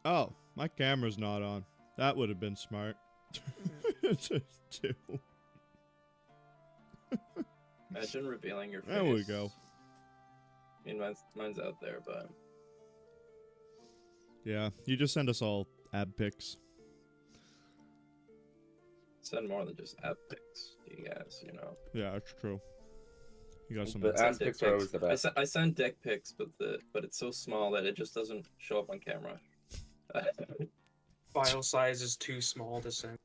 Oh, my camera's not on. That would have been smart. Two. Imagine revealing your face. There we go. I mean, mine's out there, but... Yeah, you just send us all ab pics. Send more than just app pics, you guys, you know. Yeah, that's true. You got some. But ass pics are always the best. I send dick pics, but it's so small that it just doesn't show up on camera. File size is too small to send.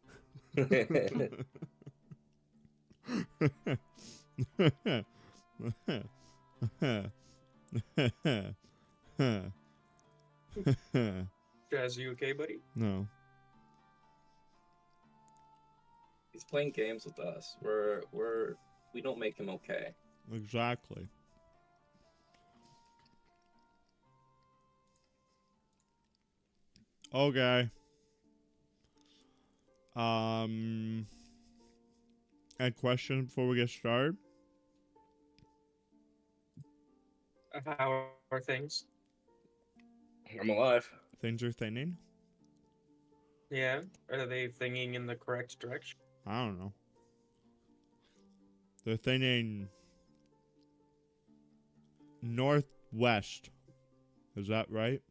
Jazz, you okay, buddy? No. He's playing games with us. We don't make him okay. Exactly. Okay. Any question before we get started? How are things? I'm alive. Things are thinning? Yeah, are they thinking in the correct direction? I don't know. They're thinning northwest. Is that right?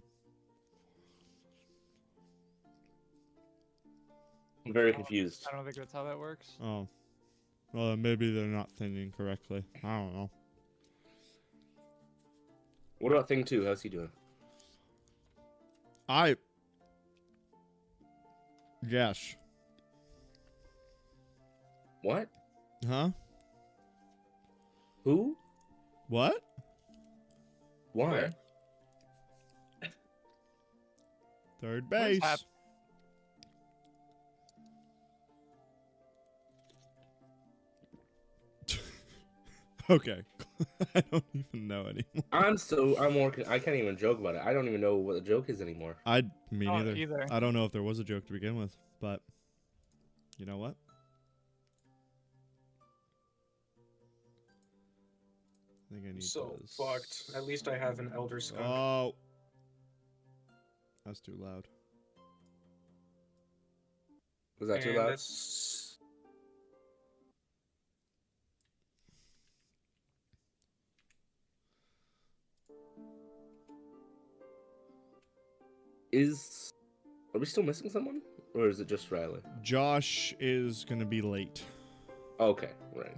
I'm very confused. I don't think that's how that works. Oh. Well, then maybe they're not thinning correctly. I don't know. What about Thing 2? How's he doing? Yes. What? Huh? Who? What? Why? Where? Third base. hap- Okay. I don't even know anymore. I'm working. I can't even joke about it. I don't even know what the joke is anymore. Me Oh, neither. either. I don't know if there was a joke to begin with, but you know what? I think I need So to fucked. At least I have an Elder Skunk. Oh. That's too loud. Was that too And loud? that's- Are we still missing someone? Or is it just Riley? Josh is gonna be late. Okay, right.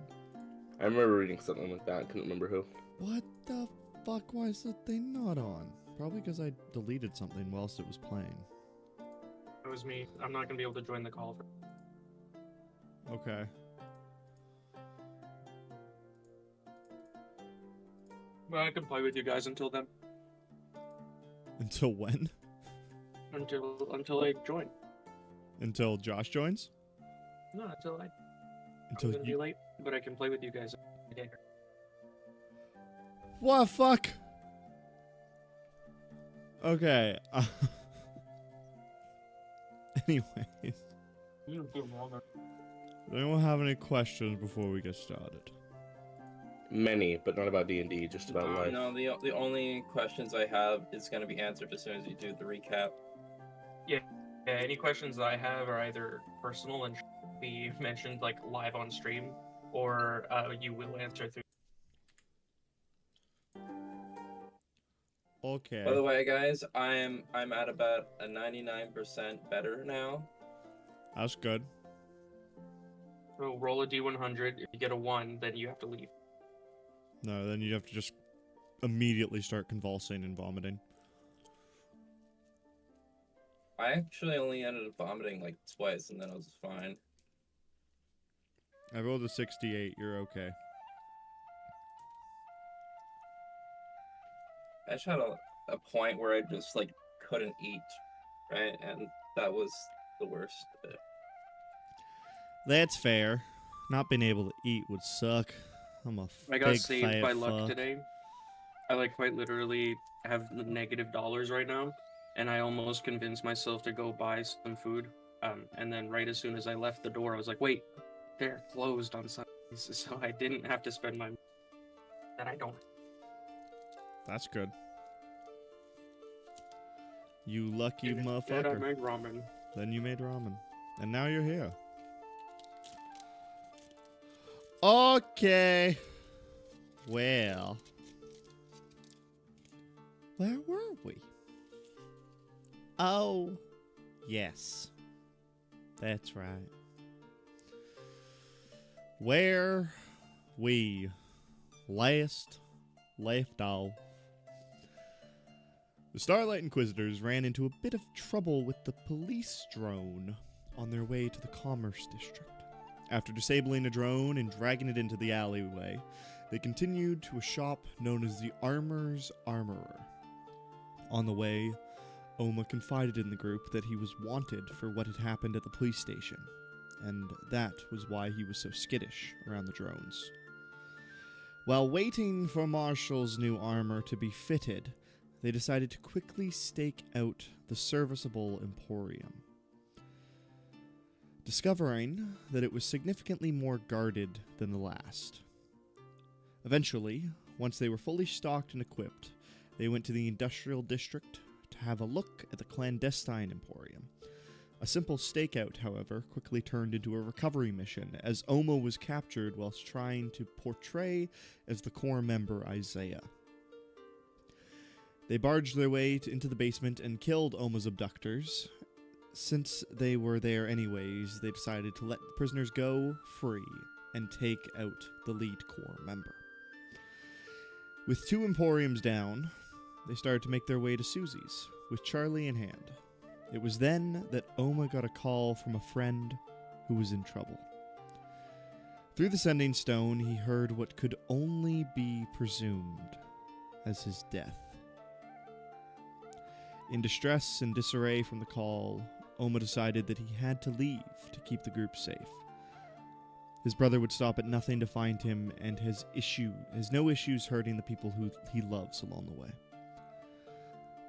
I remember reading something like that. I couldn't remember who. What the fuck? Why is the thing not on? Probably because I deleted something whilst it was playing. It was me. I'm not gonna be able to join the call. Okay. But I can play with you guys until then. Until when? Until I join. Until Josh joins? No, until I'm Until gonna be you. late, but I can play with you guys. Okay. What fuck? Okay. Anyways, You do longer. does anyone have any questions before we get started? Many, but not about D&D, just about life. No, the only questions I have is gonna be answered as soon as you do the recap. Yeah, any questions that I have are either personal and should be mentioned like live on stream, or you will answer through. Okay. By the way, guys, I'm at about a 99% better now. That's good. So roll a d100. If you get a 1, then you have to leave. No, then you have to just immediately start convulsing and vomiting. I actually only ended up vomiting like twice, and then I was fine. I rolled a 68. You're okay. I just had a point where I just like couldn't eat, right? And that was the worst bit. That's fair. Not being able to eat would suck. I'm a I got big saved fat by luck fuck. today. I like quite literally have negative dollars right now, and I almost convinced myself to go buy some food. And then right as soon as I left the door, I was like, wait, they're closed on Sundays, so I didn't have to spend my money that I don't. That's good. You lucky Instead, I motherfucker. made ramen. Then you made ramen. And now you're here. Okay. Well. Where were we? Oh, yes. That's right. Where we last left off. The Starlight Inquisitors ran into a bit of trouble with the police drone on their way to the Commerce District. After disabling a drone and dragging it into the alleyway, they continued to a shop known as the Armor's Armorer. On the way, Oma confided in the group that he was wanted for what had happened at the police station, and that was why he was so skittish around the drones. While waiting for Marshall's new armor to be fitted, they decided to quickly stake out the serviceable Emporium, discovering that it was significantly more guarded than the last. Eventually, once they were fully stocked and equipped, they went to the Industrial District to have a look at the clandestine Emporium. A simple stakeout, however, quickly turned into a recovery mission, as Oma was captured whilst trying to portray as the core member Isaiah. They barged their way into the basement and killed Oma's abductors. Since they were there anyways, they decided to let the prisoners go free and take out the lead core member. With 2 Emporiums down, they started to make their way to Susie's, with Charlie in hand. It was then that Oma got a call from a friend who was in trouble. Through the sending stone, he heard what could only be presumed as his death. In distress and disarray from the call, Oma decided that he had to leave to keep the group safe. His brother would stop at nothing to find him, and has no issues hurting the people who he loves along the way.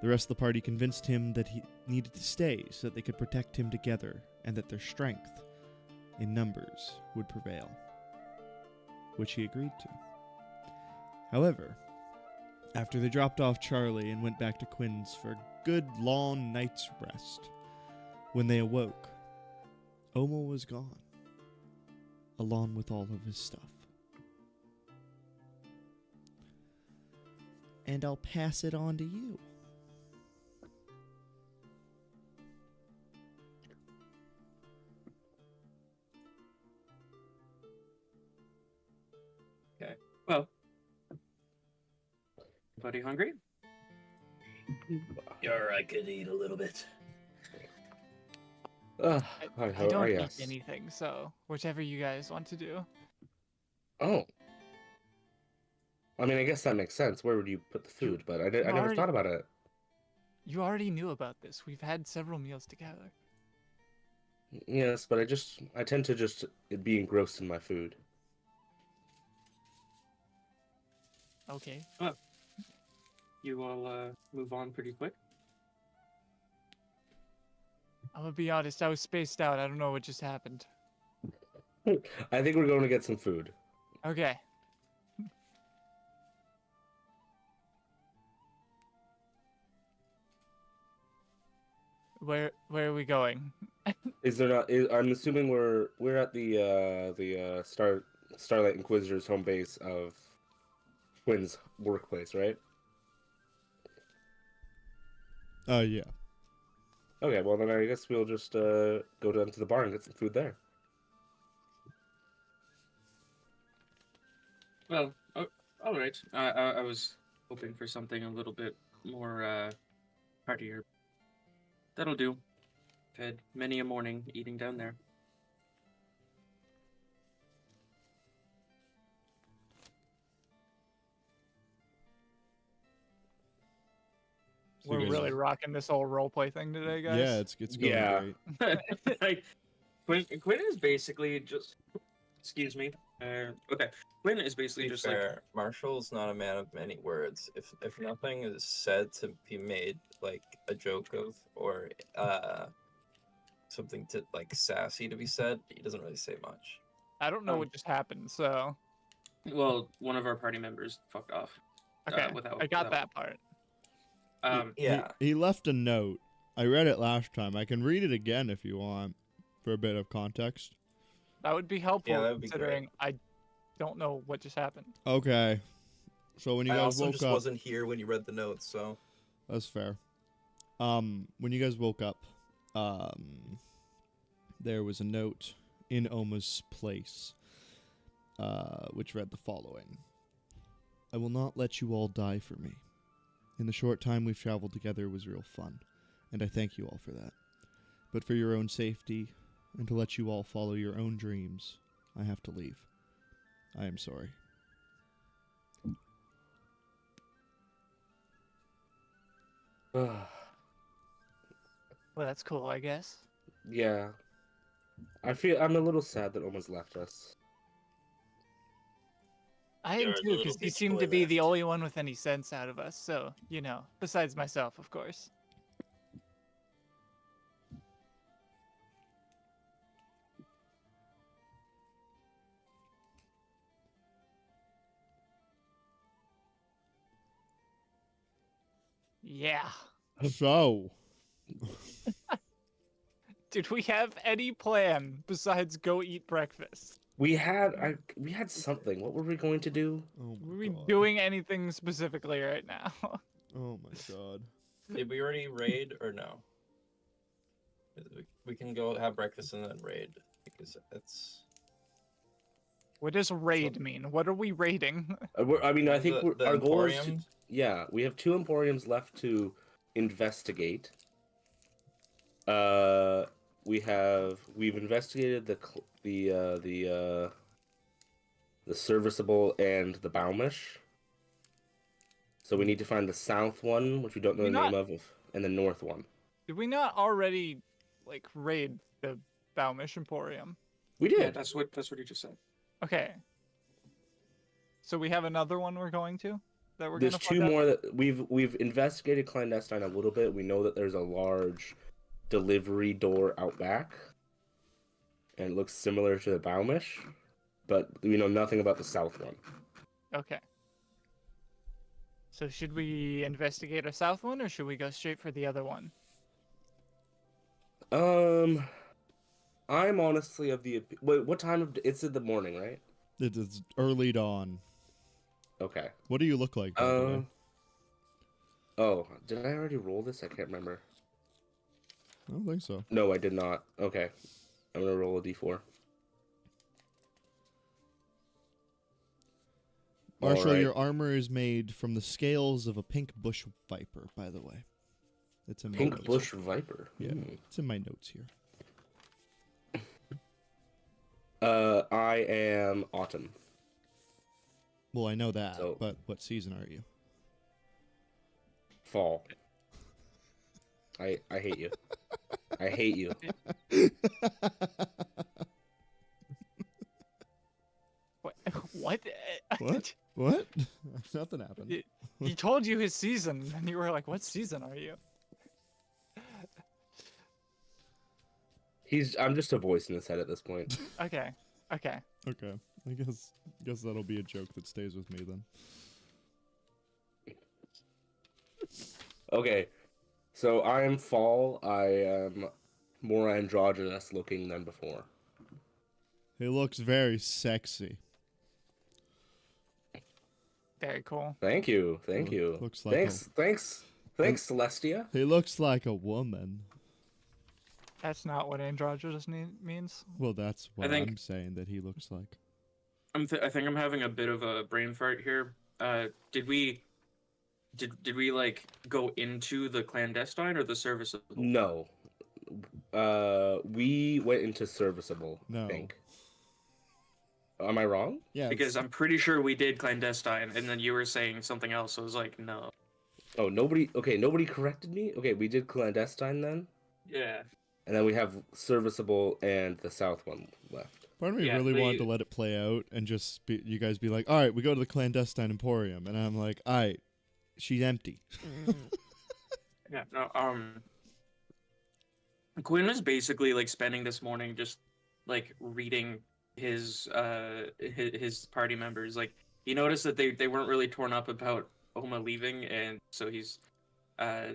The rest of the party convinced him that he needed to stay so that they could protect him together, and that their strength in numbers would prevail, which he agreed to. However, after they dropped off Charlie and went back to Quinn's for a good long night's rest, when they awoke, Oma was gone, along with all of his stuff. And I'll pass it on to you. Well, anybody hungry? Or I could eat a little bit. Hi, I how don't are eat ya? anything, so whichever you guys want to do. Oh. I mean, I guess that makes sense. Where would you put the food? But I never already- thought about it. You already knew about this. We've had several meals together. Yes, but I tend to just be engrossed in my food. Okay. You all move on pretty quick. I'm gonna be honest, I was spaced out. I don't know what just happened. I think we're going to get some food. Okay. Where are we going? Is there not? I'm assuming we're at the Starlight Inquisitor's home base of Quinn's workplace, right? Yeah. Okay, well then I guess we'll just go down to the bar and get some food there. Well, all right. I was hoping for something a little bit more heartier. That'll do. I've had many a morning eating down there. So We're you guys- really rocking this whole roleplay thing today, guys. Yeah, it's going Yeah. great. like Quinn is basically just. Excuse me. Okay. Quinn is To basically be just fair, Marshall's not a man of many words. If nothing is said to be made like a joke of, or something to like sassy to be said, he doesn't really say much. I don't know what just happened, so like, well, one of our party members fucked off. okay. Without I got without- that part. Um, Yeah. He left a note I read it last time. I can read it again if you want, for a bit of context. That would be helpful that would be great. considering I don't know what just happened. Okay. So when you I guys also woke just up, wasn't here when you read the notes, so that's fair. When you guys woke up, there was a note in Oma's place, which read the following: I will not let you all die for me. In the short time we've traveled together was real fun, and I thank you all for that. But for your own safety, and to let you all follow your own dreams, I have to leave. I am sorry. Well, that's cool, I guess. Yeah. I'm a little sad that Oma's left us. I am You're a too, little because he bit seemed to be the spoiled. only one with any sense out of us. So, besides myself, of course. Yeah. So, Did we have any plan besides go eat breakfast? We had something. What were we going to do? oh Were my we god. doing anything specifically right now? Oh my god. did we already raid or no? We can go have breakfast and then raid because it's What does raid mean? What are we raiding? I think the our goal is to, Emporium? yeah, we have 2 emporiums left to investigate. We've investigated the serviceable and the Baumish. So we need to find the south one, which we don't know the name of, and the north one. Did we not already raid the Baumish Emporium? We did. Yeah, that's what he just said. Okay. So we have another one we're going to that we're There's gonna 2 fuck up? more that we've investigated clandestine a little bit. We know that there's a large delivery door out back, and it looks similar to the Baumish, but we know nothing about the south one. Okay. So should we investigate a south one or should we go straight for the other one? I'm honestly of the wait. What time of it's in the morning, right? It is early dawn. Okay. What do you look like, by the way? Oh, did I already roll this? I can't remember. I don't think so. No, I did not. Okay, I'm gonna roll a d4. Marshall, Alright. your armor is made from the scales of a pink bush viper, by the way. It's in my Pink notes. bush viper. Yeah, Hmm. it's in my notes here. I am autumn. Well, I know that, So- but what season are you? Fall. I hate you. I hate you. What? What? What? What? Nothing happened. He told you his season, and you were like, "What season are you?" I'm just a voice in his head at this point. Okay. Okay. Okay, I guess that'll be a joke that stays with me then. Okay, so I am fall. I am more androgynous looking than before. He looks very sexy. Very cool. Thank you, thank Well, you. looks like Thanks, Celestia. He looks like a woman. That's not what androgynous means. Well, that's what think- I'm saying that he looks like. I think I'm having a bit of a brain fart here. Did we go into the clandestine or the serviceable? No, we went into serviceable. No. I think. Am I wrong? Yeah, Because I'm pretty sure we did clandestine, and then you were saying something else. So I was like, no. Oh, nobody corrected me. Okay, we did clandestine then, Yeah. and then we have serviceable and the south one left. part of me yeah, really wanted the- to let it play out and just you guys be like, all right, we go to the clandestine emporium, and I'm like, all right, she's empty. Yeah. No. Quinn was basically spending this morning just reading his party members. He noticed that they weren't really torn up about Oma leaving, and so he's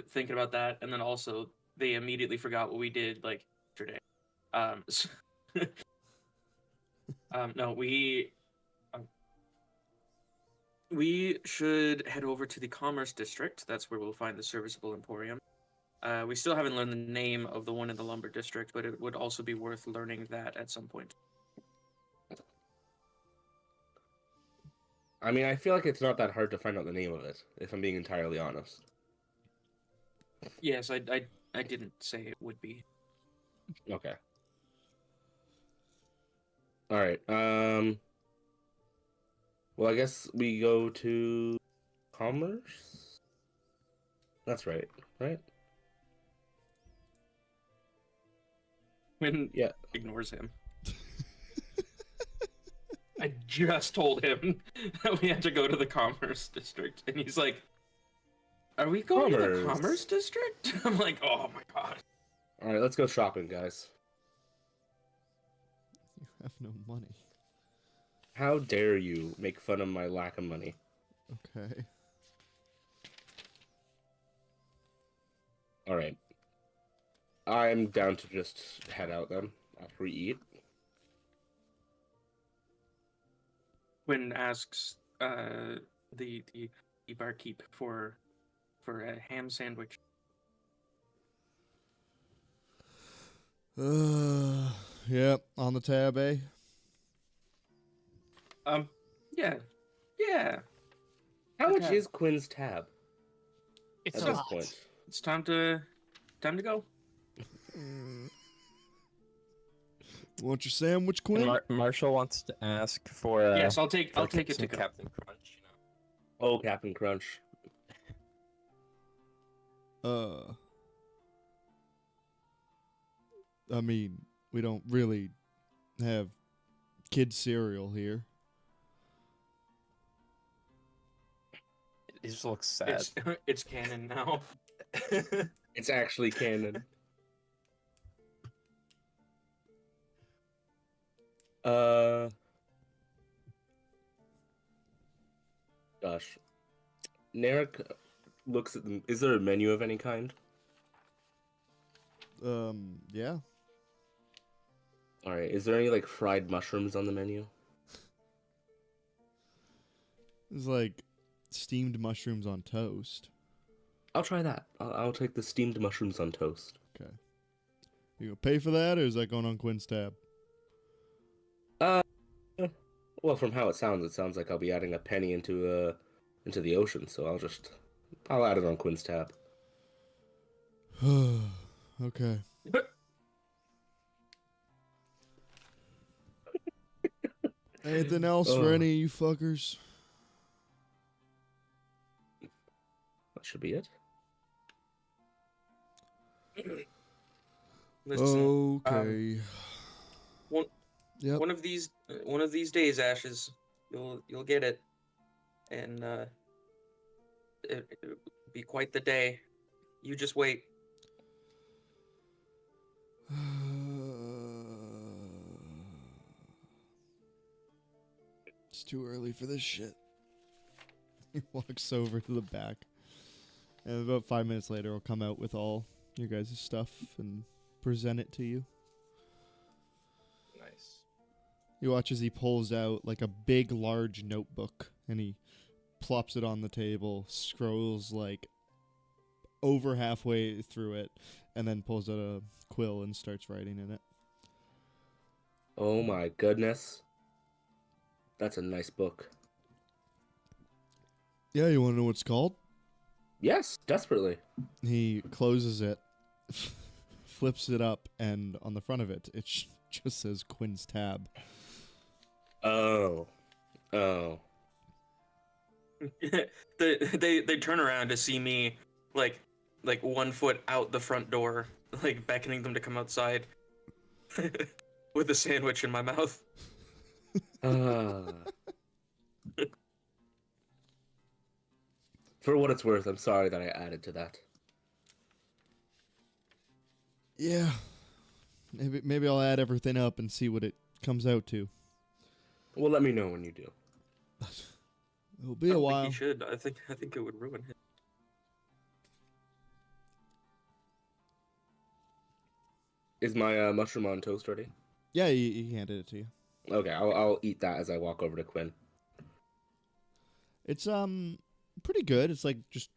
thinking about that. And then also they immediately forgot what we did like yesterday. So, no, we should head over to the Commerce District. That's where we'll find the Serviceable Emporium. We still haven't learned the name of the one in the Lumber District, but it would also be worth learning that at some point. I mean, I feel like it's not that hard to find out the name of it, if I'm being entirely honest. Yes, I didn't say it would be. Okay. All right. Well, I guess we go to Commerce. That's right. Right? When Yeah. ignores him. I just told him that we had to go to the Commerce District, and he's like, "Are we going to the Commerce. Commerce District?" I'm like, "Oh my god!" All right, let's go shopping, guys. You have no money. How dare you make fun of my lack of money? Okay. All right. I'm down to just head out then after we eat. Quinn asks the barkeep for a ham sandwich. Yep, on the tab, eh? Yeah. How much Okay. is Quinn's tab It's at a this lot. point? It's time to go. Want your sandwich, Quinn? Marshall wants to ask for. Yes, I'll take it to some go. Captain Crunch. You know. Oh, Captain Crunch. I mean, we don't really have kid cereal here. He just looks sad. It's canon now. It's actually canon. Gosh. Narek looks at them. Is there a menu of any kind? Yeah. Alright, is there any, like, fried mushrooms on the menu? It's like steamed mushrooms on toast. I'll try that. I'll take the steamed mushrooms on toast. Okay. You gonna pay for that, or is that going on Quinn's tab? Well, from how it sounds like I'll be adding a penny into the ocean, so I'll add it on Quinn's tab. Okay. Anything else for Oh. any of you fuckers? That should be it. Listen, Okay. one- Yep. one of these days, Ashes, you'll get it, and it'll be quite the day. You just wait. It's too early for this shit. He walks over to the back. And about 5 minutes later, he'll come out with all your guys' stuff and present it to you. Nice. You watch as he pulls out like a big, large notebook and he plops it on the table, scrolls like over halfway through it, and then pulls out a quill and starts writing in it. Oh my goodness. That's a nice book. Yeah, you want to know what it's called? Yes, desperately. He closes it, flips it up, and on the front of it, it just says Quinn's tab. Oh. Oh. they turn around to see me like 1 foot out the front door, like beckoning them to come outside with a sandwich in my mouth. Ah. For what it's worth, I'm sorry that I added to that. Yeah. Maybe I'll add everything up and see what it comes out to. Well, let me know when you do. It'll be a I don't while. think he should. I think it would ruin him. Is my mushroom on toast ready? Yeah, he handed it to you. Okay, I'll eat that as I walk over to Quinn. It's pretty good. It's like just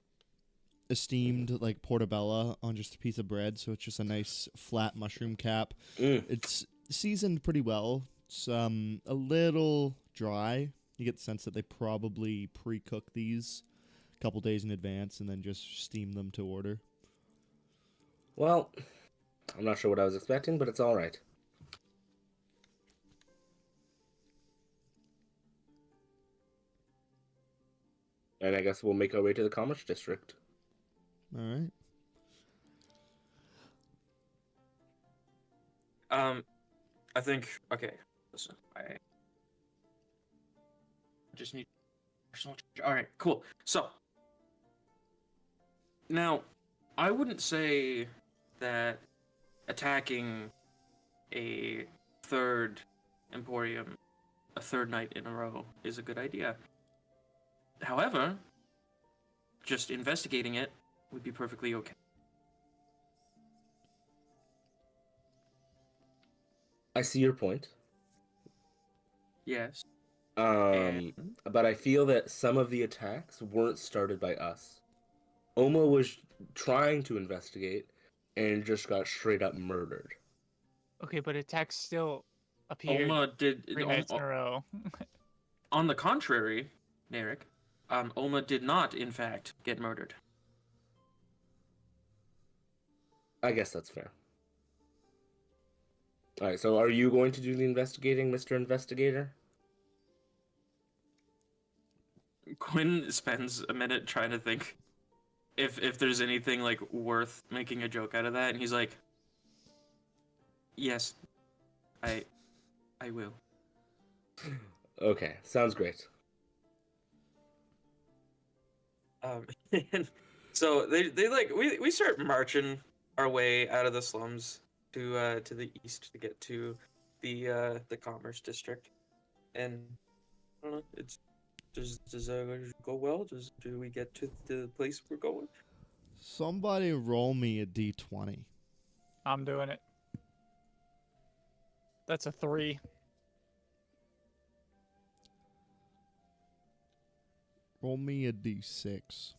a steamed like portobello on just a piece of bread, so it's just a nice flat mushroom cap. Mm. It's seasoned pretty well. It's a little dry. You get the sense that they probably pre-cook these a couple days in advance and then just steam them to order. Well, I'm not sure what I was expecting, but it's all right. And I guess we'll make our way to the commerce district. All right. I think okay. Listen, I just need so much. All right, cool. So now, I wouldn't say that attacking a third emporium a third night in a row is a good idea. However, just investigating it would be perfectly okay. I see your point. Yes. But I feel that some of the attacks weren't started by us. Oma was trying to investigate and just got straight up murdered. Okay, but attacks still appeared Oma did. 3 nights in a row. On the contrary, Narek, Oma did not, in fact, get murdered. I guess that's fair. Alright, so are you going to do the investigating, Mr. Investigator? Quinn spends a minute trying to think if there's anything like worth making a joke out of that, and he's like, "Yes, I will." Okay, sounds great. And so they like we start marching our way out of the slums to the east to get to the commerce district, and I don't know. Does go well? Do we get to the place we're going? Somebody roll me a d20. I'm doing it. That's a 3. Roll me a d6.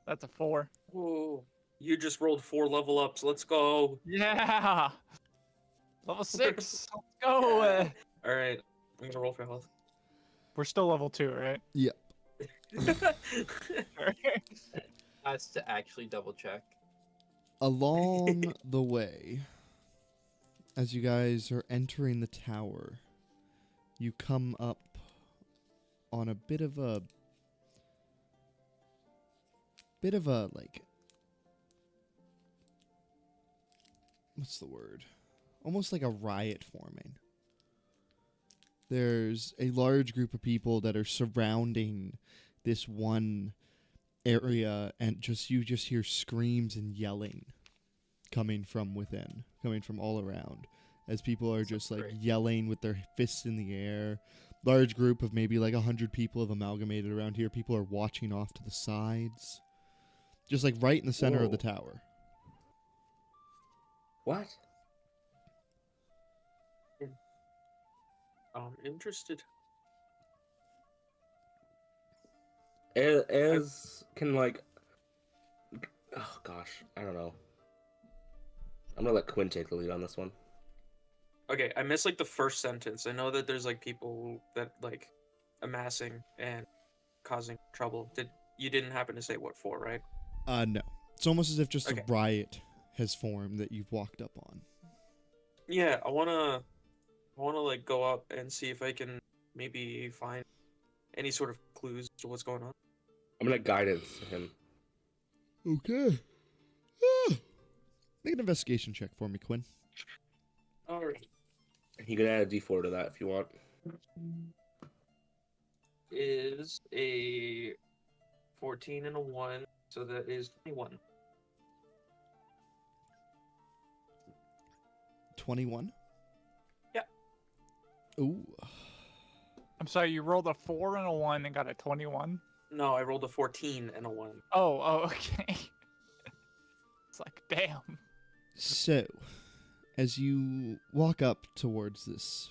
That's a 4. Whoa! You just rolled 4 level ups. Let's go. Yeah. Level 6. Let's go. All right, I'm gonna roll for health. We're still level 2, right? Yep. Has to actually double check. Along the way, as you guys are entering the tower, you come up on a bit of a like, what's the word? Almost like a riot forming. There's a large group of people that are surrounding this one area, and you just hear screams and yelling coming from within, coming from all around, as people are just like great. yelling with their fists in the air. Large group of maybe like 100 people have amalgamated around here. People are watching off to the sides, just like right in the center of the Whoa. tower. What? I'm interested. As can like, oh gosh, I don't know. I'm gonna let Quinn take the lead on this one. Okay, I missed like the first sentence. I know that there's like people that like amassing and causing trouble. You didn't happen to say what for, right? No. It's almost as if just Okay. a riot has formed that you've walked up on. Yeah, I wanna like go up and see if I can maybe find any sort of clues to what's going on. I'm gonna guidance him. Okay. Make an investigation check for me, Quinn. All right. You can add a D4 to that if you want. Is a 14 and a 1, so that is 21. 21? Yeah. Ooh. I'm sorry, you rolled a 4 and a 1 and got a 21? No, I rolled a 14 and a 1. Oh, okay. It's like, Bam. So, as you walk up towards this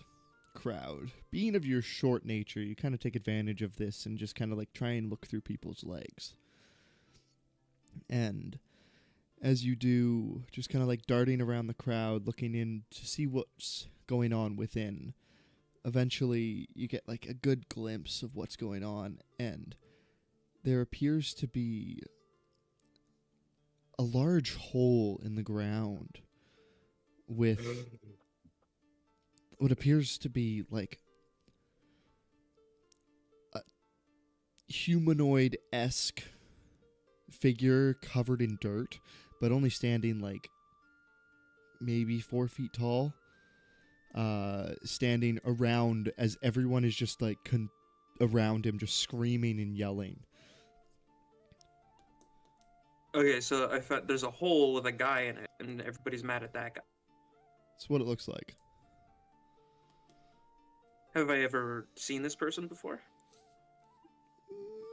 crowd, being of your short nature, you kind of take advantage of this and just kind of like try and look through people's legs. And as you do, just kind of like darting around the crowd, looking in to see what's going on within. Eventually, you get like a good glimpse of what's going on, and there appears to be a large hole in the ground with what appears to be like a humanoid-esque figure covered in dirt, but only standing like maybe 4 feet tall, standing around as everyone is just like around him, just screaming and yelling. Okay, so I found there's a hole with a guy in it, and everybody's mad at that guy. That's what it looks like. Have I ever seen this person before?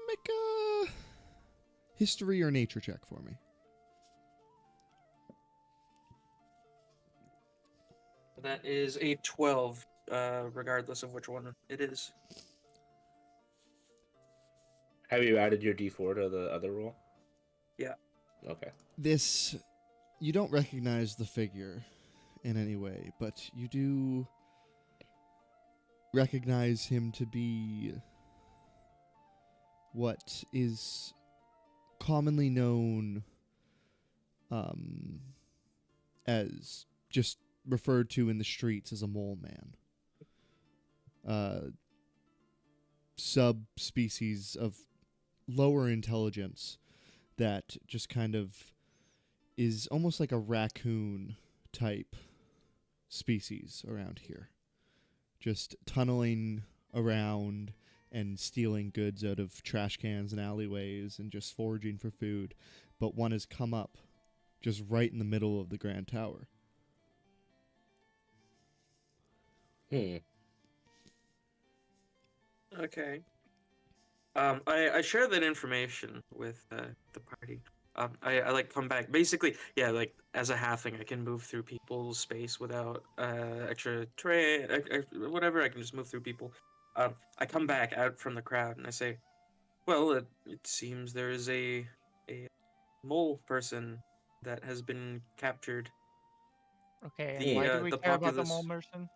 Make a history or nature check for me. That is a 12, regardless of which one it is. Have you added your D4 to the other roll? Yeah. Okay. This, you don't recognize the figure in any way, but you do recognize him to be what is commonly known as just referred to in the streets as a mole man. Subspecies of lower intelligence that just kind of is almost like a raccoon type species around here. Just tunneling around and stealing goods out of trash cans and alleyways and just foraging for food. But one has come up just right in the middle of the Grand Tower. Okay. I share that information with the party. I like come back. Basically, yeah, like as a halfling, I can move through people's space without extra terrain, whatever. I can just move through people. I come back out from the crowd and I say, "Well, it seems there is a mole person that has been captured. Okay, and The, why do we the care about the populace- mole merchant?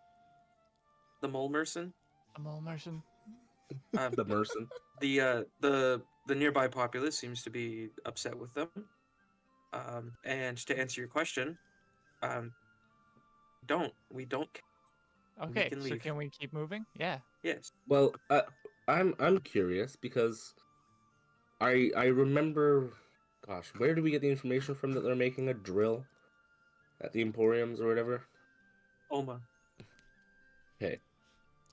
The mole merson. A mole merchant? The Merson. The nearby populace seems to be upset with them. And to answer your question, we don't. Okay, can so leave. can we keep moving? Yeah. Yes. Well, I'm curious because I remember, gosh, where do we get the information from that they're making a drill at the Emporiums or whatever? Oma.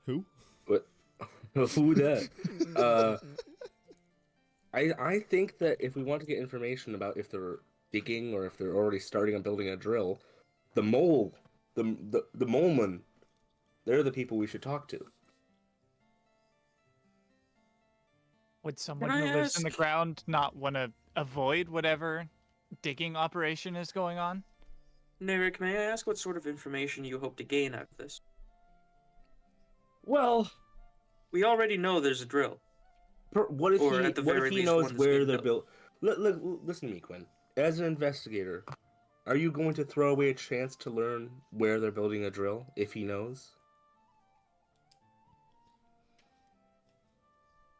Who? What? Who that? I think that if we want to get information about if they're digging or if they're already starting on building a drill, the moleman, they're the people we should talk to. Would someone Can who I lives in the ask- ground not want to avoid whatever digging operation is going on? Narek, may I ask what sort of information you hope to gain out of this? Well, We already know there's a drill. what if Or he? at the What very if he least knows one that's where being they're built? Look, listen to me, Quinn. As an investigator, are you going to throw away a chance to learn where they're building a drill if he knows?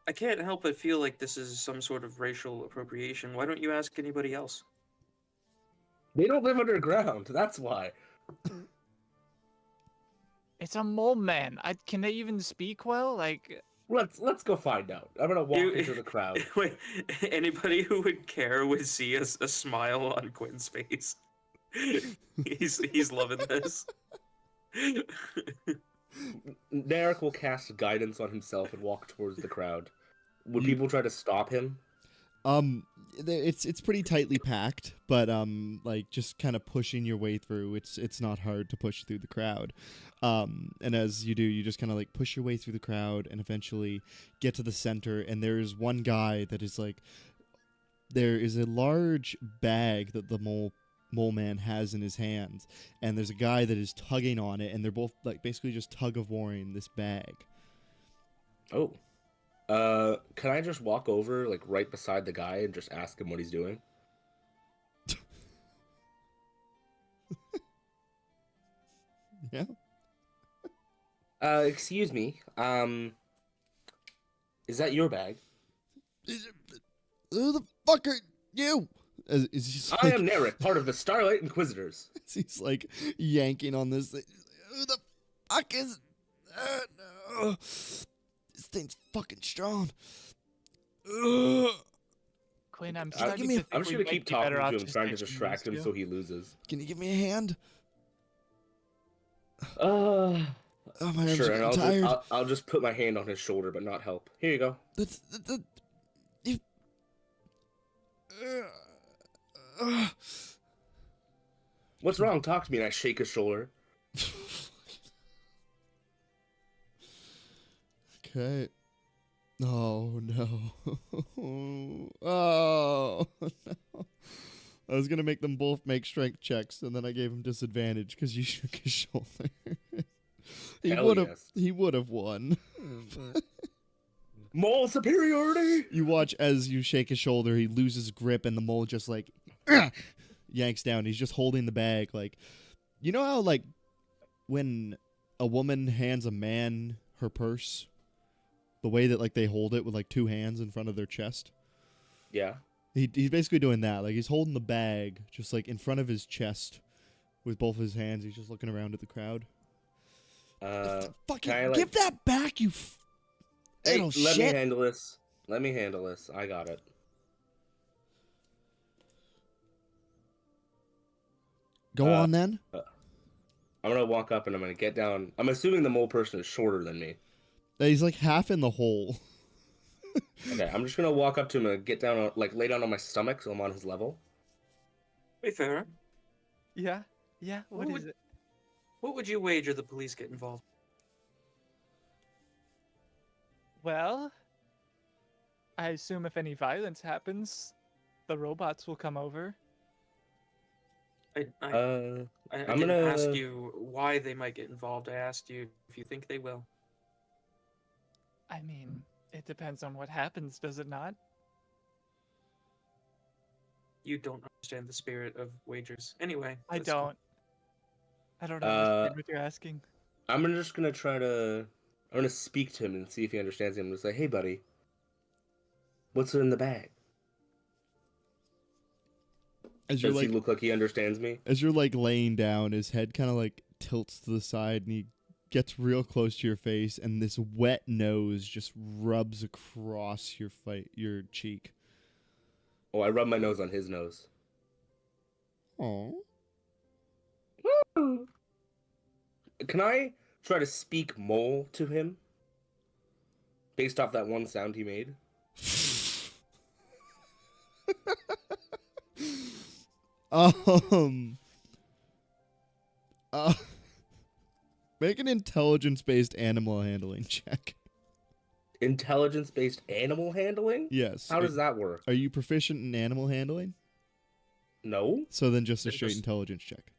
I can't help but feel like this is some sort of racial appropriation. Why don't you ask anybody else? They don't live underground. That's why. It's a mole man. Can they even speak well? Like, Let's go find out. I'm gonna walk You- into the crowd. Wait, anybody who would care would see a smile on Quinn's face. He's loving this. Narek will cast guidance on himself and walk towards the crowd. Would You- people try to stop him? It's pretty tightly packed, but like just kind of pushing your way through. It's not hard to push through the crowd. And as you do, you just kind of like push your way through the crowd and eventually get to the center. And there is one guy that is like, there is a large bag that the mole Mole Man has in his hands, and there's a guy that is tugging on it, and they're both like basically just tug of warring this bag. Oh. Can I just walk over like right beside the guy and just ask him what he's doing? Yeah. Excuse me. Is that your bag? Who the fuck are you? As he's I like, am Narek, part of the Starlight Inquisitors. as he's like yanking on this thing. Who the fuck is? No. This thing's fucking strong. Quinn, I'm Give starting me to a- think I'm just we gonna might keep be better talking to off him, just trying to ditching distract these him two. so he loses. Can you give me a hand? Uh, Oh, my arms sure, are and getting I'll tired. I'll just put my hand on his shoulder, but not help. Here you go. You. What's wrong? Talk to me. And I shake his shoulder. Okay. Oh no. Oh no. I was gonna make them both make strength checks, and then I gave him disadvantage because you shook his shoulder. he Hell would have. yes. He would have won. Mole superiority. You watch as you shake his shoulder, he loses grip, and the mole just like yanks down. He's just holding the bag, like, you know how like when a woman hands a man her purse, the way that like they hold it with like two hands in front of their chest. Yeah. He's basically doing that. Like he's holding the bag just like in front of his chest with both his hands. He's just looking around at the crowd. Fucking can I, like- give that back, you Hey, little let me shit. handle this. Let me handle this. I got it. Go on then. I'm gonna walk up and I'm gonna get down. I'm assuming the mole person is shorter than me. He's like half in the hole. Okay, I'm just gonna walk up to him and get down on, like, lay down on my stomach so I'm on his level. Wait, Farah, Yeah, yeah. What What would- is it? what would you wager the police get involved? Well, I assume if any violence happens, the robots will come over. I I'm didn't gonna- ask you why they might get involved. I asked you if you think they will. I mean, it depends on what happens, does it not? You don't understand the spirit of wagers. Anyway, I that's cool. don't. I don't understand Uh, what you're asking. I'm just gonna try to. I'm gonna speak to him and see if he understands him. I'm gonna say, "Hey, buddy, what's in the bag?" As you're Does like he look like he understands me? as you're like laying down, his head kind of like tilts to the side, and he gets real close to your face, and this wet nose just rubs across your cheek. Oh, I rub my nose on his nose. Oh, Can I try to speak mole to him? Based off that one sound he made? um, uh, make an intelligence-based animal handling check. Intelligence-based animal handling? Yes. How does that work? Are you proficient in animal handling? No? So then just a Then straight just- intelligence check.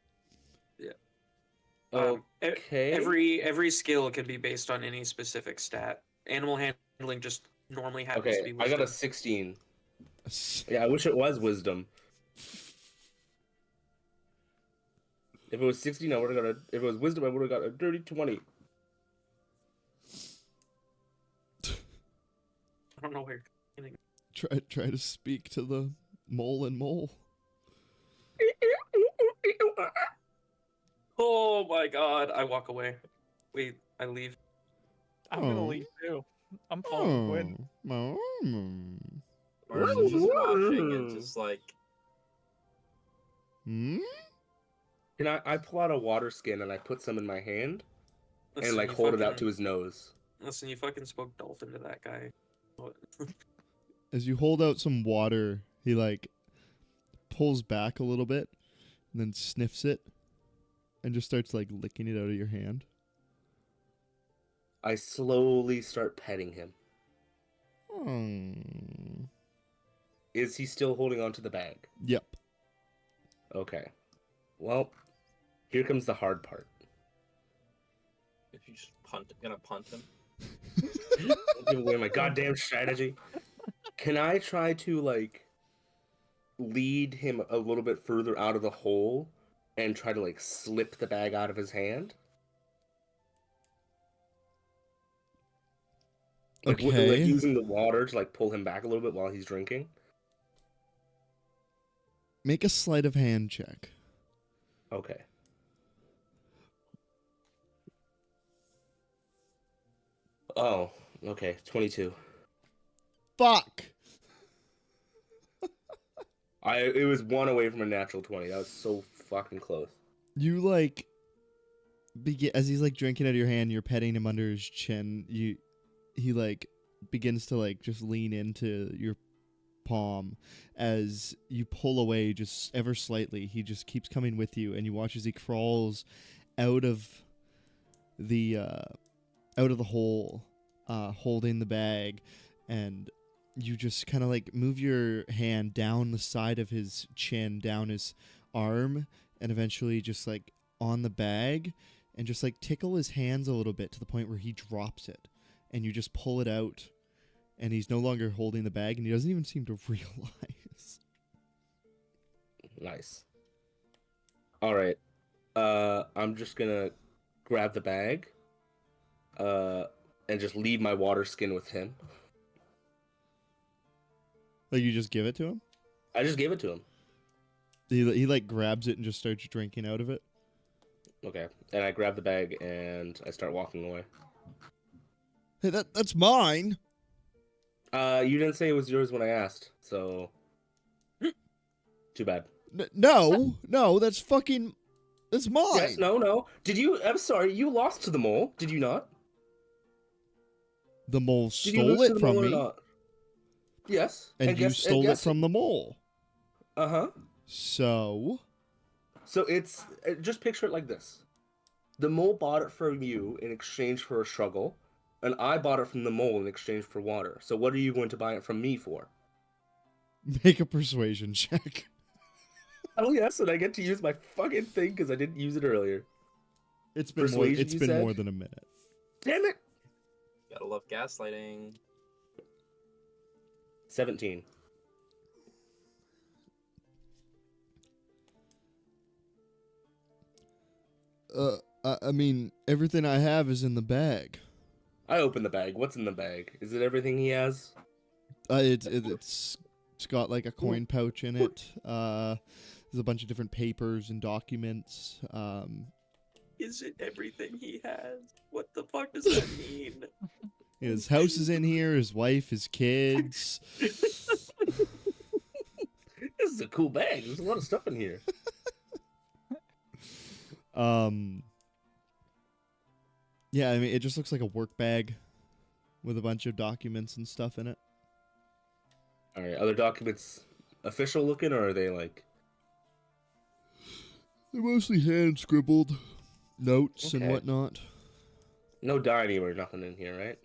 Okay. Every skill can be based on any specific stat. Animal handling just normally happens to Okay, be I got a wisdom. 16. Yeah, I wish it was wisdom. If it was 16, I would have got a. If it was wisdom, I would have got a dirty 20. I don't know where. Try to speak to the mole and mole. Oh my god! I walk away. Wait, I leave. I'm gonna Oh. leave too. I'm following Quinn. Marsha's just watching and just like, Hmm? Can I pull out a water skin and I put some in my hand Listen, and like you hold it out fucking- to his nose? Listen, you fucking spoke dolphin to that guy. What? As you hold out some water, he like pulls back a little bit and then sniffs it and just starts like licking it out of your hand. I slowly start petting him. Hmm. Is he still holding on to the bag? Yep. Okay. Well, here comes the hard part. If you just gonna punt him. Don't give away my goddamn strategy. Can I try to like lead him a little bit further out of the hole and try to like slip the bag out of his hand? Like, Okay. like using the water to like pull him back a little bit while he's drinking. Make a sleight of hand check. Okay. Oh, okay. 22. Fuck! It was one away from a natural 20. That was so fucking close. You like begin as he's like drinking out of your hand, you're petting him under his chin. He like begins to like just lean into your palm as you pull away just ever slightly. He just keeps coming with you, and you watch as he crawls out of the hole, holding the bag, and you just kind of like move your hand down the side of his chin, down his arm, and eventually just like on the bag, and just like tickle his hands a little bit to the point where he drops it, and you just pull it out, and he's no longer holding the bag, and he doesn't even seem to realize. Nice. All right. I'm just gonna grab the bag, and just leave my water skin with him. Like you just give it to him? I just gave it to him. He like grabs it and just starts drinking out of it. Okay. And I grab the bag and I start walking away. Hey, that's mine. You didn't say it was yours when I asked, so too bad. No, that's mine. Yes, no. Did you? I'm sorry, you lost to the mole. Did you not? The mole Did you stole lose to it the from mole or me, not? Yes. and you stole it guess- from the mole. Uh-huh. So, So it's just picture it like this: the mole bought it from you in exchange for a struggle, and I bought it from the mole in exchange for water. So what are you going to buy it from me for? make a persuasion check. Oh yes, and I get to use my fucking thing because I didn't use it earlier. It's been Persuasion, you said? more than a minute. Damn it! Gotta love gaslighting. 17. I mean, everything I have is in the bag. I open the bag. What's in the bag? Is it everything he has? It's got like a coin pouch in it. There's a bunch of different papers and documents. Is it everything he has? What the fuck does that mean? His house is in here. His wife, his kids. This is a cool bag. There's a lot of stuff in here. Yeah, I mean, it just looks like a work bag with a bunch of documents and stuff in it. All right. Other documents official looking, or are they like? They're mostly hand scribbled notes and Okay. whatnot. No dynium or nothing in here, right?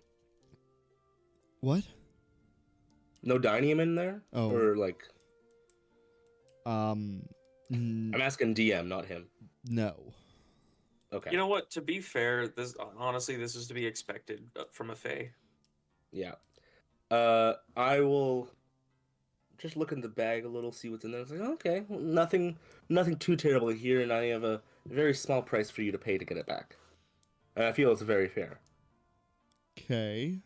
What? No dynium in there? Oh. Or like, Mm, I'm asking DM, not him. no. Okay. You know what? To be fair, this is to be expected from a Fae. Yeah. I will just look in the bag a little, see what's in there. It's like, okay, well, nothing too terrible here, and I have a very small price for you to pay to get it back. And I feel it's very fair. Okay.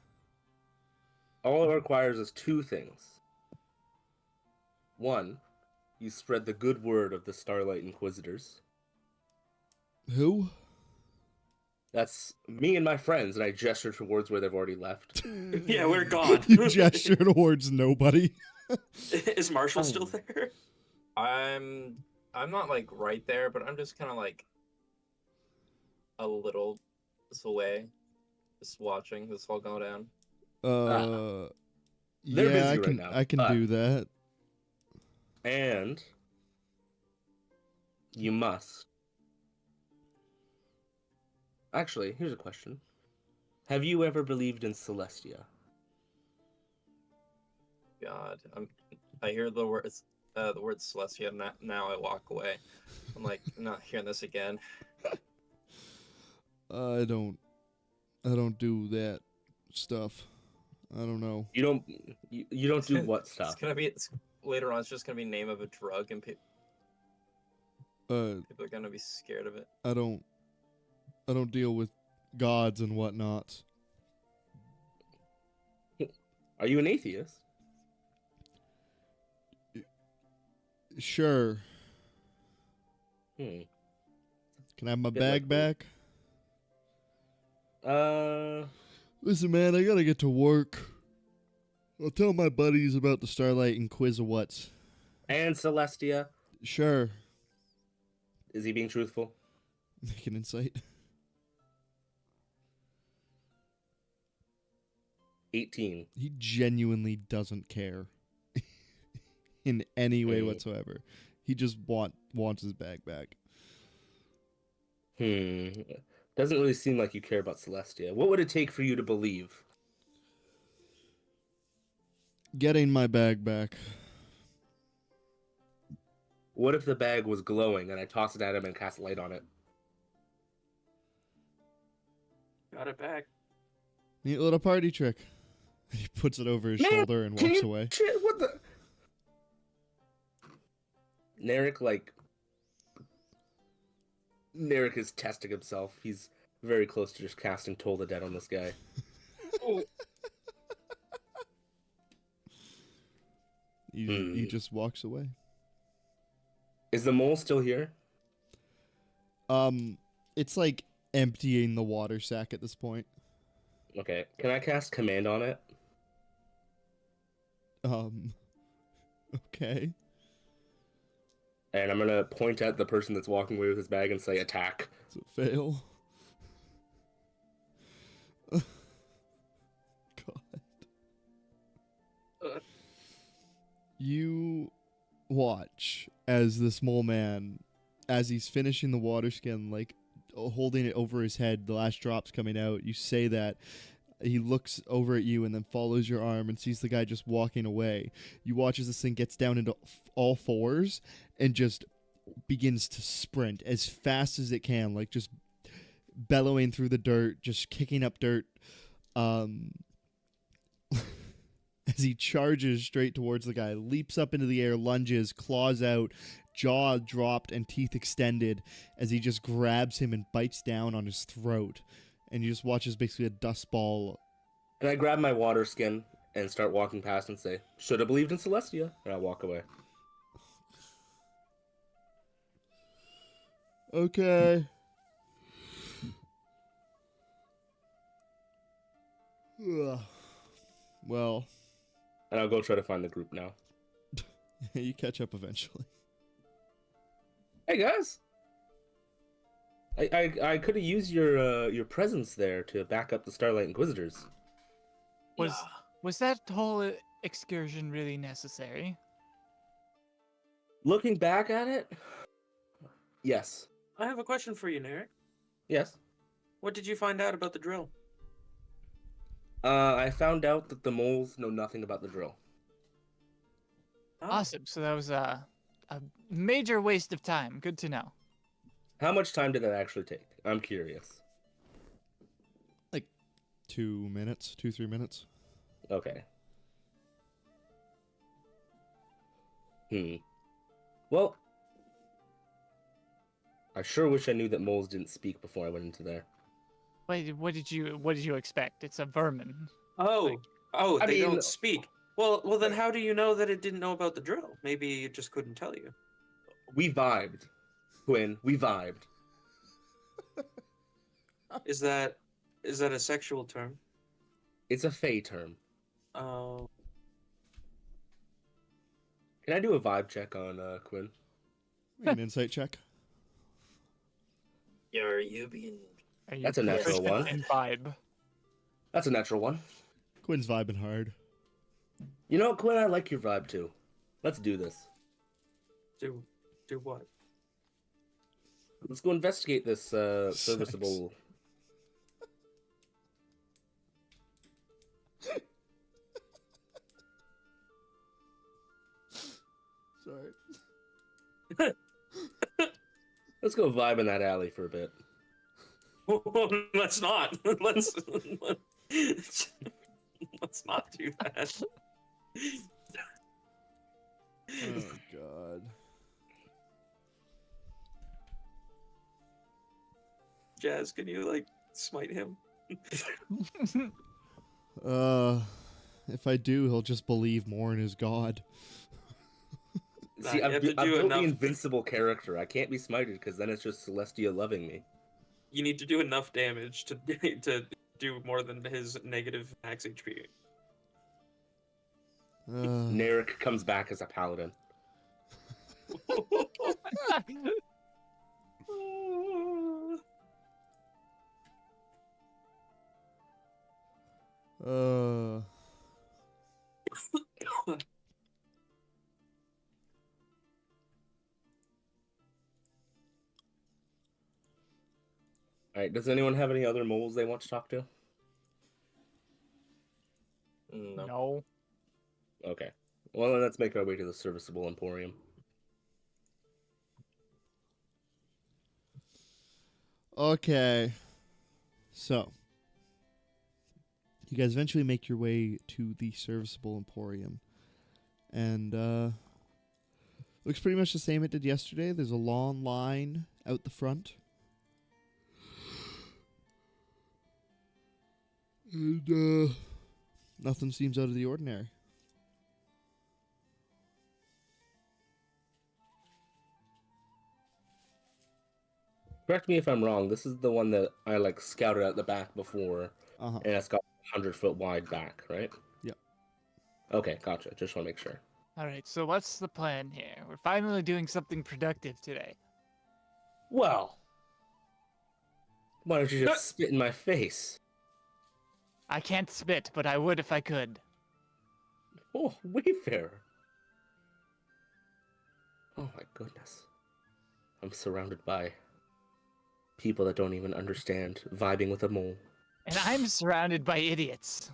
All it requires is two things. One, you spread the good word of the Starlight Inquisitors. Who? That's me and my friends, and I gesture towards where they've already left. Yeah, we're gone. You gesture towards nobody. Is Marshall still there? I'm not like right there, but I'm just kind of like a little this away, just watching this all go down. They're yeah, busy I right can now, I can but- do that. And you must. Actually, here's a question. Have you ever believed in Celestia? God, I hear the words the word Celestia. Now I walk away. I'm like, I'm not hearing this again. I don't do that stuff. I don't know. You don't do what It's stuff? gonna be later on. It's just gonna be name of a drug, and people are gonna be scared of it. I don't deal with gods and whatnot. Are you an atheist? Sure. Hmm. Can I have my Bit bag like back? Uh, Listen, man, I gotta get to work. I'll tell my buddies about the Starlight and Quiz of What's. and Celestia. Sure. Is he being truthful? Make an insight. 18. He genuinely doesn't care in any way Hmm. whatsoever. He just wants his bag back. Doesn't really seem like you care about Celestia. What would it take for you to believe? Getting my bag back. What if the bag was glowing and I tossed it at him and cast light on it? Got it back. Neat little party trick. He puts it over his Man, shoulder and can walks you- away. Shit, what the? Narek is testing himself. He's very close to just casting Toll the Dead on this guy. He just walks away. Is the mole still here? It's like emptying the water sack at this point. Okay. Can I cast Command on it? Okay. And I'm gonna point at the person that's walking away with his bag and say attack. It's a fail. God. You watch as this mole man, as he's finishing the water skin, like holding it over his head, the last drop's coming out. You say that. He looks over at you and then follows your arm and sees the guy just walking away. You watch as this thing gets down into all fours and just begins to sprint as fast as it can, like just bellowing through the dirt, just kicking up dirt. As he charges straight towards the guy, leaps up into the air, lunges, claws out, jaw dropped and teeth extended as he just grabs him and bites down on his throat. And you just watch as basically a dust ball. And I grab my water skin and start walking past and say, should have believed in Celestia. And I walk away. Okay. Ugh. Well, And I'll go try to find the group now. you catch up eventually. Hey guys! I could have used your presence there to back up the Starlight Inquisitors. Was that whole excursion really necessary? Looking back at it, yes. I have a question for you, Narek. Yes. What did you find out about the drill? I found out that the moles know nothing about the drill. Oh, Awesome. So that was a major waste of time. Good to know. How much time did that actually take? I'm curious. 2 minutes, 2-3 minutes. Okay. Well, I sure wish I knew that moles didn't speak before I went into there. Wait, what did you expect? It's a vermin. Oh, I they mean- don't speak. Well, then how do you know that it didn't know about the drill? Maybe it just couldn't tell you. We vibed, Quinn. We vibed. Is that a sexual term? It's a Fey term. Oh, Can I do a vibe check on Quinn? Make an insight check. Yeah, are you being? Are you That's a natural Christian one. in vibe? That's a natural one. Quinn's vibing hard. You know, Quinn, I like your vibe too. Let's do this. do what? Let's go investigate this serviceable. Sorry. Let's go vibe in that alley for a bit. Let's not. Let's not do that. Oh God. Jazz, can you like smite him? If I do, he'll just believe more in his god. Nah, See, you I've, have to I've do built enough. the invincible character. I can't be smited because then it's just Celestia loving me. You need to do enough damage to to do more than his negative max HP. Narek comes back as a paladin. Uh, Alright, does anyone have any other moles they want to talk to? No. No. Okay. Well, then let's make our way to the serviceable emporium. okay. So, you guys eventually make your way to the serviceable emporium. And, looks pretty much the same it did yesterday. There's a long line out the front. And, nothing seems out of the ordinary. Correct me if I'm wrong. This is the one that I like scouted out the back before, Uh-huh. and it's got 100-foot wide back, right? Yep. Okay, gotcha. Just want to make sure. All right, so what's the plan here? We're finally doing something productive today. Well, why don't you just spit in my face? I can't spit, but I would if I could. Oh, Wayfarer. Oh my goodness. I'm surrounded by people that don't even understand vibing with a mole. And I'm surrounded by idiots.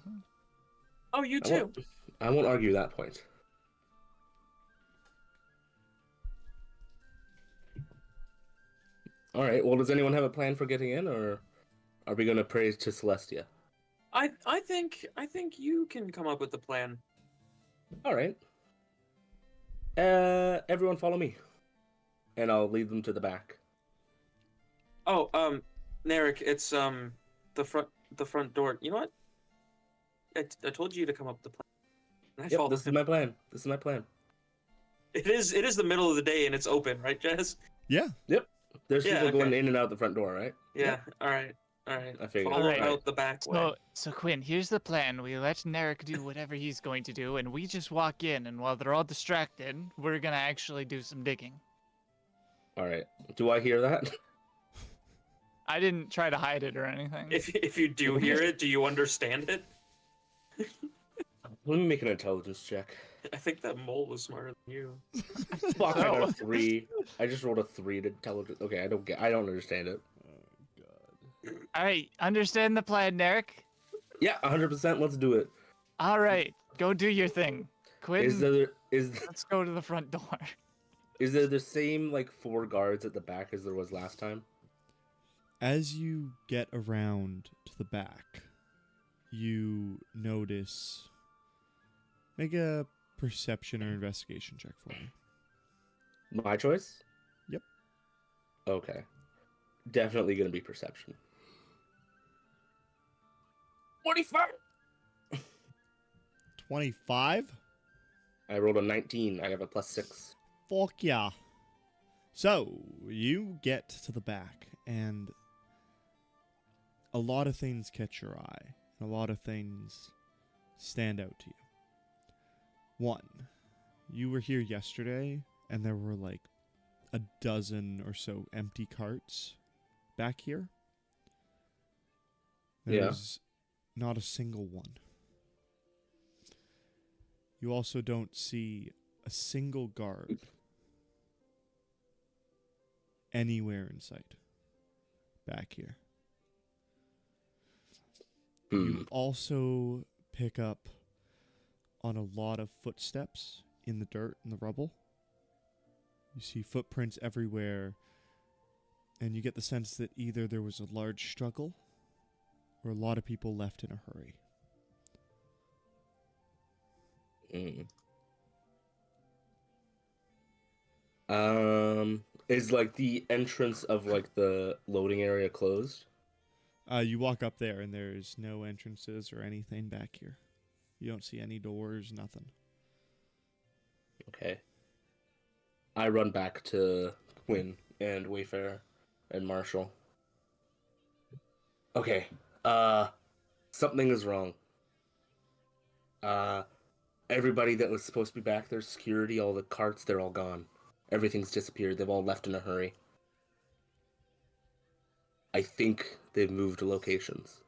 Oh, you I too. won't argue that point. All right. Well, does anyone have a plan for getting in, or are we going to pray to Celestia? I think you can come up with a plan. All right. Everyone, follow me, and I'll lead them to the back. Oh, Narek, it's the front door. You know what? I told you to come up the plan. And I Yep, followed this is him. my plan. This is my plan. It is the middle of the day and it's open, right, Jazz? Yeah. There's Yeah, people going okay. in and out the front door, right? Yeah. All right. I figured. Follow Alright. out the back way. So Quinn, here's the plan. We let Narek do whatever he's going to do, and we just walk in, and while they're all distracted, we're gonna actually do some digging. All right. Do I hear that? I didn't try to hide it or anything. If you do hear it, do you understand it? Let me make an intelligence check. I think that mole was smarter than you. Fuck, I got No. a 3. I just rolled a 3 to intelligence. Okay, I don't understand it. Oh God. All right, understand the plan, Narek? Yeah, 100%. Let's do it. All right, go do your thing. Quinn, Is let's go to the front door. there the same like 4 guards at the back as there was last time? As you get around to the back, you notice. Make a perception or investigation check for me. My choice? Yep. Okay. Definitely gonna be perception. 45. 25? I rolled a 19. I have a +6. Fuck yeah. So, you get to the back, and a lot of things catch your eye, and a lot of things stand out to you. One, you were here yesterday, and there were like a dozen or so empty carts back here. Yeah. There's not a single one. You also don't see a single guard anywhere in sight back here. You also pick up on a lot of footsteps in the dirt and the rubble. You see footprints everywhere, And you get the sense that either there was a large struggle or a lot of people left in a hurry. Is like the entrance of like the loading area closed? You walk up there and there's no entrances or anything back here. You don't see any doors, nothing. Okay. I run back to Quinn and Wayfarer and Marshall. Okay. Something is wrong. Everybody that was supposed to be back there, security, all the carts, they're all gone. Everything's disappeared. They've all left in a hurry. I think they've moved locations.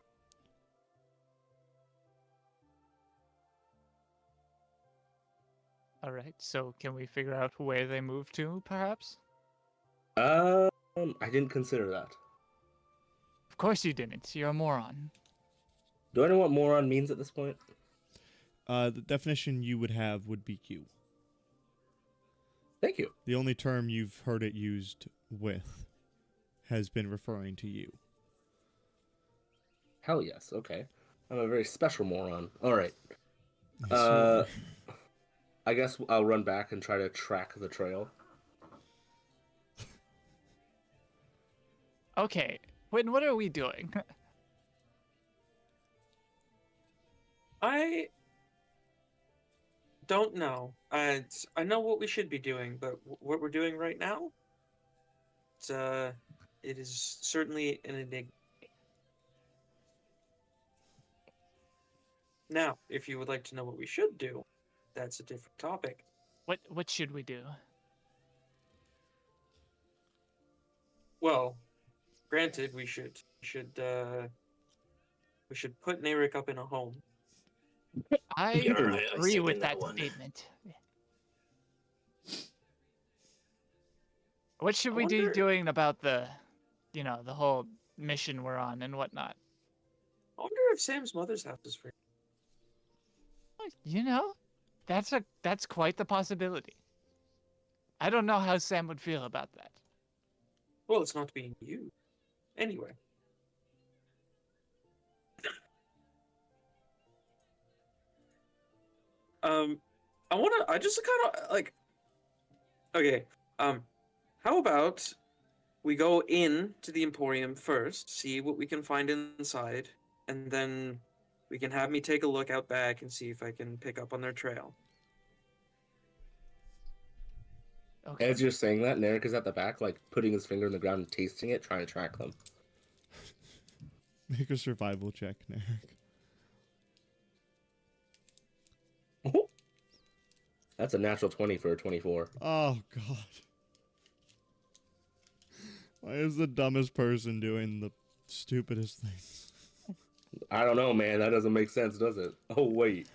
All right. So can we figure out where they moved to, perhaps? I didn't consider that. Of course you didn't. You're a moron. Do I know what moron means at this point? The definition you would have would be you. Thank you. The only term you've heard it used with has been referring to you. Hell yes, okay. I'm a very special moron. Alright. Yes, you are. I guess I'll run back and try to track the trail. Okay. Quinn, what are we doing? I don't know. I know what we should be doing, but what we're doing right now, it is certainly an enigma. Now, if you would like to know what we should do, that's a different topic. What should we do? Well, granted, we should put Narek up in a home. I Yeah, I agree second with that that one. statement. What should I we be wonder- doing about the whole mission we're on and whatnot? I wonder if Sam's mother's house is free. You know, that's quite the possibility. I don't know how Sam would feel about that. Well, it's not being used. Anyway. I just kind of like, okay, how about we go in to the Emporium first, see what we can find inside, and then we can have me take a look out back and see if I can pick up on their trail. Okay. As you're saying that, Narek is at the back, like, putting his finger in the ground and tasting it, trying to track them. Make a survival check, Narek. That's a natural 20 for a 24. Oh, God. Why is the dumbest person doing the stupidest things? I don't know, man. That doesn't make sense, does it? Oh, wait.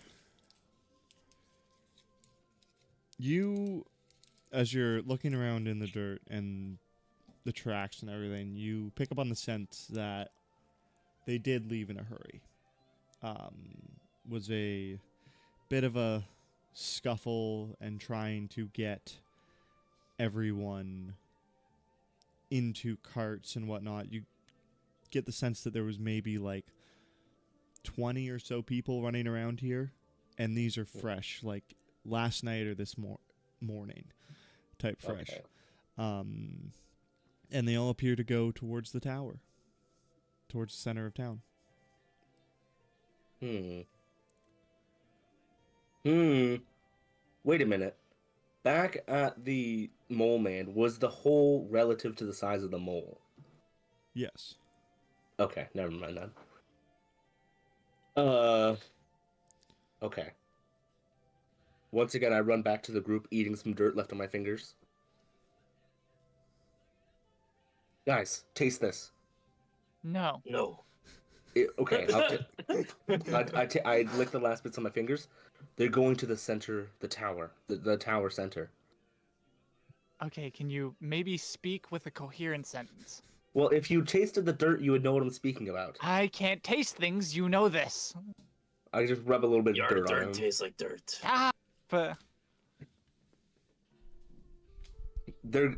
You, as you're looking around in the dirt and the tracks and everything, you pick up on the sense that they did leave in a hurry. Was a bit of a scuffle and trying to get everyone into carts and whatnot. You get the sense that there was maybe like 20 or so people running around here, and these are fresh, like last night or this morning type fresh. Okay. And they all appear to go towards the tower, towards the center of town. Wait a minute. Back at the mole man, was the hole relative to the size of the mole? Yes. Okay, never mind then. Okay. Once again, I run back to the group, eating some dirt left on my fingers. Guys, taste this. No. No. Okay, I lick the last bits on my fingers. They're going to the center, the tower, the tower center. Okay, can you maybe speak with a coherent sentence? Well, if you tasted the dirt, you would know what I'm speaking about. I can't taste things, you know this. I just rub a little bit of Your dirt on dirt them. tastes like dirt. Ah, but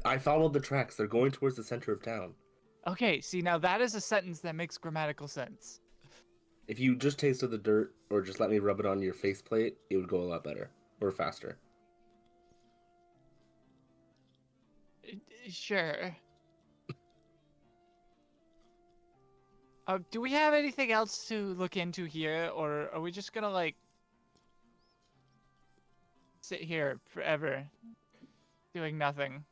I followed the tracks. They're going towards the center of town. Okay, see, now that is a sentence that makes grammatical sense. If you just tasted the dirt or just let me rub it on your faceplate, it would go a lot better or faster. Sure. Do we have anything else to look into here, or are we just gonna, like, sit here forever, doing nothing?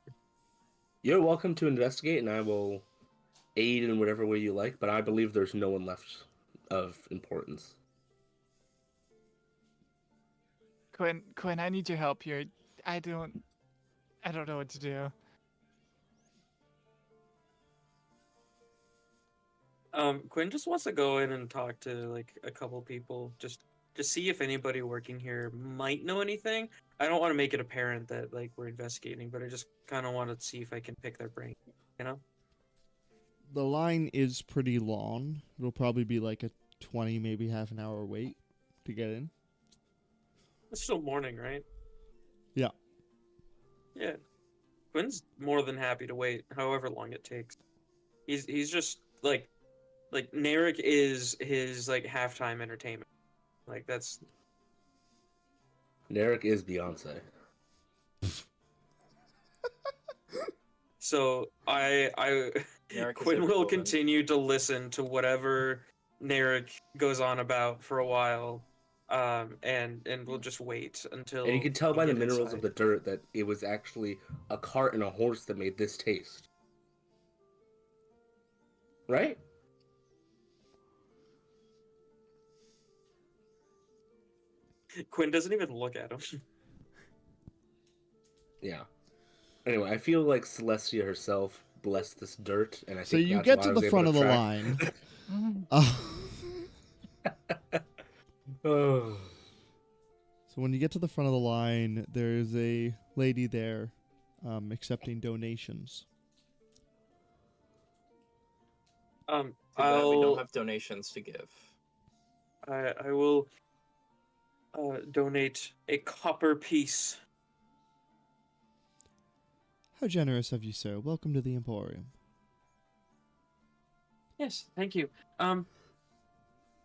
You're welcome to investigate, and I will aid in whatever way you like, but I believe there's no one left of importance. Quinn, I need your help here. I don't know what to do. Quinn just wants to go in and talk to like a couple people, just see if anybody working here might know anything. I don't want to make it apparent that like we're investigating, but I just kind of want to see if I can pick their brain, you know? The line is pretty long. It'll probably be like a 20, maybe half an hour wait to get in. It's still morning, right? Yeah. Yeah. Quinn's more than happy to wait, however long it takes. He's just like Narek is his like halftime entertainment. Like that's Narek is Beyonce. so I Narek is Quinn every will woman. continue to listen to whatever Narek goes on about for a while, and we'll just wait until. And you can tell we by the get minerals inside. of the dirt that it was actually a cart and a horse that made this taste. Right? Quinn doesn't even look at him. Yeah. Anyway, I feel like Celestia herself blessed this dirt, and I So think you that's get why to I the was front able of to the track- line. Oh. So when you get to the front of the line, there's a lady there accepting donations. Too bad we I'll don't have donations to give. I will donate a copper piece. How generous of you, sir. Welcome to the Emporium. Yes, thank you.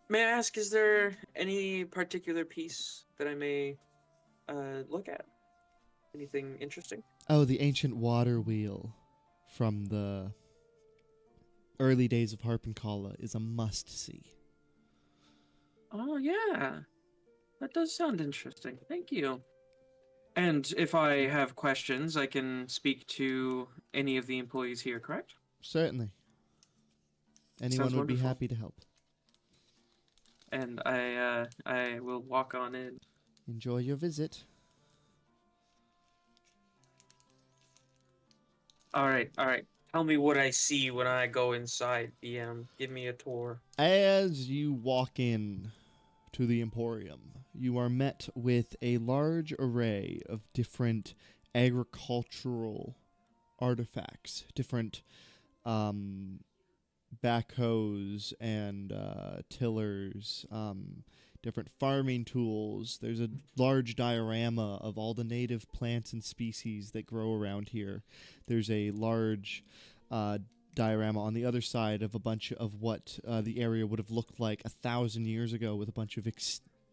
May I ask, is there any particular piece that I may look at? Anything interesting? Oh, the ancient water wheel from the early days of Harpenkala is a must-see. Oh yeah, that does sound interesting. Thank you. And if I have questions, I can speak to any of the employees here, correct? Certainly. Anyone Sounds would be wonderful. happy to help. And I will walk on in. Enjoy your visit. All right. Tell me what I see when I go inside, BM. Give me a tour. As you walk in to the Emporium, you are met with a large array of different agricultural artifacts, different backhoes and tillers, different farming tools. There's a large diorama of all the native plants and species that grow around here. There's a large diorama on the other side of a bunch of what the area would have looked like 1,000 years ago with a bunch of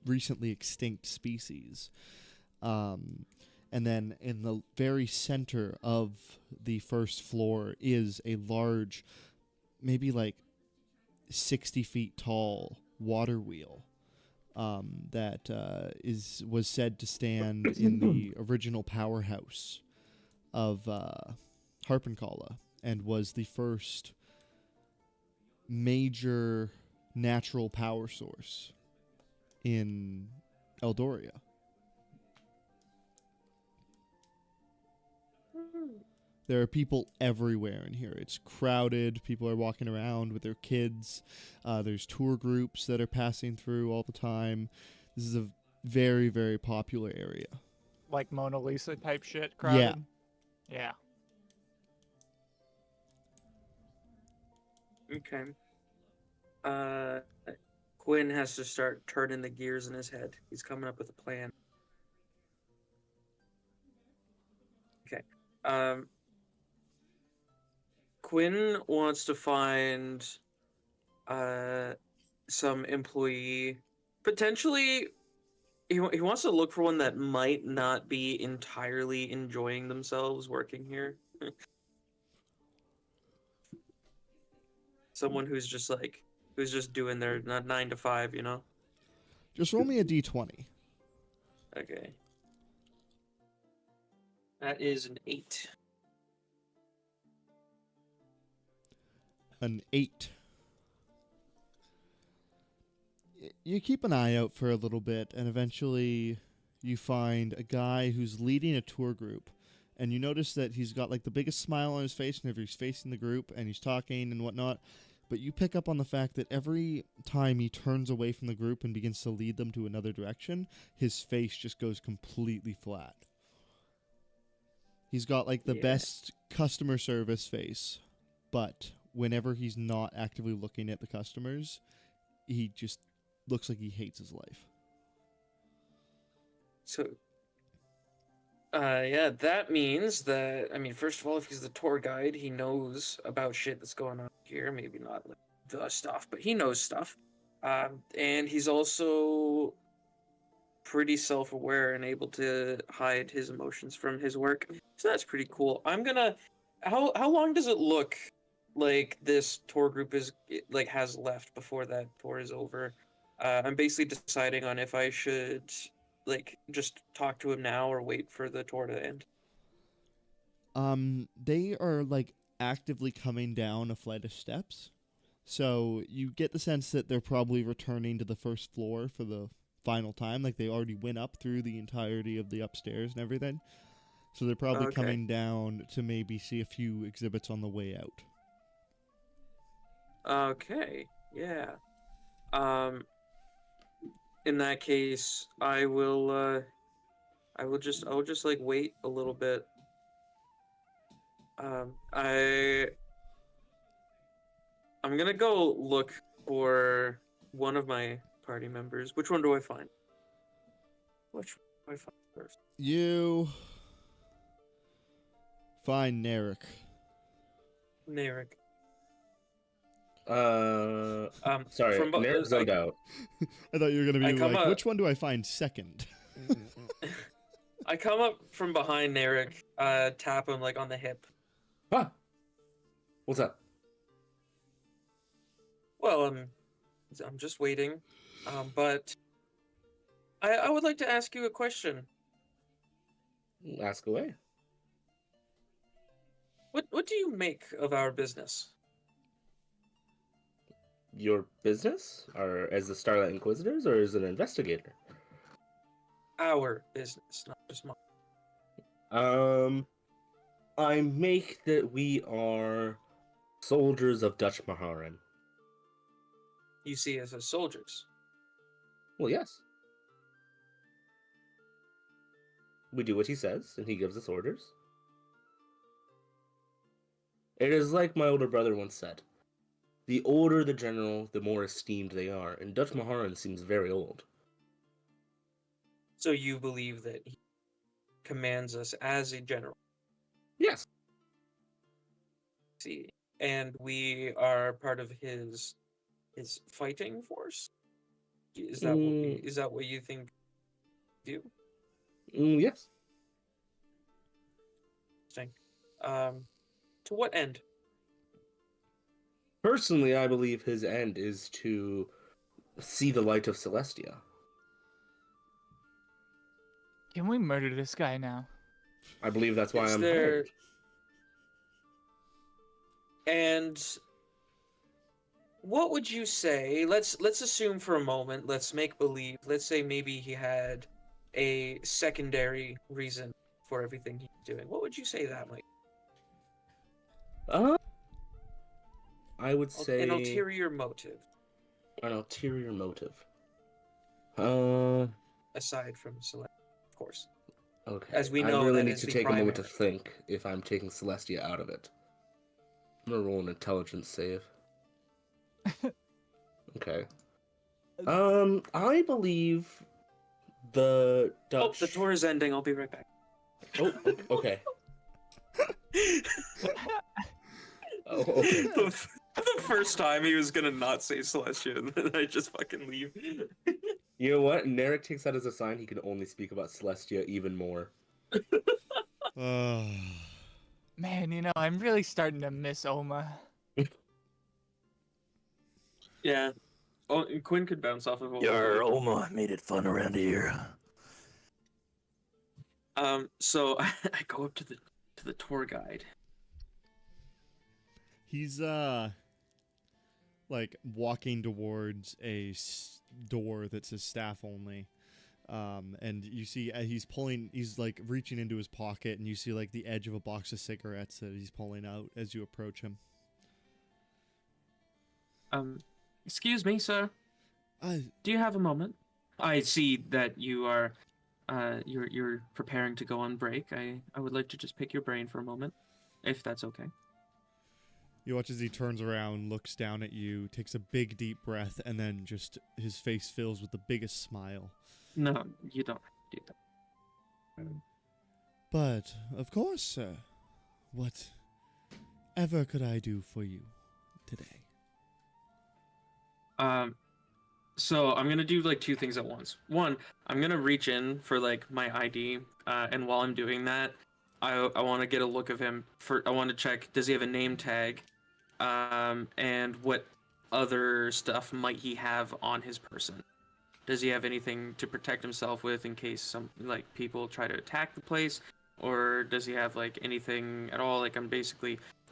recently extinct species. And then in the very center of the first floor is a large, maybe like 60 feet tall water wheel that was said to stand in the original powerhouse of Harpenkala and was the first major natural power source in Eldoria. There are people everywhere in here. It's crowded. People are walking around with their kids. There's tour groups that are passing through all the time. This is a very, very popular area. Like Mona Lisa type shit crowded? Yeah. Okay. Quinn has to start turning the gears in his head. He's coming up with a plan. Okay. Quinn wants to find some employee, potentially he wants to look for one that might not be entirely enjoying themselves working here. Someone who's just doing their 9 to 5, you know? Just roll me a d20. Okay. That is an 8. An 8. You keep an eye out for a little bit, and eventually you find a guy who's leading a tour group. And you notice that he's got like the biggest smile on his face whenever he's facing the group and he's talking and whatnot. But you pick up on the fact that every time he turns away from the group and begins to lead them to another direction, his face just goes completely flat. He's got like the best customer service face, but whenever he's not actively looking at the customers, he just looks like he hates his life. So, yeah, that means that, I mean, first of all, if he's the tour guide, he knows about shit that's going on here. Maybe not like the stuff, but he knows stuff. And he's also pretty self-aware and able to hide his emotions from his work. So that's pretty cool. How long does it look like this tour group has left before that tour is over? I'm basically deciding on if I should just talk to him now or wait for the tour to end. They are like actively coming down a flight of steps. So you get the sense that they're probably returning to the first floor for the final time. Like they already went up through the entirety of the upstairs and everything. So they're probably coming down to maybe see a few exhibits on the way out. Okay, yeah. In that case, I'll just like wait a little bit. I'm gonna go look for one of my party members. Which one do I find? Which one do I find first? You find Narek. Narek. Sorry, from Narek zoned out. I thought you were going to be like, up- which one do I find second? I come up from behind Narek, tap him like on the hip. Huh? What's up? Well, I'm just waiting, but I would like to ask you a question. Ask away. What do you make of our business? Your business? Or as the Starlight Inquisitors, or as an investigator? Our business, not just mine. I make that we are soldiers of Dutch Maharan. You see us as soldiers. Well, yes. We do what he says, and he gives us orders. It is like my older brother once said. The older the general, the more esteemed they are, and Dutch Maharan seems very old. So you believe that he commands us as a general? Yes. See, and we are part of his fighting force? Is that what you think do? Yes. Interesting. To what end? Personally, I believe his end is to see the light of Celestia. Can we murder this guy now? I believe that's why Is I'm there- hired. And what would you say? Let's assume for a moment. Let's make believe. Let's say maybe he had a secondary reason for everything he's doing. What would you say that might? I would say An ulterior motive, an ulterior motive. aside from Celestia, of course. Okay. As we I know, really that need is to the take a moment to primary. think if I'm taking Celestia out of it. I'm gonna roll an intelligence save. Okay. I believe the Oh, Dutch. the tour is ending. I'll be right back. Oh, okay. Oh, okay. The first time he was gonna not say Celestia, and then I just fucking leave. You know what? Narek takes that as a sign he can only speak about Celestia even more. Man, I'm really starting to miss Oma. Yeah. Oh, and Quinn could bounce off of Oma. Your Oma made it fun around here. So I go up to the tour guide. He's like walking towards a door that says staff only. And you see he's like reaching into his pocket, and you see like the edge of a box of cigarettes that he's pulling out as you approach him. Excuse me, sir. I Do you have a moment? I see that you are, you're preparing to go on break. I would like to just pick your brain for a moment, if that's okay. You watch as he turns around, looks down at you, takes a big deep breath, and then just his face fills with the biggest smile. No, you don't do that. But, of course, sir. Whatever could I do for you today? So I'm gonna do like two things at once. One, I'm gonna reach in for like my ID, and while I'm doing that, I want to get a look of him. I want to check, does he have a name tag, and what other stuff might he have on his person? Does he have anything to protect himself with in case some like people try to attack the place, or does he have like anything at all? Like I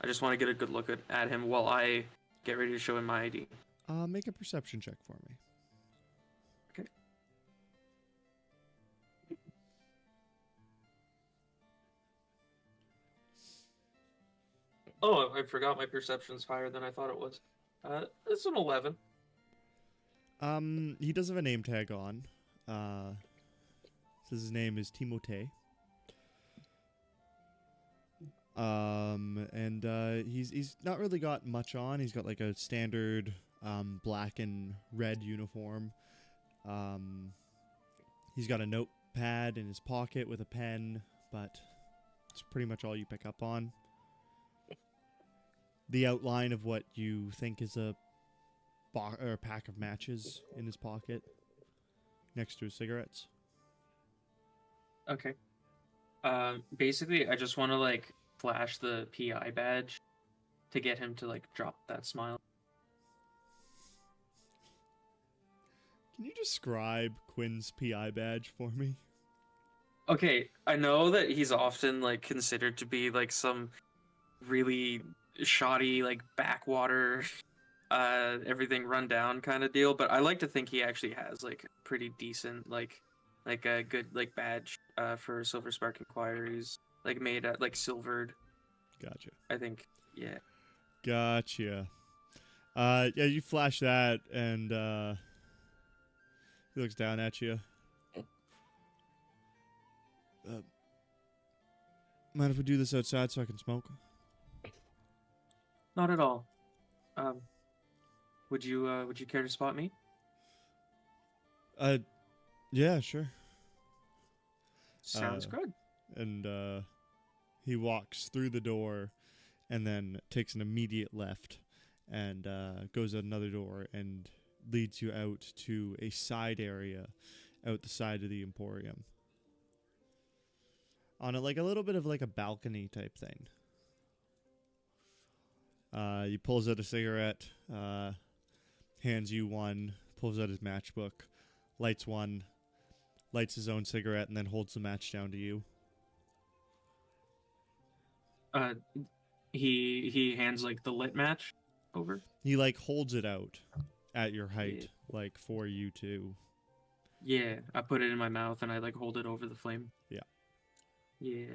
just want to get a good look at him while I get ready to show him my ID. Make a perception check for me. Okay. Oh, I forgot my perception's higher than I thought it was. It's an 11. He does have a name tag on. Says his name is Timote. And he's not really got much on. He's got like a standard black and red uniform. He's got a notepad in his pocket with a pen, but it's pretty much all you pick up on. The outline of what you think is a pack of matches in his pocket next to his cigarettes. Okay. Basically, I just want to like flash the PI badge to get him to like drop that smile. Can you describe Quinn's PI badge for me? Okay, I know that he's often like considered to be like some really shoddy like backwater everything run down kind of deal, but I like to think he actually has like pretty decent like a good like badge for Silver Spark inquiries, like made at like silvered. Gotcha. I think, yeah. Gotcha. Yeah, you flash that, and he looks down at you. Mind if we do this outside so I can smoke? Not at all. Would you care to spot me? Yeah, sure. Sounds good. And he walks through the door and then takes an immediate left and goes out another door and leads you out to a side area out the side of the Emporium. On a little bit of like a balcony type thing. He pulls out a cigarette, hands you one, pulls out his matchbook, lights one, lights his own cigarette, and then holds the match down to you. He hands like the lit match over. He holds it out at your height, for you to. Yeah, I put it in my mouth and I hold it over the flame. Yeah. Yeah.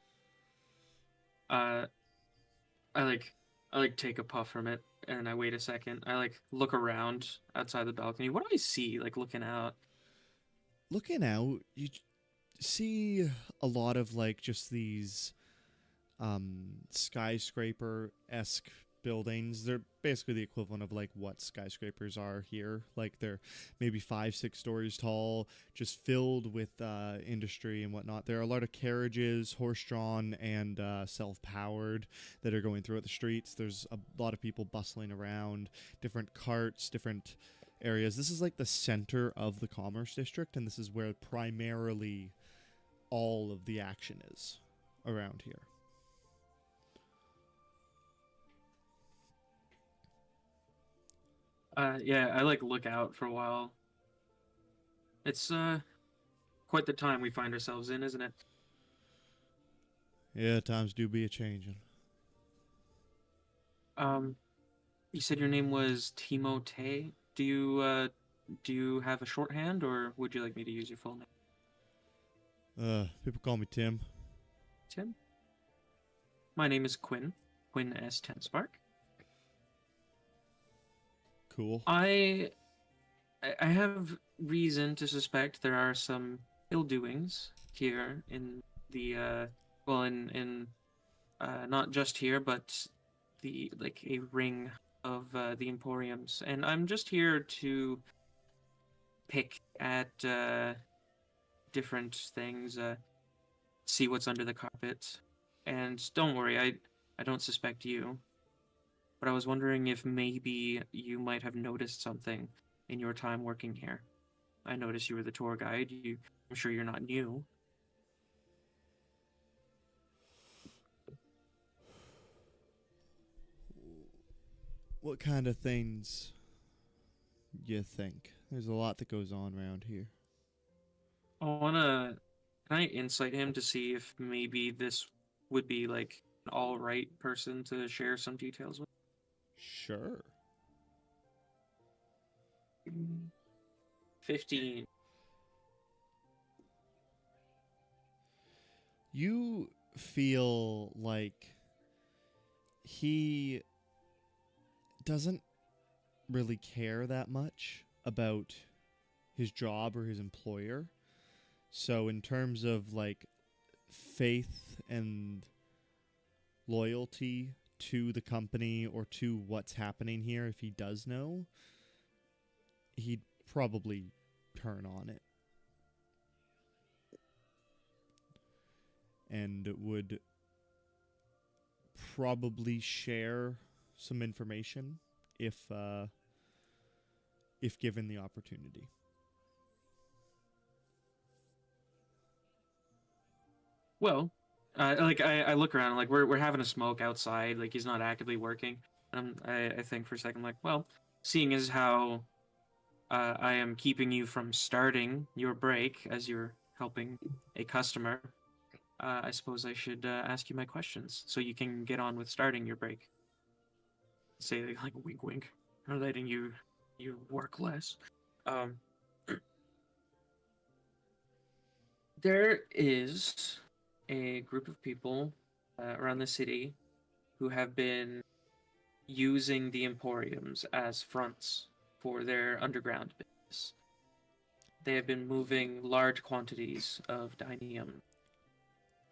I take a puff from it and I wait a second. I look around outside the balcony. What do I see looking out? Looking out, you see a lot of just these skyscraper-esque buildings. They're basically the equivalent of like what skyscrapers are here. Like they're maybe 5-6 stories tall, just filled with industry and whatnot. There are a lot of carriages, horse-drawn and self-powered, that are going throughout the streets. There's a lot of people bustling around, different carts, different areas. This is like the center of the commerce district, and this is where primarily all of the action is around here. Yeah, I like look out for a while. It's quite the time we find ourselves in, isn't it? Yeah, times do be a changing. You said your name was Timote. Do you have a shorthand, or would you like me to use your full name? People call me Tim. Tim? My name is Quinn. Quinn S. Tenspark. Cool. I have reason to suspect there are some ill doings here in the not just here, but a ring of the Emporiums, and I'm just here to pick at different things, see what's under the carpet. And don't worry, I don't suspect you. But I was wondering if maybe you might have noticed something in your time working here. I noticed you were the tour guide. I'm sure you're not new. What kind of things you think? There's a lot that goes on around here. Can I insight him to see if maybe this would be like an alright person to share some details with? Sure. 15. You feel like he doesn't really care that much about his job or his employer. So in terms of like faith and loyalty to the company or to what's happening here, if he does know, he'd probably turn on it. And would probably share some information if given the opportunity. Well, I look around, like we're having a smoke outside, like he's not actively working. I think for a second, like, well, seeing as how I am keeping you from starting your break as you're helping a customer, I suppose I should ask you my questions so you can get on with starting your break. Say like wink wink, I'm letting you work less. There is a group of people around the city who have been using the Emporiums as fronts for their underground business. They have been moving large quantities of Dynium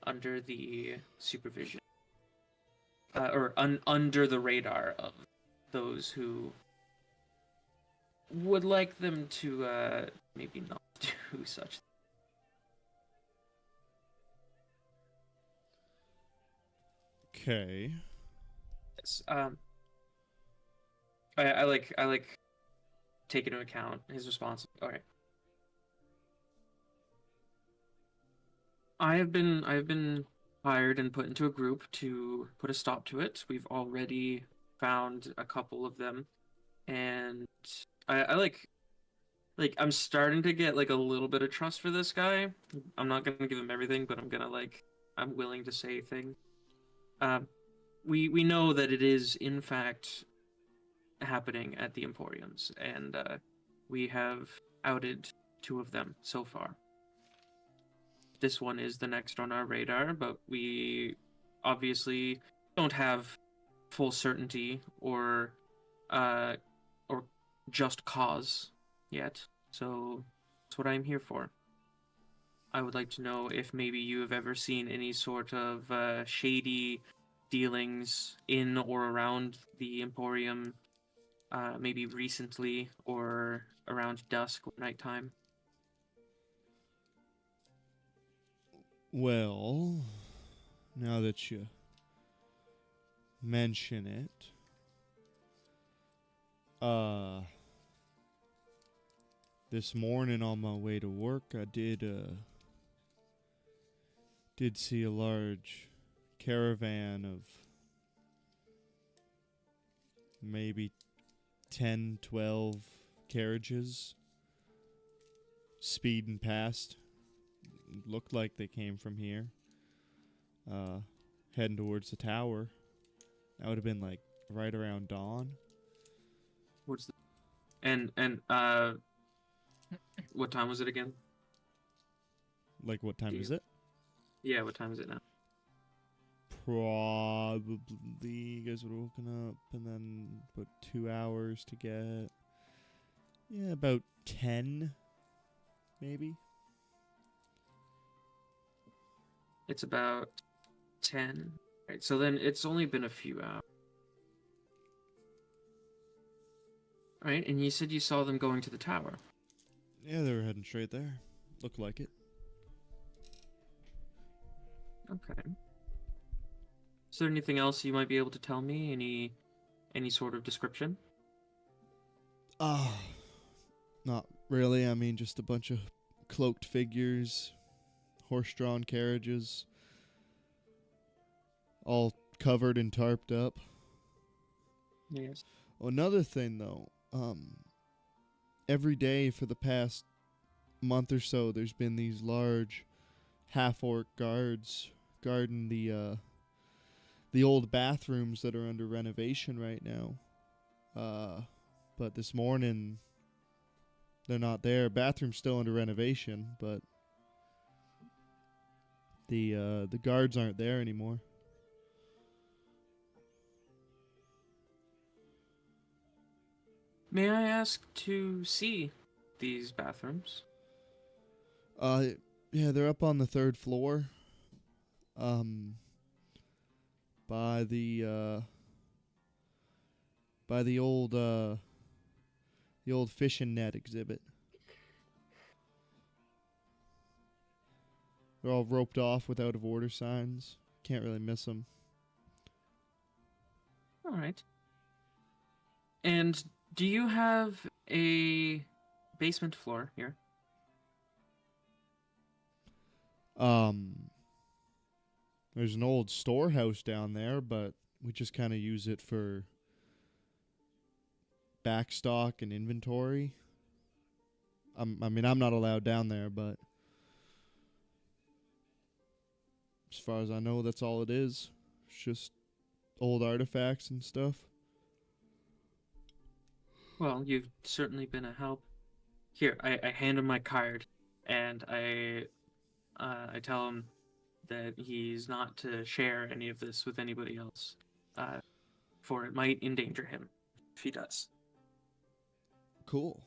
under the supervision, under the radar of those who would like them to maybe not do such. Okay. Yes. I like take into account his response. All right. I have been hired and put into a group to put a stop to it. We've already found a couple of them, and I like I'm starting to get like a little bit of trust for this guy. I'm not gonna give him everything, but I'm willing to say things. We know that it is in fact happening at the Emporiums, and we have outed 2 of them so far. This one is the next on our radar, but we obviously don't have full certainty or just cause yet. So that's what I'm here for. I would like to know if maybe you have ever seen any sort of shady dealings in or around the Emporium, maybe recently or around dusk or nighttime? Well, now that you mention it, this morning on my way to work, I did see a large caravan of maybe 10, 12 carriages speeding past. Looked like they came from here, heading towards the tower. That would have been like right around dawn. What's the and what time was it again? Like, what time Do is you- it? Yeah, what time is it now? Probably you guys would have woken up, and then about 2 hours to get. Yeah, about 10, maybe. It's about 10. Right, so then it's only been a few hours. Right, and you said you saw them going to the tower. Yeah, they were heading straight there. Looked like it. Okay. Is there anything else you might be able to tell me? Any sort of description? Not really. I mean, just a bunch of cloaked figures, horse-drawn carriages, all covered and tarped up. Yes. Another thing, though, every day for the past month or so, there's been these large half-orc guards guarding the old bathrooms that are under renovation right now. But this morning, they're not there. Bathroom's still under renovation, but the guards aren't there anymore. May I ask to see these bathrooms? Yeah, they're up on the 3rd floor. By the old fishing net exhibit. They're all roped off with out of order signs. Can't really miss them. All right. And do you have a basement floor here? There's an old storehouse down there, but we just kind of use it for backstock and inventory. I mean, I'm not allowed down there, but as far as I know, that's all it is. It's just old artifacts and stuff. Well, you've certainly been a help. Here, I hand him my card, and I tell him that he's not to share any of this with anybody else, for it might endanger him if he does. Cool.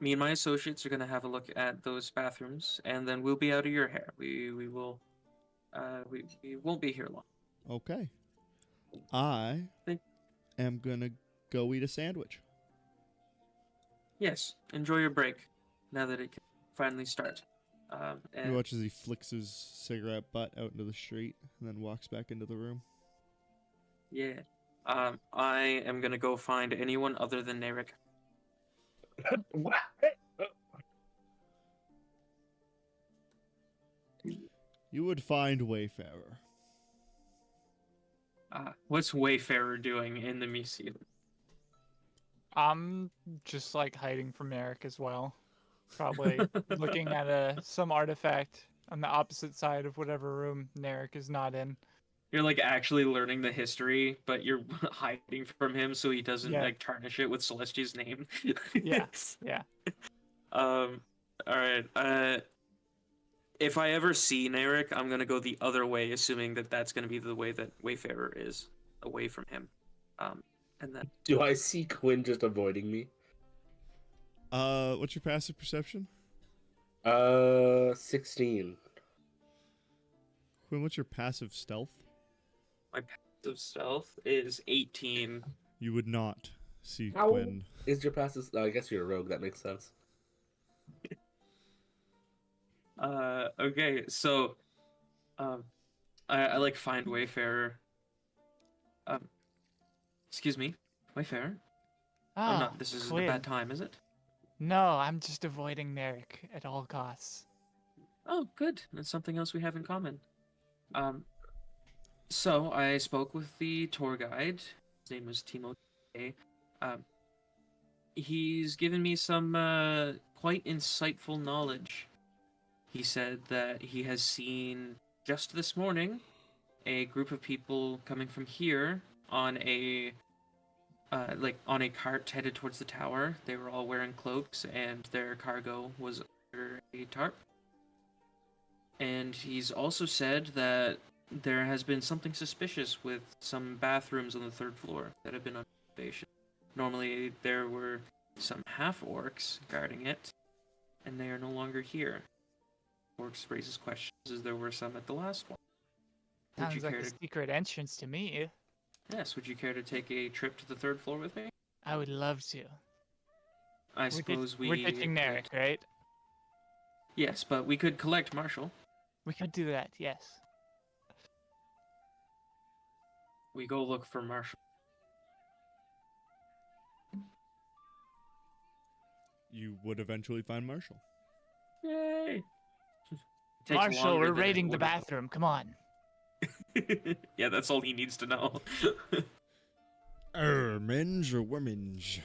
Me and my associates are gonna have a look at those bathrooms, and then we'll be out of your hair. We will, we won't be here long. Okay. I am gonna go eat a sandwich. Yes, enjoy your break, now that it can finally start. He And watches as he flicks his cigarette butt out into the street and then walks back into the room. yeah, I am gonna go find anyone other than Narek. What? You would find Wayfarer. What's Wayfarer doing in the museum? I'm just like hiding from Eric as well. Probably looking at some artifact on the opposite side of whatever room Narek is not in. You're like actually learning the history, but you're hiding from him so he doesn't Yeah. like tarnish it with Celestia's name. Yeah, yeah. All right. If I ever see Narek, I'm gonna go the other way, assuming that that's gonna be the way that Wayfarer is, away from him. And then Do I see Quinn just avoiding me? What's your passive perception? 16. Quinn, what's your passive stealth? My passive stealth is 18. You would not see How Quinn. is your passive? I guess you're a rogue. That makes sense. Okay, so, I like find Wayfarer. Excuse me, Wayfarer. Ah, Oh, no, this isn't a Quinn. bad time, is it? No, I'm just avoiding Merrick at all costs. Oh, good. That's something else we have in common. So I spoke with the tour guide. His name was Timo. He's given me some quite insightful knowledge. He said that he has seen just this morning a group of people coming from here on a on a cart headed towards the tower. They were all wearing cloaks, and their cargo was under a tarp. And he's also said that there has been something suspicious with some bathrooms on the 3rd floor that have been on observation. Normally, there were some half-orcs guarding it, and they are no longer here. Orcs raises questions as there were some at the last one. Would you Sounds like care a to... secret entrance to me. Yes, would you care to take a trip to the 3rd floor with me? I would love to. I suppose We're ditching Merrick, right? Yes, but we could collect Marshall. We could do that, yes. We go look for Marshall. You would eventually find Marshall. Yay! Takes Marshall, longer we're than it raiding the would've. bathroom. Come on. Yeah, that's all he needs to know. Men's or women's?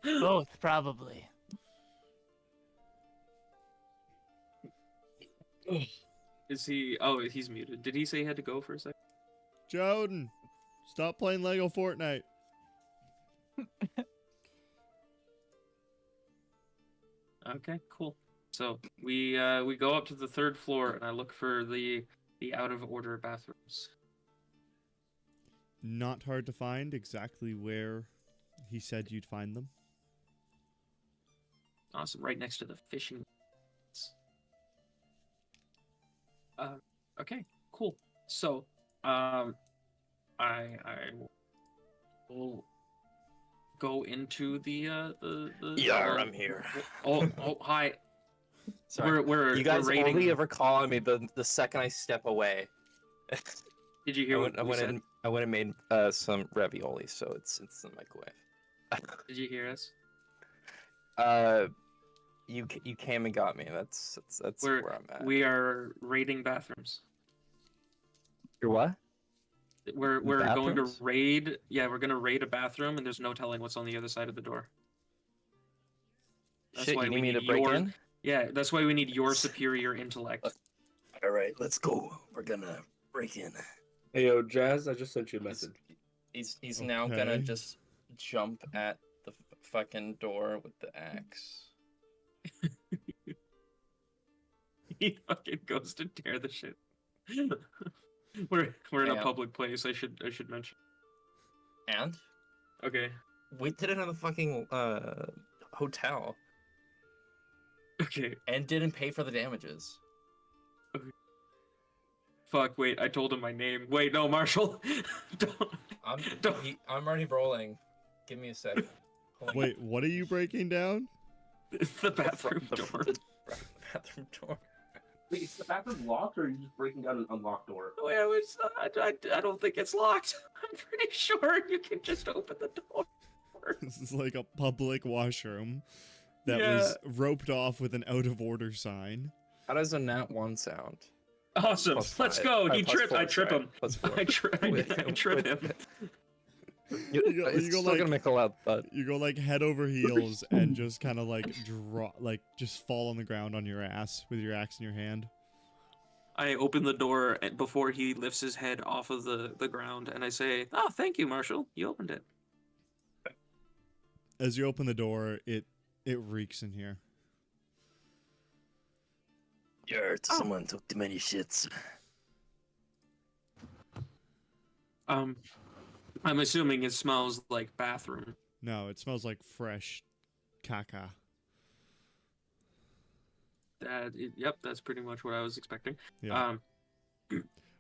Both, probably. Is he? Oh, he's muted. Did he say he had to go for a second? Jordan, stop playing Lego Fortnite. Okay, cool. So we go up to the 3rd floor, and I look for the out of order bathrooms. Not hard to find exactly where he said you'd find them. Awesome, right next to the fishing. Okay, cool. So, I will go into the Yar, I'm here. Oh, hi. Sorry. We're You guys we're raiding. only ever call on me the second I step away. Did you hear what I we went said? and I went and made some ravioli, so it's in the microwave. Did you hear us? You came and got me. That's where I'm at. We are raiding bathrooms. You're what? We're going to Bathrooms? raid. Yeah, we're gonna raid a bathroom, and there's no telling what's on the other side of the door. That's Shit, why you we need me to need break your- in? Yeah, that's why we need your superior intellect. All right, let's go. We're gonna break in. Hey, yo, Jazz, I just sent you a message. He's now gonna Okay. just jump at the fucking door with the axe. He fucking goes to tear the shit. We're in a Yeah. public place. I should mention. And Okay. we did it in the fucking hotel Okay. and didn't pay for the damages. Fuck. Wait. I told him my name. Wait. No, Marshall. Don't. Don't. I'm already rolling. Give me a second. Hold on. Wait, what are you breaking down? The bathroom The door. bathroom door. Wait, is the bathroom locked, or are you just breaking down an unlocked door? Well, it's not, I don't think it's locked. I'm pretty sure you can just open the door. This is like a public washroom that Yeah. was roped off with an out of order sign. How does a nat 1 sound? Awesome. Plus Let's five. go. Plus He tripped. four, I trip sorry. him. Plus 4. I trip him. It's go still like- gonna make a loud thud. You go like head over heels and just kind of like just fall on the ground on your ass with your axe in your hand. I open the door before he lifts his head off of the ground, and I say, "Oh, thank you, Marshall. You opened it." As you open the door, it reeks in here. Yar, someone took too many shits. I'm assuming it smells like bathroom. No, it smells like fresh caca. Yep, that's pretty much what I was expecting. Yeah.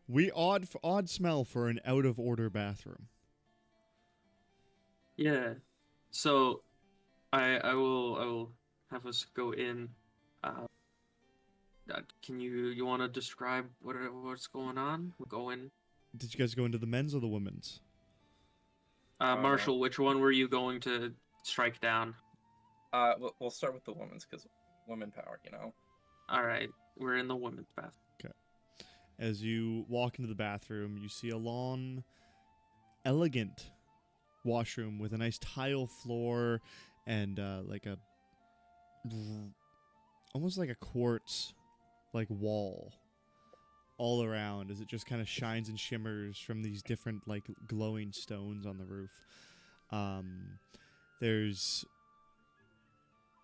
We odd smell for an out of order bathroom. Yeah. So, I will have us go in. Can you want to describe what's going on? We'll go in. Did you guys go into the men's or the women's? Marshall, which one were you going to strike down? We'll start with the women's because women power, you know. All right, we're in the women's bathroom. As you walk into the bathroom, you see a long, elegant washroom with a nice tile floor and almost like a quartz wall all around as it just kind of shines and shimmers from these different glowing stones on the roof. There's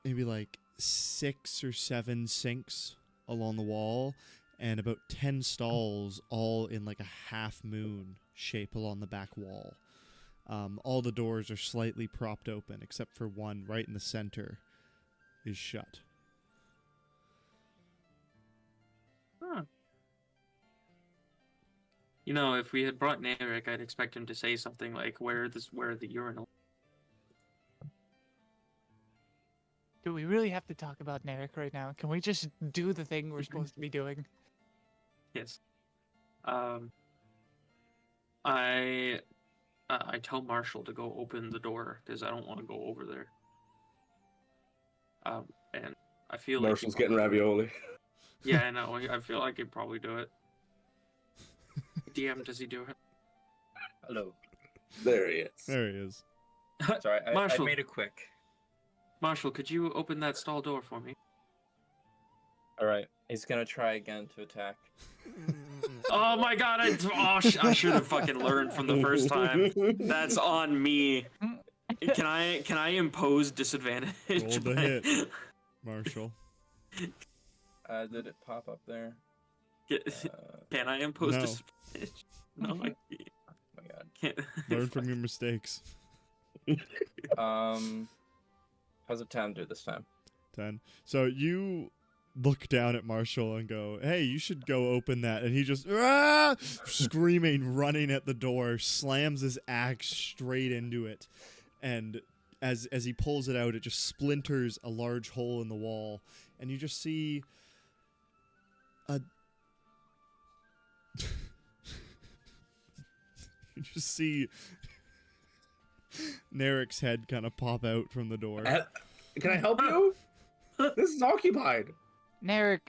maybe 6 or 7 sinks along the wall and about 10 stalls all in a half moon shape along the back wall. All the doors are slightly propped open except for one right in the center is shut. Huh. You know, if we had brought Narek, I'd expect him to say something like, where are the urinal? Do we really have to talk about Narek right now? Can we just do the thing we're supposed to be doing? Yes. I tell Marshall to go open the door because I don't want to go over there. And I feel Marshall's like getting ravioli. Yeah, I know. I feel like he'd probably do it. DM, does he do it? Hello. There he is. There he is. Sorry, I Marshall. made it quick. Marshall, could you open that stall door for me? All right, he's gonna try again to attack. Oh my god, I should have fucking learned from the first time. That's on me. Can I impose disadvantage? Roll the hit, Marshall. Did it pop up there? Can I impose No. disadvantage? No, I can't. Oh my god. Can't. Learn from your mistakes. How's a 10 do this time? 10. So you look down at Marshall and go, "Hey, you should go open that." And he just screaming, running at the door, slams his axe straight into it. And as he pulls it out, it just splinters a large hole in the wall. And you just see you just see Narek's head kind of pop out from the door. Can I help you? This is occupied. Narek,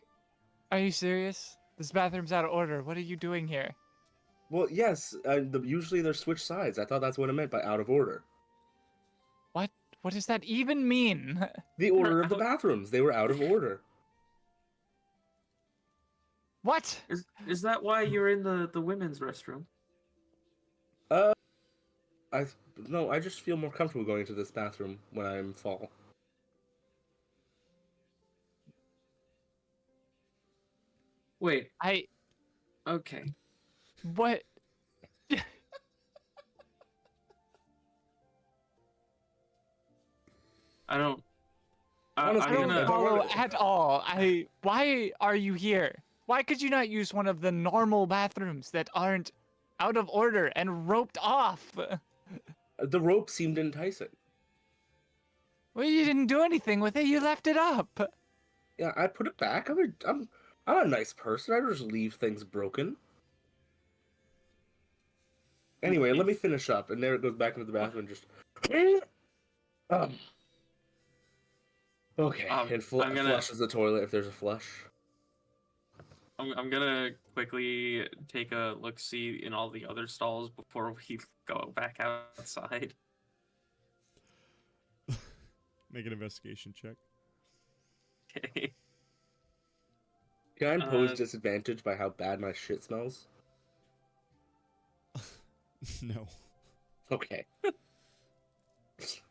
are you serious? This bathroom's out of order. What are you doing here? Well, yes. Usually they're switched sides. I thought that's what it meant by out of order. What does that even mean? The order of the bathrooms. They were out of order. What? Is that why you're in the women's restroom? I just feel more comfortable going to this bathroom when I'm fall. Wait. I Okay. what? I don't. Honestly, I don't gonna- follow at all. Why are you here? Why could you not use one of the normal bathrooms that aren't out of order and roped off? The rope seemed enticing. Well, you didn't do anything with it. You left it up. Yeah, I put it back. I'm a nice person. I don't just leave things broken. Anyway, let me finish up. And there it goes back into the bathroom and just. Okay, and I'm gonna- flushes the toilet if there's a flush. I'm gonna quickly take a look-see in all the other stalls before we go back outside. Make an investigation check. Okay. Can I impose Uh, disadvantage by how bad my shit smells? No. Okay.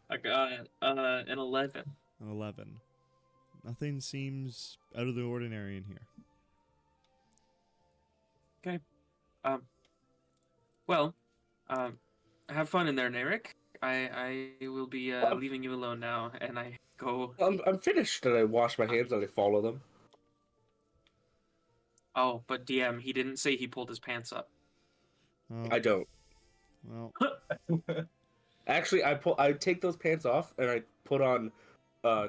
I got an 11. An 11. Nothing seems out of the ordinary in here. Have fun in there, Narek. I will be leaving you alone now, and I go. I'm finished, and I wash my hands and I follow them. Oh, but DM, he didn't say he pulled his pants up. Oh, I don't. well, Actually, I take those pants off and I put on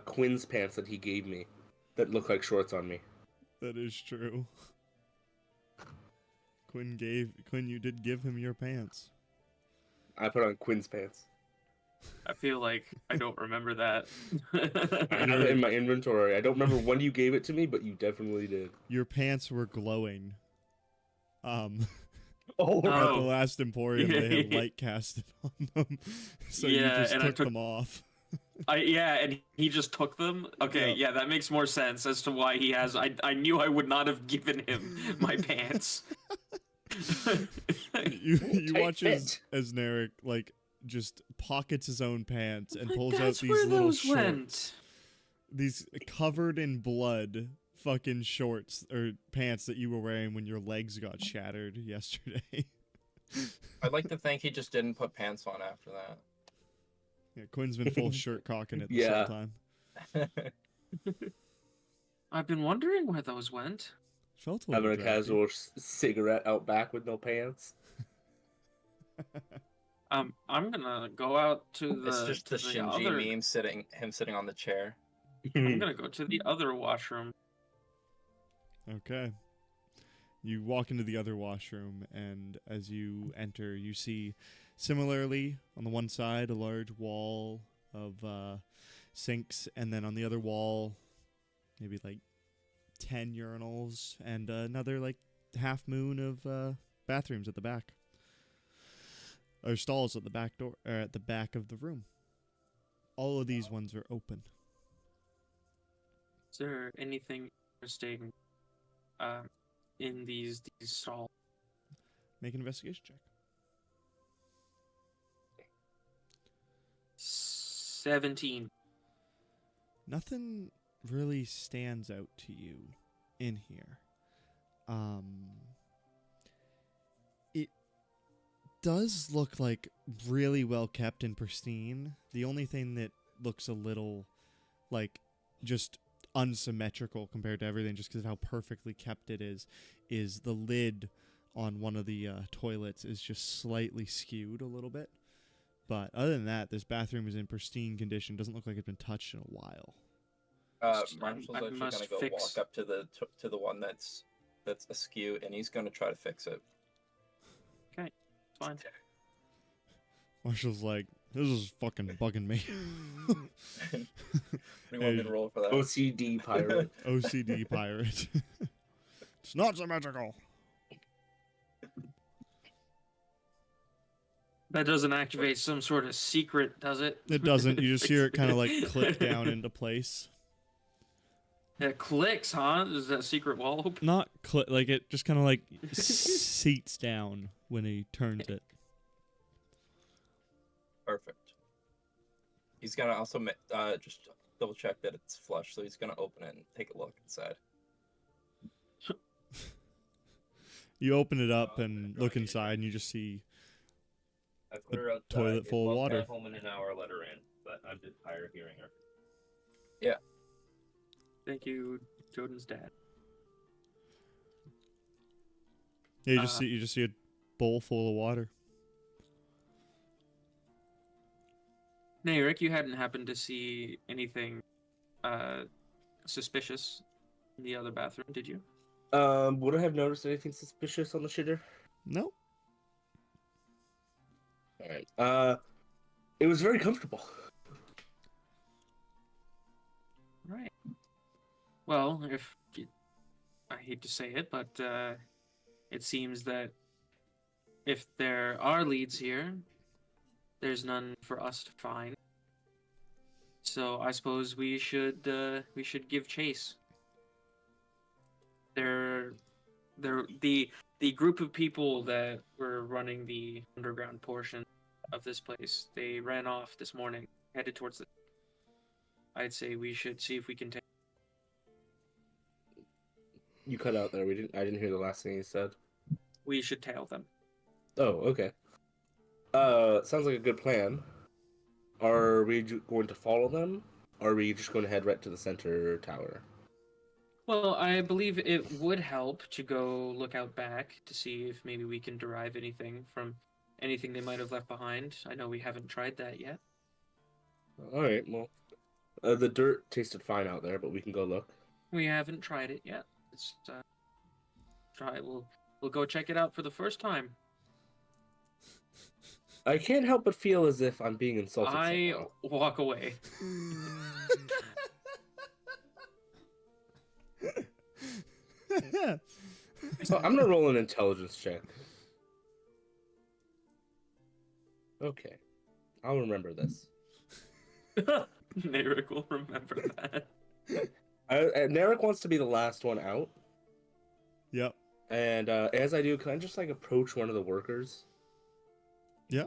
Quinn's pants that he gave me that look like shorts on me. that is true. Quinn, you did give him your pants. I put on Quinn's pants. I feel like I don't remember that. I have it in my inventory. I don't remember when you gave it to me, but you definitely did. Your pants were glowing. Oh, At the Oh. last Emporium, they had light casted on them, so you Yeah, just and I took took- them off. And he just took them. Okay, Yeah. yeah, that makes more sense as to why he has. I knew I would not have given him my pants. You Tight watch fit. as Narek like just pockets his own pants and Like, pulls out that's these where little those shorts, went. these covered in blood fucking shorts or pants that you were wearing when your legs got shattered yesterday. I'd like to think he just didn't put pants on after that. Yeah, Quinn's been full shirt cocking it this Yeah. whole time. I've been wondering where those went. Felt a having little a drafty. casual cigarette out back with no pants. I'm gonna go out to the. It's just the to Shinji other, meme him sitting on the chair. I'm gonna go to the other washroom. Okay. You walk into the other washroom, and as you enter, you see, similarly, on the one side, a large wall of sinks, and then on the other wall, maybe like 10 urinals, and another like half moon of bathrooms at the back. Or stalls at the back door, or at the back of the room. All of these ones are open. Is there anything interesting in these stalls? Make an investigation check. 17. Nothing really stands out to you in here. It does look like really well kept and pristine. The only thing that looks a little like just unsymmetrical compared to everything, just because of how perfectly kept it is the lid on one of the toilets is just slightly skewed a little bit. But other than that, this bathroom is in pristine condition. Doesn't look like it's been touched in a while. Marshall's I actually must gonna go fix- walk up to the one that's askew, and he's gonna try to fix it. Fine. Marshall's like, this is fucking bugging me. What do you want me to roll for that? OCD pirate. OCD pirate. It's not symmetrical. That doesn't activate some sort of secret, does it? It doesn't. You just hear it kind of like click down into place. It clicks, huh? Is that secret wall open? Not click, like it just kind of like seats down when he turns it. Perfect. He's gonna also just double check that it's flush, so he's gonna open it and take a look inside. You open it up and look inside, and you just see I put her a outside. toilet If full of Love water. got home in an hour, let her in. But I'm just tired of hearing her. Thank you, Joden's dad. yeah, you just see a bowl full of water. Nay, Rick, you hadn't happened to see anything suspicious in the other bathroom, did you? Would I have noticed anything suspicious on the shitter? Nope. Alright. It was very comfortable. Right. Well, I hate to say it, but it seems that if there are leads here, there's none for us to find. So I suppose we should give chase. The group of people that were running the underground portion of this place, they ran off this morning, headed towards the. I'd say we should see if we can take. You cut out there. I didn't hear the last thing you said. We should tail them. Oh, okay. Sounds like a good plan. Are we going to follow them? Or are we just going to head right to the center tower? Well, I believe it would help to go look out back to see if maybe we can derive anything from anything they might have left behind. I know we haven't tried that yet. All right. Well, the dirt tasted fine out there, but we can go look. We haven't tried it yet. Let's try. We'll go check it out for the first time. I can't help but feel as if I'm being insulted. I somehow. walk away. So I'm gonna roll an intelligence check. Okay, I'll remember this. Narek will remember that. Narek wants to be the last one out, Yep. and as I do, can I just like approach one of the workers? Yeah.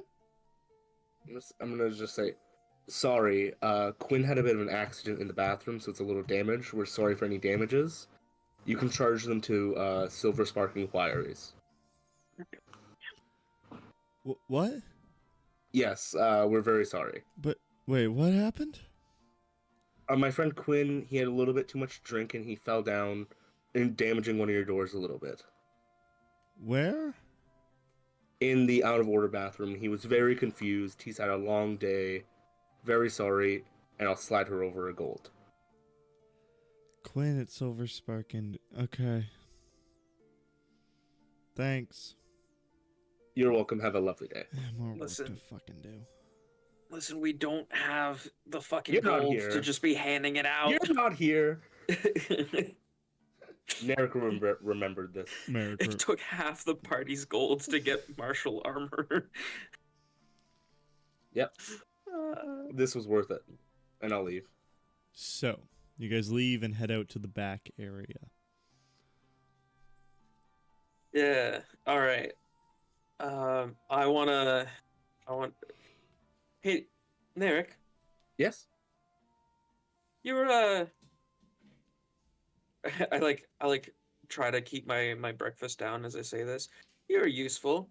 I'm gonna just say, sorry, Quinn had a bit of an accident in the bathroom, so it's a little damaged. We're sorry for any damages. You can charge them to Silver Spark Inquiries. What? Yes, we're very sorry. But wait, what happened? My friend Quinn, he had a little bit too much drink and he fell down and damaging one of your doors a little bit. Where? In the out of order bathroom. He was very confused. He's had a long day. Very sorry, and I'll slide her over a gold. Quinn at Silver Spark and okay. Thanks. You're welcome. Have a lovely day. More work Listen. to fucking do. Listen, we don't have the fucking You're not gold here. to just be handing it out. You're not here. Narek remembered this. It took half the party's golds to get martial armor. Yep. This was worth it. And I'll leave. So, you guys leave and head out to the back area. Yeah. All right. I want. Hey, Narek, Yes? you're I like try to keep my breakfast down as I say this. You're useful.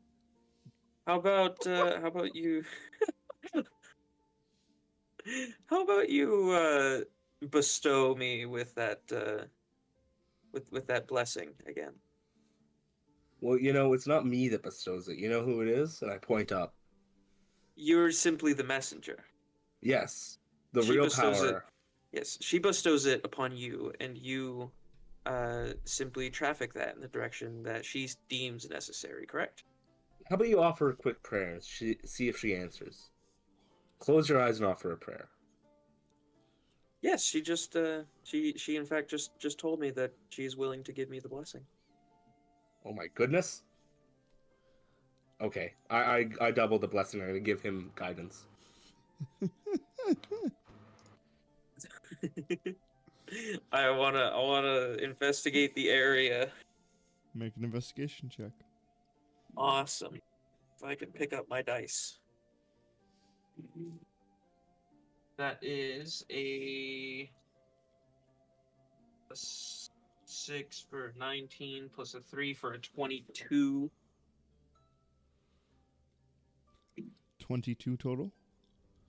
How about you? How about you bestow me with that with that blessing again? Well, it's not me that bestows it. You know who it is? And I point up. You're simply the messenger. Yes. The She real bestows power. Yes, she bestows it upon you, and you simply traffic that in the direction that she deems necessary, correct? How about you offer a quick prayer and see if she answers? Close your eyes and offer a prayer. Yes, she just she in fact just told me that she is willing to give me the blessing. Oh my goodness. Okay, I double the blessing. I'm gonna give him guidance. I wanna investigate the area. Make an investigation check. Awesome. If I can pick up my dice. That is a 6 for 19 plus a 3 for a 22. 22 total.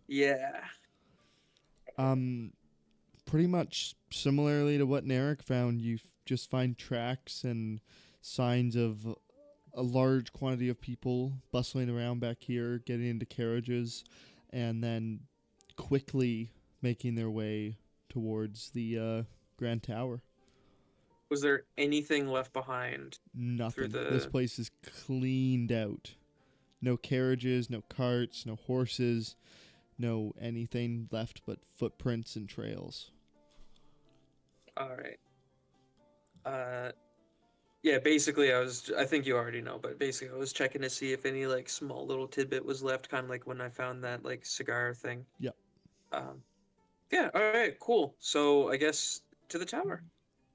Yeah. Pretty much similarly to what Narek found, you just find tracks and signs of a large quantity of people bustling around back here, getting into carriages, and then quickly making their way towards the Grand Tower. Was there anything left behind? Nothing. Through This the- place is cleaned out. No carriages, no carts, no horses, no anything left but footprints and trails. All right. Yeah, basically I think you already know, but basically I was checking to see if any like small little tidbit was left, kind of like when I found that like cigar thing. Yep. Yeah, all right, cool. So I guess to the tower.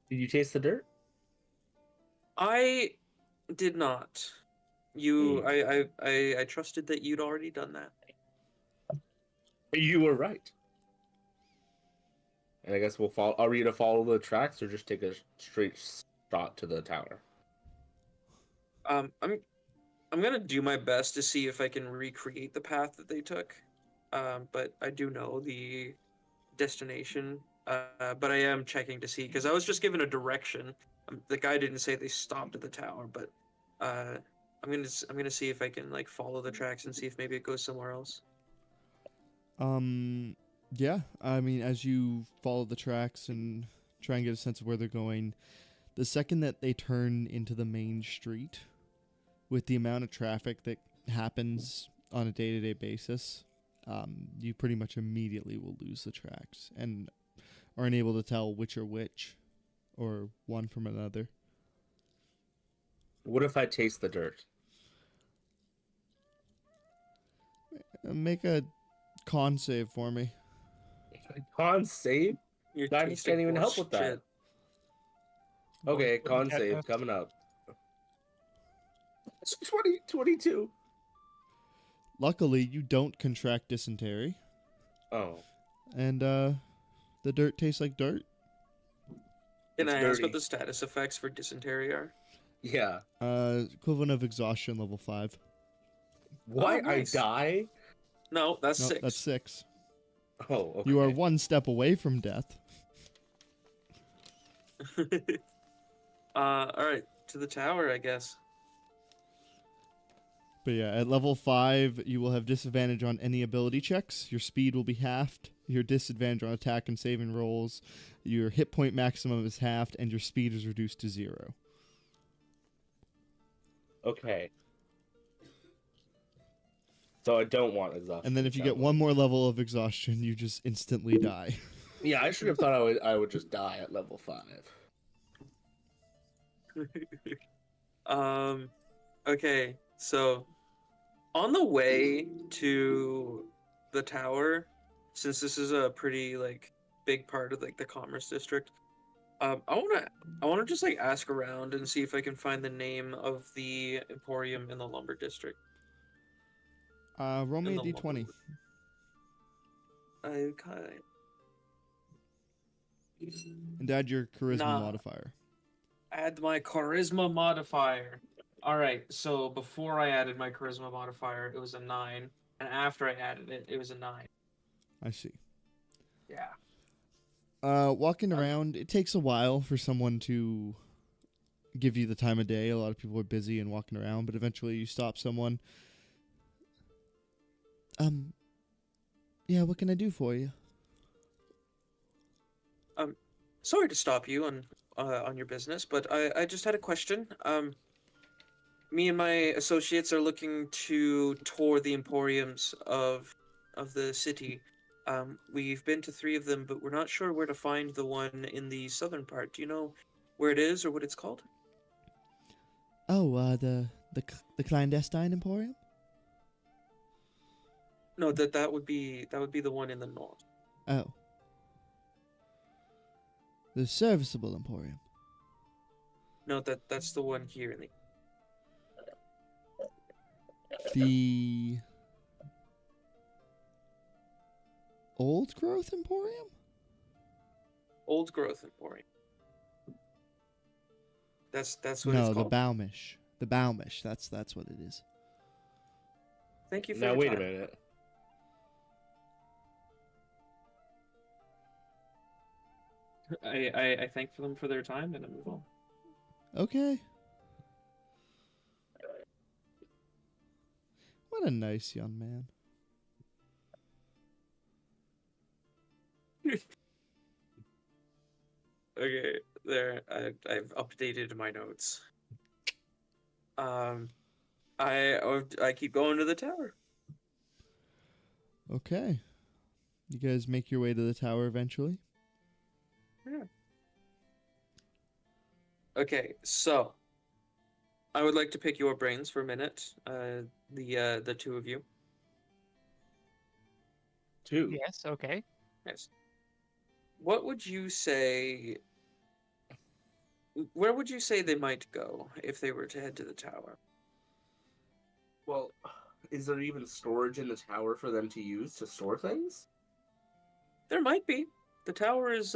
Did you taste the dirt? I did not. I trusted that you'd already done that. You were right. And I guess we'll follow. Are we gonna follow the tracks or just take a straight shot to the tower? I'm gonna do my best to see if I can recreate the path that they took. But I do know the destination but I am checking to see because I was just given a direction. The guy didn't say they stopped at the tower, but I'm gonna see if I can like follow the tracks and see if maybe it goes somewhere else. Yeah. I mean, as you follow the tracks and try and get a sense of where they're going, the second that they turn into the main street, with the amount of traffic that happens on a day-to-day basis, you pretty much immediately will lose the tracks and are unable to tell which are which, or one from another. What if I taste the dirt? Make a con save for me. Con save? You're I tasting can't even help with that. bullshit. Okay, What con cat save nest? coming up. It's 22. Luckily, you don't contract dysentery, Oh. and the dirt tastes like dirt. Can It's I ask dirty. what the status effects for dysentery are? Yeah. Equivalent of exhaustion level 5. Why nice. I die? No, that's No, 6. that's 6. Oh, okay. You are one step away from death. All right, to the tower, I guess. But yeah, at level 5, you will have disadvantage on any ability checks. Your speed will be halved. Your disadvantage on attack and saving rolls. Your hit point maximum is halved, and your speed is reduced to 0. Okay. So I don't want exhaustion. And then if you get sound one more level of exhaustion, you just instantly die. Yeah, I should have thought I would just die at level 5. Okay, so on the way to the tower, since this is a pretty like big part of like the commerce district, I wanna just like ask around and see if I can find the name of the emporium in the lumber district. Roll me a In the d20. Okay. And add your charisma Nah. modifier. Add my charisma modifier. All right, so before I added my charisma modifier, it was a 9, and after I added it, it was a 9. I see. Yeah. Walking around, it takes a while for someone to give you the time of day. A lot of people are busy and walking around, but eventually you stop someone. Yeah, what can I do for you? Sorry to stop you on your business, but I just had a question. Me and my associates are looking to tour the emporiums of the city. We've been to 3 of them, but we're not sure where to find the one in the southern part. Do you know where it is or what it's called? Oh, the clandestine emporium? No, that would be the one in the north. Oh. The serviceable emporium. No, that's the one here in the The old growth emporium? old growth emporium. That's what it's No, the called. Baumish. The Baumish. That's what it is. Thank you for Now your wait time. a minute. I thank them for their time and I move on. Okay. What a nice young man. Okay, there. I've updated my notes. I keep going to the tower. Okay. You guys make your way to the tower eventually? Yeah. Okay, so I would like to pick your brains for a minute. The 2 of you. 2. Yes, okay. Yes. What would you say? Where would you say they might go if they were to head to the tower? Well, is there even storage in the tower for them to use to store things? There might be. The tower is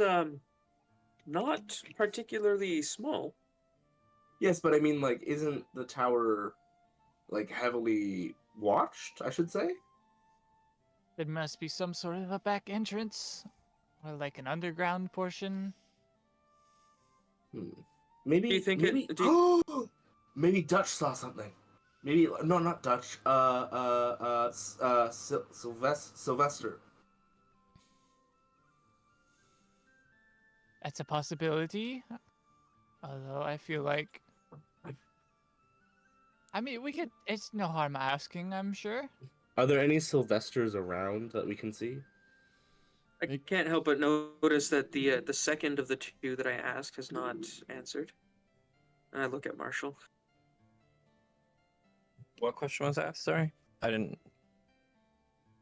not particularly small. Yes, but I mean, like, isn't the tower, like, heavily watched, I should say? There must be some sort of a back entrance Or like an underground portion? Maybe Do you think maybe maybe Dutch saw something. Maybe no, not Dutch. Sylvester. That's a possibility. Although I feel like, I mean, we could. It's no harm asking, I'm sure. Are there any Sylvesters around that we can see? I can't help but notice that the second of the two that I asked has not answered. And I look at Marshall. What question was asked? Sorry, I didn't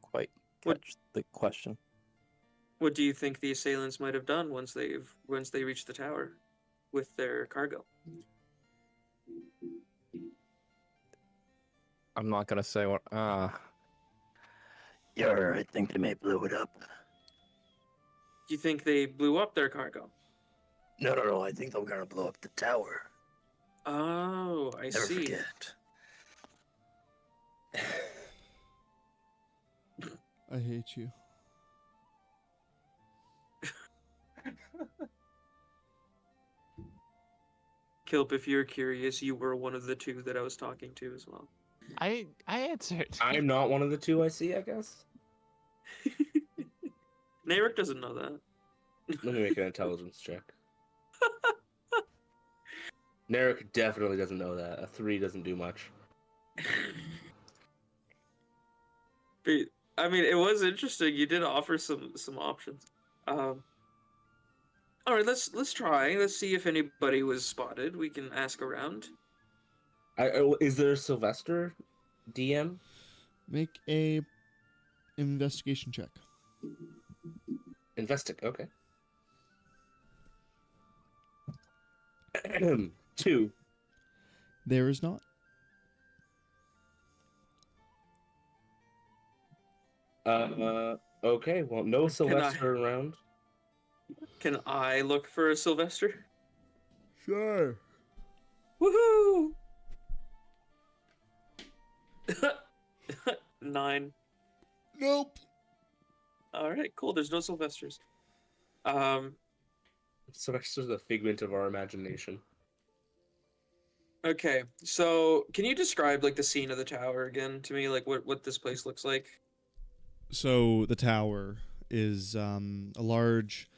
quite What- catch the question. What do you think the assailants might have done once they reach the tower with their cargo? I'm not gonna say what. Yeah, I think they may blow it up. Do you think they blew up their cargo? No. I think they're gonna blow up the tower. Oh, I Never see. forget. I hate you. Kilp, if you're curious, you were one of the two that I was talking to as well. I answered. I'm not one of the two I see, I guess. Narek doesn't know that. Let me make an intelligence check. Narek definitely doesn't know that. A 3 doesn't do much. But, I mean, it was interesting. You did offer some options. All right, let's try. Let's see if anybody was spotted. We can ask around. Is there a Sylvester DM? Make a investigation check. Investigate. Okay. 2. There is not. Okay. Well, no Sylvester around. Can I look for a Sylvester? Sure. Woohoo! 9. Nope. All right, cool. There's no Sylvesters. Sylvester's a figment of our imagination. Okay. So, can you describe like the scene of the tower again to me? Like what this place looks like? So the tower is a large,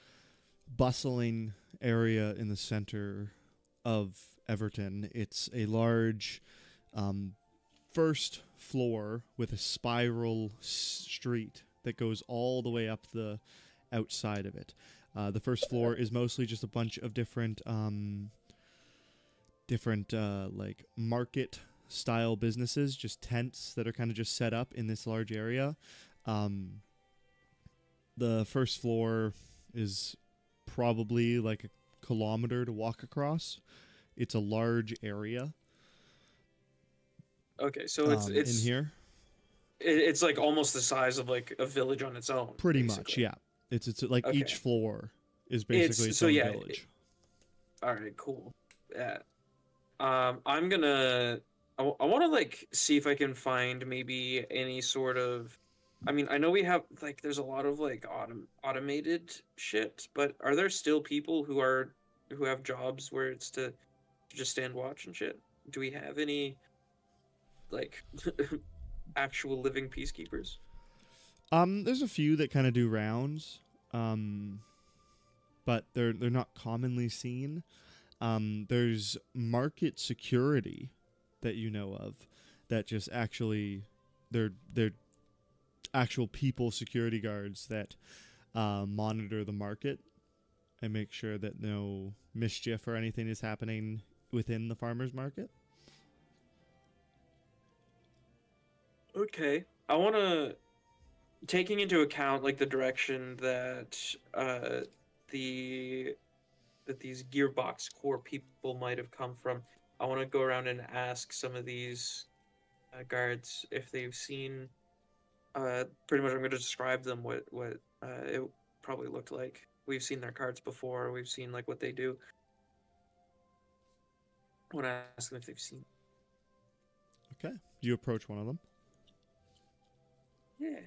bustling area in the center of Everton. It's a large first floor with a spiral street that goes all the way up the outside of it. The first floor is mostly just a bunch of different like market style businesses, just tents that are kind of just set up in this large area. The first floor is probably like a kilometer to walk across. It's a large area. Okay, so it's in here. It's like almost the size of like a village on its own. Pretty basically. much, yeah. It's like Okay. each floor is basically its so own yeah, village. All right, cool. Yeah. I'm gonna. I want to like see if I can find maybe any sort of. I mean, I know we have like there's a lot of like automated shit, but are there still people who have jobs where it's to just stand watch and shit? Do we have any like actual living peacekeepers? There's a few that kind of do rounds, but they're not commonly seen. There's market security that you know of that just actually they're actual people security guards that monitor the market and make sure that no mischief or anything is happening within the farmers market. Okay, I want to, taking into account like the direction that these Gearbox Core people might have come from. I want to go around and ask some of these guards if they've seen. Pretty much, I'm going to describe them what it probably looked like. We've seen their cards before. We've seen like what they do. I want to ask them if they've seen. Okay. You approach one of them. Yeah.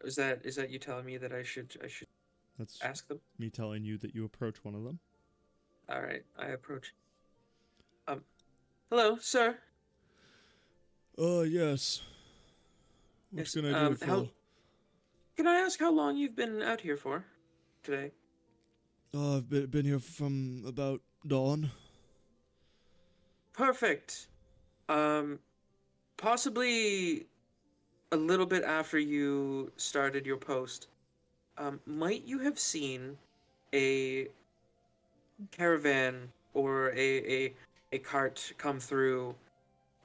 Is that you telling me that I should That's ask them? me telling you that you approach one of them. All right, I approach. Hello, sir. Yes. What Yes, can I do for? Can I ask how long you've been out here for today? I've been here from about dawn. Perfect. Possibly a little bit after you started your post. Might you have seen a caravan or a cart come through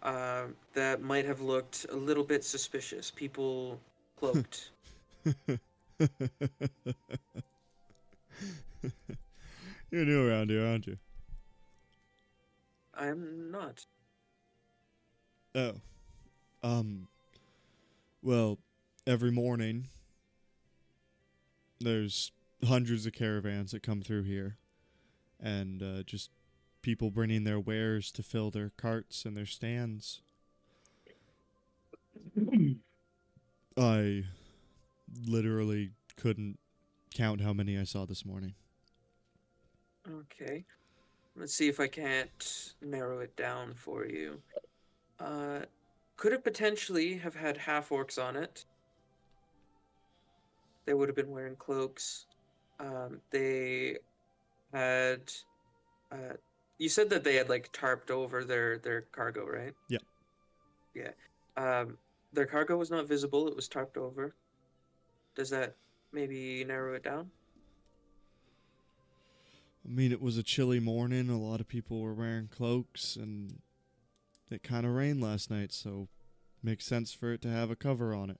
that might have looked a little bit suspicious? People cloaked. You're new around here, aren't you? I'm not. Oh. Well, every morning there's hundreds of caravans that come through here, and just people bringing their wares to fill their carts and their stands. I literally couldn't count how many I saw this morning. Okay. Let's see if I can't narrow it down for you. Could it potentially have had half orcs on it? They would have been wearing cloaks. They had. You said that they had like tarped over their cargo, right? Yeah. Yeah. Their cargo was not visible. It was tarped over. Does that maybe narrow it down? I mean, it was a chilly morning. A lot of people were wearing cloaks, and it kind of rained last night, so makes sense for it to have a cover on it.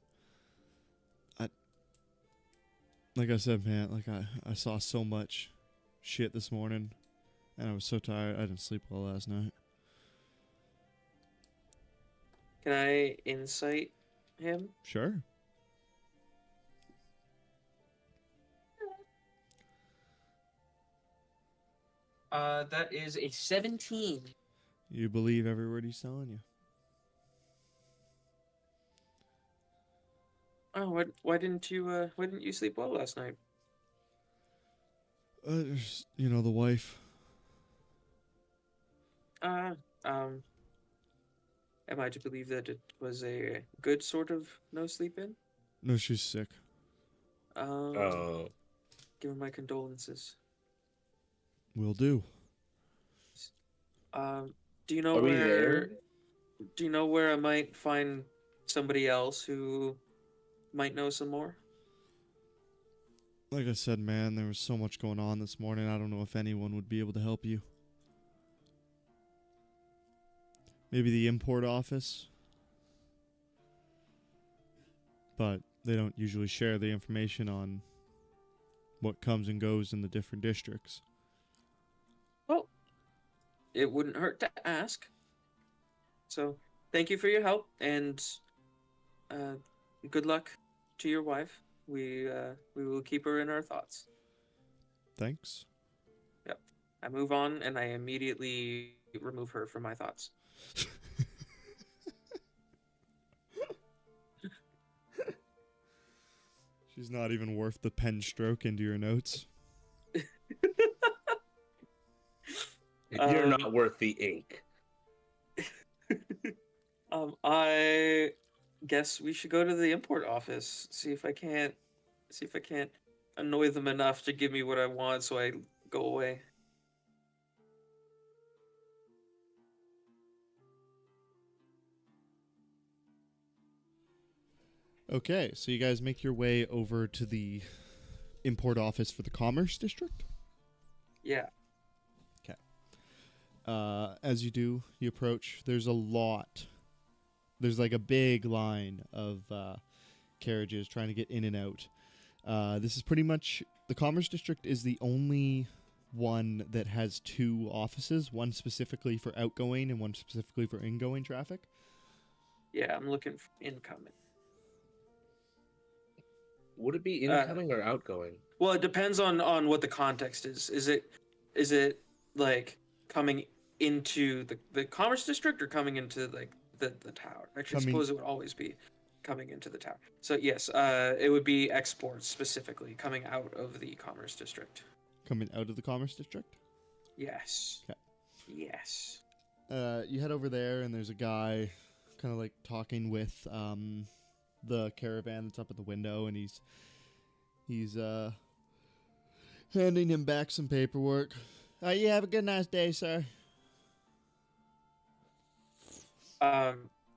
Like I said, man, like I saw so much shit this morning, and I was so tired. I didn't sleep well last night. Can I insight him? Sure. That is a 17. You believe every word he's telling you. Oh, why didn't you sleep well last night? You know, the wife. Am I to believe that it was a good sort of no sleep in? No, she's sick. Oh. Give her my condolences. Will do. Do you know Are we where? there? Do you know where I might find somebody else who might know some more? Like I said, man, there was so much going on this morning. I don't know if anyone would be able to help you. Maybe the import office. But they don't usually share the information on what comes and goes in the different districts. Well, it wouldn't hurt to ask. So, thank you for your help, and good luck to your wife. We will keep her in our thoughts. Thanks. Yep. I move on, and I immediately remove her from my thoughts. She's not even worth the pen stroke into your notes. You're not worth the ink. I guess we should go to the import office. See if I can't annoy them enough to give me what I want, so I go away. Okay, so you guys make your way over to the import office for the Commerce District. Yeah. As you do, you approach. There's like a big line of carriages trying to get in and out. This is pretty much, the Commerce District is the only one that has two offices, one specifically for outgoing and one specifically for ingoing traffic. Yeah, I'm looking for incoming. Would it be incoming or outgoing? Well, it depends on what the context is. Is it like coming into the commerce district or coming into like the tower? Actually, I Coming- suppose it would always be. coming into the tower. So yes, it would be exports specifically coming out of the commerce district. Coming out of the commerce district. Yes. 'Kay. Yes. You head over there, and there's a guy, kind of like talking with the caravan that's up at the window, and he's handing him back some paperwork. You have a good, nice day, sir.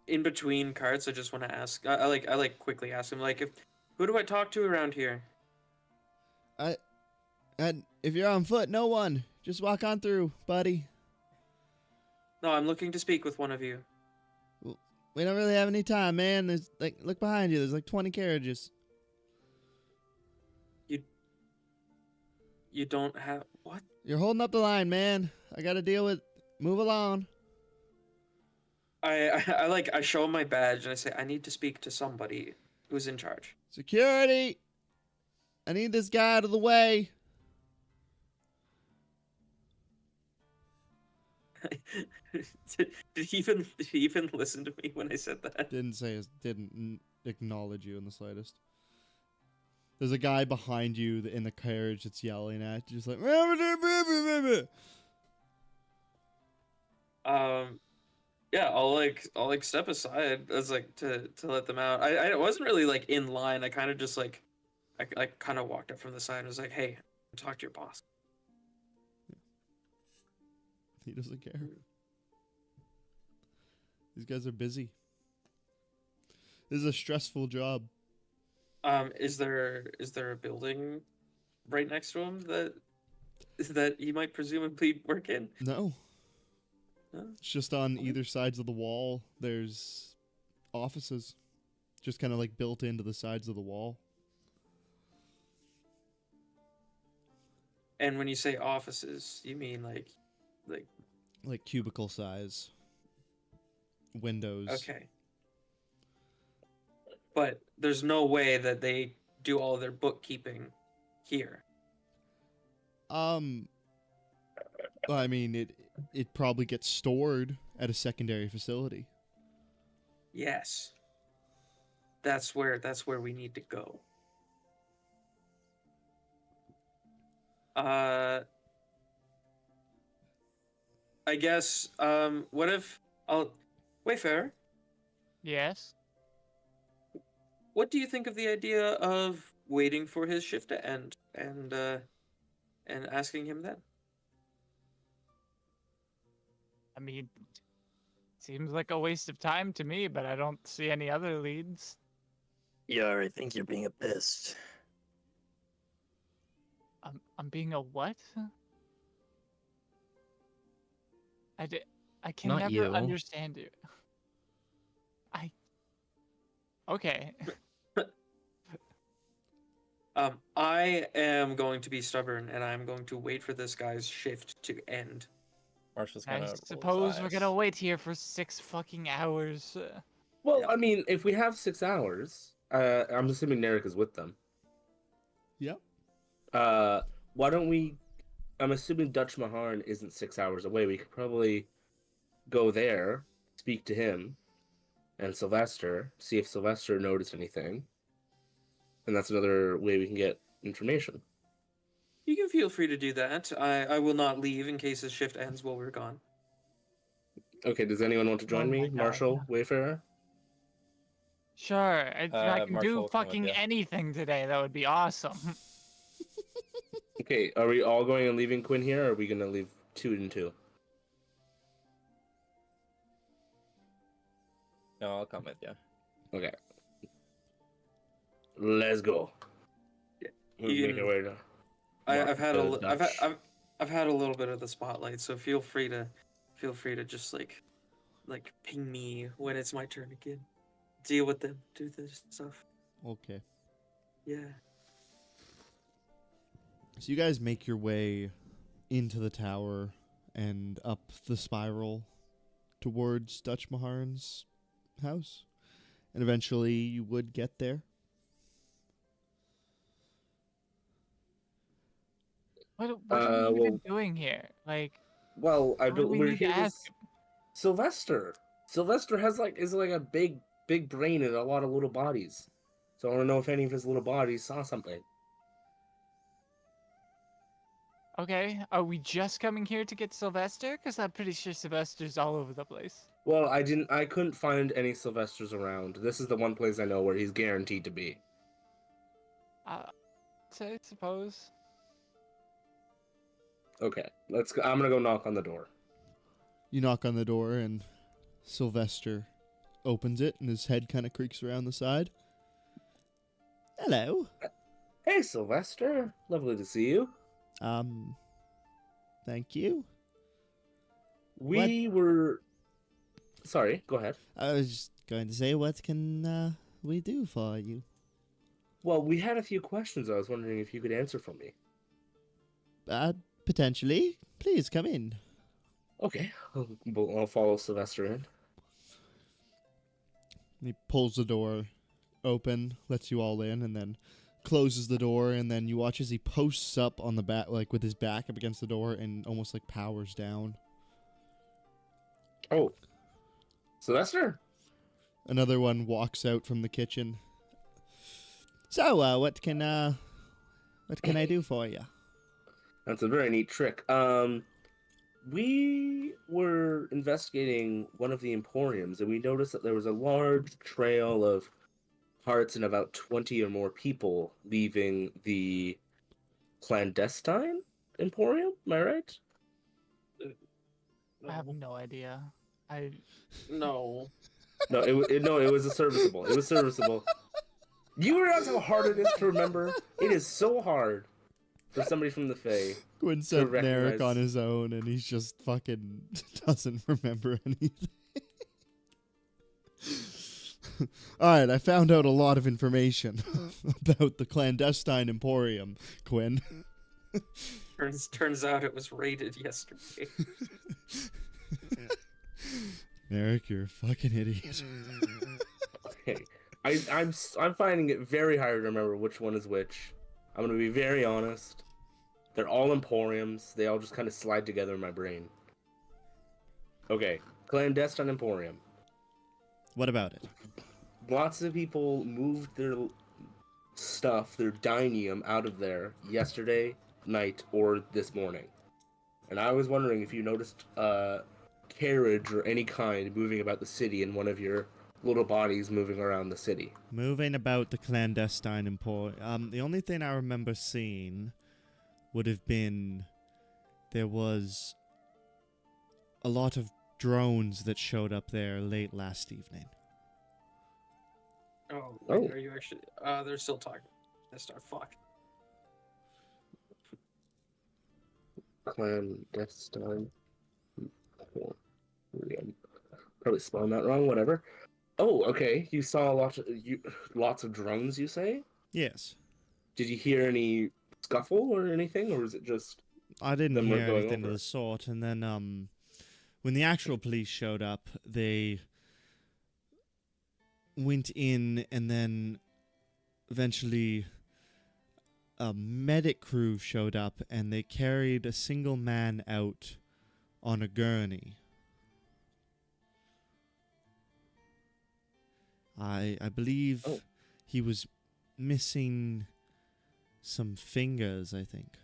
In between carts, I just want to ask. I like quickly ask him like, who do I talk to around here? And if you're on foot, no one. Just walk on through, buddy. No, I'm looking to speak with one of you. We don't really have any time, man. There's look behind you. There's like 20 carriages. You don't have what? You're holding up the line, man. I got to deal with. Move along. I show him my badge and I say I need to speak to somebody who's in charge. Security. I need this guy out of the way. Did he even listen to me when I said that? Didn't acknowledge you in the slightest. There's a guy behind you in the carriage that's yelling at you, just like. Yeah, I'll step aside as like to let them out. I wasn't really like in line. I kind of just like I kind of walked up from the side and was like, "Hey, talk to your boss." He doesn't care. These guys are busy. This is a stressful job. Is there a building right next to him that he might presumably work in? No. No? It's just on either sides of the wall. There's offices, just kind of like built into the sides of the wall. And when you say offices, you mean like cubicle size windows. okay. But there's no way that they do all their bookkeeping here. Well, I mean, it probably gets stored at a secondary facility. Yes. That's where we need to go. I guess what if Wayfarer, Yes. what do you think of the idea of waiting for his shift to end and asking him then? I mean, seems like a waste of time to me, but I don't see any other leads. Yar, I think you're being a pest. I'm being a what? I can Not never you. understand you. Okay. I am going to be stubborn and I'm going to wait for this guy's shift to end. Marshall's I gonna. suppose we're gonna wait here for 6 fucking hours. Well, I mean, if we have 6 hours, I'm assuming Narek is with them. Yep. Why don't we? I'm assuming Dutch Maharn isn't 6 hours away. We could probably go there, speak to him, and Sylvester, see if Sylvester noticed anything. And that's another way we can get information. You can feel free to do that. I will not leave in case his shift ends while we're gone. Okay, does anyone want to join Oh my me? God. Marshall, Wayfarer? Sure, if I can Marshall do will come with fucking ya. anything today, that would be awesome. Okay, are we all going and leaving Quinn here, or are we going to leave 2 and 2? No, I'll come with you. Okay. Let's go. Yeah, We'll you make can- our way to I've had a Mark, Dutch. I've had a little bit of the spotlight, so feel free to just like ping me when it's my turn again. Deal with them, do this stuff. Okay. Yeah. So you guys make your way into the tower and up the spiral towards Dutch Maharn's house. And eventually you would get there. What are we even well- doing here? Like, Well, I what do we we're need to here with ask him? Sylvester. Sylvester is like a big big brain and a lot of little bodies. So I want to know if any of his little bodies saw something. Okay, are we just coming here to get Sylvester? Because I'm pretty sure Sylvester's all over the place. Well, I couldn't find any Sylvesters around. This is the one place I know where he's guaranteed to be. So I suppose. Okay, let's go. I'm gonna go knock on the door. You knock on the door, and Sylvester opens it, and his head kind of creaks around the side. Hello. Hey, Sylvester. Lovely to see you. Thank you. We were... Sorry, go ahead. I was just going to say, what can we do for you? Well, we had a few questions I was wondering if you could answer for me. Potentially. Please come in. Okay, I'll follow Sylvester in. He pulls the door open, lets you all in, and then closes the door, and then you watch as he posts up on the back, like with his back up against the door, and almost like powers down. Oh, Sylvester? Another one walks out from the kitchen. So, what can I do for you? That's a very neat trick. We were investigating one of the emporiums, and we noticed that there was a large trail of hearts and about 20 or more people leaving the clandestine emporium. Am I right? I have no idea. No. No, it was a serviceable. It was serviceable. You realize how hard it is to remember? It is so hard for somebody from the Fae. Gwyn sent Narek recognize- on his own, and he's just fucking doesn't remember anything. Alright, I found out a lot of information about the clandestine emporium, Quinn. Turns out it was raided yesterday. Narek, you're a fucking idiot. Okay. I'm finding it very hard to remember which one is which. I'm gonna be very honest. They're all emporiums. They all just kind of slide together in my brain. Okay, clandestine emporium. What about it? Lots of people moved their stuff, their dynium, out of there yesterday night or this morning. And I was wondering if you noticed a carriage or any kind moving about the city and one of your little bodies moving around the city. Moving about the clandestine emporium. The only thing I remember seeing would have been there was a lot of drones that showed up there late last evening. Oh, wait, are you actually? They're still talking. Fuck. Clandestine emporium. Probably spelling that wrong. Whatever. Oh, okay. You saw lots of drones. You say? Yes. Did you hear any scuffle or anything, or was it just? I didn't Then we're hear going anything of over. the sort, and then when the actual police showed up, they went in, and then eventually a medic crew showed up, and they carried a single man out on a gurney. I believe Oh. he was missing some fingers, I think.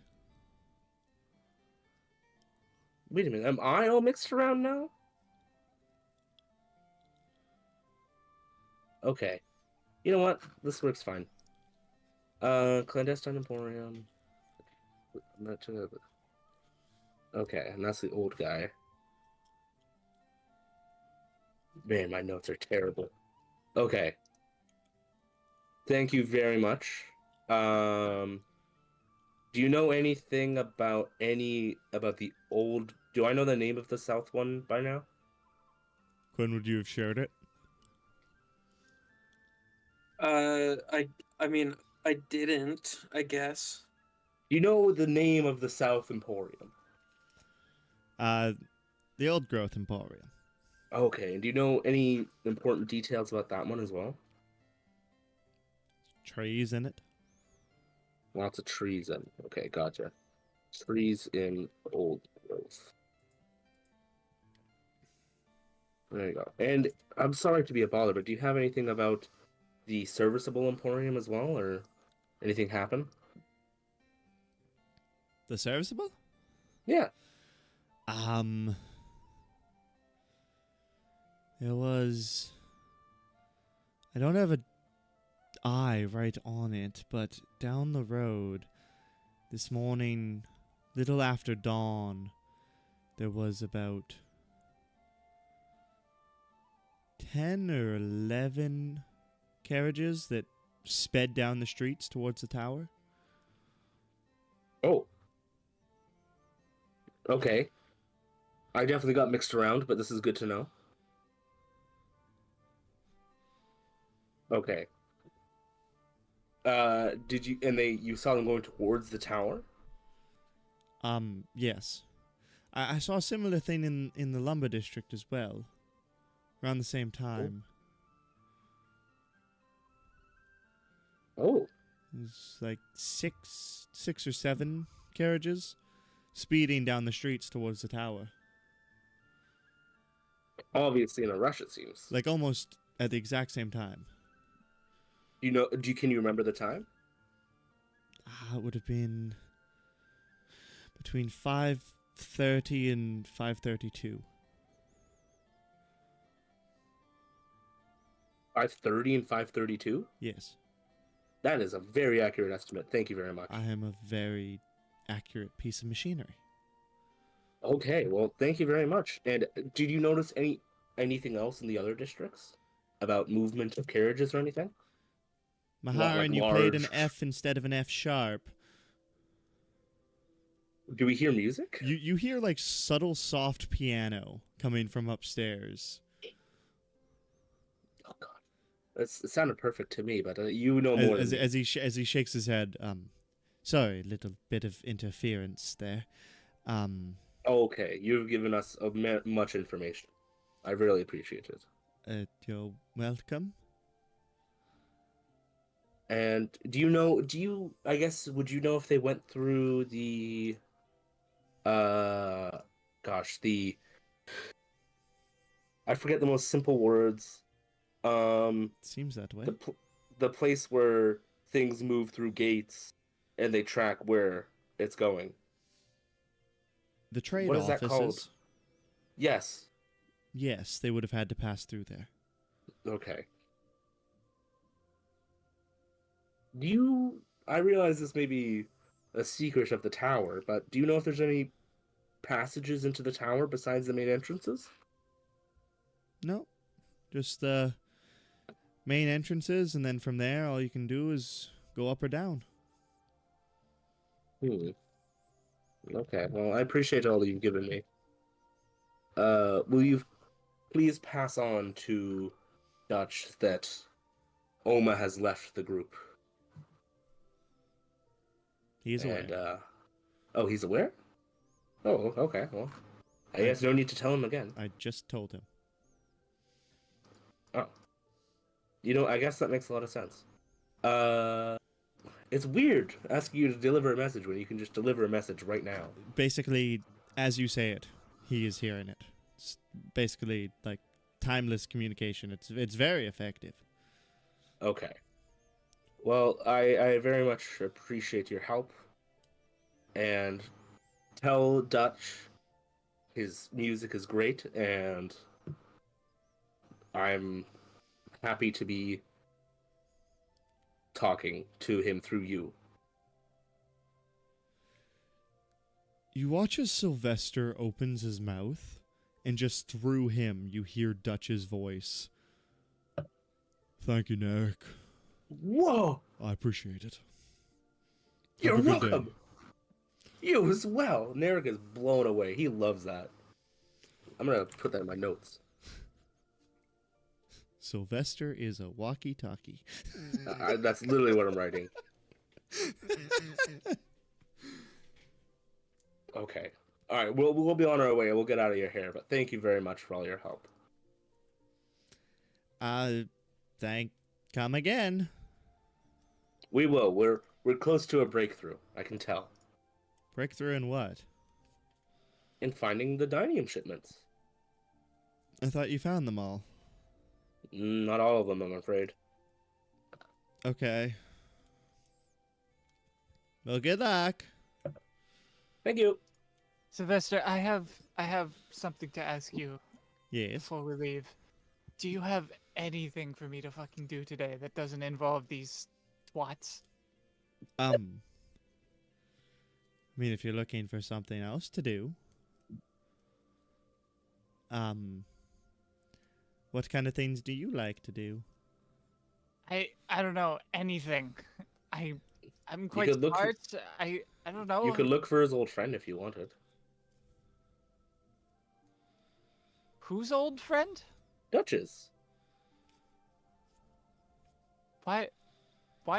Wait a minute. Am I all mixed around now? Okay. You know what? This works fine. Clandestine emporium. Okay, and that's the old guy. Man, my notes are terrible. Okay. Thank you very much. Do you know anything about the old? Do I know the name of the south one by now? Quinn, would you have shared it? I mean, I didn't, I guess. You know the name of the South Emporium. The Old Growth Emporium. Okay, and do you know any important details about that one as well? Trees in it. Lots of trees in. Okay, gotcha. Trees in Old Growth. There you go. And I'm sorry to be a bother, but do you have anything about the serviceable Emporium as well, or anything happen? The serviceable? Yeah. There was. I don't have a eye right on it, but down the road this morning, little after dawn, there was about 10 or 11 carriages that sped down the streets towards the tower. Oh. Okay. I definitely got mixed around, but this is good to know. Okay. Did you you saw them going towards the tower? Yes. I saw a similar thing in the lumber district as well. Around the same time. Oh. It was like six or seven carriages speeding down the streets towards the tower. Obviously in a rush, it seems. Like almost at the exact same time. Can you remember the time? It would have been between 5:30 and 5:32. 5:30 and 5:32? Yes. That is a very accurate estimate. Thank you very much. I am a very accurate piece of machinery. Okay, well, thank you very much. And did you notice anything else in the other districts about movement of carriages or anything? Maharan, like you played an large- F instead of an F sharp. Do we hear music? You hear like subtle soft piano coming from upstairs. Oh God, it sounded perfect to me, but you know more As than me. as he shakes his head, sorry, little bit of interference there. Okay, you've given us much information. I really appreciate it. You're welcome. And would you know if they went through the, I forget the most simple words. Seems that way. The place where things move through gates and they track where it's going. The trade What is offices. that called? Yes. Yes, they would have had to pass through there. Okay. I realize this may be a secret of the tower, but do you know if there's any passages into the tower besides the main entrances? No, just the main entrances, and then from there, all you can do is go up or down. Okay, well, I appreciate all you've given me. Will you please pass on to Dutch that Oma has left the group? He's aware. And, he's aware? Oh, okay, well, I guess no need to tell him again. I just told him. Oh. I guess that makes a lot of sense. It's weird asking you to deliver a message when you can just deliver a message right now. Basically, as you say it, he is hearing it. It's basically like timeless communication. It's very effective. Okay. Well, I very much appreciate your help. And tell Dutch his music is great, and I'm happy to be talking to him through you. You watch as Sylvester opens his mouth, and just through him, you hear Dutch's voice. Thank you, Narek. Whoa! I appreciate it. You're Have a good day. welcome! You as well! Narek is blown away. He loves that. I'm gonna put that in my notes. Sylvester is a walkie-talkie. That's literally what I'm writing. Okay. Alright, we'll be on our way. We'll get out of your hair, but thank you very much for all your help. Come again. We will. We're close to a breakthrough, I can tell. Breakthrough in what? In finding the Dynium shipments. I thought you found them all. Not all of them, I'm afraid. Okay. Well, good luck. Thank you. Sylvester, I have something to ask you Yes. before we leave. Do you have anything for me to fucking do today that doesn't involve these twats? I mean, if you're looking for something else to do, what kind of things do you like to do? I don't know anything. I'm quite could look for- smart. I don't know. You could look for his old friend if you wanted. Whose old friend? Duchess. Why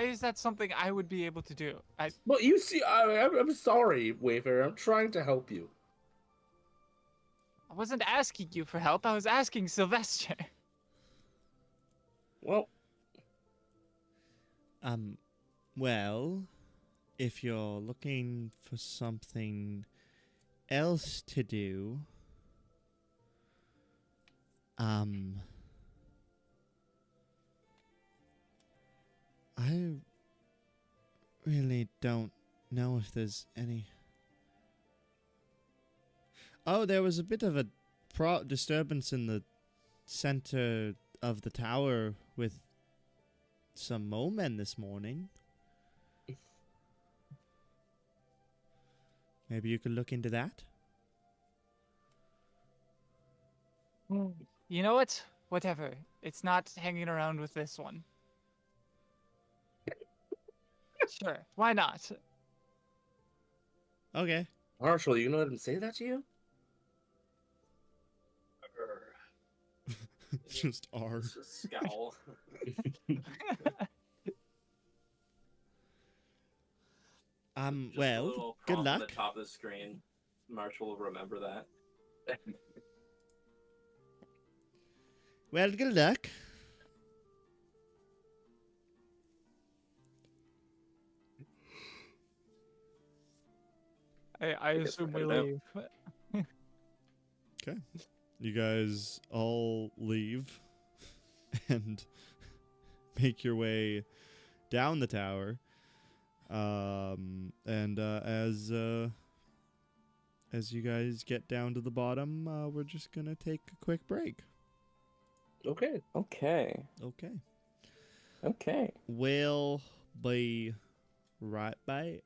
is that something I would be able to do? Well, you see, I'm sorry, Wayfarer. I'm trying to help you. I wasn't asking you for help. I was asking Sylvester. Well, Well, if you're looking for something else to do, I really don't know if there's any. Oh, there was a bit of a disturbance in the center of the tower with some mole men this morning. Maybe you could look into that? You know what? Whatever. It's not hanging around with this one. Sure. Why not? Okay. Marshall, you gonna let him say that to you? Just R. Just scowl. Just a Well, little good prompt on luck. the top of the screen. March will remember that. Well, good luck. I guess assume we're we headed leave. You guys all leave and make your way down the tower. As you guys get down to the bottom, we're just gonna take a quick break. Okay. Okay. Okay. Okay. We'll be right back.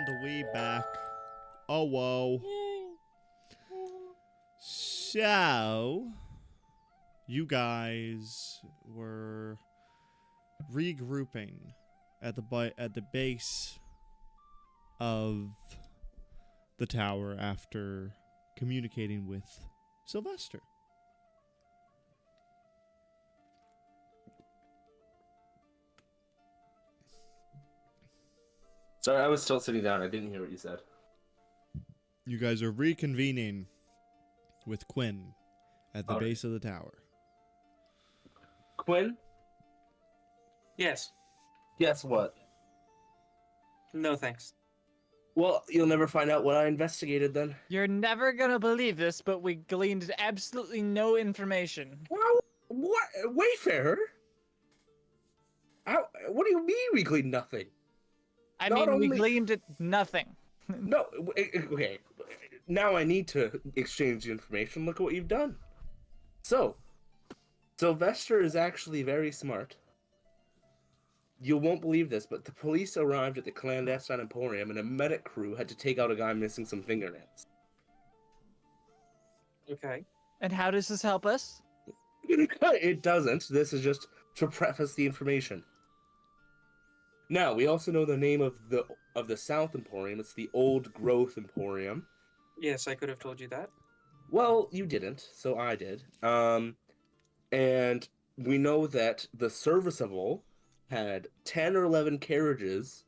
And we back. Oh, whoa. So, you guys were regrouping at the base of the tower after communicating with Sylvester. Sorry, I was still sitting down. I didn't hear what you said. You guys are reconvening with Quinn at the Alright. base of the tower. Quinn, Yes. guess what? No thanks. Well, you'll never find out what I investigated then. You're never gonna believe this, but we gleaned absolutely no information. Well, what? Wayfarer? What do you mean we gleaned nothing? I Not mean, we only- gleaned nothing. No, okay. Now I need to exchange the information. Look at what you've done. So, Sylvester is actually very smart. You won't believe this, but the police arrived at the clandestine emporium and a medic crew had to take out a guy missing some fingernails. Okay. And how does this help us? It doesn't. This is just to preface the information. Now, we also know the name of the South Emporium. It's the Old Growth Emporium. Yes, I could have told you that. Well, you didn't, so I did. And we know that the Serviceable had 10 or 11 carriages,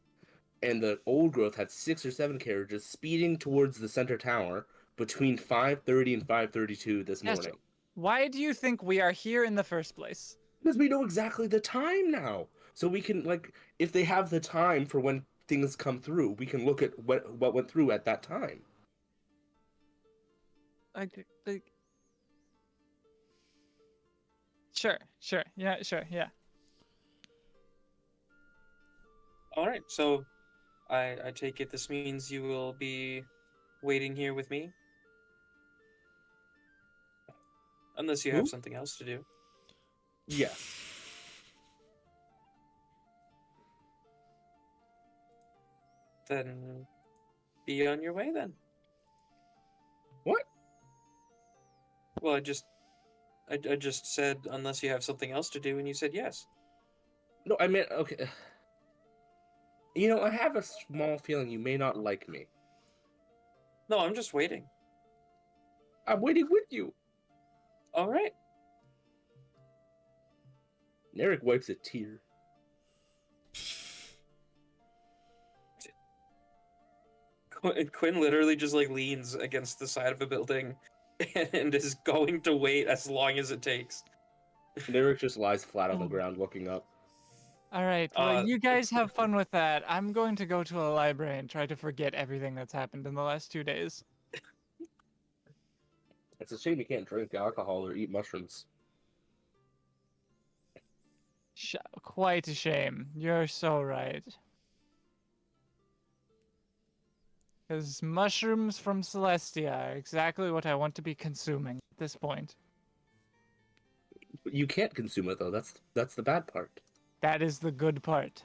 and the Old Growth had 6 or 7 carriages speeding towards the center tower between 5:30 and 5:32 this Yes, morning. Why do you think we are here in the first place? Because we know exactly the time now. So we can, like, if they have the time for when things come through, we can look at what went through at that time. Sure, yeah. All right. So, I take it this means you will be waiting here with me, unless you have Who? something else to do. Yes. Then, be on your way then. What? Well, I just said unless you have something else to do, and you said yes. No, I meant, okay. You know, I have a small feeling you may not like me. No, I'm just waiting. I'm waiting with you. All right. Eric wipes a tear. Quinn literally just like leans against the side of a building and is going to wait as long as it takes. And Eric just lies flat on the ground looking up. All right, well, Uh, you guys have fun with that. I'm going to go to a library and try to forget everything that's happened in the last 2 days. It's a shame you can't drink alcohol or eat mushrooms. Quite a shame. You're so right. Because mushrooms from Celestia are exactly what I want to be consuming at this point. You can't consume it though. That's the bad part. That is the good part.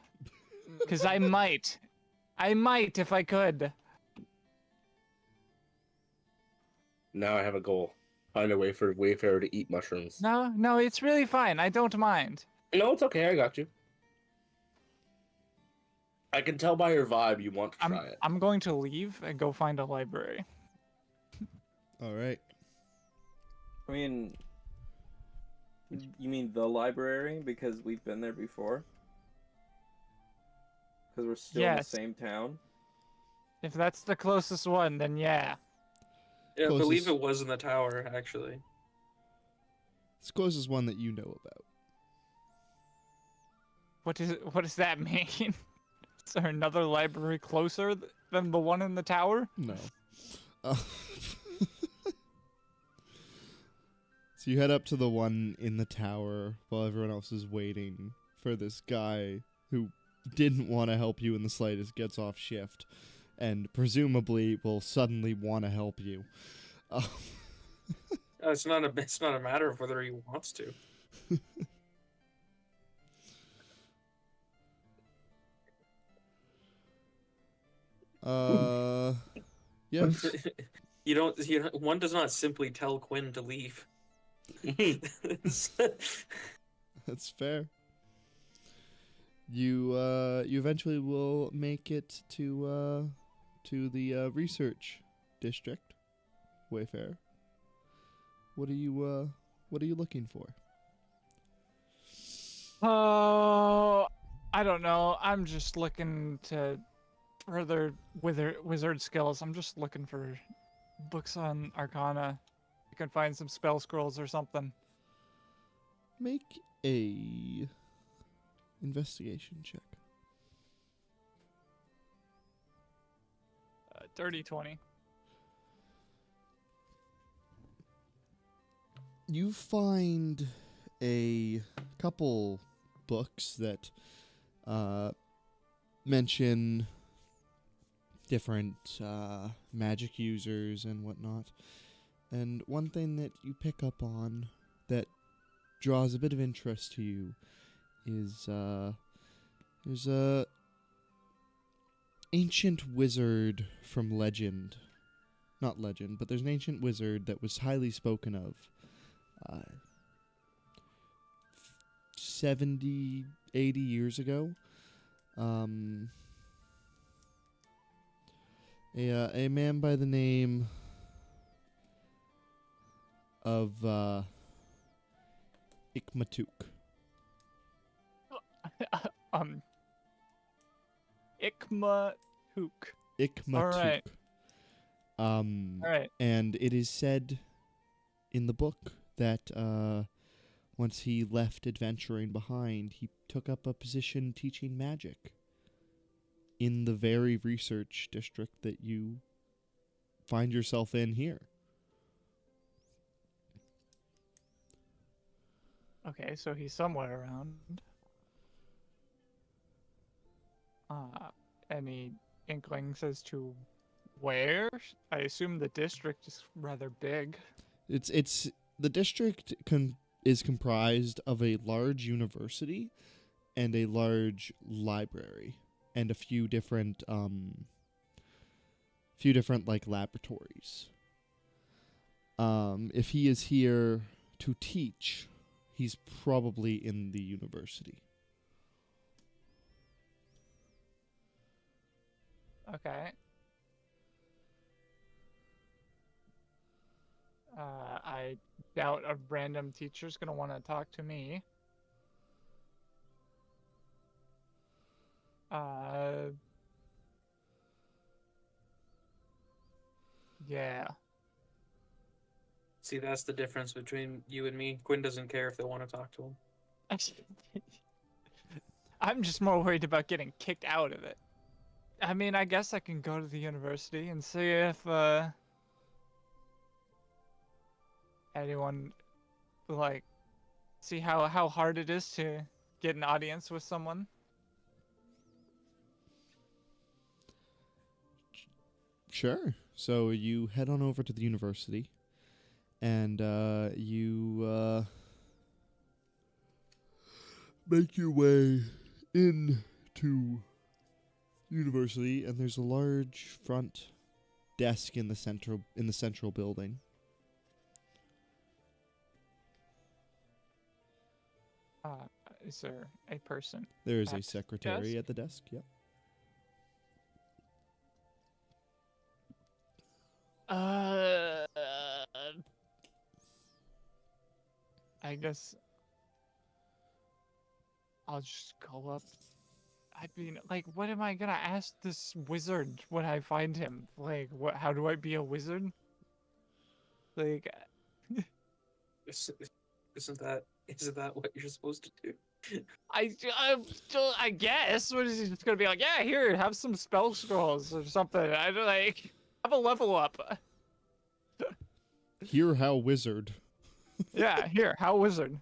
Because I might. I might if I could. Now I have a goal. Find a way for Wayfarer to eat mushrooms. No, it's really fine. I don't mind. No, it's okay. I got you. I can tell by your vibe you want to try it. I'm going to leave and go find a library. All right. I mean, you mean the library because we've been there before? Because we're still in the Yes. same town? If that's the closest one, then yeah. Yeah, I believe Closest- it was in the tower, actually. It's the closest one that you know about. What does that mean? Is there another library closer than the one in the tower? No. Uh, so you head up to the one in the tower while everyone else is waiting for this guy who didn't want to help you in the slightest, gets off shift, and presumably will suddenly want to help you. It's not a matter of whether he wants to. Yes. You don't. One does not simply tell Quinn to leave. That's fair. You eventually will make it to the research district, Wayfarer. What are you looking for? Oh, I don't know. I'm just looking to further wizard skills. I'm just looking for books on Arcana. I can find some spell scrolls or something. Make a investigation check. Dirty 20. You find a couple books that mention different magic users and whatnot. And one thing that you pick up on that draws a bit of interest to you is there's a ancient wizard from legend. Not legend, but there's an ancient wizard that was highly spoken of 70, 80 years ago. A man by the name of Ikmatuk. Ikmatuk. Ikmatuk. Alright. All right. And it is said in the book that once he left adventuring behind, he took up a position teaching magic in the very research district that you find yourself in here. Okay, so he's somewhere around. Any inklings as to where? I assume the district is rather big. It's the district is comprised of a large university and a large library and a few different like laboratories. If he is here to teach, he's probably in the university. Okay. I doubt a random teacher's gonna want to talk to me. Yeah. See, that's the difference between you and me. Quinn doesn't care if they want to talk to him. I'm just more worried about getting kicked out of it. I mean, I guess I can go to the university and see if anyone like see how hard it is to get an audience with someone. Sure. So you head on over to the university, and you make your way into university, and there's a large front desk in the central building. Is there a person? There is a at the secretary desk? at the desk. Yep. I guess I'll just go up. I mean, like, what am I gonna ask this wizard when I find him? Like, what? How do I be a wizard? Like, Isn't that what you're supposed to do? I guess. What is he just gonna be like? Yeah, here, have some spell scrolls or something. I don't like have a level up. Hear how wizard. Yeah, here, how wizard.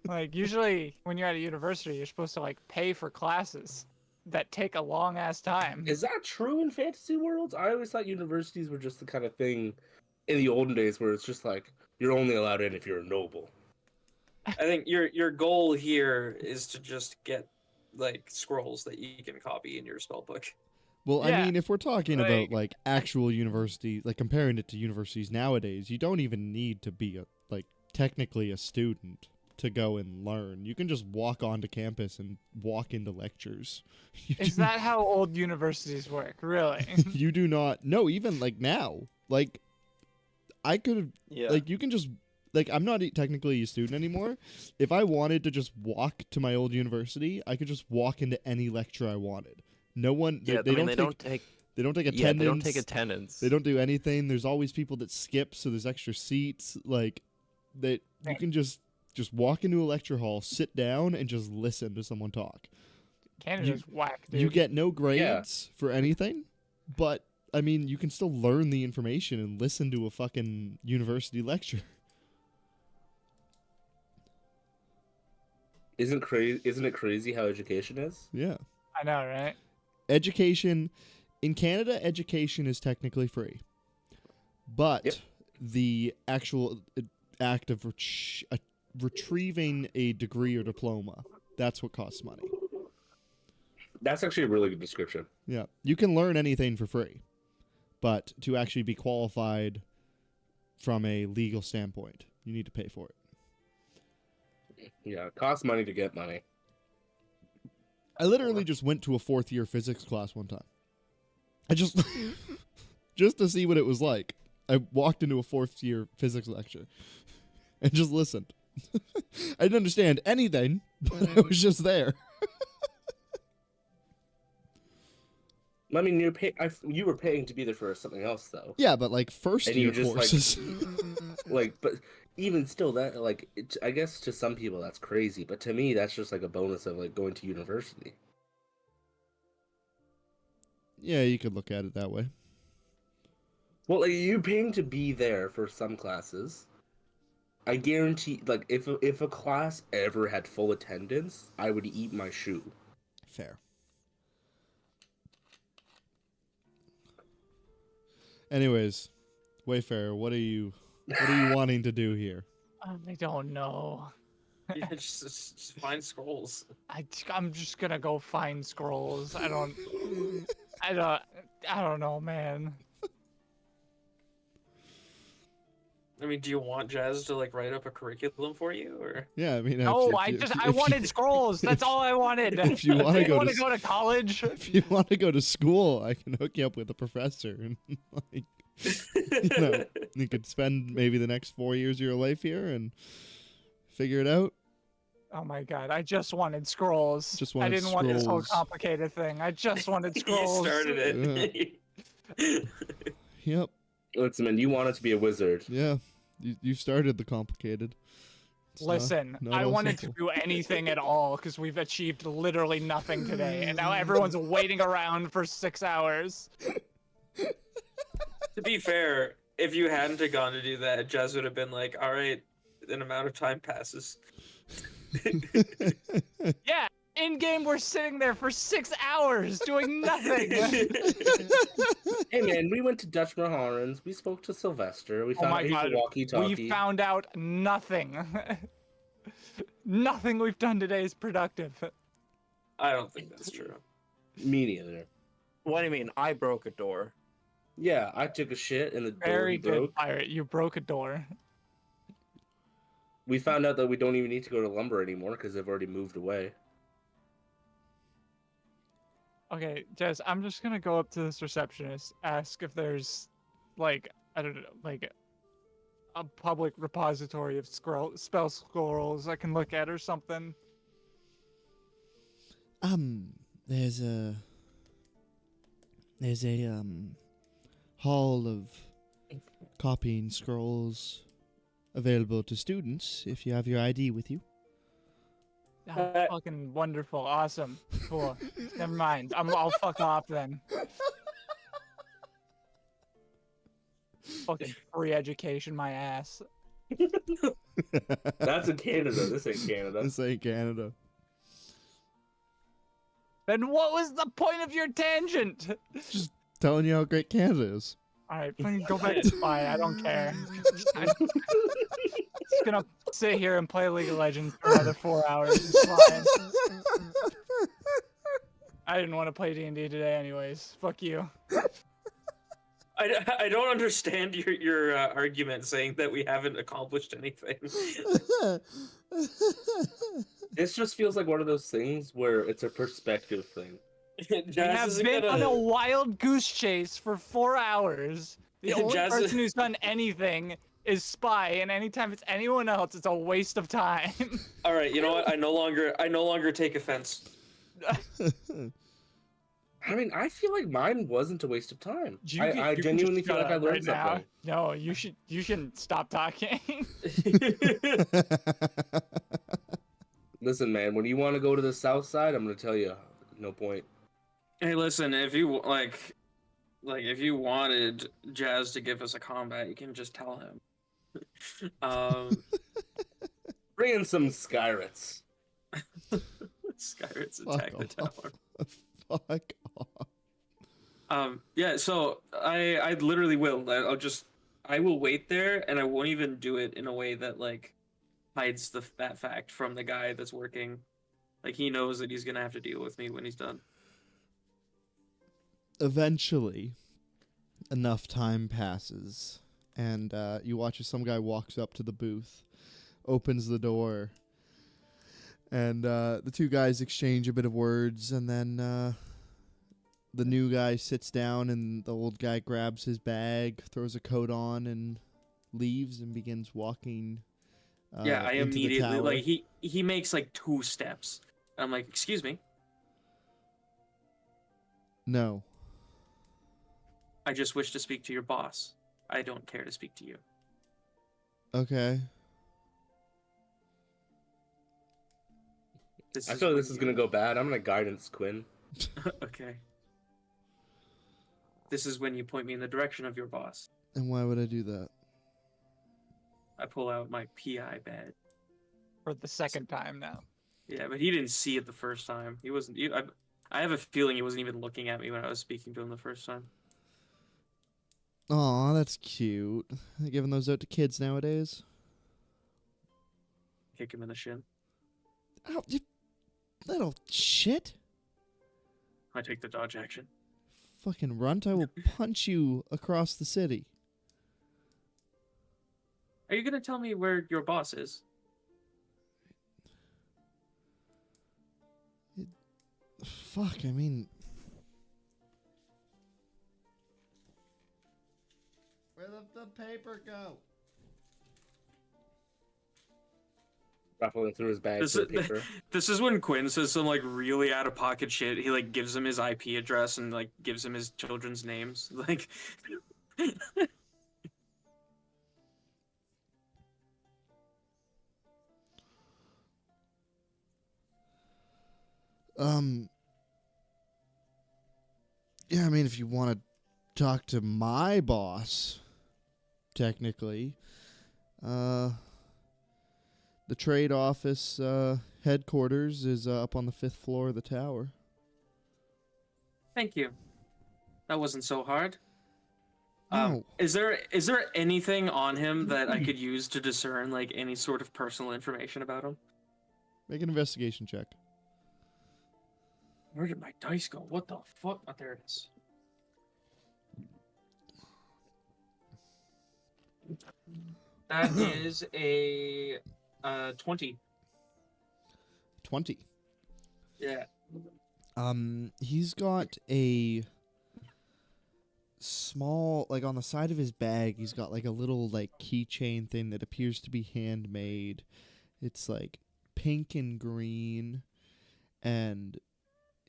Like, usually when you're at a university, you're supposed to like pay for classes that take a long ass time. Is that true in fantasy worlds? I always thought universities were just the kind of thing in the olden days where it's just like you're only allowed in if you're a noble. I think your goal here is to just get like scrolls that you can copy in your spell book. Well, I Yeah, mean, if we're talking like- about like actual university, like comparing it to universities nowadays, you don't even need to be technically a student to go and learn. You can just walk onto campus and walk into lectures. You Is do- that how old universities work? Really? you do not. No, even like now, like I could have. Yeah. Like you can just like I'm not technically a student anymore. If I wanted to just walk to my old university, I could just walk into any lecture I wanted. No one. Yeah, They I mean, don't take. They don't take attendance. Yeah, they don't take attendance. They don't do anything. There's always people that skip, so there's extra seats. Like that, you can just walk into a lecture hall, sit down, and just listen to someone talk. Canada's whack, dude. You get no grades for anything, but I mean, you can still learn the information and listen to a fucking university lecture. Isn't it crazy how education is? Yeah. I know, right? Education in Canada, education is technically free, but Yep. the actual act of retrieving a degree or diploma, that's what costs money. That's actually a really good description. Yeah, you can learn anything for free, but to actually be qualified from a legal standpoint, you need to pay for it. Yeah, it costs money to get money. I literally just went to a 4th-year physics class one time. I just just to see what it was like. I walked into a 4th-year physics lecture and just listened. I didn't understand anything, but I was just there. I mean, you were paying to be there for something else, though. Yeah, but like first And year you just, courses. But even still, that I guess to some people that's crazy, but to me, that's just like a bonus of like going to university. Yeah, you could look at it that way. Well, like, you're paying to be there for some classes. I guarantee, like, if a class ever had full attendance, I would eat my shoe. Fair. Anyways, Wayfarer, what are you wanting to do here? I don't know. Yeah, just find scrolls. I'm just gonna go find scrolls. I don't know, man. I mean, do you want Jazz to like write up a curriculum for you, or? Yeah, I mean, No, if I you- wanted scrolls. That's all I wanted. If you wanna go want to to go to college, if you want to go to school, I can hook you up with a professor, and like, you know, you could spend maybe the next 4 years of your life here and figure it out. oh my god, I just wanted scrolls. Just I wanted didn't want this whole scrolls. complicated thing. I just wanted You scrolls. started it. Yep. Listen, man, you wanted to be a wizard. Yeah. You started the complicated. It's not- Listen, not I all wanted simple. to do anything at all because we've achieved literally nothing today, and now everyone's waiting around for 6 hours. To be fair, if you hadn't have gone to do that, Jazz would have been like, "All right, an amount of time passes." Yeah, in game we're sitting there for 6 hours doing nothing. Hey, man, we went to Dutch Maharans. We spoke to Sylvester. We Oh found my out he's god, a walkie-talkie. we found out nothing. Nothing we've done today is productive. I don't think that's true. Me neither. What do you mean? I broke a door. Yeah, I took a shit and the door Very good, broke. pirate. You broke a door. We found out that we don't even need to go to lumber anymore because they've already moved away. Okay, Jess, I'm just gonna go up to this receptionist, ask if there's, like, I don't know, like, a public repository of spell scrolls I can look at or something. There's a hall of copying scrolls available to students if you have your ID with you. Oh, fucking wonderful, awesome, cool. Never mind, I'll fuck off then. Fucking free education, my ass. That's in Canada. This ain't Canada. This ain't Canada. Then what was the point of your tangent? Telling you how great Canada is. Alright, fucking go back to spy, I don't care. I'm just gonna sit here and play League of Legends for another 4 hours. It's fine. I didn't want to play D&D today anyways. Fuck you. I don't understand your argument saying that we haven't accomplished anything. This just feels like one of those things where it's a perspective thing. We Jazz have isn't been on gonna- a wild goose chase for 4 hours. The only Jazz- person who's done anything is Spy, and anytime it's anyone else, it's a waste of time. All right, you know what? I no longer take offense. I mean, I feel like mine wasn't a waste of time. You I can just genuinely feel shut like I up learned right now. something. No, you shouldn't stop talking. Listen, man, when you want to go to the south side, I'm gonna tell you, no point. Hey, listen, if you like if you wanted Jazz to give us a combat, you can just tell him. Bring in some Skyrets. Skyrit's Fuck attack the off. tower. Fuck off. Yeah, so I literally will. I will wait there, and I won't even do it in a way that like hides that fact from the guy that's working. Like he knows that he's gonna have to deal with me when he's done. Eventually, enough time passes, and you watch as some guy walks up to the booth, opens the door, and the two guys exchange a bit of words, and then the new guy sits down, and the old guy grabs his bag, throws a coat on, and leaves and begins walking. Yeah, I into the immediately tower. like he makes like 2 steps. I'm like, excuse me, No. I just wish to speak to your boss. I don't care to speak to you. Okay. I feel like this is gonna go bad. I'm gonna guidance Quinn. Okay. This is when you point me in the direction of your boss. And why would I do that? I pull out my PI badge. For the second time now. Yeah, but he didn't see it the first time. He wasn't. I have a feeling he wasn't even looking at me when I was speaking to him the first time. Aw, that's cute. They're giving those out to kids nowadays. Kick him in the shin. Ow, you little shit. I take the dodge action. Fucking runt, I will punch you across the city. Are you gonna tell me where your boss is? Fuck, I mean... Where did the paper go? Ruffling through his bag This for is, the paper. this is when Quinn says some like really out of pocket shit. He like gives him his IP address and like gives him his children's names. Like Yeah, I mean, if you want to talk to my boss, technically, the trade office headquarters is up on the 5th floor of the tower. Thank you. That wasn't so hard. No. Is there anything on him that I could use to discern like any sort of personal information about him? Make an investigation check. Where did my dice go? What the fuck? Oh, there it is. That is a 20. 20. Yeah. He's got a small, like on the side of his bag, he's got like a little like keychain thing that appears to be handmade. It's like pink and green, and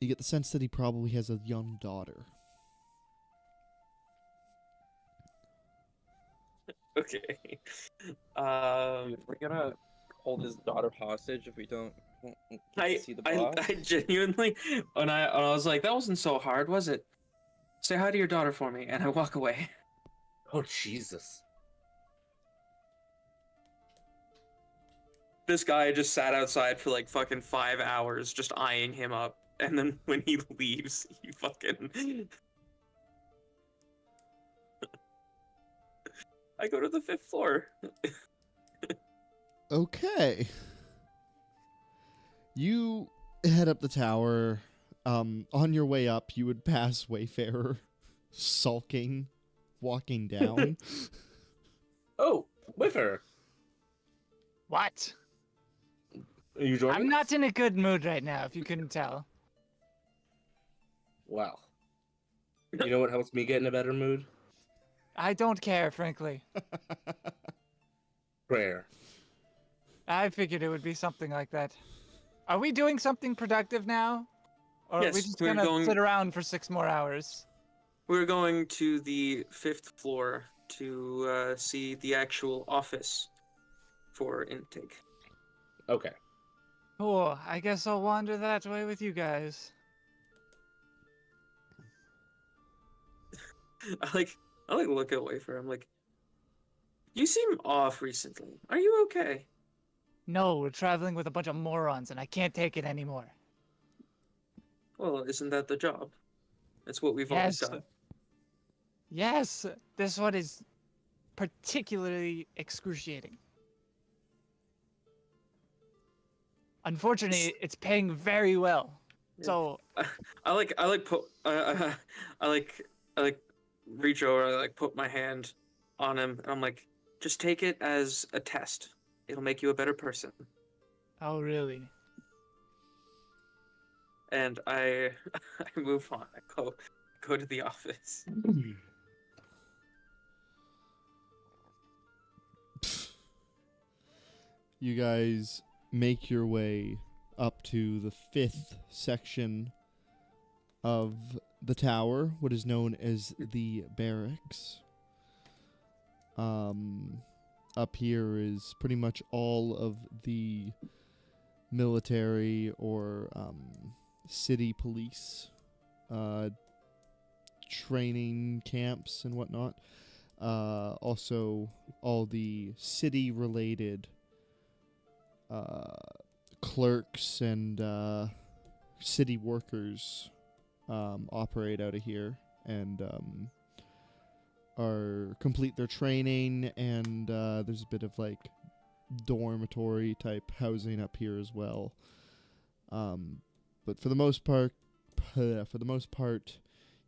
you get the sense that he probably has a young daughter. Okay. We're gonna hold his daughter hostage if we don't get to see the boss. I genuinely, when I was like, that wasn't so hard, was it? Say hi to your daughter for me, and I walk away. Oh Jesus! This guy just sat outside for like fucking 5 hours, just eyeing him up, and then when he leaves, he fucking. I go to the 5th floor. Okay. You head up the tower. On your way up, you would pass Wayfarer sulking, walking down. Oh, Wayfarer, What? are you joining I'm not us? in a good mood right now, if you couldn't tell. Wow. You know what helps me get in a better mood? I don't care, frankly. Prayer. I figured it would be something like that. Are we doing something productive now? Or are we Yes, just we're gonna going- sit around for 6 more hours? We're going to the 5th floor to see the actual office for intake. Okay. Oh, I guess I'll wander that way with you guys. I look at Wafer. I'm like, you seem off recently. Are you okay? No, we're traveling with a bunch of morons and I can't take it anymore. Well, isn't that the job? That's what we've always Yes. done. Yes, this one is particularly excruciating. Unfortunately, it's paying very well. Yeah. So, I reach over. I put my hand on him, and I'm like, just take it as a test. It'll make you a better person. oh really? And I move on. I go to the office. You guys make your way up to the 5th section of the tower, what is known as the barracks. Up here is pretty much all of the military or city police training camps and whatnot. Also, all the city-related clerks and city workers operate out of here and are complete their training, and there's a bit of like dormitory type housing up here as well. But for the most part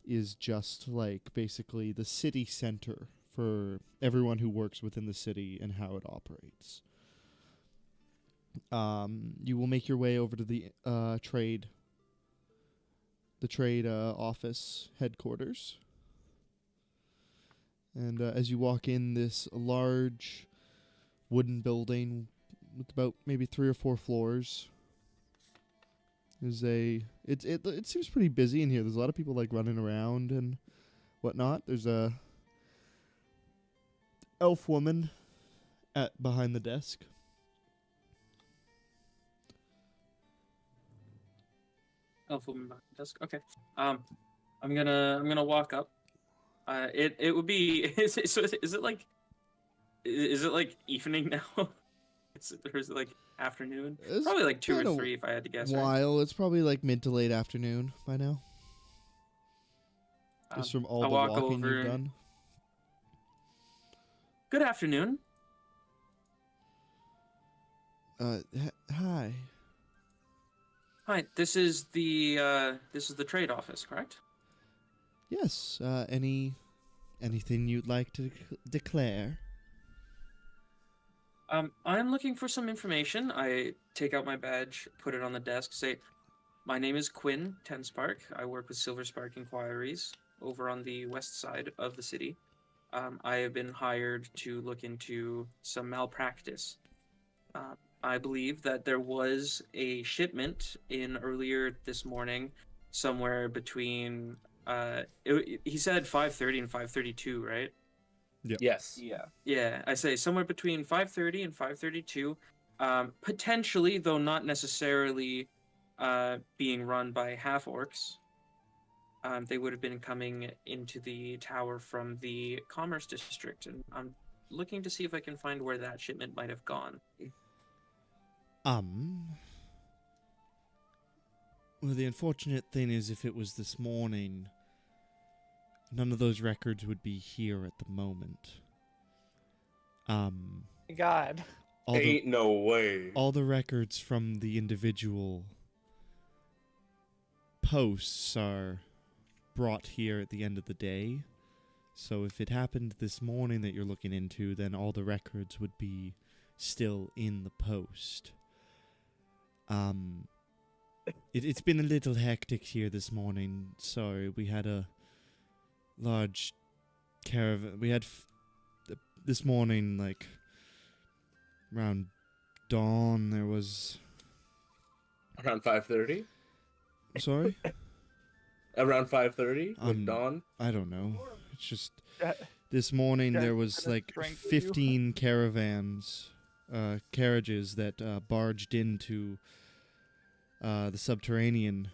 is just like basically the city center for everyone who works within the city and how it operates. You will make your way over to the trade office headquarters. And as you walk in, this large wooden building with about maybe 3 or 4 floors is it seems pretty busy in here. There's a lot of people like running around and whatnot. There's a elf woman behind the desk. Elf woman behind the desk. Okay. I'm gonna walk up. It would be. Is it like evening now? Or is it like afternoon? It's Probably like 2 been or a 3 if I had to guess. Right? While it's probably like mid to late afternoon by now. Just from all I the walk walking over. you've done. Good afternoon. Hi. Hi. This is the trade office, correct? Yes. Anything you'd like to declare? I'm looking for some information. I take out my badge, put it on the desk, say, my name is Quinn Tenspark. I work with Silver Spark Inquiries over on the west side of the city. I have been hired to look into some malpractice. I believe that there was a shipment in earlier this morning, somewhere between, he said 5:30 and 5:32, right? Yes. Yeah. Yeah, I say somewhere between 5:30 and 5:32, potentially, though not necessarily, being run by half orcs. They would have been coming into the tower from the commerce district, and I'm looking to see if I can find where that shipment might have gone. Well, the unfortunate thing is, if it was this morning, none of those records would be here at the moment. God. Ain't no way. All the records from the individual posts are brought here at the end of the day. So if it happened this morning that you're looking into, then all the records would be still in the post. It's been a little hectic here this morning. Sorry, we had a large caravan. We had this morning, like around dawn, there was. Around 5:30. Sorry, Around 5:30 with Um, dawn. I don't know. It's just Uh, this morning Jack there was could've like drank with you. 15 caravans, carriages that barged into the subterranean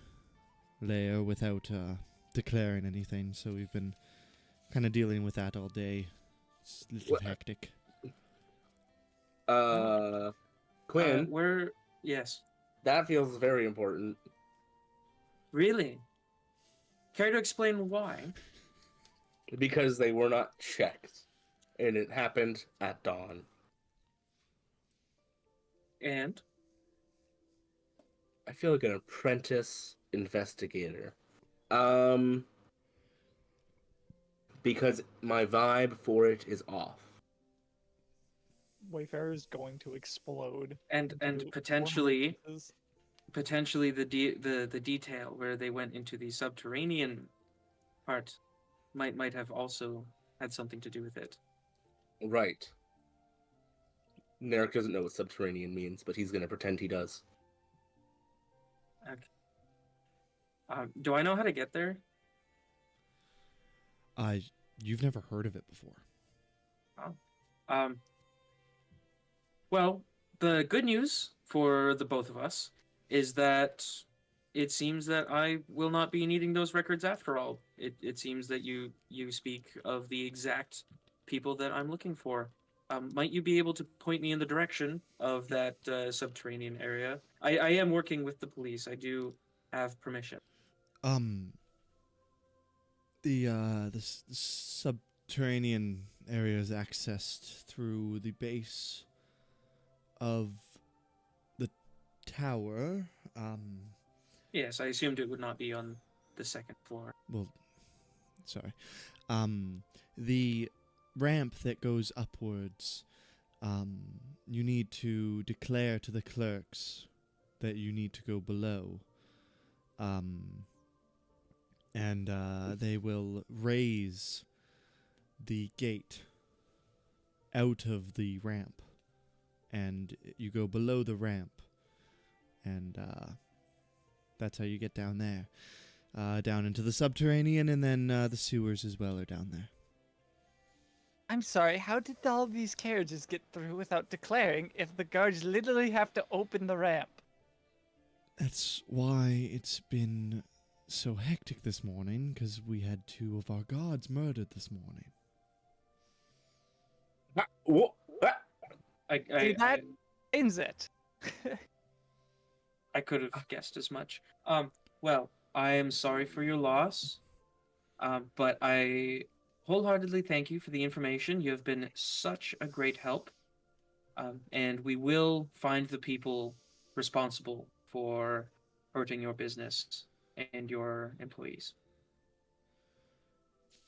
layer without declaring anything. So we've been kind of dealing with that all day. It's a little What- hectic. Quinn, Yes. that feels very important. Really? Care to explain why? Because they were not checked, and it happened at dawn. And I feel like an apprentice investigator. Because my vibe for it is off. Wayfarer is going to explode. and into potentially 400 pieces. potentially the detail where they went into the subterranean part might have also had something to do with it. Right. Narek doesn't know what subterranean means, but he's gonna pretend he does. Okay. Do I know how to get there? You've never heard of it before. Well, the good news for the both of us is that it seems that I will not be needing those records after all. It seems that you speak of the exact people that I'm looking for. Might you be able to point me in the direction of that subterranean area? I am working with the police. I do have permission. The subterranean area is accessed through the base of the tower. Yes, I assumed it would not be on the second floor. Well, sorry. The ramp that goes upwards, you need to declare to the clerks that you need to go below. And they will raise the gate out of the ramp. And you go below the ramp. And that's how you get down there. Down into the subterranean, and then the sewers as well are down there. I'm sorry, how did all these carriages get through without declaring if the guards literally have to open the ramp? That's why it's been so hectic this morning, because we had 2 of our guards murdered this morning. See, that ends it. I could have guessed as much. Well, I am sorry for your loss, but I wholeheartedly thank you for the information. You have been such a great help, and we will find the people responsible for hurting your business and your employees.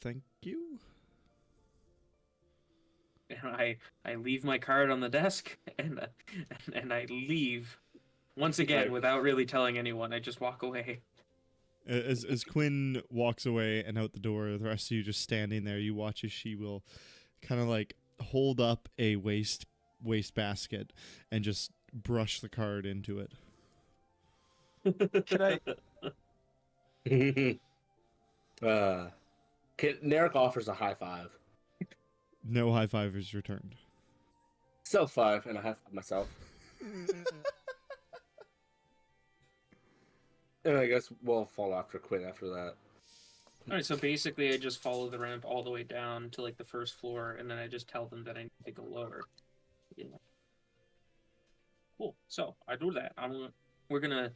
Thank you. And I leave my card on the desk, and I leave once again Right. without really telling anyone. I just walk away. As Quinn walks away and out the door, the rest of you just standing there, you watch as she will kind of like hold up a waste basket and just brush the card into it. Could I? Narek offers a high five. No high five is returned. Self five, and I have myself. And I guess we'll fall after Quinn after that. All right, so basically, I just follow the ramp all the way down to like the first floor, and then I just tell them that I need to go lower. Yeah. Cool. So I do that. We're gonna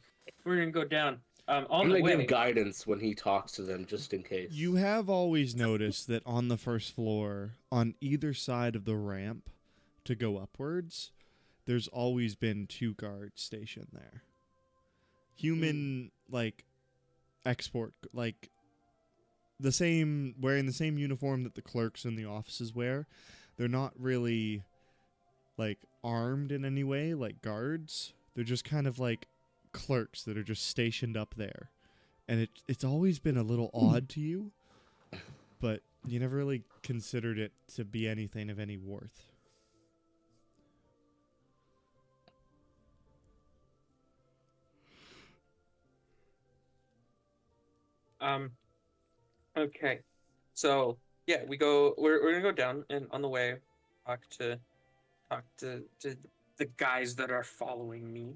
go down. On I'm the gonna way. give guidance when he talks to them, just in case. You have always noticed that on the first floor, on either side of the ramp to go upwards, there's always been 2 guards stationed there. Human, like, export, like the same, wearing the same uniform that the clerks in the offices wear. They're not really like armed in any way, like guards. They're just kind of like clerks that are just stationed up there. And it's always been a little odd to you, but you never really considered it to be anything of any worth. Okay. So yeah, we're gonna go down, and on the way talk to the guys that are following me.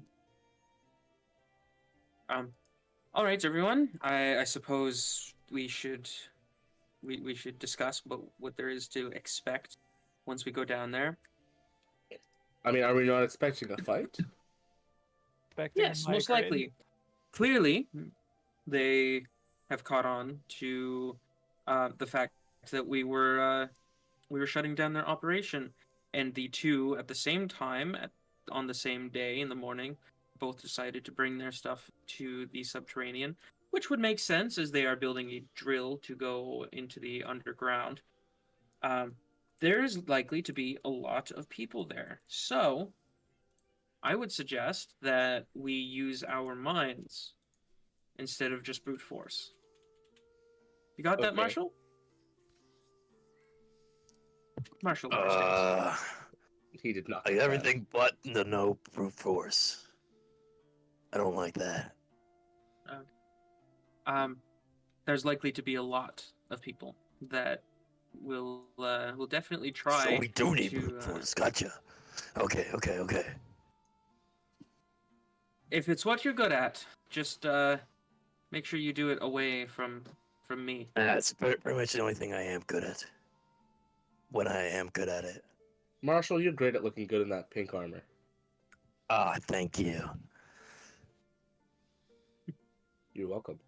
All right, everyone. I suppose we should discuss what there is to expect once we go down there. I mean, are we not expecting a fight? Expecting Yes, my most grade. likely. Clearly, they have caught on to the fact that we were shutting down their operation, and the two at the same time, on the same day in the morning, both decided to bring their stuff to the subterranean, which would make sense as they are building a drill to go into the underground. There is likely to be a lot of people there, so I would suggest that we use our minds instead of just brute force. You got that, Okay. Marshall? Marshall understands. He did not. Like get that. everything but the no brute force. I don't like that. There's likely to be a lot of people that will definitely try. So we do need to, brute force. Gotcha. Okay. If it's what you're good at, just make sure you do it away from me. That's pretty much the only thing I am good at. When I am good at it. Marshall, you're great at looking good in that pink armor. Ah, thank you. You're welcome.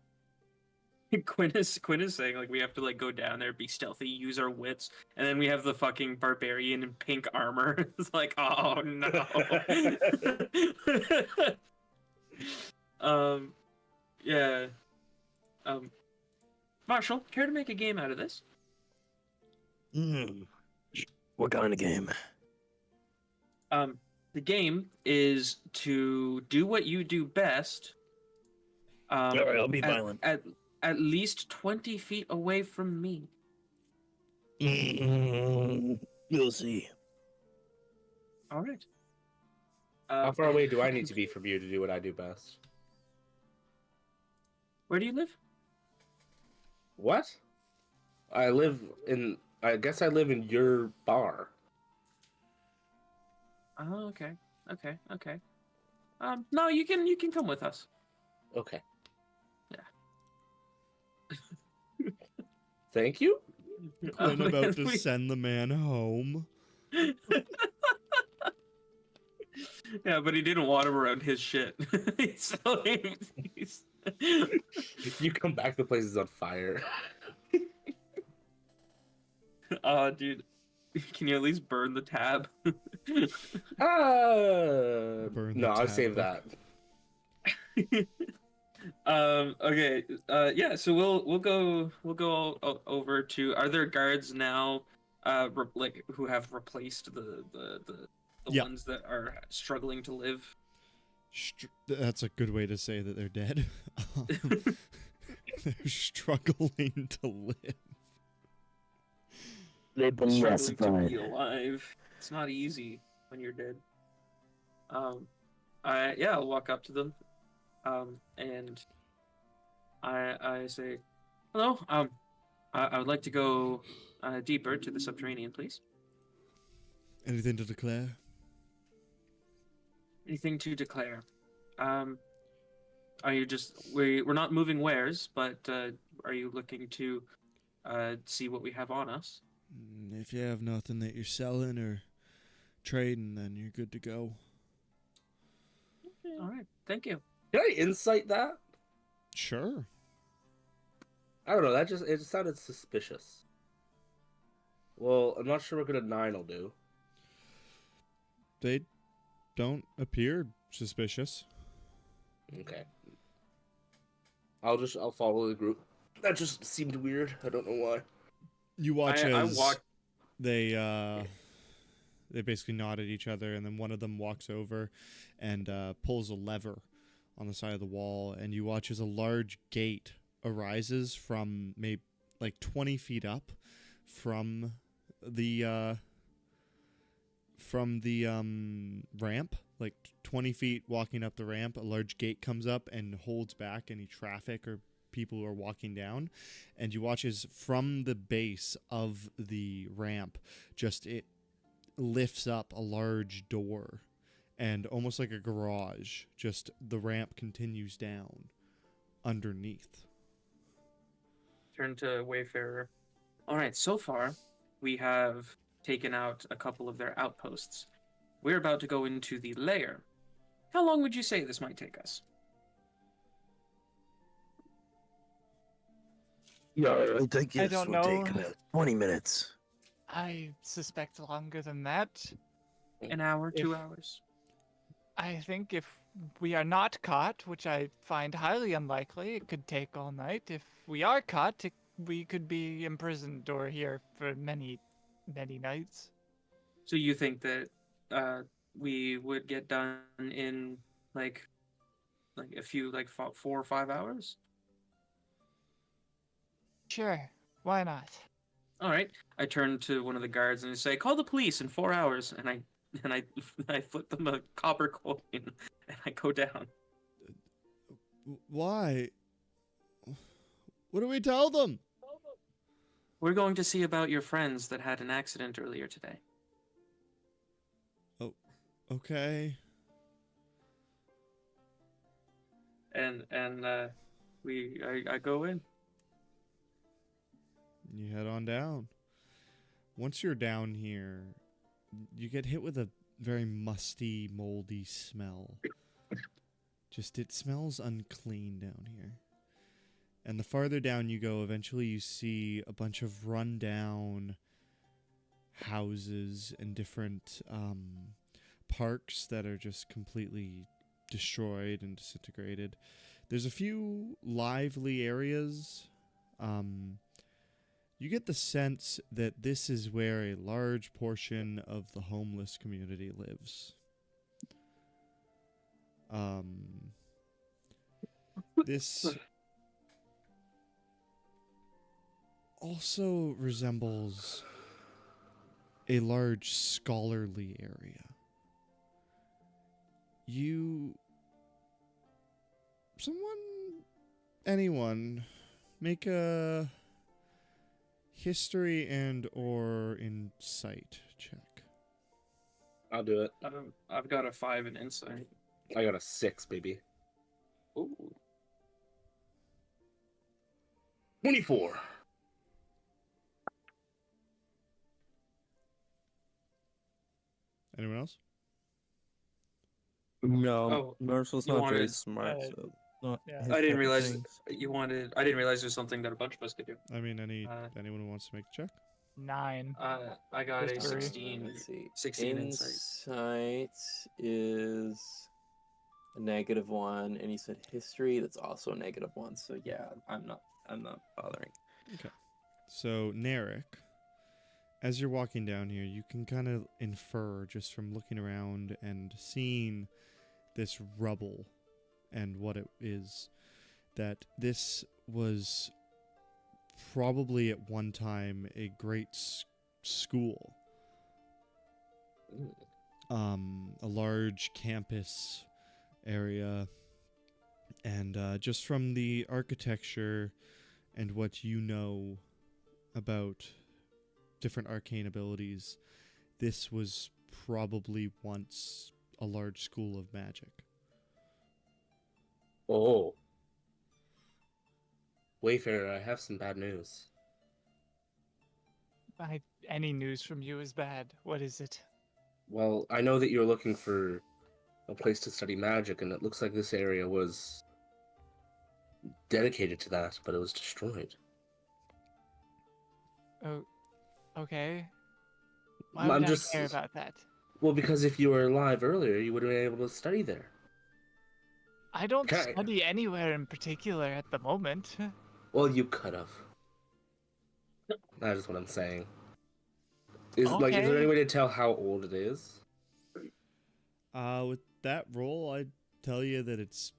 Quinn is saying like we have to like go down there, be stealthy, use our wits, and then we have the fucking barbarian in pink armor. It's like, oh no. Yeah. Marshall, care to make a game out of this? What kind of game? The game is to do what you do best. All right, I'll be violent. At least 20 feet away from me. You'll see. All right. How far away do I need to be from you to do what I do best? Where do you live? What? I guess I live in your bar. Oh, okay. No, you can come with us. Okay. Yeah. Thank you. Quinn about to We- send the man home. Yeah, but he didn't want him around his shit. So he's... You come back, the place is on fire. Oh, dude. Can you at least burn the tab? Burn the No, I'll tab save book. that. Okay. Yeah, so we'll go over to, are there guards now like who have replaced the Yeah. ones that are struggling to live? That's a good way to say that they're dead. They're struggling to live. They've been Struggling to classified. be alive. It's not easy when you're dead. I'll walk up to them, and I say, hello. I would like to go deeper to the subterranean, please. Anything to declare? Anything to declare? Are you just we're not moving wares, but are you looking to see what we have on us? If you have nothing that you're selling or trading, then you're good to go. All right, thank you. Can I insight that? Sure. I don't know. It just sounded suspicious. Well, I'm not sure what good a 9 will do. They don't appear suspicious. Okay. I'll follow the group. That just seemed weird. I don't know why. You watch I as walk. they basically nod at each other, and then one of them walks over and pulls a lever on the side of the wall, and you watch as a large gate arises from maybe like 20 feet up from the ramp, like 20 feet walking up the ramp. A large gate comes up and holds back any traffic or people who are walking down, and you watch as from the base of the ramp, just it lifts up a large door, and almost like a garage, just the ramp continues down underneath. Turn to Wayfarer. All right, so far we have taken out a couple of their outposts. We're about to go into the lair. How long would you say this might take us? Yeah, I think I this don't will take know. about 20 minutes. I suspect longer than that. An hour, 2 If- hours? I think if we are not caught, which I find highly unlikely, it could take all night. If we are caught, we could be imprisoned or here for many, many nights. So you think that we would get done in like a few 4 or 5 hours? Sure, why not? All right. I turn to one of the guards and I say, "Call the police in 4 hours." And I flip them a copper coin and I go down. Why? What do we tell them? We're going to see about your friends that had an accident earlier today. Okay. And I go in. You head on down. Once you're down here, you get hit with a very musty, moldy smell. Just, it smells unclean down here. And the farther down you go, eventually you see a bunch of rundown houses and different parks that are just completely destroyed and disintegrated. There's a few lively areas. You get the sense that this is where a large portion of the homeless community lives. This also resembles a large scholarly area. Anyone, make a history and or insight check. I'll do it. I've got a 5 in insight. I got a 6, baby. Ooh. 24. Anyone else? No, Oh, Marshall's you not very wanted- smart, so not yeah. his I type didn't of realize thing. I didn't realize there's something that a bunch of us could do. I mean, Uh, anyone who wants to make a check? 9. I got a History. 16. Let's see. 16 insight. Insight is a -1, and you said history. That's also a -1. So yeah, I'm not bothering. So, Narek, as you're walking down here, you can kind of infer just from looking around and seeing this rubble and what it is, that this was probably at one time a great school. A large campus area, and just from the architecture and what you know about different arcane abilities, this was probably once a large school of magic. Oh. Wayfarer, I have some bad news. Any news from you is bad. What is it? Well, I know that you're looking for a place to study magic, and it looks like this area was dedicated to that, but it was destroyed. Oh, okay. Why I'm would I just- care about that? Well, because if you were alive earlier, you would have been able to study there. I don't Can I- study anywhere in particular at the moment. Well, you could have. That is what I'm saying. Is there Okay. any way to tell how old it is? With that roll, I'd tell you that it's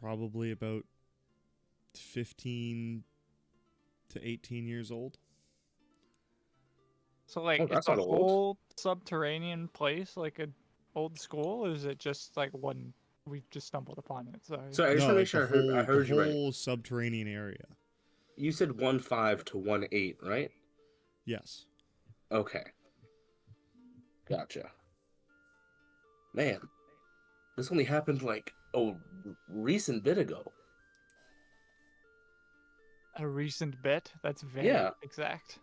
probably about 15 to 18 years old. So like, Oh, it's that's a not old. whole subterranean place, like an old school, or is it just like one we've just stumbled upon it? Sorry. So I just want to make sure I heard the you right. whole subterranean area. You said 1.5 to 1.8, right? Yes. Okay. Gotcha. Man, this only happened like a recent bit ago. A recent bit. That's very Yeah. exact.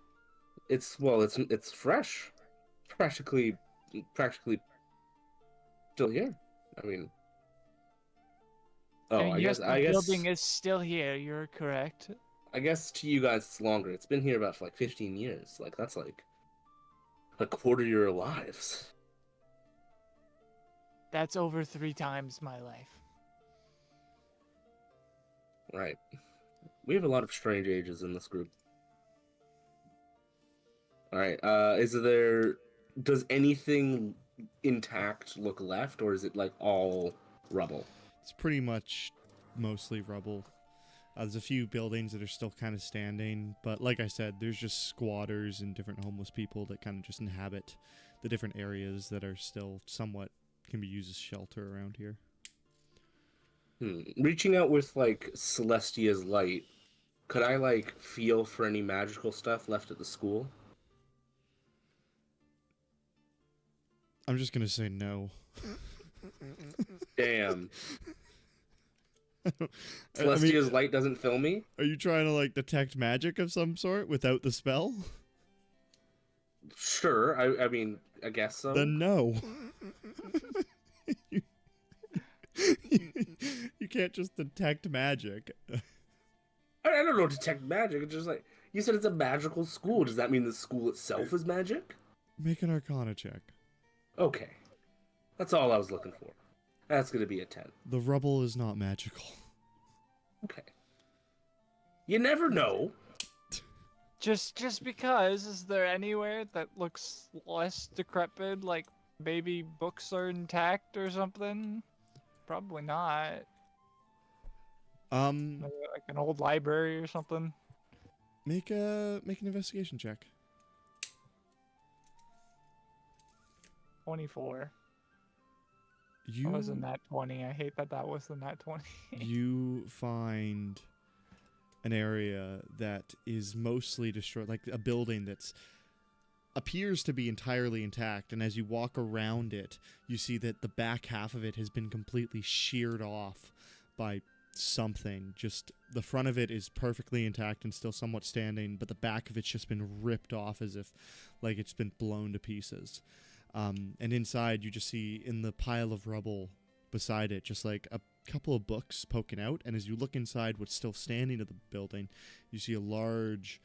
It's fresh, practically still here. I mean, oh, mean, I yes, guess the building is still here. You're correct. I guess to you guys it's longer. It's been here about like 15 years. Like that's like a quarter of your lives. That's over 3 times my life. Right. We have a lot of strange ages in this group. All right. Does anything intact look left, or is it like all rubble? It's pretty much mostly rubble. There's a few buildings that are still kind of standing, but like I said, there's just squatters and different homeless people that kind of just inhabit the different areas that are still somewhat can be used as shelter around here. Reaching out with like Celestia's light, could I like feel for any magical stuff left at the school? I'm just gonna say no. Damn. I mean, Celestia's light doesn't fill me? are you trying to like detect magic of some sort without the spell? Sure. I mean, I guess so. Then no. you, you can't just detect magic. I don't know, detect magic. It's just like you said, it's a magical school. Does that mean the school itself is magic? Make an Arcana check. Okay, that's all I was looking for. That's gonna be a 10. The rubble is not magical. Okay. You never know. Just because, is there anywhere that looks less decrepit, like maybe books are intact or something? Probably not. Maybe like an old library or something. Make an investigation check. 24. You That was a nat 20. I hate that was the nat 20. you find an area that is mostly destroyed, like a building that's appears to be entirely intact, and as you walk around it, you see that the back half of it has been completely sheared off by something. Just the front of it is perfectly intact and still somewhat standing, but the back of it's just been ripped off as if like it's been blown to pieces. And inside you just see in the pile of rubble beside it just like a couple of books poking out, and as you look inside what's still standing of the building, you see a large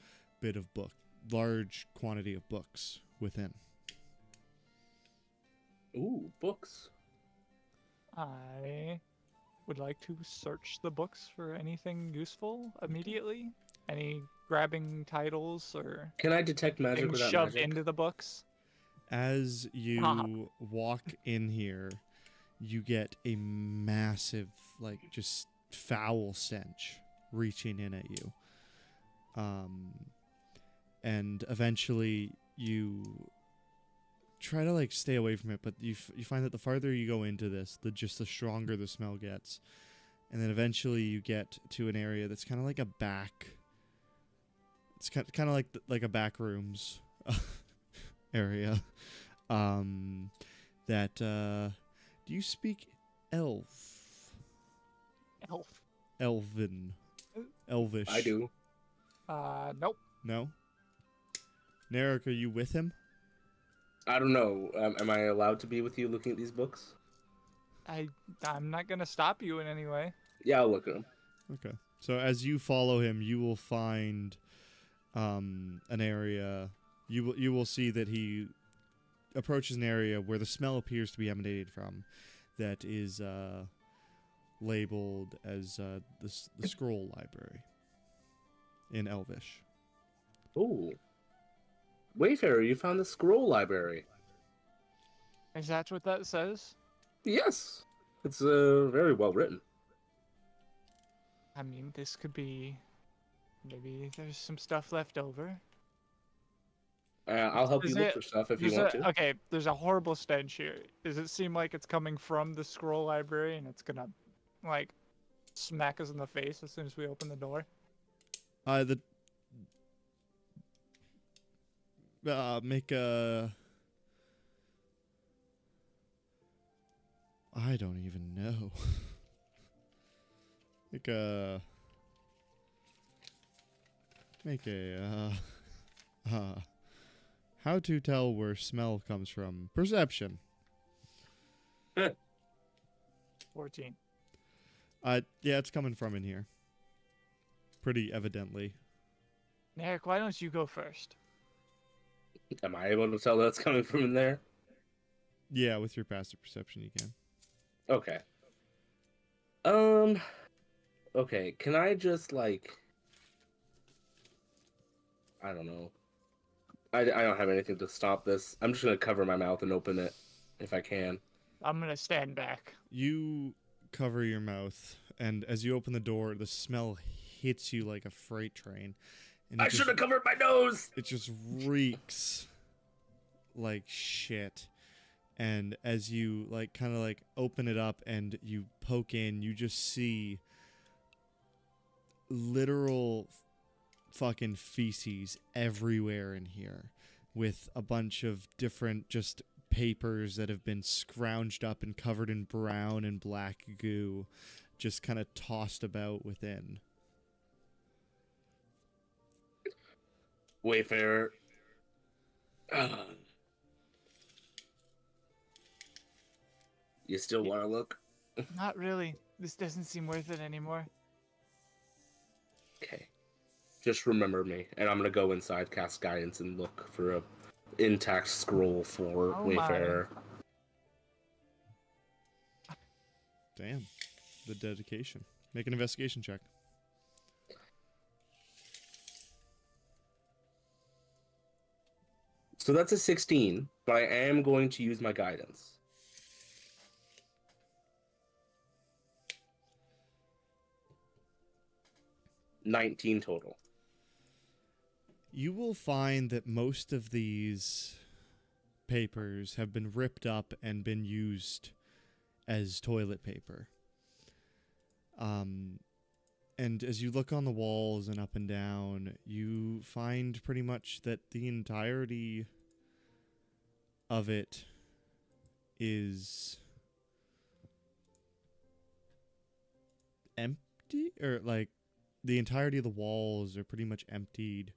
quantity of books within. Ooh, books. I would like to search the books for anything useful immediately. Any grabbing titles or Can I detect magic things without shoved magic? into the books. As you walk in here, you get a massive, like, just foul stench reaching in at you. And eventually you try to, like, stay away from it, but you find that the farther you go into this, the stronger the smell gets. And then eventually you get to an area that's kind of like a back... It's kind of like a back rooms area. Do you speak elf? Elf. Elven. Elvish. I do. Nope. No? Narek, are you with him? I don't know. Am I allowed to be with you looking at these books? I'm not gonna stop you in any way. Yeah, I'll look at them. Okay. So as you follow him, you will find an area. You will see that he approaches an area where the smell appears to be emanated from, that is labeled as the scroll library in Elvish. Oh. Wayfarer, you found the scroll library. Is that what that says? Yes. It's very well written. I mean, this could be. Maybe there's some stuff left over. I'll help you Is look it- for stuff if you There's want a- to. Okay, there's a horrible stench here. Does it seem like it's coming from the scroll library and it's gonna, like, smack us in the face as soon as we open the door? Make a. I don't even know. Make a. How to tell where smell comes from? Perception. 14. Yeah, it's coming from in here. Pretty evidently. Eric, why don't you go first? Am I able to tell that's coming from in there? Yeah, with your passive perception, you can. Okay. Okay, can I just, like... I don't know. I don't have anything to stop this. I'm just gonna cover my mouth and open it, if I can. I'm gonna stand back. You cover your mouth, and as you open the door, the smell hits you like a freight train. And I should have covered my nose! It just reeks like shit. And as you like kind of like open it up and you poke in, you just see literal fucking feces everywhere in here, with a bunch of different just papers that have been scrounged up and covered in brown and black goo, just kind of tossed about within. Wayfarer. You still want to look? Not really. This doesn't seem worth it anymore. Okay. Just remember me, and I'm gonna go inside, cast guidance, and look for a intact scroll for Oh my. Wayfarer. Damn. The dedication. Make an investigation check. So that's a 16, but I am going to use my guidance. $19 total. You will find that most of these papers have been ripped up and been used as toilet paper. And as you look on the walls and up and down, you find pretty much that the entirety of it is empty, or like the entirety of the walls are pretty much emptied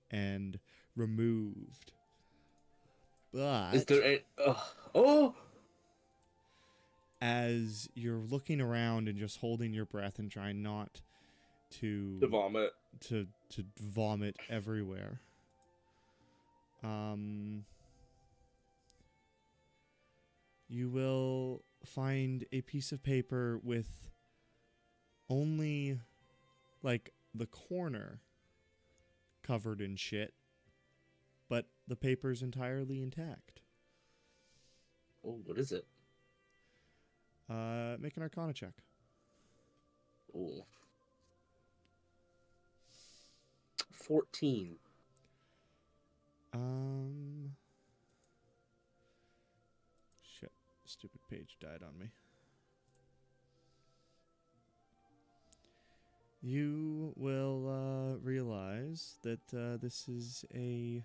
and removed. But Is there a... Oh! as you're looking around and just holding your breath and trying not to The vomit. to vomit everywhere, you will find a piece of paper with only like the corner covered in shit, but the paper's entirely intact. Oh, what is it? Make an Arcana check. Oh. 14. Shit. Stupid page died on me. You will realize that this is a...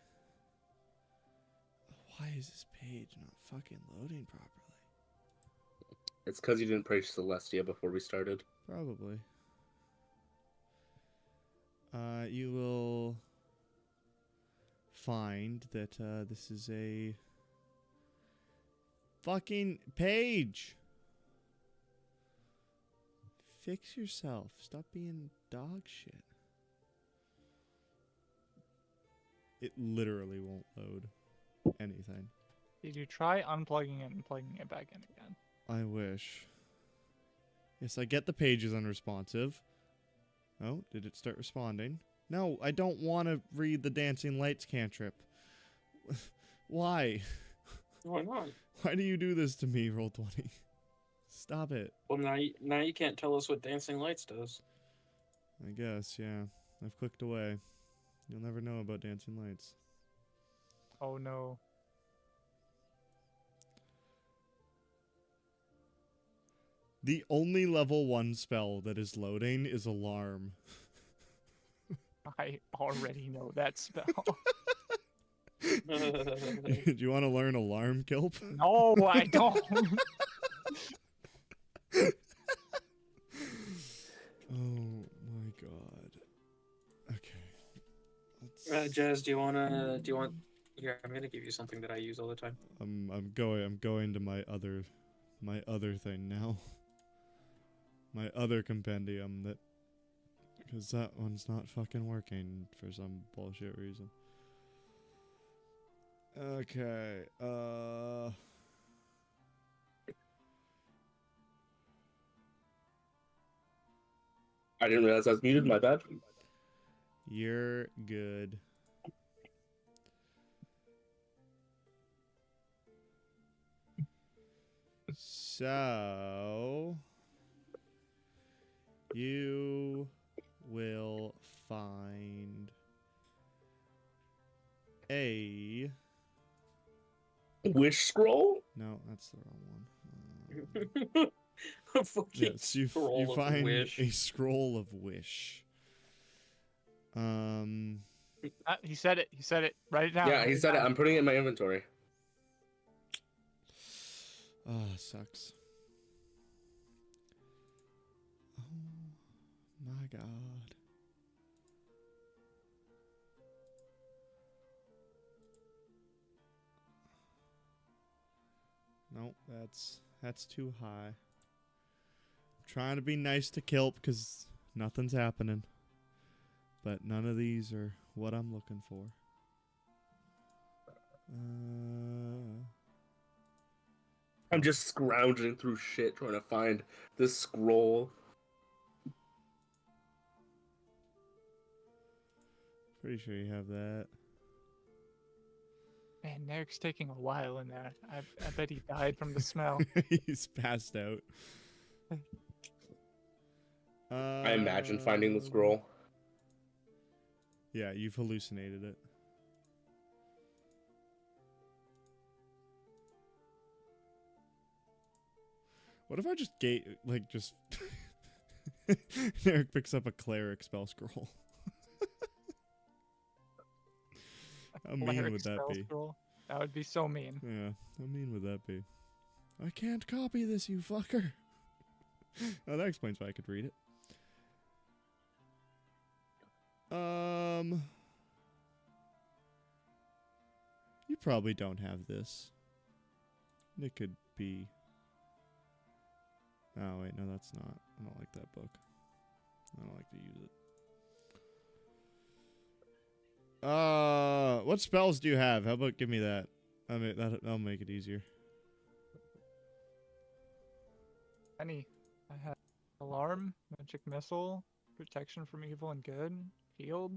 Why is this page not fucking loading properly? It's because you didn't pray Celestia before we started. Probably. You will find that this is a fucking page. Fix yourself. Stop being dog shit. It literally won't load anything. Did you try unplugging it and plugging it back in again? I wish. Yes, I get the page is unresponsive. Oh, did it start responding? No, I don't want to read the dancing lights cantrip. Why? Why not? Why do you do this to me, Roll20? Stop it. Well, now you can't tell us what dancing lights does. I guess, yeah. I've clicked away. You'll never know about dancing lights. Oh no. The only level 1 spell that is loading is Alarm. I already know that spell. Do you want to learn Alarm, Kilp? No, I don't. Oh my god. Okay. Jazz, do you want? Here, I'm gonna give you something that I use all the time. I'm going to my other thing now. My other compendium because that one's not fucking working for some bullshit reason. Okay. I didn't realize I was muted. My bad. You're good. So you will find a Wish scroll. no, that's the wrong one. A fucking Yes, you scroll of find wish. a scroll of wish. He said it. He said it. Write it down. Yeah, write he said it. down. I'm putting it in my inventory. Oh, sucks. Oh my god. Nope, that's too high. I'm trying to be nice to Kilp because nothing's happening. But none of these are what I'm looking for. I'm just scrounging through shit trying to find this scroll. Pretty sure you have that. Man, Neric's taking a while in there. I bet he died from the smell. He's passed out. I imagine finding the scroll. Yeah, you've hallucinated it. What if I just just Eric picks up a cleric spell scroll? How mean Cleric would that spell be? scroll? That would be so mean. Yeah, how mean would that be? I can't copy this, you fucker. Oh, that explains why I could read it. You probably don't have this. It could be. Oh wait, no, that's not. I don't like that book. I don't like to use it. What spells do you have? How about give me that? I mean, that'll make it easier. I have alarm, magic missile, protection from evil and good, healed,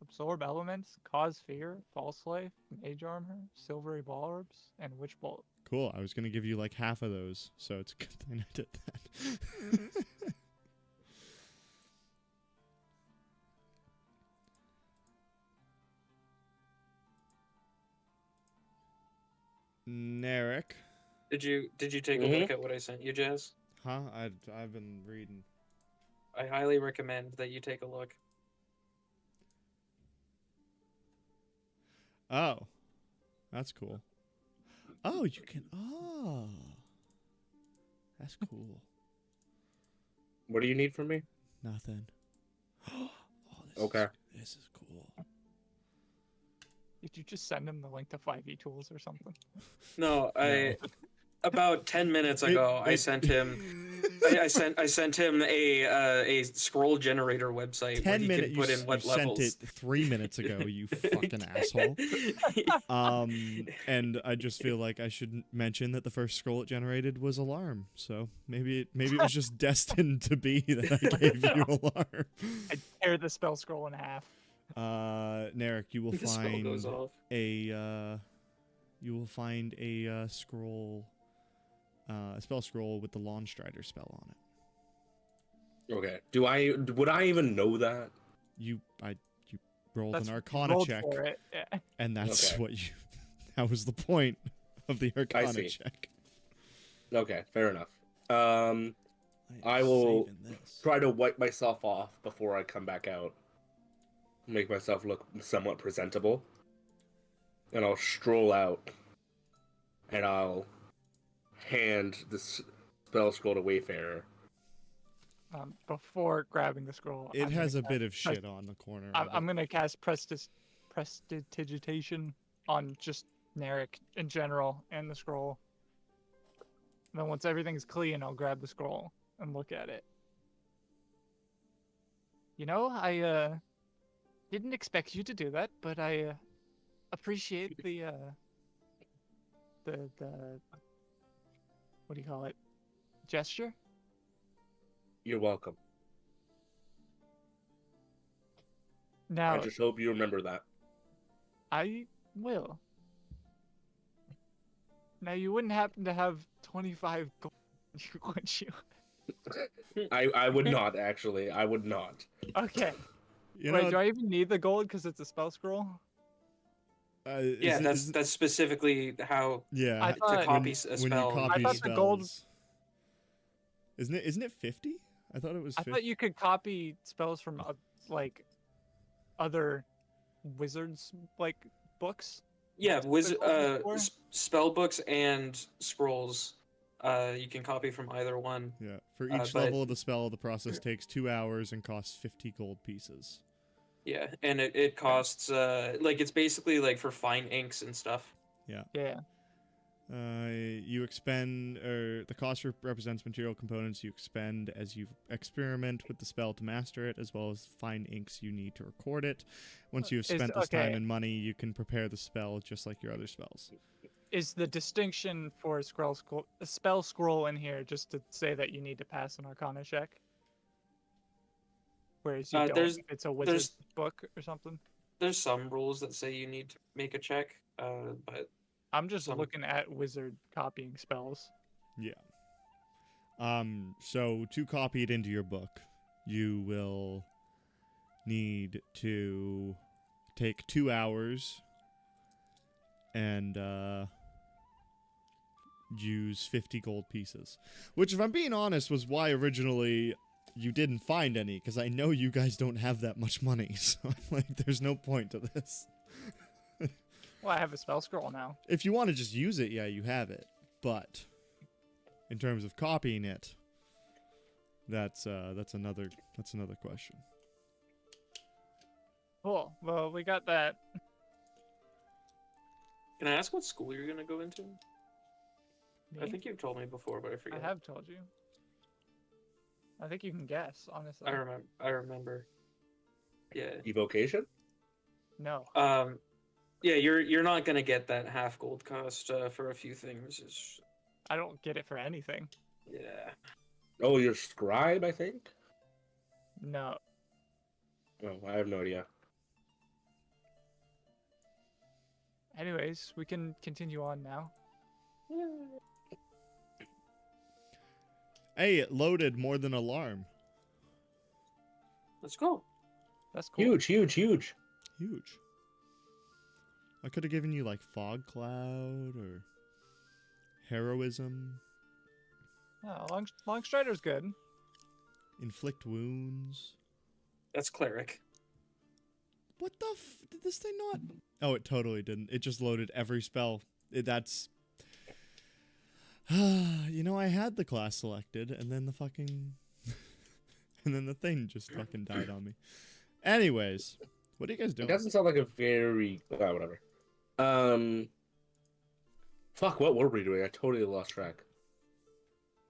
absorb elements, cause fear, false life, mage armor, silvery barbs, and witch bolt. Cool. I was gonna give you like half of those, so it's a good thing I did that. Narek. Did you take a Mhm. look at what I sent you, Jazz? Huh? I've been reading. I highly recommend that you take a look. Oh. That's cool. Oh, you can. Oh. That's cool. What do you need from me? Nothing. Oh, Okay. This is cool. Did you just send him the link to 5e tools or something? No, About 10 minutes ago, I sent him. I sent him a scroll generator website where 10 he minutes. can put in what you levels. sent it 3 minutes ago. You fucking asshole. And I just feel like I should mention that the first scroll it generated was alarm. So maybe it was just destined to be that I gave you alarm. I tear the spell scroll in half. Narek, you will The spell goes find off. a scroll, a spell scroll with the Lawn Strider spell on it. Okay. Would I even know that? You rolled That's an Arcana rolled check, for it. Yeah. and that's Okay. what you. That was the point of the Arcana see. check. Okay, fair enough. am I will saving this. try to wipe myself off before I come back out. Make myself look somewhat presentable. And I'll stroll out. And I'll hand the spell scroll to Wayfarer. Before grabbing the scroll, It I'm has a gonna bit of cast- shit on the corner. I'm gonna cast Prestidigitation on just Narek in general and the scroll. And then once everything's clean, I'll grab the scroll and look at it. You know, I didn't expect you to do that, but I appreciate the what do you call it? Gesture? You're welcome. Now I just hope you remember that. I will. Now you wouldn't happen to have 25 gold, would you? I would not, actually. I would not. Okay. You Wait, know, do I even need the gold because it's a spell scroll? Yeah, that's specifically how yeah. I to thought- copy when a spell. you copy I thought the gold- spells. Isn't it 50? I thought it was I 50. thought you could copy spells from like other wizards like books. Yeah, That's what they're called before? spell books and scrolls. You can copy from either one. Yeah. For each but- level of the spell, the process takes 2 hours and costs 50 gold pieces. Yeah, and it costs like it's basically like for fine inks and stuff. Yeah. You expend, or the cost represents material components you expend as you experiment with the spell to master it, as well as fine inks you need to record it. Once you have spent this time okay. and money, you can prepare the spell just like your other spells. Is the distinction for a spell scroll in here just to say that you need to pass an Arcana check? Whereas you don't there's- if it's a wizard's book or something? There's some rules that say you need to make a check, but I'm just Some- looking at wizard copying spells. Yeah. So to copy it into your book, you will need to take 2 hours and use 50 gold pieces. Which, if I'm being honest, was why originally you didn't find any, because I know you guys don't have that much money. So I'm like, there's no point to this. Well, I have a spell scroll now. If you want to just use it, yeah, you have it. But in terms of copying it, that's another question. Cool. Well, we got that. can I ask what school you're gonna go into? I Me? think you've told me before, but I I forget. have told you. I think you can guess, honestly. I remember. Yeah. Evocation? No. Yeah, you're not gonna get that half gold cost for a few things. It's, I don't get it for anything. yeah. Oh, you're scribe, I think? No. Oh, I have no idea. Anyways, we can continue on now. Hey, it loaded more than alarm. Let's go. That's cool. Huge, huge, huge. Huge. I could have given you like fog cloud or heroism, Oh, long strider's good. inflict wounds. That's cleric. What the did this thing not? Oh, it totally didn't. It just loaded every spell. That's you know, I had the class selected and then the fucking and then the thing just fucking died on me. Anyways, what are you guys It doing? doesn't sound like a very... whatever. Fuck, what were we doing? I totally lost track.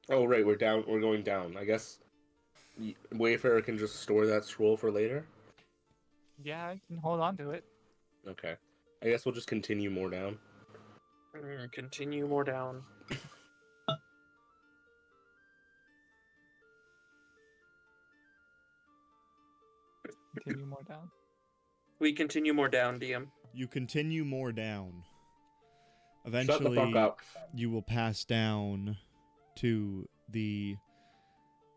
Oh, right, we're down. We're going down. I guess Wayfarer can just store that scroll for later. Yeah, I can hold on to it. Okay. I guess we'll just continue more down. Continue more down. Continue more down. We continue more down, DM. You continue more down. Shut the Eventually, fuck up. you will pass down to the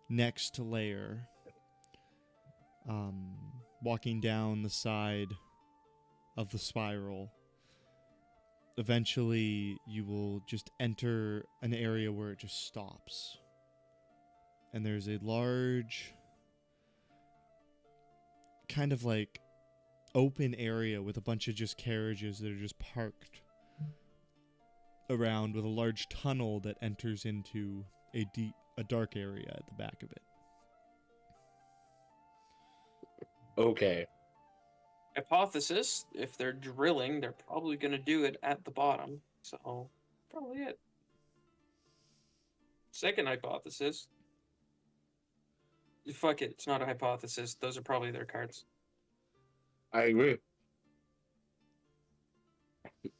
next layer. Walking down the side of the spiral. Eventually, you will just enter an area where it just stops. And there's a large, kind of like open area with a bunch of just carriages that are just parked around, with a large tunnel that enters into a dark area at the back of it. Okay. Hypothesis: if they're drilling, they're probably gonna do it at the bottom. So, probably it. Second hypothesis. Fuck it, it's not a hypothesis. Those are probably their cards. I agree.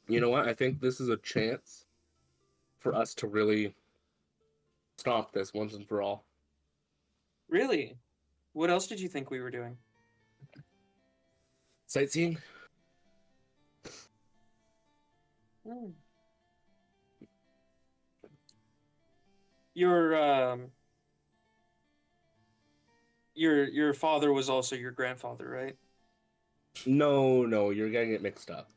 You know what? I think this is a chance for us to really stop this once and for all. Really? What else did you think we were doing? Sightseeing? Hmm. Your father was also your grandfather, right? No, you're getting it mixed up.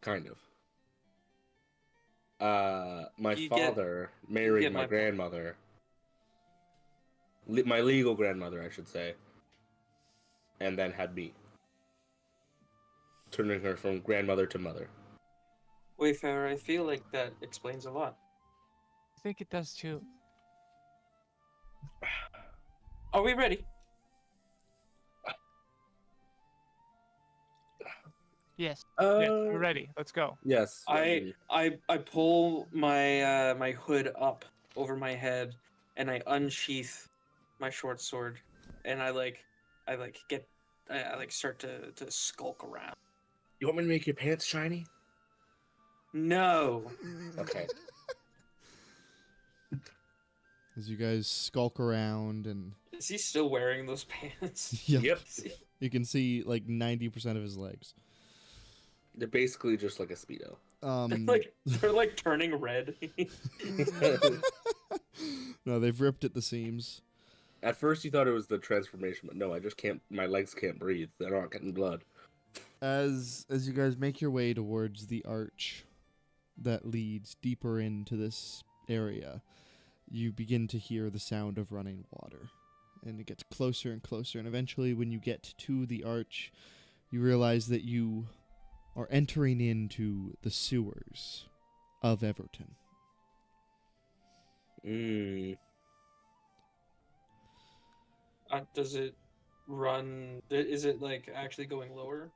Kind of. My father married get my my point. grandmother. My legal grandmother, I should say. And then had me. Turning her from grandmother to mother. Wayfarer, I feel like that explains a lot. I think it does too. Are we ready? Yes. Uh, Yes, we're ready. Let's go. Yes. I pull my my hood up over my head, and I unsheath my short sword, and I start to skulk around. You want me to make your pants shiny? No. Okay. As you guys skulk around, and Is he still wearing those pants? yeah, Yep. you can see like 90% of his legs. They're basically just like a Speedo. They're like turning red. No, they've ripped at the seams. At first you thought it was the transformation, but no, I just can't, my legs can't breathe. They're not getting blood. As you guys make your way towards the arch that leads deeper into this area, you begin to hear the sound of running water. And it gets closer and closer, and eventually when you get to the arch, you realize that you are entering into the sewers of Everton. Does it run? Is it like actually going lower?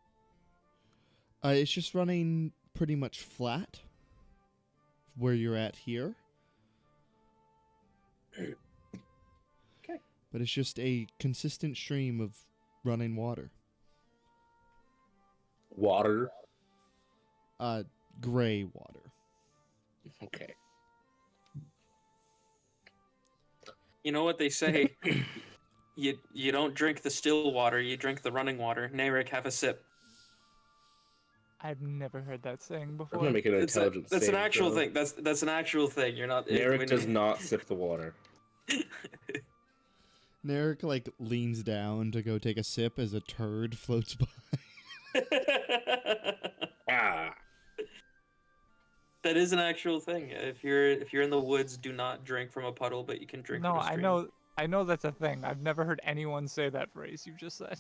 It's just running pretty much flat where you're at here. Okay. But it's just a consistent stream of running water. Water. Gray water. Okay. You know what they say? you don't drink the still water, you drink the running water. Narek, have a sip. I've never heard that saying I'm before. gonna make an That's intelligence an saving actual throw. thing. That's an actual thing. You're not. Narek does not sip the water. Narek like leans down to go take a sip as a turd floats by. Ah. That is an actual thing. If you're in the woods, do not drink from a puddle, but you can drink No, from a I stream. know that's a thing. I've never heard anyone say that phrase you just said.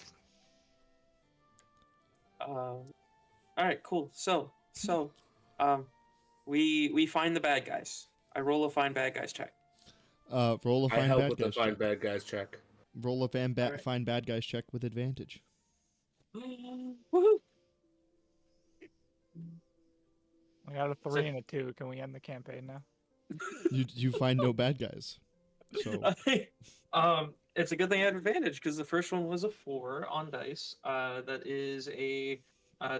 All right, cool. So, we find the bad guys. I roll a find bad guys check. Roll a I find help bad with the guys find check. bad guys check. Roll a Alright. find bad guys check with advantage. Woohoo! Wait, We got a 3 and a 2. Can we end the campaign now? You find no bad guys. So It's a good thing I had advantage because the first one was a 4 on dice. That is a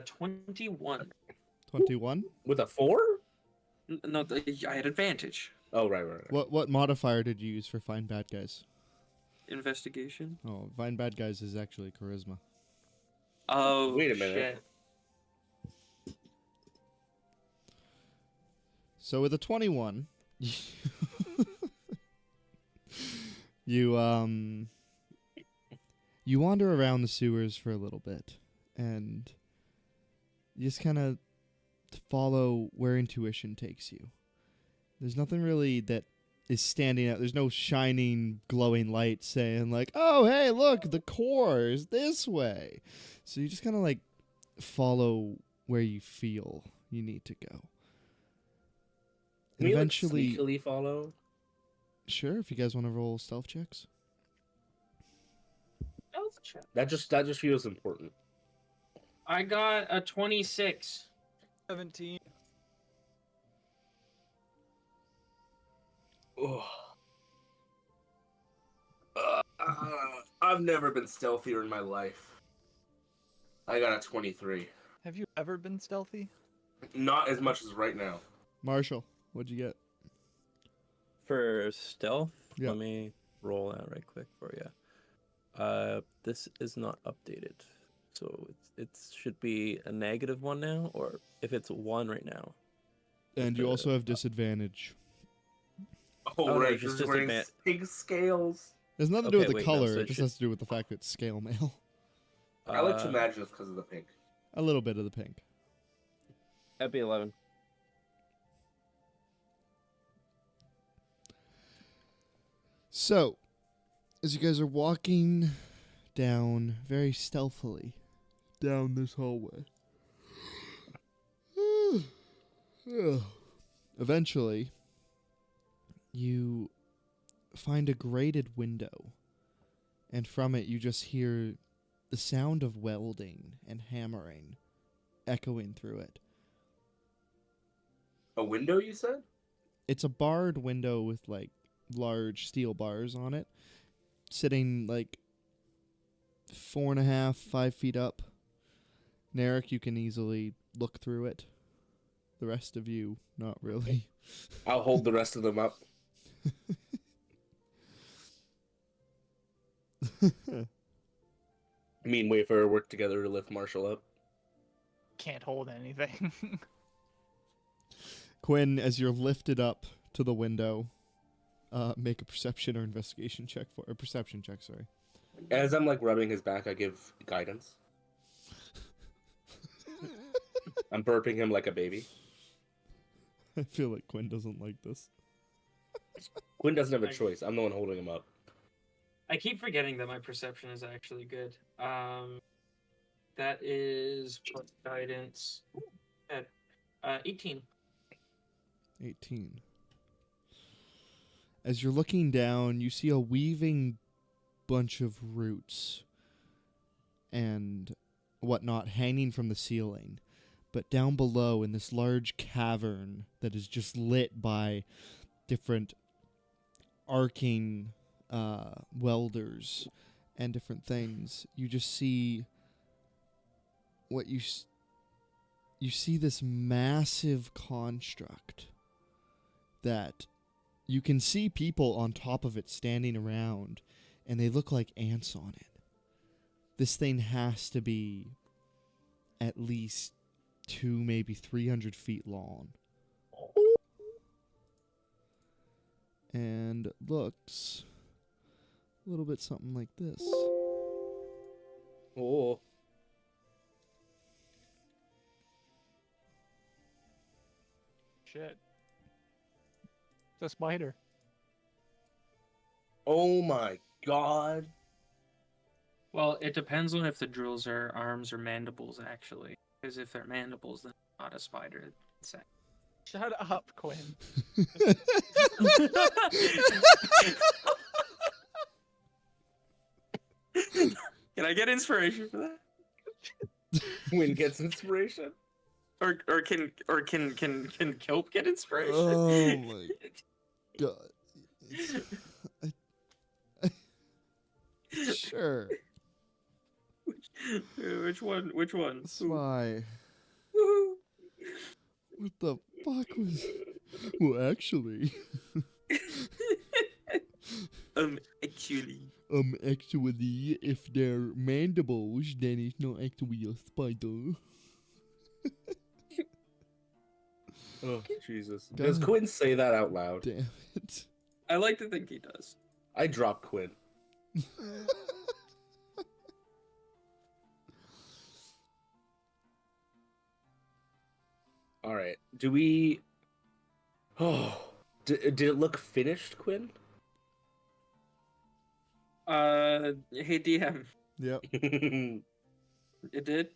21. 21. With a 4? No, I had advantage. Oh, right. What modifier did you use for find bad guys? Investigation. Oh, find bad guys is actually charisma. Oh, Wait a minute. shit. So with a 21, you wander around the sewers for a little bit, and you just kind of follow where intuition takes you. There's nothing really that is standing out. There's no shining, glowing light saying like, "Oh, hey, look, the core is this way." So you just kind of like follow where you feel you need to go. Can And we eventually, like sneakily follow? sure, if you guys want to roll stealth checks. Health check. That just feels important. I got a 26. 17. I've never been stealthier in my life. I got a 23. Have you ever been stealthy? Not as much as right now. Marshall, what'd you get? For stealth, Yeah. let me roll out right quick for you. This is not updated, so it should be a -1 now, or if it's 1 right now. And you also have disadvantage. Oh, no, right, just just wearing disadvan- pig scales. It has nothing to do with Okay, the wait, no, color. so it it just should- has to do with the fact that it's scale mail. I like to Uh, imagine it's because of the pink. A little bit of the pink. That'd be 11. So, as you guys are walking down very stealthily down this hallway, eventually you find a grated window, and from it you just hear the sound of welding and hammering echoing through it. A window, you said? It's a barred window with like large steel bars on it, sitting like 4.5, 5 feet up. Narek, you can easily look through it. The rest of you, not really. I'll hold the rest of them up. Me and Wayfarer work together to lift Marshall up. Can't hold anything. Quinn, as you're lifted up to the window, make a perception or investigation check for a perception check. Sorry. As I'm like rubbing his back, I give guidance. I'm burping him like a baby. I feel like Quinn doesn't like this. Quinn doesn't have a choice. I'm the one holding him up. I keep forgetting that my perception is actually good. That is plus guidance. At 18. 18. As you're looking down, you see a weaving bunch of roots and whatnot hanging from the ceiling. But down below, in this large cavern that is just lit by different arcing welders and different things, you just see what you see this massive construct that you can see people on top of it standing around, and they look like ants on it. This thing has to be at least 200, maybe 300 feet long. And looks a little bit something like this. Oh. Shit. It's a spider. Oh my god. Well, it depends on if the drills are arms or mandibles, actually. Because if they're mandibles, then it's not a spider. It's a- Shut up, Quinn. Can I get inspiration for that? Quinn gets inspiration. Can Kelp get inspiration? Oh my god. Sure. Which one? Which one? That's why. Woo. What the fuck was? Well, actually, Actually. actually, if they're mandibles, then it's not actually a spider. Oh, Jesus. Go Does ahead. Quinn say that out loud? Damn it. I like to think he does. I drop Quinn. All right. Do we? Oh, did it look finished, Quinn? Hey DM, Yep. it did.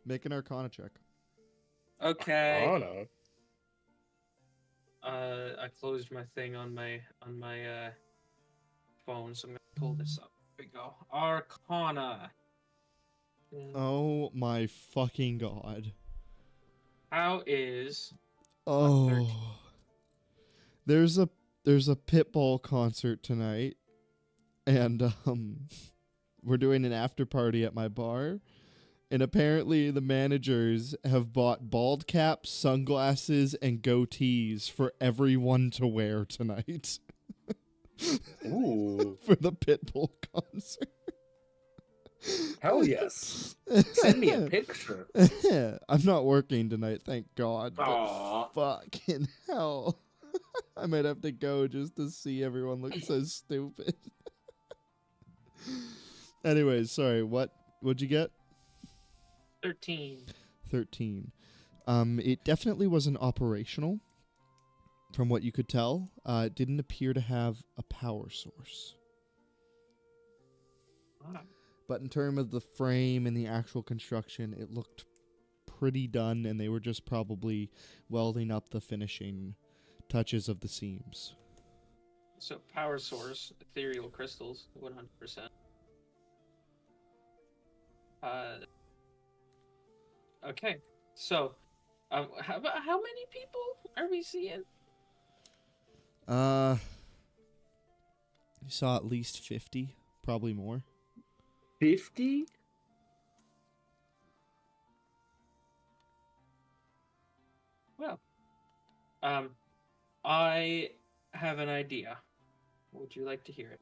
Make an Arcana check. Okay. Oh no. I closed my thing on my phone, so I'm gonna pull this up. Here we go. Arcana. Oh my fucking god. How is Oh. There's a Pitbull concert tonight, and we're doing an after party at my bar, and apparently the managers have bought bald caps, sunglasses, and goatees for everyone to wear tonight Ooh. for the Pitbull concert. Hell yes. Send me a picture. I'm not working tonight, thank God. but Aw. Fucking hell. I might have to go just to see everyone look so stupid. Anyways, sorry, what'd you get? 13. 13. It definitely wasn't operational, from what you could tell. It didn't appear to have a power source. Ah. But in terms of the frame and the actual construction, it looked pretty done, and they were just probably welding up the finishing touches of the seams. So power source, ethereal crystals, 100%. Okay. So, how many people are we seeing? You saw at least 50, probably more. 50? Well, I have an idea. Would you like to hear it?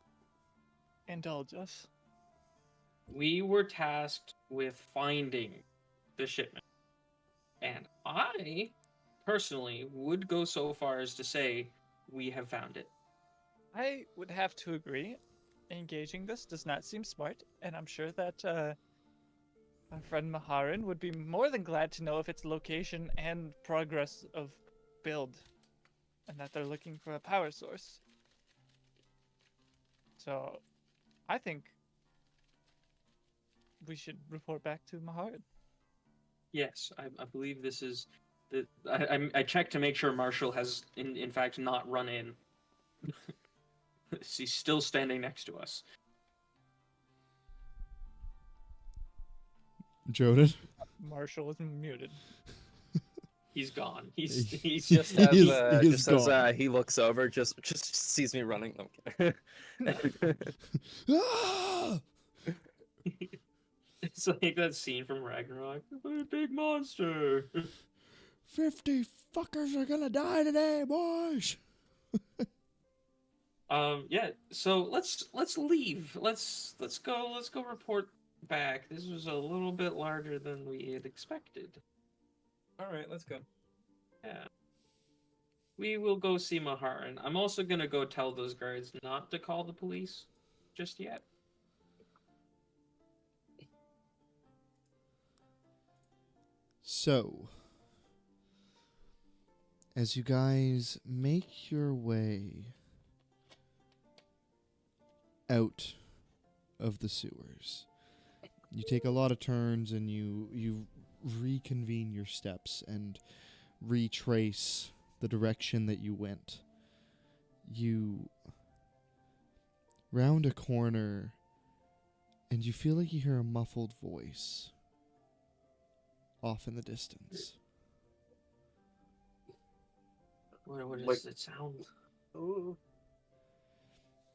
Indulge us. We were tasked with finding the shipment. And I, personally, would go so far as to say we have found it. I would have to agree. Engaging this does not seem smart, and I'm sure that our friend Maharin would be more than glad to know of its location and progress of build, and that they're looking for a power source. So, I think we should report back to Maharin. Yes, I believe this is the. I checked to make sure Marshall has in fact not run in. He's still standing next to us. Joden? Marshall is muted. He's gone. He's He's- just as he's just as gone. he looks over, just sees me running. Okay. Ah! It's like that scene from Ragnarok. A big monster. 50 fuckers are gonna die today, boys! Yeah. So let's leave. Let's go report back. This was a little bit larger than we had expected. All right, let's go. Yeah. We will go see Maharin. I'm also gonna go tell those guards not to call the police just yet. So, as you guys make your way out of the sewers, you take a lot of turns and you reconvene your steps and retrace the direction that you went. You round a corner and you feel like you hear a muffled voice off in the distance. What Like- does it sound?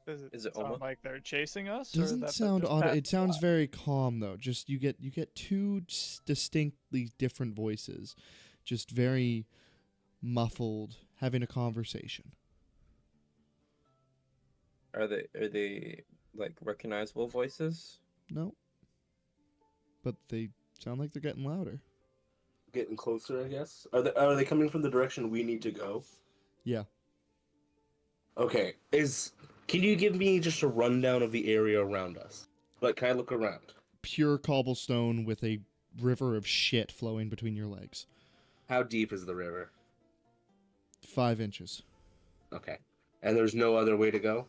Does it Is it sound almost- like they're chasing us? or Doesn't that they're sound just auto. passing It sounds by? very calm though. Just you get two distinctly different voices, just very muffled, having a conversation. Are they like recognizable voices? No, but they sound like they're getting louder. Getting closer, I guess. Are they coming from the direction we need to go? Yeah. Okay. Can you give me just a rundown of the area around us? Like, can I look around? Pure cobblestone with a river of shit flowing between your legs. How deep is the river? 5 inches. Okay. And there's no other way to go?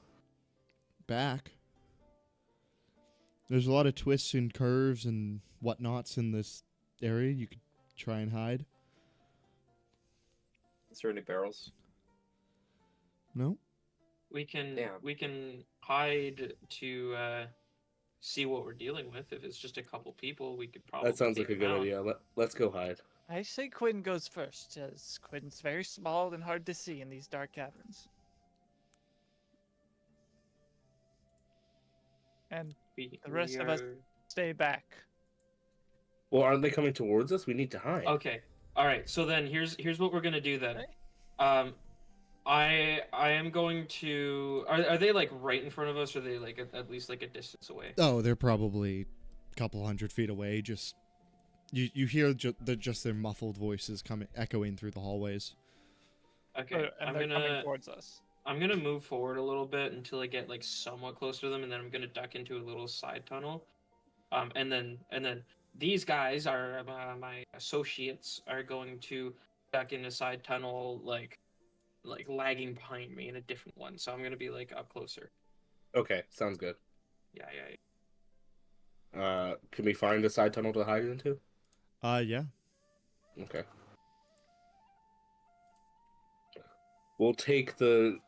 Back. There's a lot of twists and curves and whatnots in this area. You could try and hide. Is there any barrels? No? We can Damn. hide to see what we're dealing with. If it's just a couple people, we could probably. That sounds take like a them good out. idea. Let's go hide. I say Quinn goes first, as Quinn's very small and hard to see in these dark caverns. And We- The rest we of us- are- stay back. Well, aren't they coming towards us? We need to hide. Okay. All right. So then here's what we're gonna do then. Okay. I am going to. Are they like right in front of us? Or are they like at least like a distance away? Oh, they're probably a couple 100 feet away. Just you hear just their muffled voices coming echoing through the hallways. Okay. And they're coming towards us. I'm gonna move forward a little bit until I get like somewhat close to them, and then I'm gonna duck into a little side tunnel. And then these guys are my associates are going to duck in a side tunnel, like lagging behind me in a different one. So I'm gonna be like up closer. Okay, sounds good. Yeah. Can we find a side tunnel to hide into? Yeah. Okay. We'll take the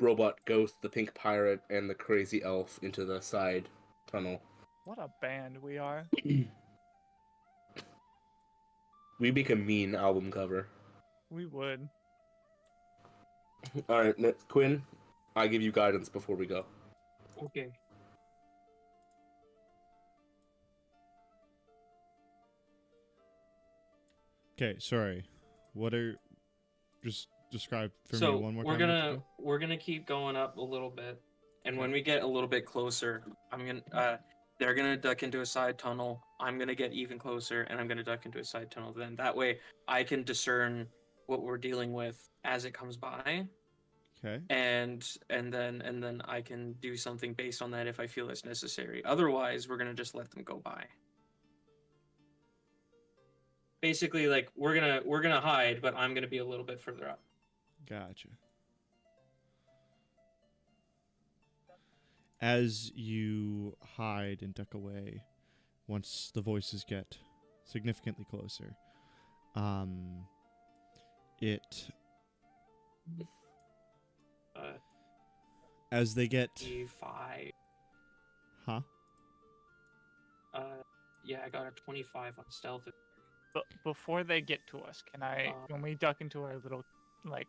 robot ghost, the pink pirate, and the crazy elf into the side tunnel. What a band we are. We make a mean album cover. We would. All right, Quinn, I give you guidance before we go. Okay. Okay, sorry. What are just describe for So me one more we're time? what gonna you we're gonna keep going up a little bit, and when we get a little bit closer, they're gonna duck into a side tunnel. I'm gonna get even closer, and I'm gonna duck into a side tunnel. Then that way, I can discern what we're dealing with as it comes by, do? Okay. and then I can do something based on that if I feel it's necessary. Otherwise, we're gonna just let them go by. Basically, like we're gonna hide, but I'm gonna be a little bit further up. Gotcha. As you hide and duck away, once the voices get significantly closer, it as they get E5. huh? Yeah, I got a 25 on stealth. But before they get to us, when we duck into our little, like,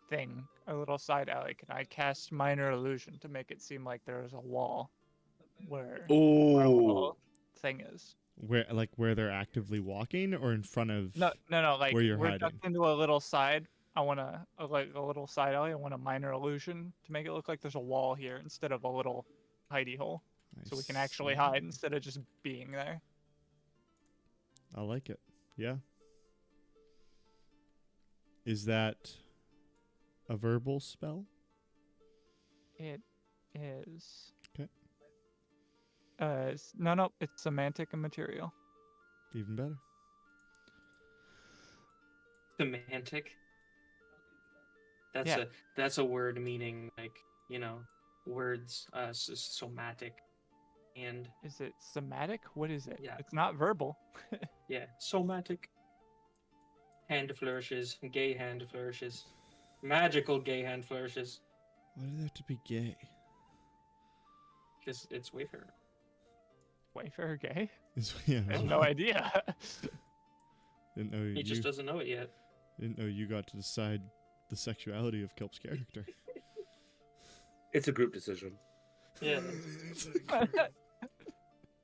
thing, our little side alley, can I cast Minor Illusion to make it seem like there's a wall where our Oh, little thing is? Where they're actively walking or in front of No, like, where you're we're hiding? ducked into a little side. I want a little side alley. I want a Minor Illusion to make it look like there's a wall here instead of a little hidey hole, I so we can actually see. hide instead of just being there. I like it. Yeah. Is that a verbal spell? It is. Okay. No, it's semantic and material. Even better. Semantic. Yeah. That's a word meaning like words. Somatic, and Is it somatic? What is it? Yeah. It's not verbal. yeah, somatic. Hand flourishes, gay hand flourishes, magical gay hand flourishes. Why do they have to be gay? Because it's Wayfarer. Wayfarer gay? Yeah. I have no idea. Didn't know He you just doesn't know it yet. didn't know you got to decide the sexuality of Kelp's character. It's a group decision. Yeah.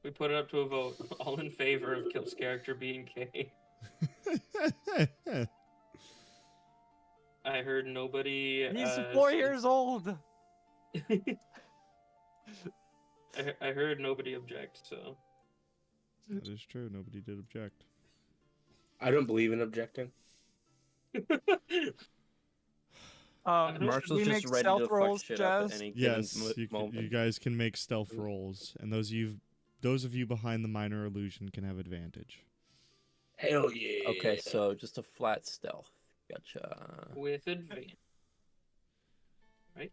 We put it up to a vote. All in favor of Kilp's character being gay. I heard nobody. He's 4 years old. I heard nobody object. So. That is true. Nobody did object. I don't believe in objecting. Marshall's we just make ready stealth to fuck rolls, shit up Jazz? at any given Yes, you moment. guys can make stealth rolls, and those of you behind the minor illusion can have advantage. Hell yeah. Okay, so just a flat stealth. Gotcha. With advantage. Right?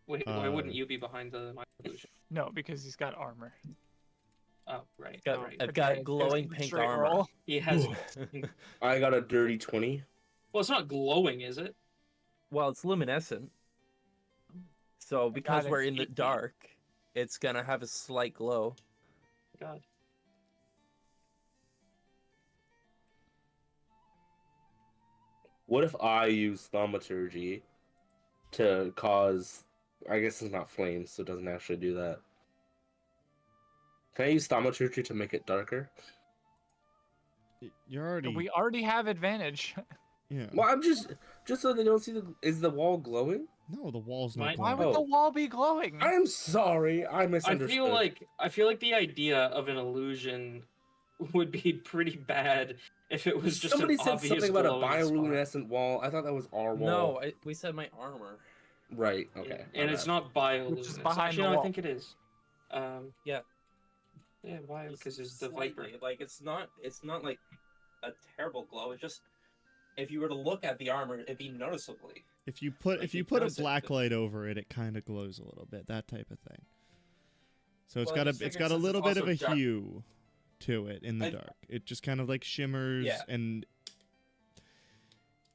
Wait, why wouldn't you be behind the my illusion? No, because he's got armor. Oh, right. Got- Right. I've got Okay, glowing there's a pink straight armor. roll. He has. I got a dirty 20. Well, it's not glowing, is it? Well, it's luminescent. So because it. we're in the dark, it's gonna have a slight glow. God. What if I use thaumaturgy to cause... I guess it's not flames, so it doesn't actually do that. Can I use thaumaturgy to make it darker? You're already. We already have advantage. Yeah. Well, I'm just so they don't see the... Is the wall glowing? No, the wall's Why not. Why glowing. would the wall be glowing? I'm sorry, I I misunderstood. feel like the idea of an illusion would be pretty bad if it was just Somebody an said obvious something about a glowing spot. bioluminescent wall. I thought that was our wall. No, we said my armor. Right, okay. And my it's bad. not bioluminescent. Which is behind Actually, the no, wall. I think it is. Yeah. Yeah, why? Just Because it's the Viper. slightly, like it's not like a terrible glow. It's just if you were to look at the armor, it'd be noticeably. If you put Like, a it black doesn't- light over it, it kind of glows a little bit. That type of thing. So it's Well, got I a just it's figured got a since little it's bit of a also dark- hue to it in the I- dark. It just kind of like shimmers Yeah. and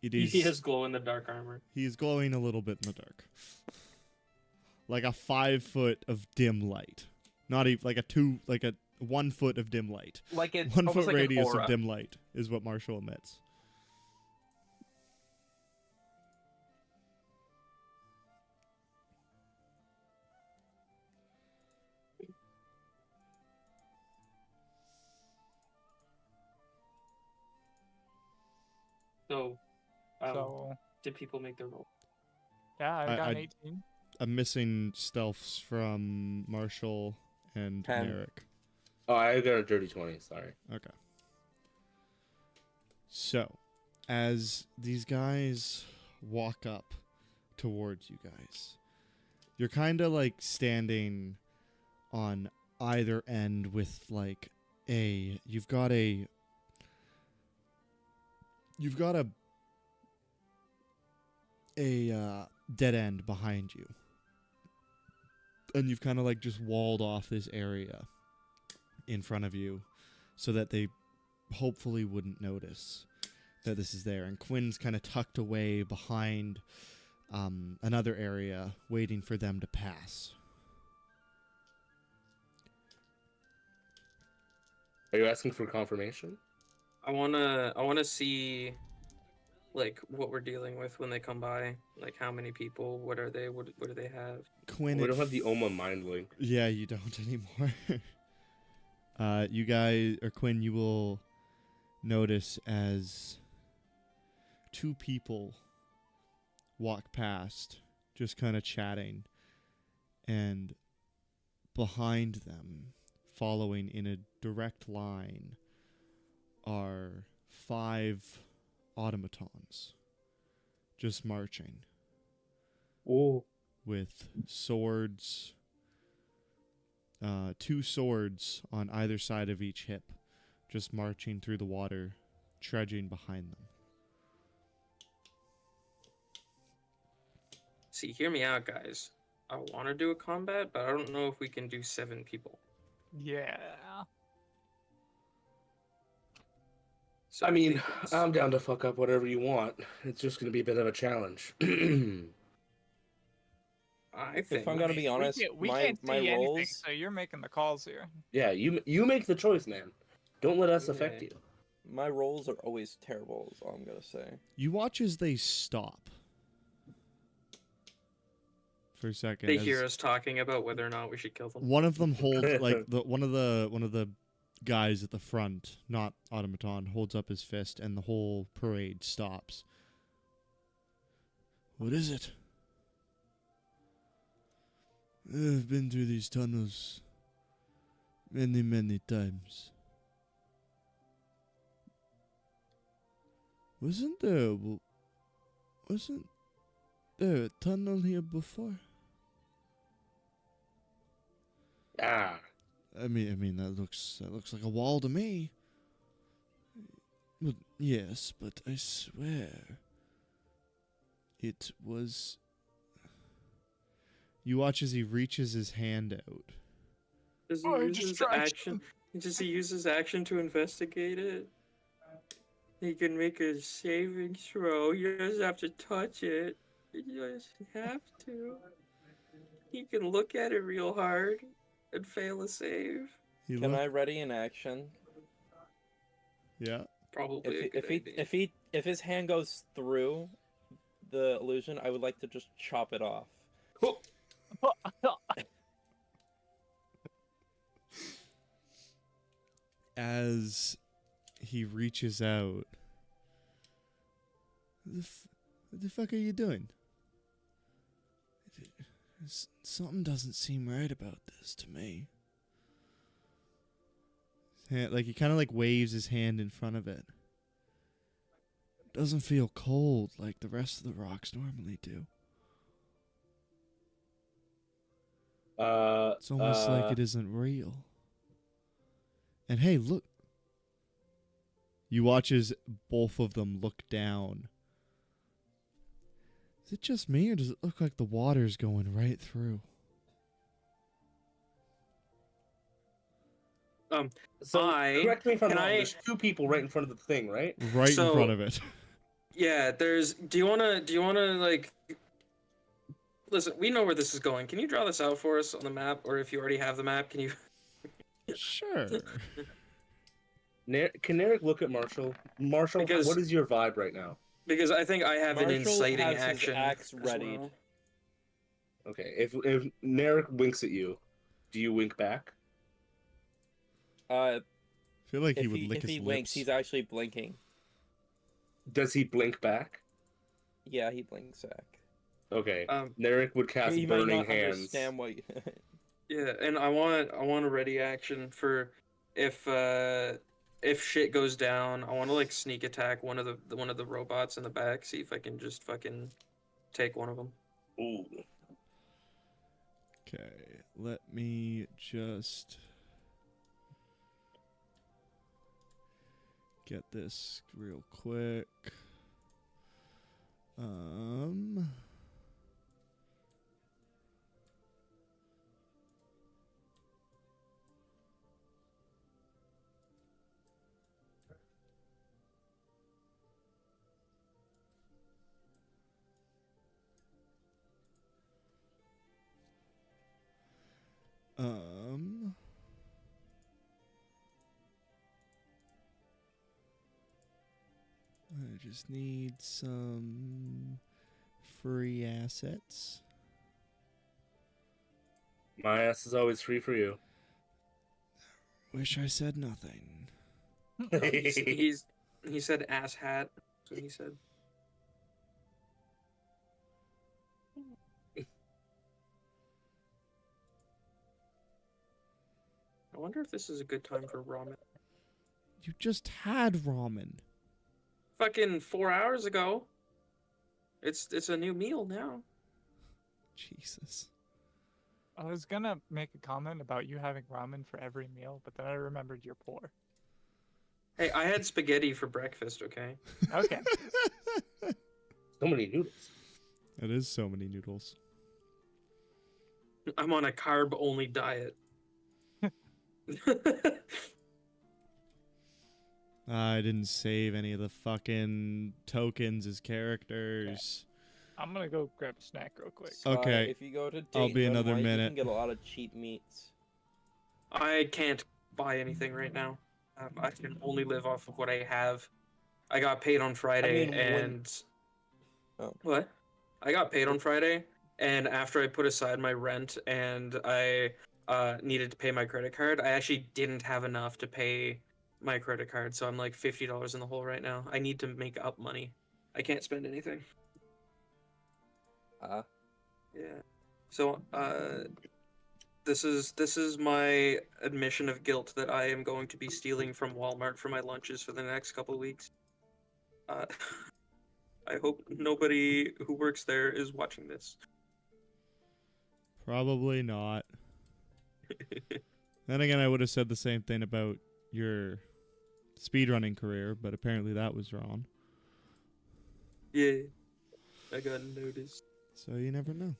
it is. He has glow in the dark armor. He's glowing a little bit in the dark. Like a 5 foot of dim light. Not even like a 1 foot of dim light. Like it's 1 almost foot like an radius aura. of dim light is what Marshall emits. So, So did people make their roll? yeah, I I- got an I- 18. I'm missing stealths from Marshall and 10. Merrick. Oh, I got a dirty 20, sorry. Okay. So, as these guys walk up towards you guys, you're kind of like standing on either end with like you've got a dead end behind you. And you've kind of like just walled off this area in front of you so that they hopefully wouldn't notice that this is there. And Quinn's kind of tucked away behind another area waiting for them to pass. Are you asking for confirmation? I wanna see, like, what we're dealing with when they come by. Like, how many people? What are they? What do they have? Quinn, We it don't have the Oma mind link. Yeah, you don't anymore. You guys, or Quinn, you will notice as two people walk past, just kind of chatting, and behind them, following in a direct line, are 5 automatons, just marching. Oh. With swords, 2 swords on either side of each hip, just marching through the water, trudging behind them. See, hear me out, guys. I want to do a combat, but I don't know if we can do 7 people. Yeah. So I mean, think it's- I'm down to fuck up whatever you want. It's just gonna be a bit of a challenge. I think If I'm gonna be honest, we my can't my see anything, rolls, so you're making the calls here. Yeah, you make the choice, man. Don't let us affect Yeah. you. my rolls are always terrible. Is all I'm gonna say. You watch as they stop for a second. They as hear us talking about whether or not we should kill them. One of them holds like one of the guys at the front, not automaton, holds up his fist, and the whole parade stops. What is it? I've been through these tunnels many, many times. Wasn't there a tunnel here before? Ah, I mean that looks like a wall to me. But yes, but I swear it was. You watch as he reaches his hand out. Does he Oh, use his distraction. action? Does he use his action to investigate it? He can make a saving throw. He doesn't have to touch it. He doesn't have to. He can look at it real hard and fail a save. He Can look- I ready an action? Yeah. Probably a good idea. If his hand goes through the illusion, I would like to just chop it off. As he reaches out. What the fuck are you doing? Something doesn't seem right about this to me. Like he kind of like waves his hand in front of it. Doesn't feel cold like the rest of the rocks normally do. It's almost like it isn't real. And hey, look. You watch as both of them look down. Is it just me, or does it look like the water's going right through? so correct me if I'm can wrong. I- There's two people right in front of the thing, right? Right in So- front of it. Yeah, there's. Do you wanna like? Listen, we know where this is going. Can you draw this out for us on the map, or if you already have the map, can you? Sure. Can Eric look at Marshall? Marshall, Because- what is your vibe right now? Because I think I have an Marshall inciting has his action. axe as readied. well. Okay, if Narek winks at you, do you wink back? I feel like he If would he, lick if his he lips. winks, he's actually blinking. Does he blink back? Yeah, he blinks back. Okay, Um, Narek would cast He might burning not hands. understand what. Yeah, and I want a ready action for if shit goes down. I want to like sneak attack one of the robots in the back. See if I can just fucking take one of them. Ooh. Okay, let me just get this real quick. I just need some free assets. My ass is always free for you. Wish I said nothing. He said ass hat. That's what he said. I wonder if this is a good time for ramen. You just had ramen. Fucking 4 hours ago. It's a new meal now. Jesus. I was gonna make a comment about you having ramen for every meal, but then I remembered you're poor. Hey, I had spaghetti for breakfast, okay? Okay. So many noodles. That is so many noodles. I'm on a carb-only diet. I didn't save any of the fucking tokens as characters. I'm gonna go grab a snack real quick. Okay, If you go to I'll be Dayton, another White, minute. You can get a lot of cheap meats. I can't buy anything right now. I can only live off of what I have. I got paid on Friday, mean, when- and Oh. what? I got paid on Friday, and after I put aside my rent and I needed to pay my credit card, I actually didn't have enough to pay my credit card, so I'm like $50 in the hole right now. I need to make up money. I can't spend anything. Yeah. So this is my admission of guilt that I am going to be stealing from Walmart for my lunches for the next couple of weeks. I hope nobody who works there is watching this. Probably not. Then again, I would have said the same thing about your speedrunning career, but apparently that was wrong. Yeah, I got noticed. So you never know.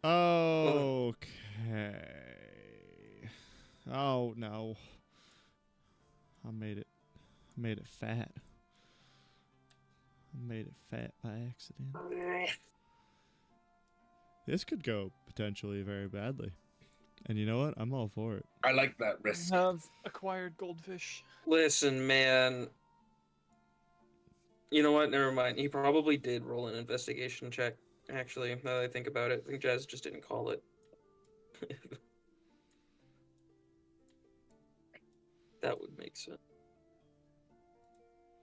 Okay. Oh no. I made it fat. I made it fat by accident. This could go potentially very badly. And you know what? I'm all for it. I like that risk. Have acquired goldfish. Listen, man. You know what? Never mind. He probably did roll an investigation check. Actually, now that I think about it, I think Jazz just didn't call it. That would make sense.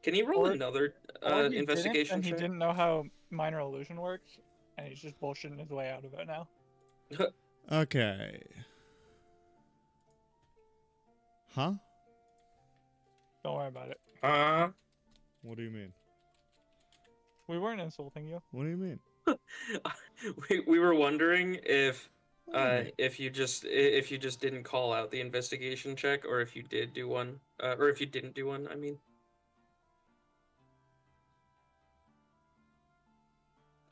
Can he roll Or- another Or he investigation didn't, and he check? didn't know how minor illusion works, and he's just bullshitting his way out of it now. Okay. Huh? Don't worry about it. What do you mean? We weren't insulting you. What do you mean? we were wondering if you just didn't call out the investigation check, or if you did do one, or if you didn't do one. I mean,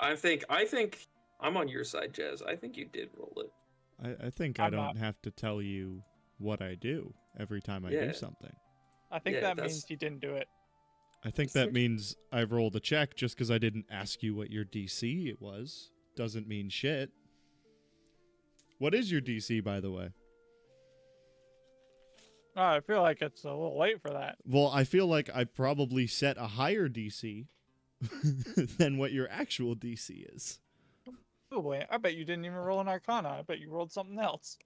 I think I'm on your side, Jazz. I think you did roll it. I think I I'm don't not. have to tell you what I do every time I Yeah. do something. I think Yeah, that that's- means he didn't do it. I think that means I rolled a check just because I didn't ask you what your DC it was. Doesn't mean shit. What is your DC, by the way? Oh, I feel like it's a little late for that. Well, I feel like I probably set a higher DC than what your actual DC is. Probably. I bet you didn't even roll an Arcana. I bet you rolled something else.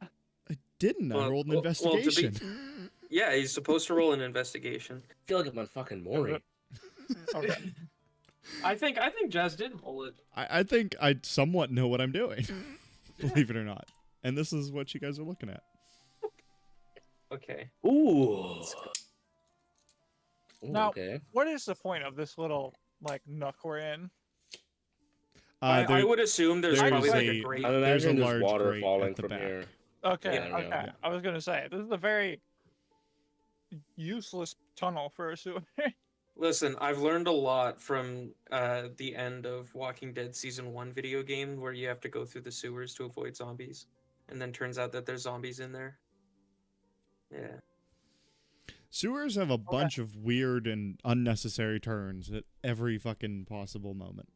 I didn't. I Well- rolled an well, to be- investigation. Yeah, he's supposed to roll an investigation. I feel like I'm on fucking Maury. Okay. I think Jazz did roll it. I think I somewhat know what I'm doing, believe it or not. And this is what you guys are looking at. Okay. Ooh. Now- Okay. What is the point of this little like nook we're in? I would assume there's there probably is like a- a grate. I'm There's a imagining large there's water grate falling at the from back. here. Okay, Yeah, okay. yeah. I was gonna say this is a very useless tunnel for a sewer. Listen, I've learned a lot from the end of Walking Dead Season 1 video game where you have to go through the sewers to avoid zombies. And then turns out that there's zombies in there. Yeah. Sewers have a bunch of weird and unnecessary turns at every fucking possible moment.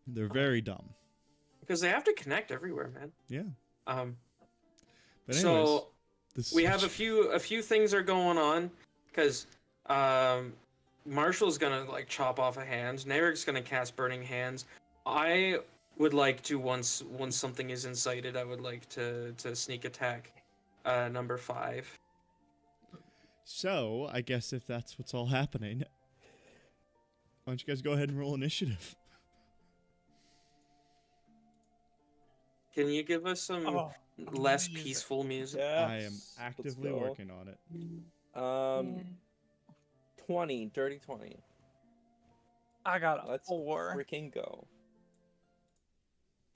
They're very dumb. Because they have to connect everywhere, man. Yeah. But anyways, So this we have a few things are going on because Marshall's gonna like chop off a hand. Narek's gonna cast Burning Hands. I would like to once something is incited, I would like to sneak attack number 5. So I guess if that's what's all happening, why don't you guys go ahead and roll initiative? Can you give us some Oh, less music. peaceful music? I am Yes, let's actively go. working on it. 20, dirty 20. I got a Let's 4. freaking go.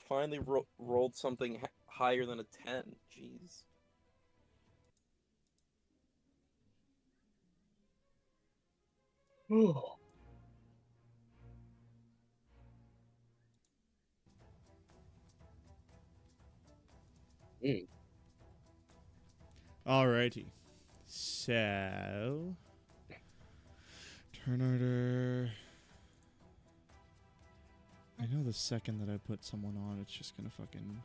Finally rolled something higher than a 10. Jeez. Alrighty. So turn order. I know the second that I put someone on, it's just gonna fucking.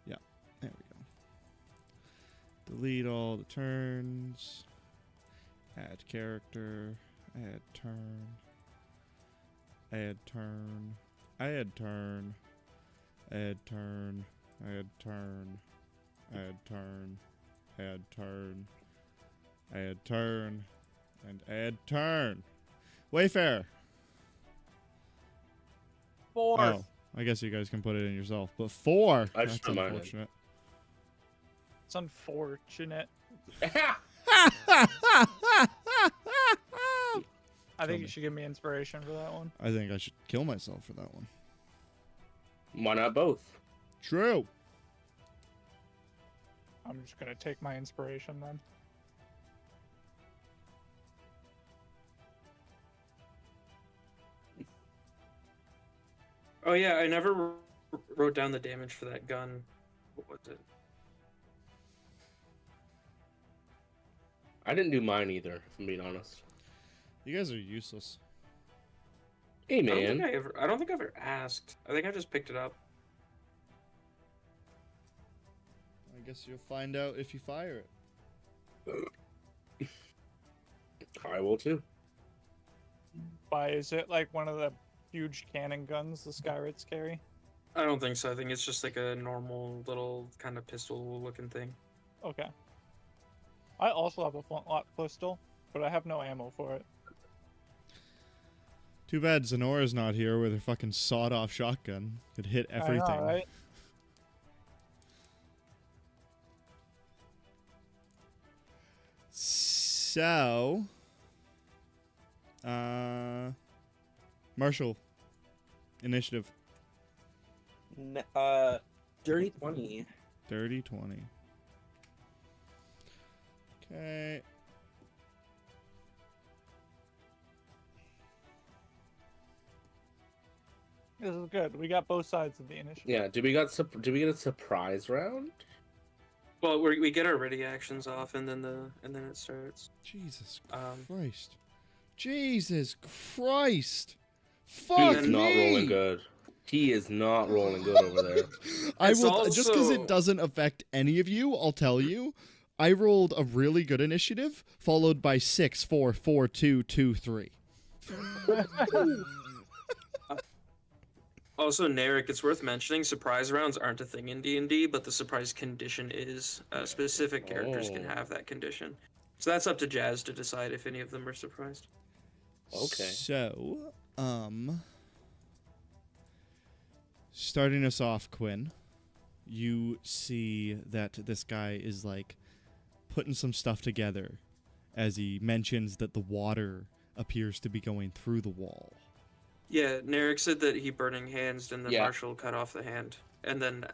Yeah, there we go. Delete all the turns. Add character. Add turn. Add turn. Add turn. Add turn. Add turn. Add turn. Add turn. Add turn. And add turn. Wayfair. 4. Oh, I guess you guys can put it in yourself. But 4. I just That's put mine in. unfortunate. It's unfortunate. I think you should give me inspiration for that one. I think I should kill myself for that one. Why not both? True. I'm just gonna take my inspiration then. Oh yeah, I never wrote down the damage for that gun. What was it? I didn't do mine either, if I'm being honest. You guys are useless. Hey, I don't man. think I don't think I've ever asked. I think I just picked it up. I guess you'll find out if you fire it. I will too. Why is it like one of the huge cannon guns the Skyrids carry? I don't think so. I think it's just like a normal little kind of pistol looking thing. Okay. I also have a flintlock pistol, but I have no ammo for it. Too bad Zenora's not here with her fucking sawed-off shotgun. Could hit everything. I know, right? So, Marshall, initiative. Dirty 20. 30-20. Okay. This is good. We got both sides of the initiative. Yeah. Do we get a surprise round? Well, we get our ready actions off, and then it starts. Jesus Um, Christ. Jesus Christ. He Fuck is not me. rolling good. He is not rolling good over there. I It's will just because also- it doesn't affect any of you. I'll tell you. I rolled a really good initiative, followed by 6, 4, 4, 2, 2, 3. Also, Narek, it's worth mentioning, surprise rounds aren't a thing in D&D, but the surprise condition is. Specific characters can Oh. have that condition. So that's up to Jazz to decide if any of them are surprised. Okay. So, starting us off, Quinn, you see that this guy is like putting some stuff together as he mentions that the water appears to be going through the wall. Yeah, Narek said that he burning hands, and then Yeah. Marshall cut off the hand. And then,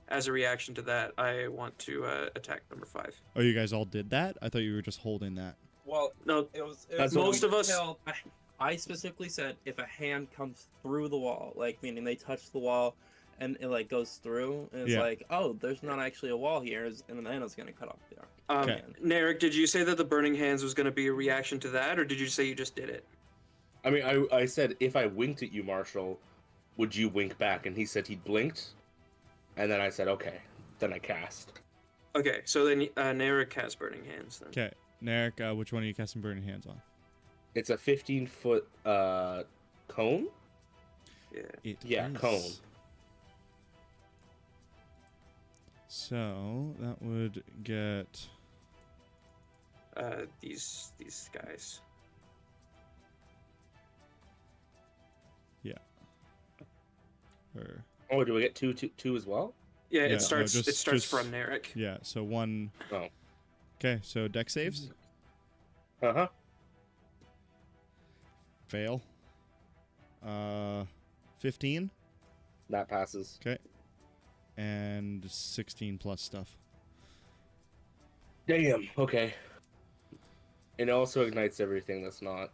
as a reaction to that, I want to attack number 5. Oh, you guys all did that? I thought you were just holding that. Well, No, it was That's most of us- I specifically said if a hand comes through the wall, like meaning they touch the wall and it like goes through, and it's Yeah. like, oh, there's not actually a wall here, and then it's gonna cut off there. Okay. Narek, did you say that the burning hands was going to be a reaction to that, or did you say you just did it? I mean, I said if I winked at you, Marshall, would you wink back? And he said he blinked, and then I said okay. Then I cast. Okay, so then Narek has burning hands then. Okay, Narek, which one are you casting Burning Hands on? It's a 15-foot cone. Yeah. It Yeah, is. cone. So that would get These guys. her. Oh, do we get two as well? Yeah, Yeah, no, it starts. just- it starts just- from Narek. Yeah, so one. Oh. Okay, so deck saves. Uh huh. Fail. 15 That passes. and 16 plus stuff. Damn. Okay. And it also ignites everything that's not,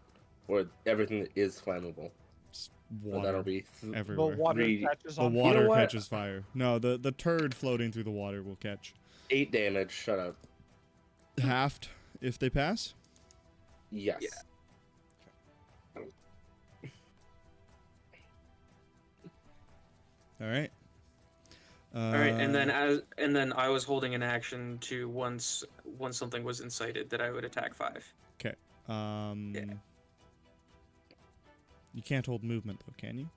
or everything that is flammable. It's So water that'll be everywhere. The water Three- catches The on fire. water what? catches fire. No, the turd floating through the water will catch. 8 damage. Shut up. Halved if they pass. Yes. Yeah. All right. All right, and then I was holding an action to once something was incited that I would attack 5. Yeah. You can't hold movement though, can you?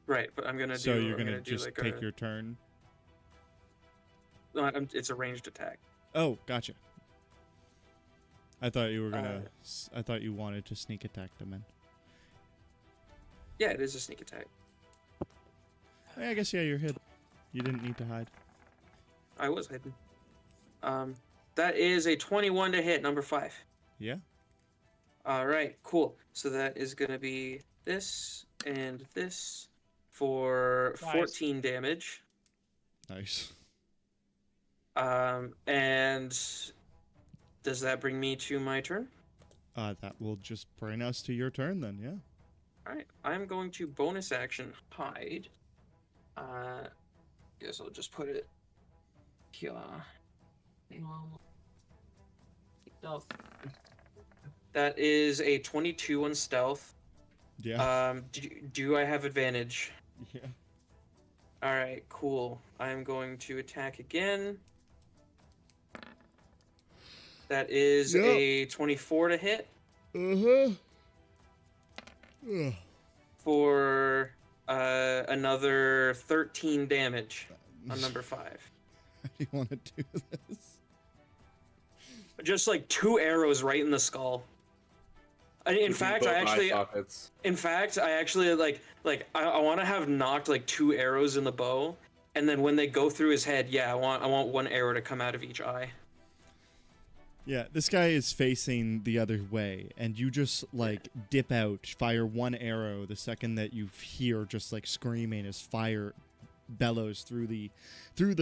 Right, but I'm gonna do. So you're I'm gonna do just like take a, your turn. No, it's a ranged attack. Oh, gotcha. I thought you were gonna. Uh, I thought you wanted to sneak attack them in. Yeah, it is a sneak attack. I guess yeah, you're hid. You didn't need to hide. I was hidden. That is a 21 to hit, number 5. Yeah. All right, cool. So that is gonna be this and this for Nice. 14 damage. Nice. And does that bring me to my turn? That will just bring us to your turn then. Yeah. All right, I'm going to bonus action hide. Guess I'll just put it here. Stealth. That is a 22 on stealth. Yeah. Do I have advantage? Yeah. All right, cool. I'm going to attack again. That is Yep. a 24 to hit Ugh. for another 13 damage on number 5. How do you want to do this? Just like 2 arrows right in the skull. In fact, I actually I want to have knocked like 2 arrows in the bow, and then when they go through his head, yeah, I want 1 arrow to come out of each eye. Yeah, this guy is facing the other way, and you just like dip out, fire 1 arrow the second that you hear just like screaming as fire bellows through the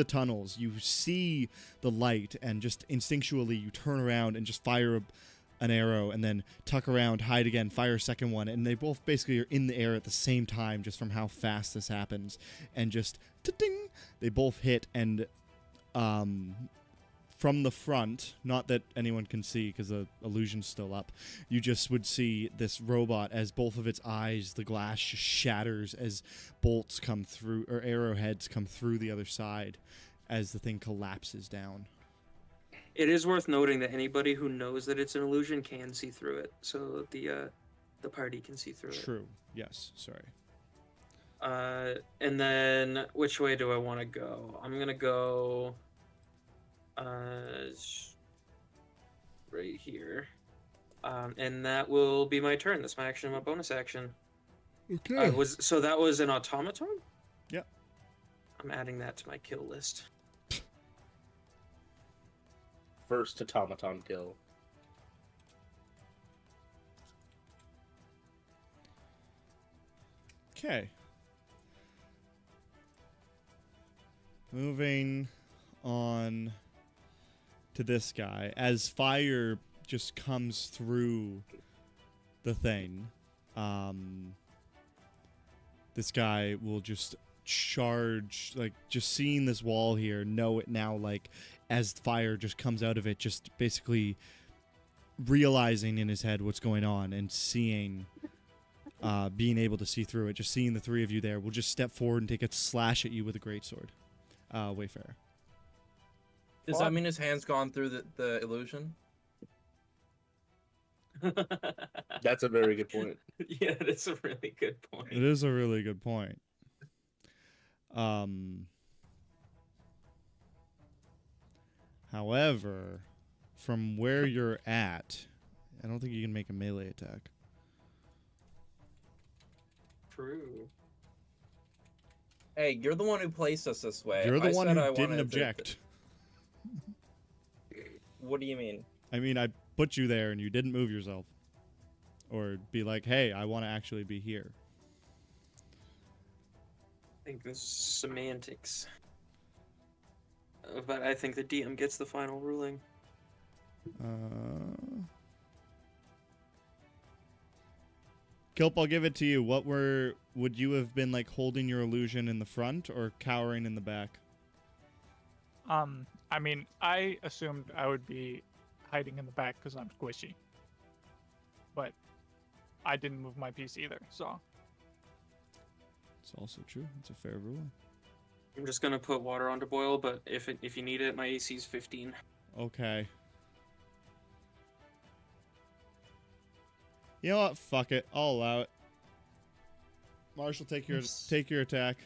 tunnels. You see the light, and just instinctually you turn around and just fire an arrow, and then tuck around, hide again, fire a second one, and they both basically are in the air at the same time, just from how fast this happens, and just ta-ding, they both hit, and from the front, not that anyone can see because the illusion's still up, you just would see this robot as both of its eyes, the glass just shatters as bolts come through, or arrowheads come through the other side as the thing collapses down. It is worth noting that anybody who knows that it's an illusion can see through it, so the party can see through it. True. Yes. Sorry. And then which way do I want to go? I'm gonna go right here. And that will be my turn. That's my action and my bonus action. Okay. So that was an automaton? Yep. I'm adding that to my kill list. First automaton kill. Okay. Moving on to this guy. As fire just comes through the thing, this guy will just charge, like, just seeing this wall here, know it now, like, as fire just comes out of it, just basically realizing in his head what's going on and seeing, being able to see through it, just seeing the 3 of you there, will just step forward and take a slash at you with a greatsword. Wayfarer. Does that mean his hand's gone through the illusion? That's a very good point. Yeah, that's a really good point. It is a really good point. However, from where you're at, I don't think you can make a melee attack. True. Hey, you're the one who placed us this way. You're the I one said who I didn't wanted to- object. What do you mean? I mean, I put you there and you didn't move yourself. Or be like, hey, I want to actually be here. I think this is semantics. But I think the DM gets the final ruling. Kilp, I'll give it to you. Would you have been like holding your illusion in the front or cowering in the back? I mean, I assumed I would be hiding in the back because I'm squishy. But I didn't move my piece either, so. It's also true. It's a fair ruling. I'm just gonna put water on to boil, but if you need it, my AC is 15. Okay. You know what? Fuck it. I'll allow it. Marshall, take your Oops. attack.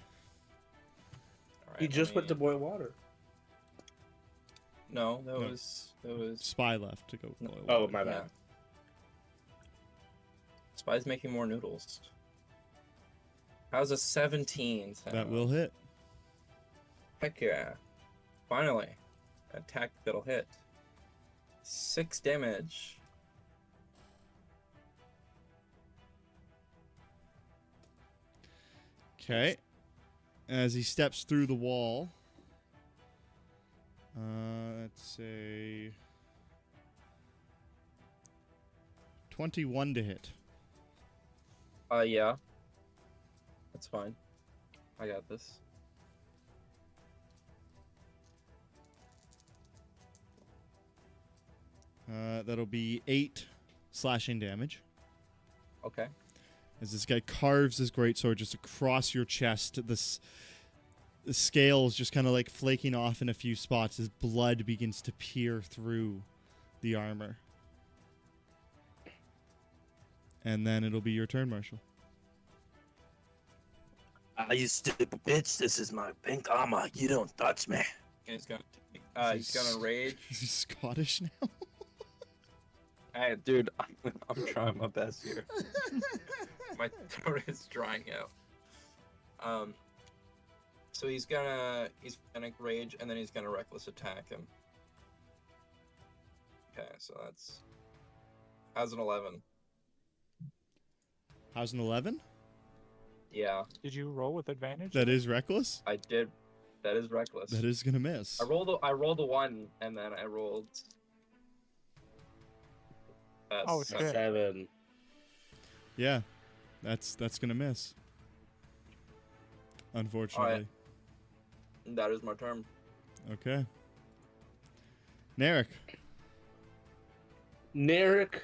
All right, He let just went to me- boil water. No, that No. was Spy left to go. No. boil Oh, water. my yeah. bad. Spy's making more noodles. How's a 17 sound? That will hit. Heck yeah. Finally. Attack that'll hit. 6 damage. Okay. As he steps through the wall. Let's say 21 to hit. Yeah. That's fine. I got this. That'll be 8 slashing damage. Okay. As this guy carves his greatsword just across your chest, the scales just kind of like flaking off in a few spots as blood begins to peer through the armor. And then it'll be your turn, Marshall. You stupid bitch, this is my pink armor. You don't touch me. And he's gonna rage. Is he Scottish now? Hey, dude, I'm trying my best here. My throat is drying out. So he's gonna rage and then he's gonna reckless attack him. Okay, so how's an 11? How's an 11? Yeah, Did you roll with advantage? That is reckless? I did. That is reckless. That is gonna miss. I rolled a 1 and then I rolled. Oh, seven. shit. 7. Yeah, that's gonna miss. Unfortunately. That is my turn. Okay. Narek. Narek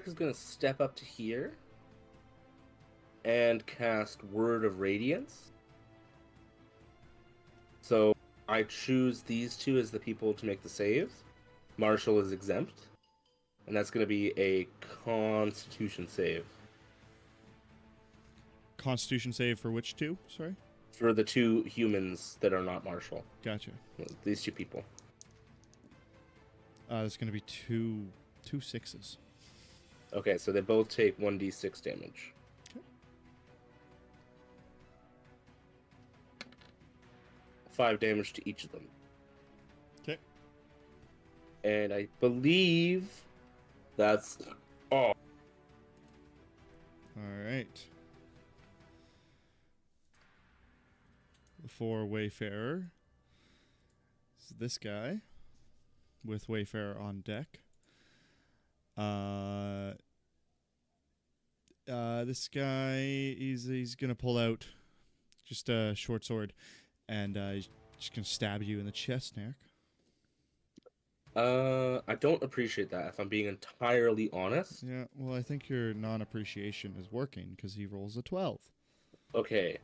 is going to step up to here and cast Word of Radiance. So I choose these two as the people to make the save. Marshall is exempt. And that's going to be a Constitution save Constitution save for which two? Sorry? for the two humans that are not Marshall. Gotcha. These two people. There's gonna be two 6s. Okay, so they both take 1d6 damage. Okay. 5 damage to each of them. Okay. And I believe that's all. Alright. For Wayfarer. This is this guy. With Wayfarer on deck. This guy, he's gonna pull out just a short sword, and he's just gonna stab you in the chest, Narek. I don't appreciate that, if I'm being entirely honest. Yeah, well, I think your non-appreciation is working because he rolls a 12. Okay.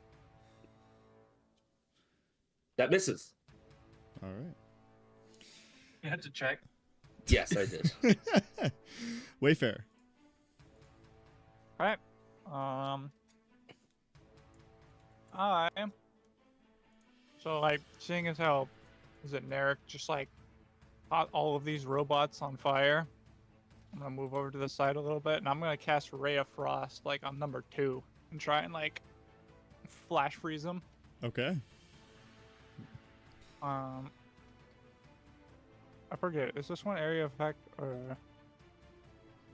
That misses. All right. You had to check. Yes, I did. Wayfarer. Alright. So, like, seeing as how, is it Narek just, like, caught all of these robots on fire, I'm gonna move over to the side a little bit, and I'm gonna cast Ray of Frost, like, on number 2, and try and, like, flash freeze them. Okay. I forget, is this one area effect, or...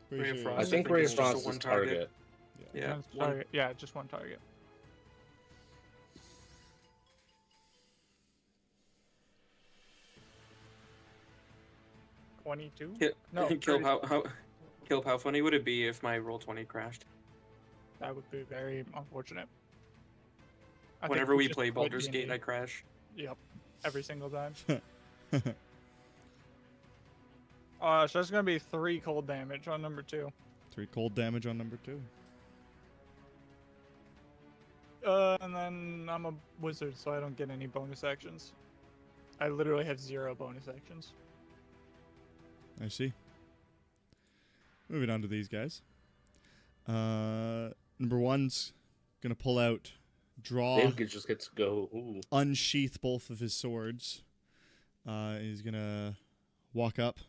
Ray of Wayfarer. Frost. I think think Ray it's of just a Frost is one target. target. Yeah. One One. target? Yeah, just one target. $22? No, Kilp, how funny would it be if my roll 20 crashed? That would be very unfortunate. I think Whenever we just play played Baldur's D&D. Gate, I crash. Yep, every single time. So that's gonna be 3 cold damage on number 2. 3 cold damage on number 2. And then I'm a wizard, so I don't get any bonus actions. I literally have 0 bonus actions. I see. Moving on to these guys. Number one's gonna pull out, draw, David just gets to go. Ooh. unsheath both of his swords. He's gonna walk up,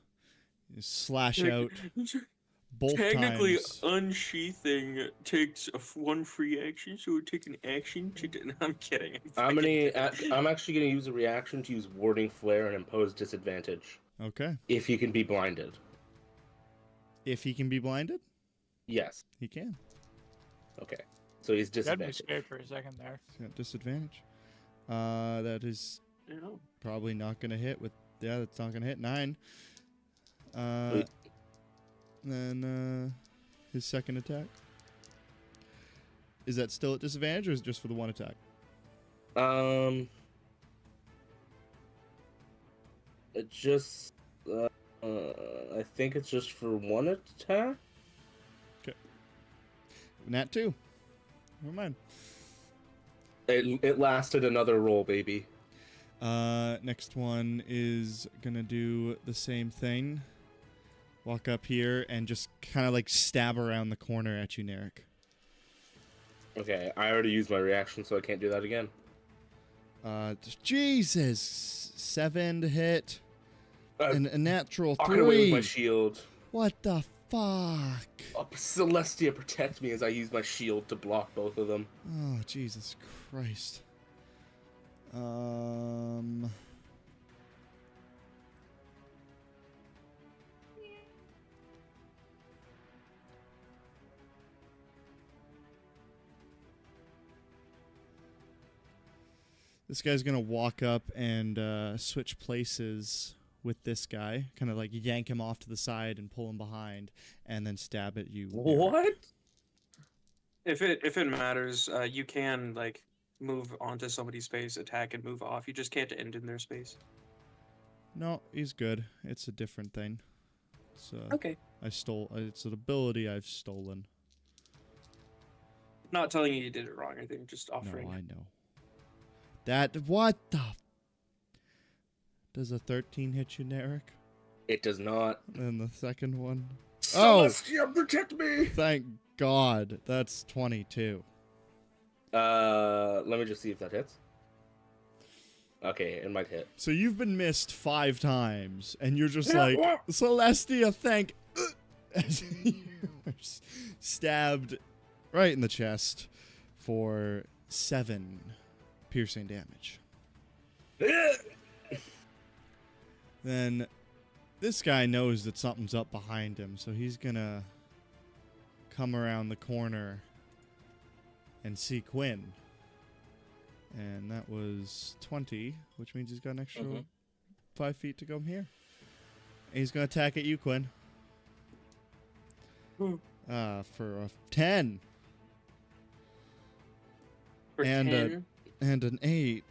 slash out both Technically, times. unsheathing takes one free action, so it would take an action to. No, I'm kidding. I'm actually gonna use a reaction to use warding flare and impose disadvantage Okay. if he can be blinded. If he can be blinded, Yes. he can. Okay. So he's Got me disadvantaged. scared for a second there. He's got disadvantage. That is You know. probably not gonna hit with. Yeah, that's not gonna hit. 9. Wait. Then his second attack. Is that still at disadvantage, or is it just for the one attack? It just. I think it's just for one attack. Nat 2. Never mind. It lasted another roll, baby. Next one is gonna do the same thing. Walk up here and just kind of like stab around the corner at you, Narek. Okay, I already used my reaction, so I can't do that again. Jesus, 7 to hit, and a natural Walking away with 3. my shield. What the fuck? Oh, Celestia, protect me as I use my shield to block both of them. Oh, Jesus Christ. This guy's gonna walk up and switch places with this guy, kind of like yank him off to the side and pull him behind, and then stab at you. Narek. What? If it matters, you can like move onto somebody's space, attack, and move off. You just can't end in their space. No, he's good. It's a different thing. It's, Okay. I stole. It's an ability I've stolen. Not telling you did it wrong or anything, just offering. No, I know. That what the? Does a 13 hit you, Narek? It does not. And the second one. Oh! Celestia, protect me! Thank God. That's 22. Let me just see if that hits. Okay, it might hit. So you've been missed 5 times, and you're just Yeah, like, what? Celestia, thank. As you are stabbed right in the chest for 7 piercing damage. Then this guy knows that something's up behind him, so he's gonna come around the corner and see Quinn. And that was 20, which means he's got an extra 5 feet to go from here. And he's gonna attack at you, Quinn. For a 10 For and 10, and an 8.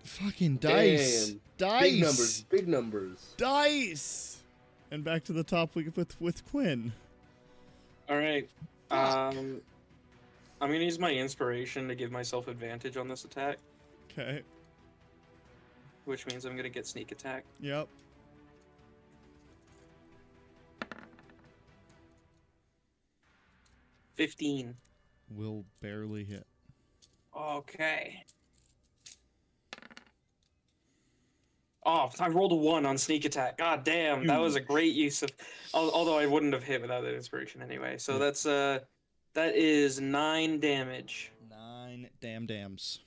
Fucking dice. Damn. Dice. Big numbers, big numbers. Dice. And back to the top with Quinn. all right. I'm gonna use my inspiration to give myself advantage on this attack, Okay. which means I'm gonna get sneak attack. Yep. $15. Will barely hit. Okay. Oh, I rolled a 1 on sneak attack. God damn, that was a great use of. Although I wouldn't have hit without that inspiration anyway. So that's that is 9 damage. 9 dams.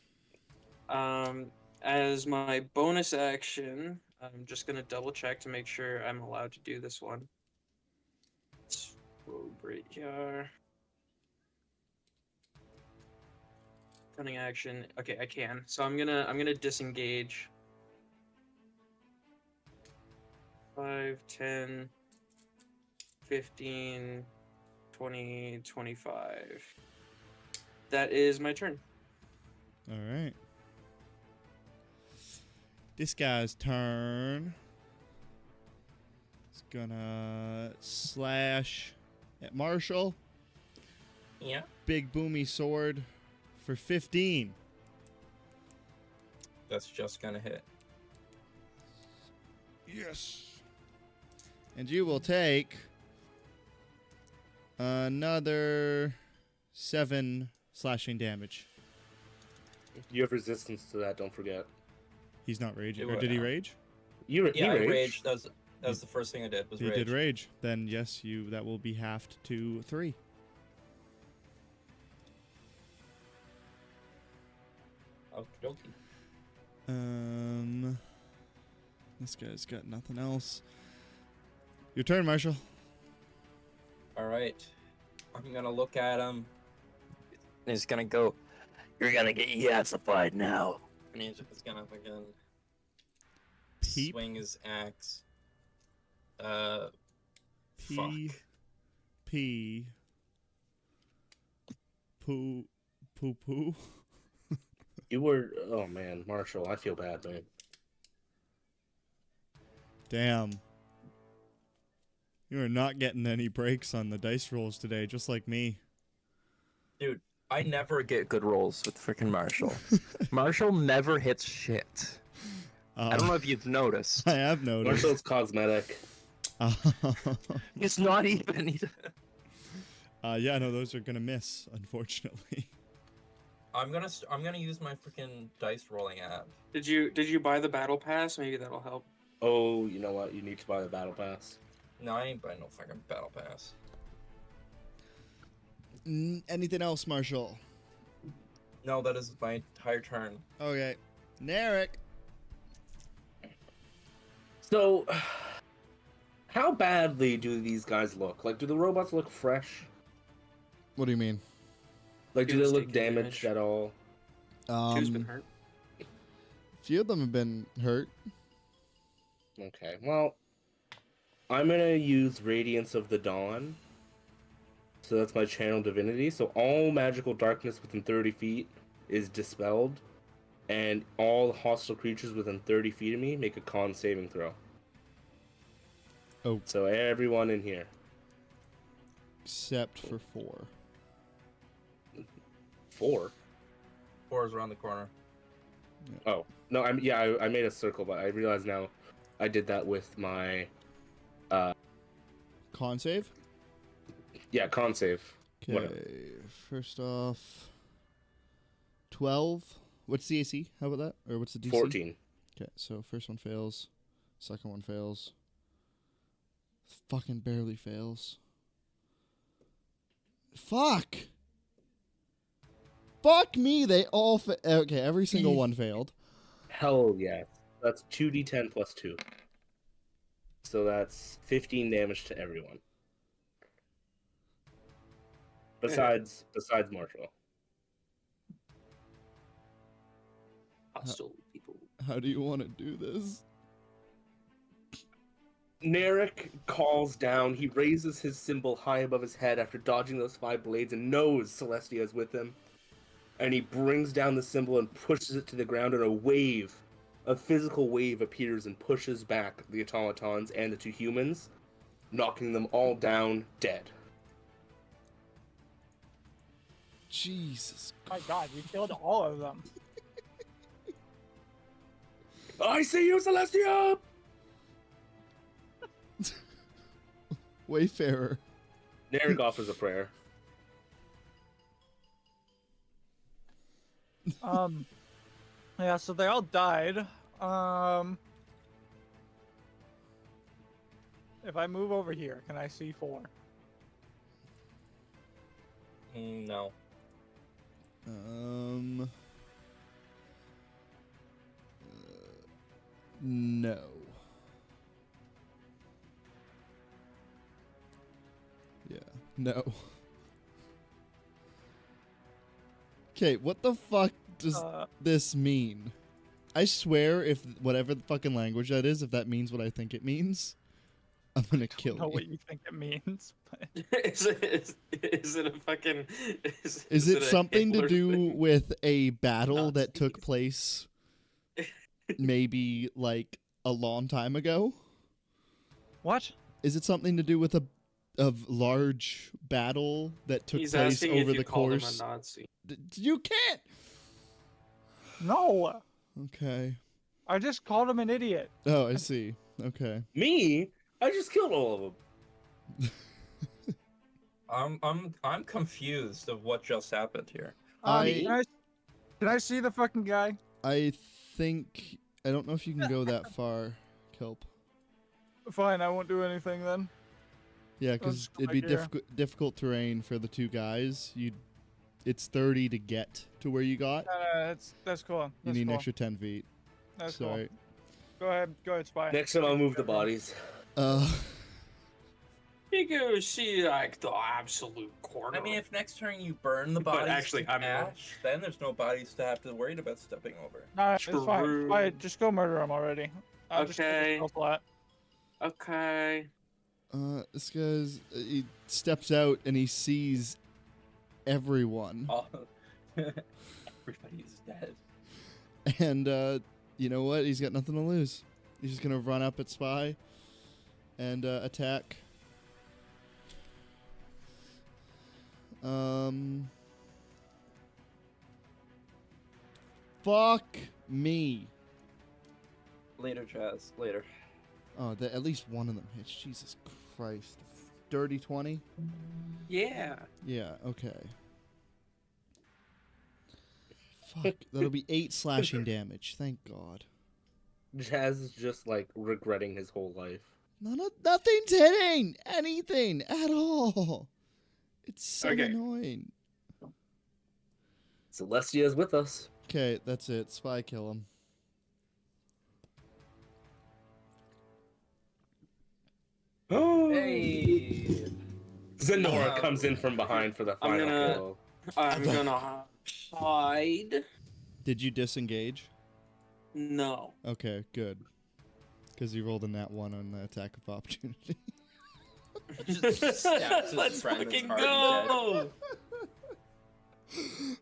As my bonus action, I'm just gonna double check to make sure I'm allowed to do this one. Let's go right here. Cunning action. Okay, I can. So I'm gonna disengage. 5, 10, 15, 20, 25. That is my turn. All right. This guy's turn. He's gonna slash at Marshall. Yeah. Big boomy sword for 15. That's just gonna hit. Yes. And you will take Another 7 slashing damage. You have resistance to that. Don't forget. He's not raging. It Or would did he now. rage? You Yeah, I raged. raged. That was the first thing I did. Was He rage. did rage. Then yes, that will be halved to 3. Okey-dokey. This guy's got nothing else. Your turn, Marshall. All right. I'm gonna look at him. He's gonna go. You're gonna get yassified now. And he's just gonna fucking Peep. swing his axe. P. Fuck. P. Poo. Poo poo. You were. Oh man, Marshall, I feel bad, man. Damn. You are not getting any breaks on the dice rolls today, just like me. I never get good rolls with freaking Marshall. Marshall never hits shit. I don't know if you've noticed. I have noticed. Marshall's cosmetic. It's not even. Yeah, no, those are gonna miss, unfortunately. I'm gonna use my freaking dice rolling app. Did you buy the battle pass? Maybe that'll help. Oh, you know what? You need to buy the battle pass. No, I ain't buying no fucking battle pass. Anything else, Marshall? No, that is my entire turn. Okay. Narek. So, how badly do these guys look? Like, do the robots look fresh? What do you mean? Like, do Two they is look taking damaged damage. at all? Two's been hurt. Few of them have been hurt. Okay, well, I'm gonna use Radiance of the Dawn. So that's my channel divinity. So all magical darkness within 30 feet is dispelled, and all hostile creatures within 30 feet of me make a con saving throw. Oh. So everyone in here. Except for 4. 4? 4 is around the corner. Oh. No, I made a circle, but I realize now I did that with my Con save? yeah, con save. Okay. Whatever. First off, 12. What's the AC? How about that? Or what's the DC? 14. Okay, so first one fails. Second one fails. Fucking barely fails. Fuck! Fuck me, they all okay, every single one failed. Hell yeah. That's 2d10 plus 2. So that's 15 damage to everyone. Besides Marshall. Hostile people. How do you want to do this? Narek calls down. He raises his symbol high above his head after dodging those 5 blades and knows Celestia is with him. And he brings down the symbol and pushes it to the ground, and a physical wave appears and pushes back the automatons and the 2 humans, knocking them all down dead. Jesus. My God, you killed all of them. I see you, Celestia! Wayfarer. Narek offers a prayer. Yeah, so they all died. If I move over here, can I see 4? No. No. Yeah, no. Okay, what the fuck does this mean? I swear, if whatever the fucking language that is, if that means what I think it means, I'm gonna I kill don't know you. what you think it means, but is it a fucking? Is it a something to Hitler do thing? with a battle that took Nazis. place maybe like a long time ago? what? Is it something to do with a large battle that took He's place asking over if you the called him course? a Nazi. You can't. No, Okay. I just called him an idiot. Oh, I see. Okay. Me? I just killed all of them. I'm confused of what just happened here. Can I see the fucking guy? I think I don't know if you can go that far, Kelp. Fine, I won't do anything then. Yeah, I'll because just go it'd be back here. difficult terrain for the two guys. It's 30 to get to where you got. That's cool. You That's need an cool. extra 10 feet. That's Sorry. cool. Go ahead, spy. Next time I'll move the bodies. You go see like the absolute corner. I mean, if next turn you burn the But bodies actually, to I'm not. ash, then there's no bodies to have to worry about stepping over. No, it's fine. True. Spy, just go murder him already. I'll just Okay. go flat. Okay. This guy's he steps out and he sees everyone, Oh, everybody's dead. and you know what? He's got nothing to lose. He's just gonna run up at Spy and attack. Fuck me. Later, Jazz. Later. Oh, at least one of them hits. Jesus Christ. Dirty 20? Yeah. Yeah, okay. Fuck. That'll be 8 slashing damage. Thank God. Jazz is just like regretting his whole life. Nothing's hitting anything at all. It's so Okay. annoying. Celestia's with us. Okay, that's it. Spy kill him. Hey. Zenora comes in from behind for the I'm final gonna- kill. I'm gonna hide. Did you disengage? No. Okay, good. Because you rolled a nat 1 on the attack of opportunity. Just stabs his Let's friend that's fucking already go.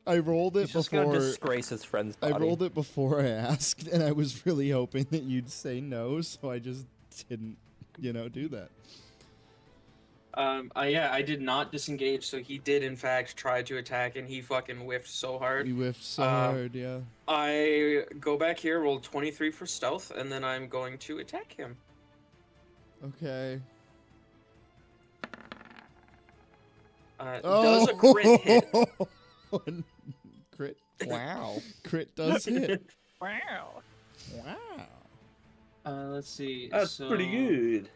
I rolled it He's just gonna before. disgrace his friend's I body. rolled it before I asked, and I was really hoping that you'd say no, so I just didn't, do that. I did not disengage, so he did in fact try to attack, and he fucking whiffed so hard. You whiffed so Um, hard, yeah. I go back here, roll 23 for stealth, and then I'm going to attack him. Okay. Does a crit hit? Crit. Wow. Crit does hit. Wow. Wow. Let's see. That's so, pretty good.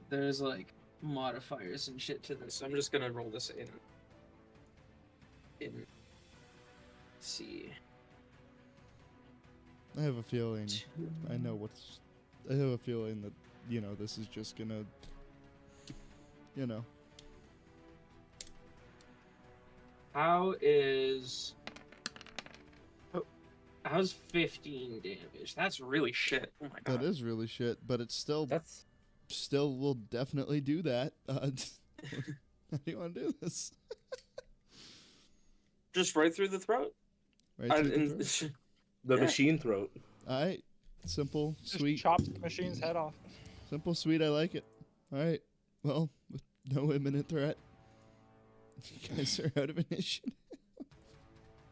There's like modifiers and shit to this. So I'm just gonna roll this in. See. I have a feeling. I have a feeling that, this is just gonna. How's 15 damage? That's really shit. Oh my god. That is really shit, but it's still That's will definitely do that. How do you want to do this? Just right through the throat. Right through the throat? the Yeah. machine throat. Alright. Simple, Just sweet. chops the machine's head off. Simple, sweet, I like it. Alright. Well, with no imminent threat. You guys are out of initiative.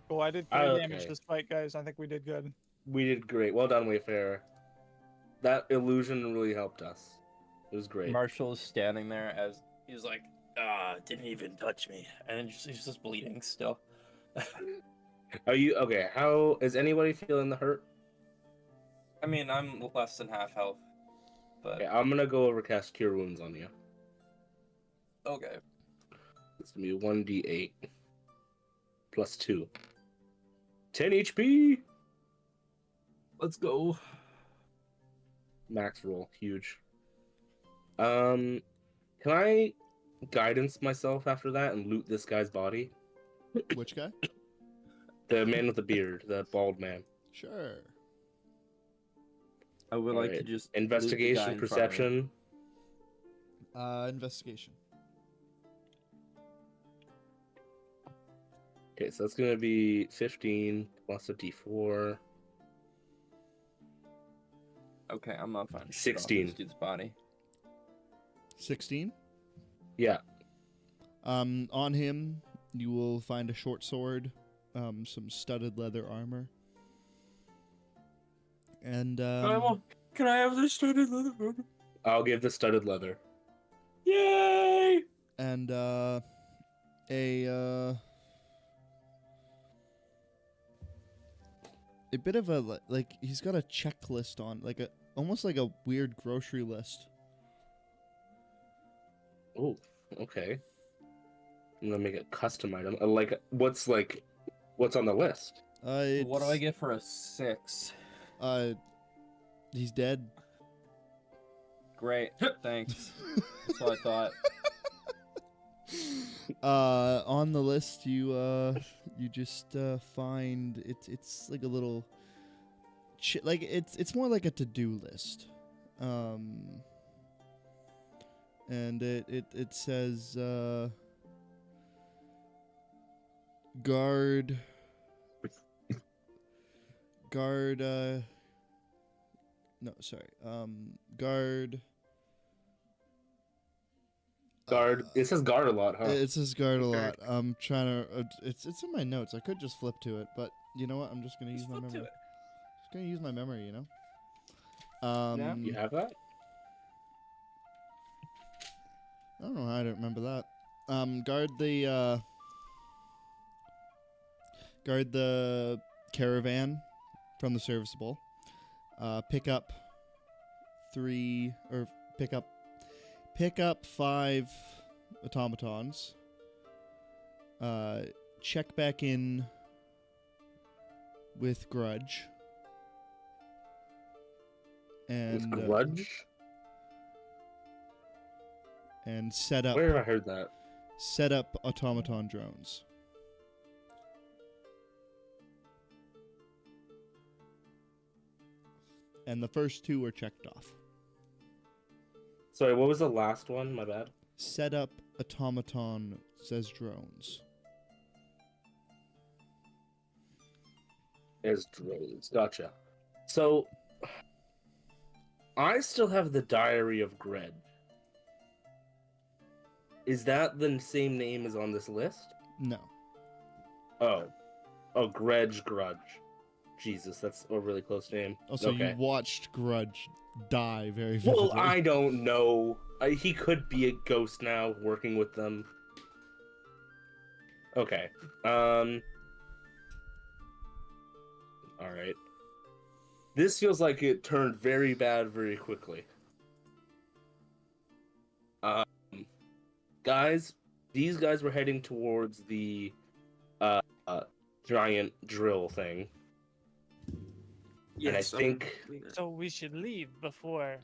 Cool, I did 3 damage Okay. this fight, guys. I think we did good. We did great. Well done, Wayfarer. That illusion really helped us. It was great. Marshall's standing there as he's like, didn't even touch me. And he's just bleeding still. Are you okay? How is anybody feeling the hurt? I mean, I'm less than half health, but Okay, I'm gonna go over cast Cure Wounds on you. okay. It's gonna be 1d8 plus 2. 10 HP. Let's go. Max roll, huge. Can I guidance myself after that and loot this guy's body? Which guy? The man with the beard, the bald man. Sure. I would like to Alright. just loot the guy Investigation, in front of me. perception. Investigation. Okay, so that's gonna be 15 plus a d4. Okay, I'm not fine. 16. This dude's body. 16. Yeah. On him, you will find a short sword, some studded leather armor, and Can I have this studded leather? I'll give the studded leather. Yay! And a bit of a like he's got a checklist on like a almost like a weird grocery list. Oh, okay. I'm gonna make a custom item. What's on the list? What do I get for a 6? He's dead. Great, thanks. That's what I thought. On the list you just find it's like a little like it's more like a to-do list. And it says guard no, sorry. Guard. It says guard a lot, huh? It says guard a Okay. lot. I'm trying to. It's in my notes. I could just flip to it, but you know what? I'm just gonna use my memory. Just gonna use my memory. You know. You have that? I don't know how I don't remember that. Guard the caravan from the serviceable. Pick up 5 automatons. Check back in with Grudge. And With Grudge? and set up Where have I heard that? set up automaton drones. And the first 2 are checked off. Sorry, what was the last one? My bad. Set up automaton says drones. As drones. Gotcha. So, I still have the Diary of Gred. Is that the same name as on this list? No. Oh, Grudge. Jesus, that's a really close name. Also, okay. you watched Grudge die very vividly. Well, I don't know. He could be a ghost now, working with them. Okay. All right. This feels like it turned very bad very quickly. Guys, these guys were heading towards the giant drill thing. Yes, I think- So we should leave before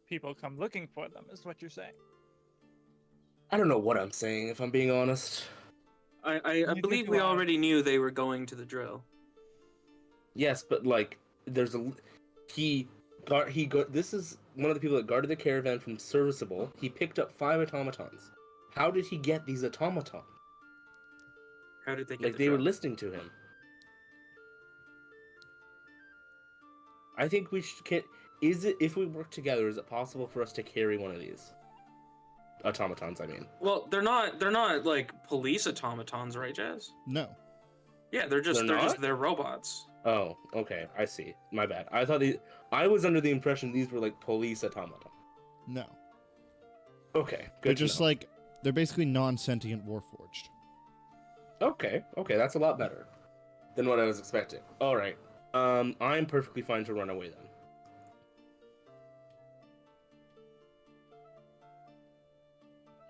people come looking for them, is what you're saying. I don't know what I'm saying, if I'm being honest. I think believe you we are. already knew they were going to the drill. Yes, but like, there's a this is one of the people that guarded the caravan from Serviceable. He picked up 5 automatons. How did he get these automatons? How did they get Like, the they were drill? listening to him. I think we should. If we work together, is it possible for us to carry one of these automatons? I mean, Well, they're not like police automatons, right, Jazz? No. Yeah, they're just They're not? they're robots. oh, okay, I see. My bad. I was under the impression these were like police automatons. No. Okay, good. They're to just know. like they're basically non-sentient warforged. Okay, that's a lot better than what I was expecting. All right. I'm perfectly fine to run away then.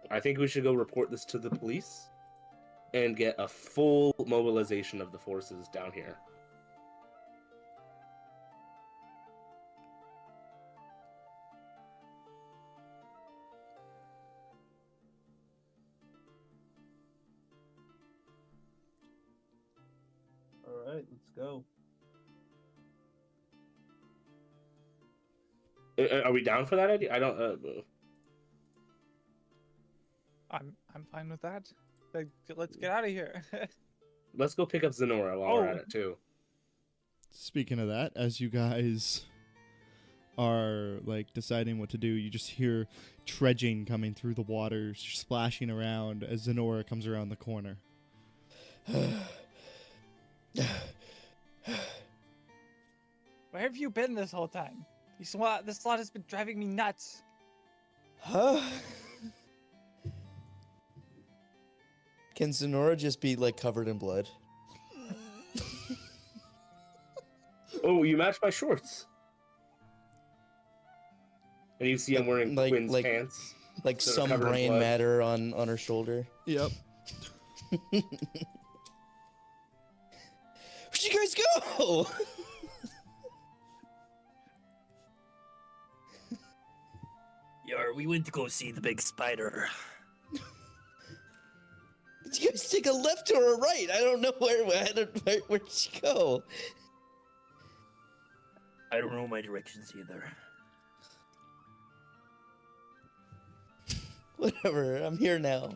I think we should go report this to the police and get a full mobilization of the forces down here. All right, let's go. Are we down for that idea? I don't. I'm fine with that. Like, let's get out of here. Let's go pick up Zenora while we're at Oh. it too. Speaking of that, as you guys are like deciding what to do, you just hear trudging coming through the water, splashing around as Zenora comes around the corner. Where have you been this whole time? This lot has been driving me nuts. Can Sonora just be like covered in blood? Oh, you match my shorts. And you see I'm wearing Like- Quinn's like- pants. Like that are some covered in brain blood. matter on her shoulder. Yep. Where'd you guys go? We went to go see the big spider. Did you guys take a left or a right? I don't know where'd you go? I don't know my directions either. Whatever, I'm here now.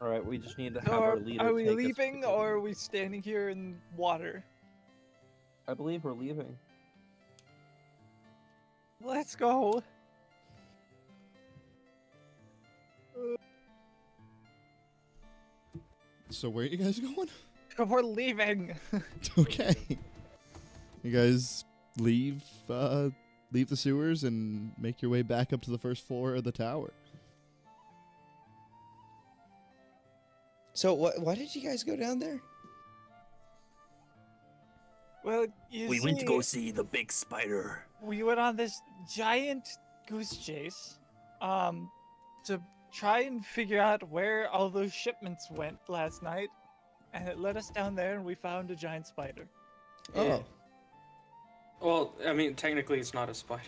All right, we just need to have So our are, leader. are we take us leaving to- or are we standing here in water? I believe we're leaving. Let's go. So where are you guys going? We're leaving. Okay. You guys leave the sewers and make your way back up to the first floor of the tower. So why did you guys go down there? Well, you We see, went to go see the big spider. we went on this giant goose chase, to try and figure out where all those shipments went last night, and it led us down there, and we found a giant spider. Oh. Well, I mean, technically, it's not a spider.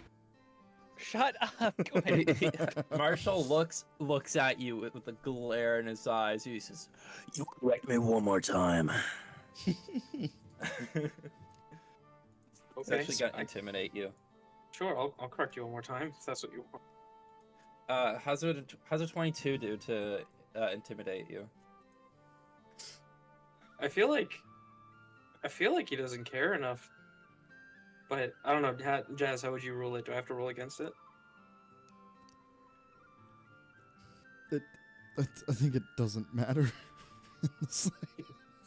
Shut up, Quinn. Marshall looks at you with a glare in his eyes. He says, You correct me one more time. "It's Okay, actually gonna intimidate you." Sure, I'll correct you one more time if that's what you want. How's a 22 do to intimidate you? I feel like he doesn't care enough. But I don't know, Jazz. How would you rule it? Do I have to roll against it? I think it doesn't matter.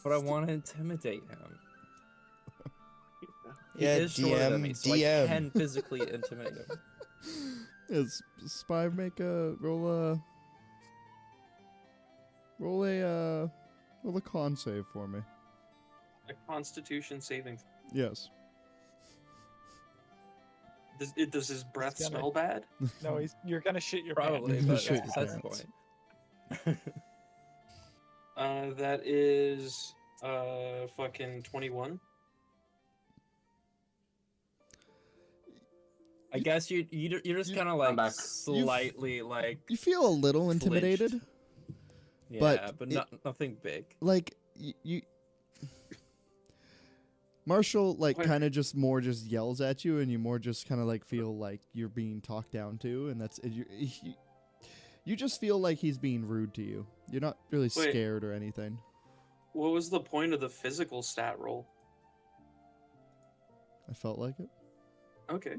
But I want to intimidate him. He Yeah, is shorter than me, so I DM. can physically intimidate him. Yes, Spy, make a roll a con save for me. A Constitution saving. Yes. Does his breath gonna- smell bad? No, you're gonna shit your Probably, pants. but Shit that's your besides the pants. point. That is fucking 21. I guess you're just kind of I'm like back. slightly like You feel a little Flinched. intimidated. yeah, but but it- nothing big. Like you Marshall like What? kind of just yells at you, and you more just kind of like feel like you're being talked down to, and that's you just feel like he's being rude to you. You're not really Wait. scared or anything. What was the point of the physical stat roll? I felt like it. Okay.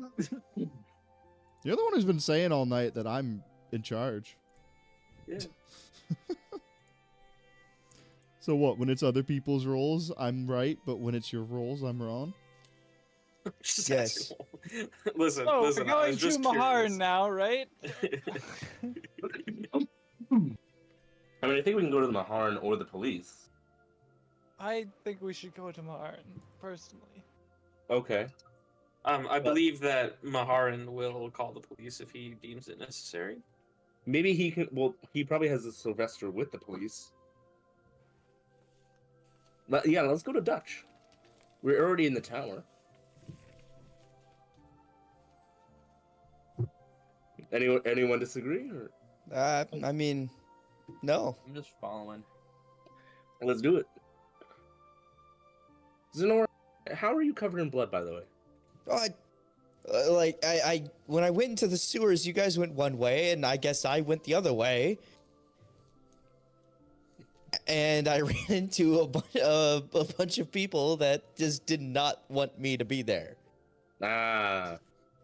You're the one who's been saying all night that I'm in charge. Yeah. So what? When it's other people's roles, I'm right, but when it's your roles, I'm wrong. Just Yes. asking. Listen, Oh, listen. we're I going was to just Mahar curious. now, right? I mean, I think we can go to the Maharan or the police. I think we should go to Maharan, personally. Okay. I believe that Maharan will call the police if he deems it necessary. Maybe he can. Well, he probably has a Sylvester with the police. Yeah, let's go to Dutch. We're already in the tower. Anyone disagree? Or I mean, no. I'm just following. let's do it. Zenora, how are you covered in blood, by the way? Oh, I when I went into the sewers, you guys went one way, and I guess I went the other way. And I ran into a bunch of people that just did not want me to be there. Ah,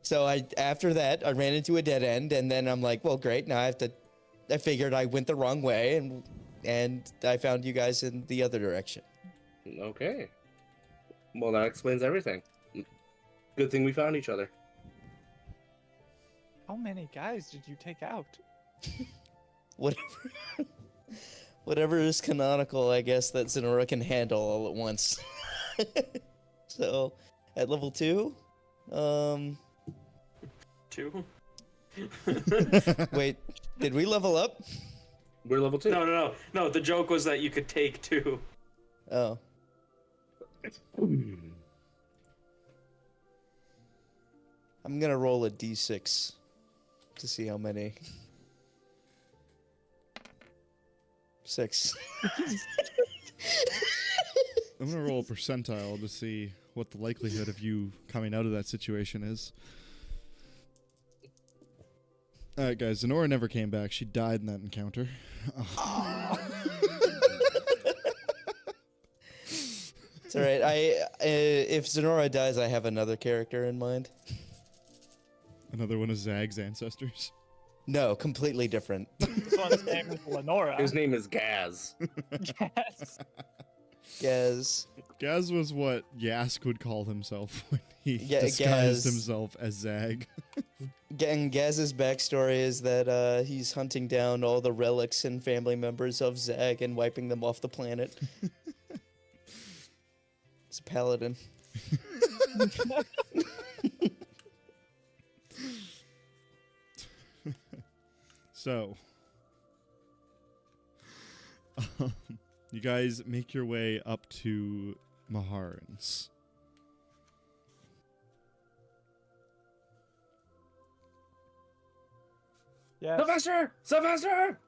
So after that, I ran into a dead end, and then I'm like, well, great. Now I figured I went the wrong way, and I found you guys in the other direction. okay. Well, that explains everything. Good thing we found each other. How many guys did you take out? Whatever. Whatever is canonical, I guess, that Zenora can handle all at once. So, at level 2, 2? wait, did we level up? We're level 2. No. The joke was that you could take 2. Oh. I'm gonna roll a d6 to see how many. 6. I'm gonna roll a percentile to see what the likelihood of you coming out of that situation is. Alright guys, Zenora never came back. She died in that encounter. It's alright. If Zenora dies, I have another character in mind. Another one of Zag's ancestors. No, completely different. This one's name is Lenora. His name is Gaz. Yes. Gaz. Gaz was what Yask would call himself when he Yeah, disguised Gaz. himself as Zag. And Gaz's backstory is that he's hunting down all the relics and family members of Zag and wiping them off the planet. He's a paladin. So, you guys make your way up to Maharan's. Yes. Sylvester!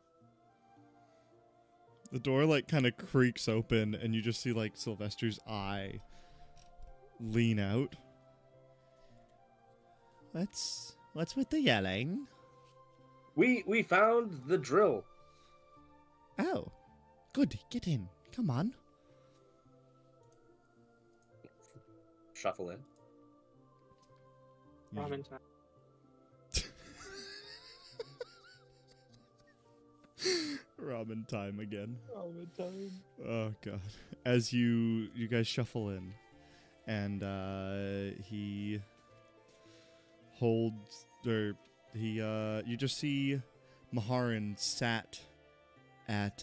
The door like kind of creaks open, and you just see like Sylvester's eye lean out. What's with the yelling? We found the drill. Oh, good. Get in. Come on. Shuffle in. Ramen time. Ramen time again. Ramen time. Oh god. As you guys shuffle in, and he holds, or he you just see Maharan sat at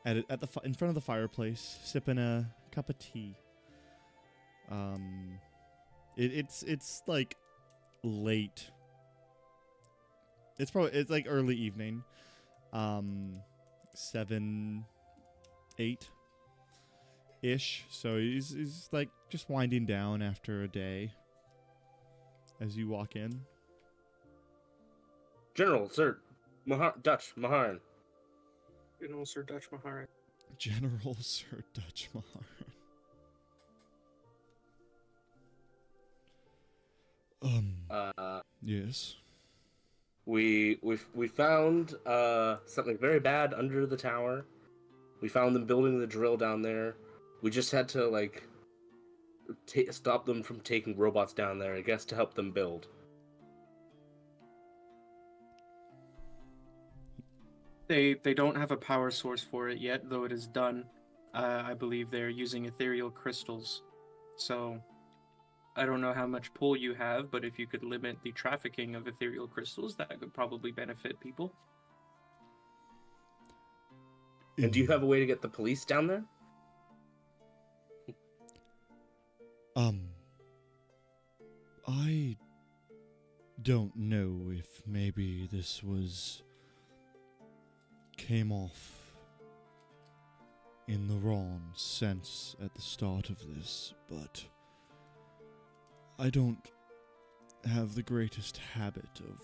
in front of the fireplace, sipping a cup of tea. It's like late. It's like early evening. 7, 8 ish. So he's like just winding down after a day. As you walk in. General, Sir Dutch Maharan. General Sir Dutch Maharan. General Sir Dutch Maharan. Yes. We found something very bad under the tower. We found them building the drill down there. We just had to like stop them from taking robots down there, I guess, to help them build. They don't have a power source for it yet, though it is done. I believe they're using ethereal crystals. So I don't know how much pull you have, but if you could limit the trafficking of ethereal crystals, that could probably benefit people. And do you have a way to get the police down there? I don't know if maybe this came off in the wrong sense at the start of this, but I don't have the greatest habit of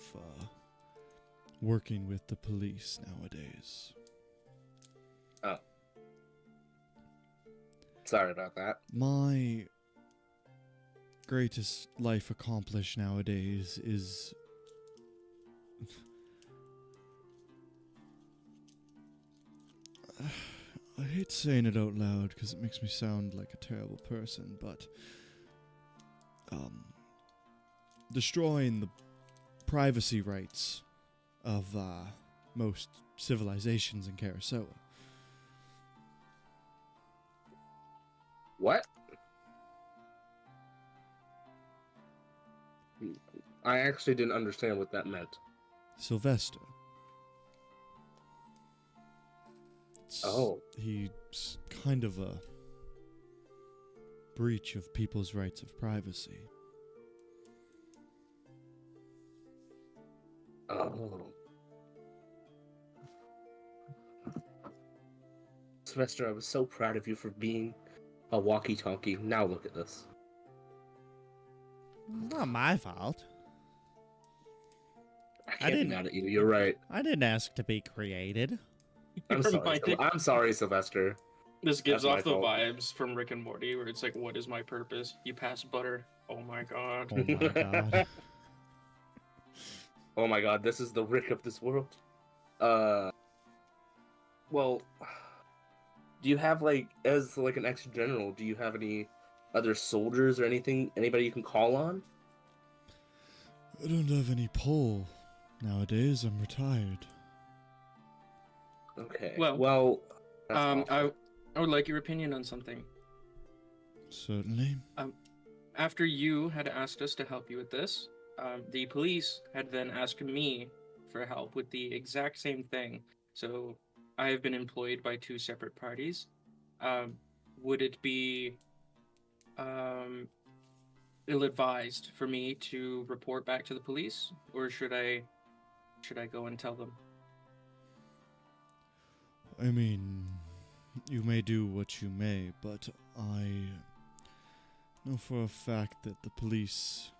working with the police nowadays. Oh. Sorry about that. My greatest life accomplished nowadays is I hate saying it out loud because it makes me sound like a terrible person, but destroying the privacy rights of most civilizations in Karasoa. What? I actually didn't understand what that meant. Sylvester. Oh. He's kind of a breach of people's rights of privacy. Oh. Sylvester, I was so proud of you for being a walkie-talkie. Now look at this. Not my fault. I can't didn't- be mad at you. You're right. I didn't ask to be created. I'm sorry. Reminded- I'm sorry, Sylvester. This gives That's my off the fault. vibes from Rick and Morty, where it's like, "What is my purpose?" You pass butter. Oh my god. Oh my god. Oh my god, this is the Rick of this world. Well, do you have as an ex-general, do you have any other soldiers or anything, anybody you can call on? I don't have any pull. Nowadays, I'm retired. Okay. Well, that's awful. I would like your opinion on something. Certainly. After you had asked us to help you with this, the police had then asked me for help with the exact same thing. So I have been employed by two separate parties. Would it be ill-advised for me to report back to the police, or should I go and tell them? I mean, you may do what you may, but I know for a fact that the police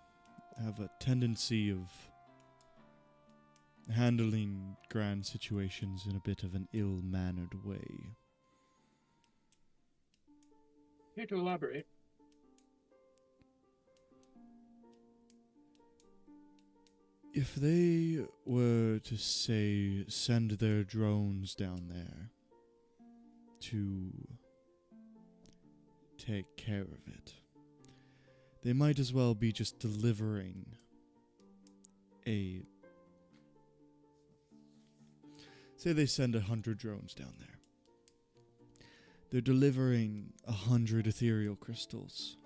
have a tendency of handling grand situations in a bit of an ill-mannered way. Here to elaborate. If they were to, say, send their drones down there to take care of it, they might as well be just delivering a... Say they send 100 drones down there. They're delivering 100 ethereal crystals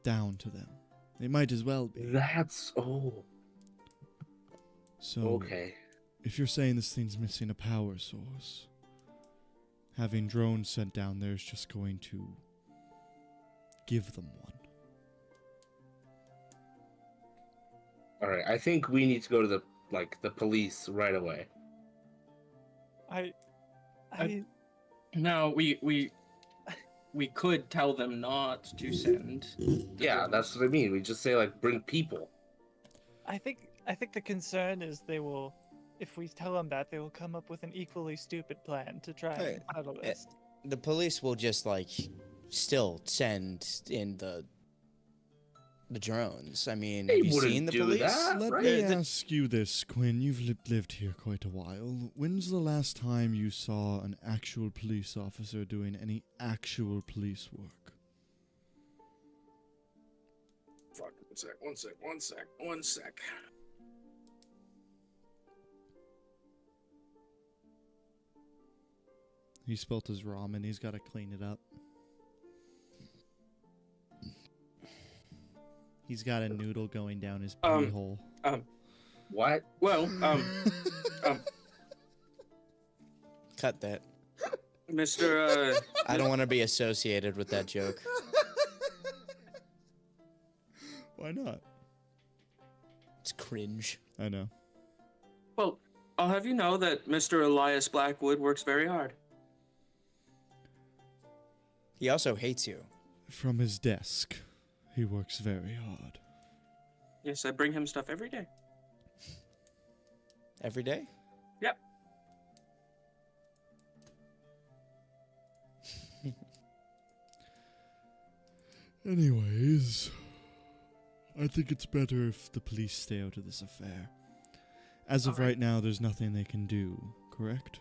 down to them. They might as well be. That's... Oh, So, okay. if you're saying this thing's missing a power source, having drones sent down there is just going to give them one. Alright, I think we need to go to the police right away. No, we could tell them not to send. the Yeah, drones. that's what I mean. We just say, bring people. I think the concern is they will, if we tell them that, they will come up with an equally stupid plan to try Hey, and settle this. The police will just still send in the drones. I mean, They have you wouldn't seen the do police? that. Let right? me The- ask you this, Quinn. You've lived here quite a while. When's the last time you saw an actual police officer doing any actual police work? Fuck, one sec. He spilt his ramen. He's got to clean it up. He's got a noodle going down his pee hole. What? Well, Cut that. Mr. I don't want to be associated with that joke. Why not? It's cringe. I know. Well, I'll have you know that Mr. Elias Blackwood works very hard. He also hates you. From his desk, he works very hard. Yes, I bring him stuff every day. Every day? Yep. Anyways, I think it's better if the police stay out of this affair. As of Alright. right now, there's nothing they can do, correct?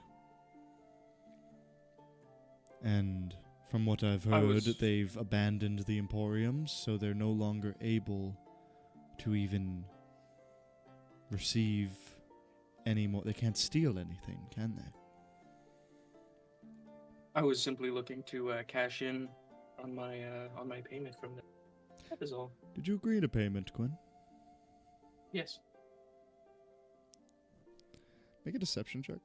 And from what I've I heard, was- they've abandoned the Emporiums, so they're no longer able to even receive any more. They can't steal anything, can they? I was simply looking to cash in on my payment from them. That is all. Did you agree to payment, Quinn? Yes. Make a deception check.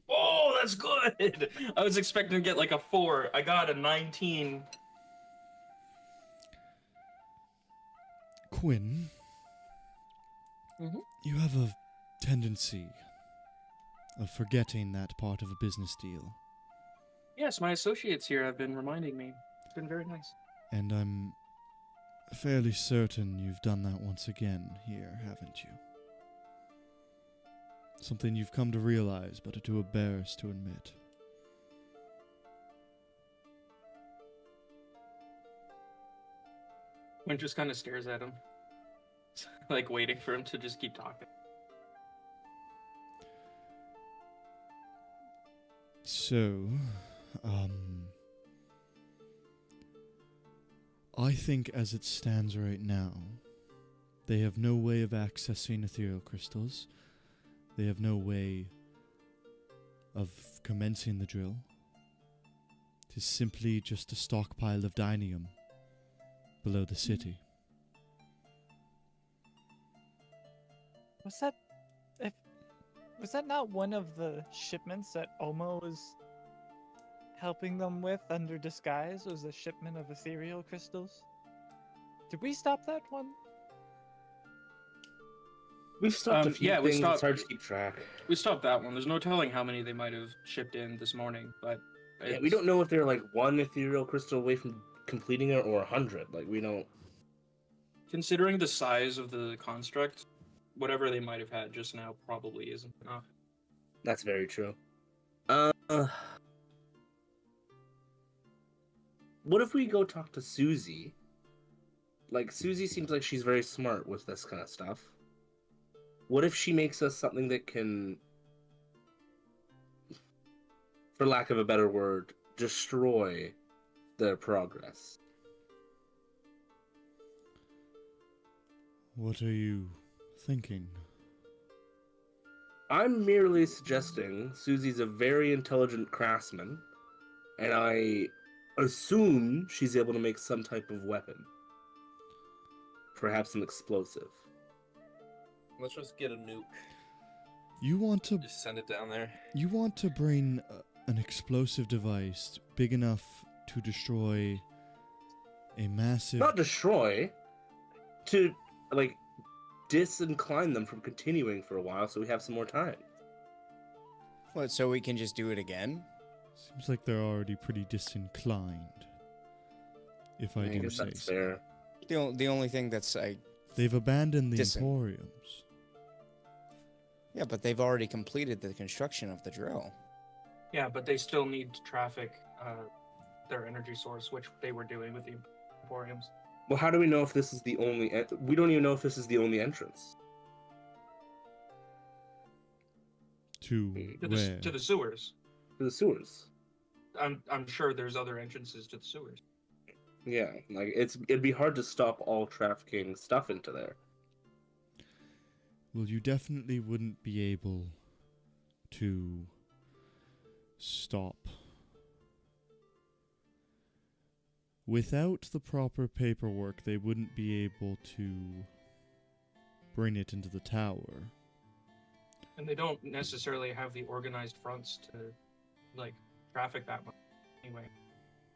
Oh, that's good. I was expecting to get like a 4. I got a 19. Quinn, Mhm. you have a tendency of forgetting that part of a business deal, Yes, my associates here have been reminding me. It's been very nice. and I'm fairly certain you've done that once again here, haven't you? Something you've come to realize, but are too embarrassed to admit. Quinn just kind of stares at him, like waiting for him to just keep talking. So, I think as it stands right now, they have no way of accessing ethereal crystals. They have no way of commencing the drill. It is simply just a stockpile of dynium below the city. Was that not one of the shipments that Oma was helping them with under disguise? Was a shipment of ethereal crystals? Did we stop that one? We've stopped a few yeah, we things. stopped- It's hard to keep track. We stopped that one. There's no telling how many they might have shipped in this morning, but Yeah, we don't know if they're like one ethereal crystal away from completing it or 100. Like, we don't. Considering the size of the construct, whatever they might have had just now probably isn't enough. That's very true. What if we go talk to Susie? Like, Susie seems like she's very smart with this kind of stuff. What if she makes us something that can, for lack of a better word, destroy their progress? What are you thinking? I'm merely suggesting Susie's a very intelligent craftsman, and I assume she's able to make some type of weapon. Perhaps an explosive. Let's just get a nuke. You want to Just send it down there. You want to bring an explosive device big enough to destroy a massive... Not destroy, to, like, disincline them from continuing for a while so we have some more time. What, so we can just do it again? Seems like they're already pretty disinclined, if I do guess say that's so. fair. The only thing that's They've abandoned the Disin- Emporiums. yeah, but they've already completed the construction of the drill. Yeah, but they still need to traffic their energy source, which they were doing with the Emporiums. Well, how do we know if this is the only... we don't even know if this is the only entrance. To To where? the sewers. To the sewers. I'm sure there's other entrances to the sewers. Yeah, like, it'd be hard to stop all trafficking stuff into there. Well, you definitely wouldn't be able to stop. Without the proper paperwork, they wouldn't be able to bring it into the tower. And they don't necessarily have the organized fronts to, like, traffic that much anyway.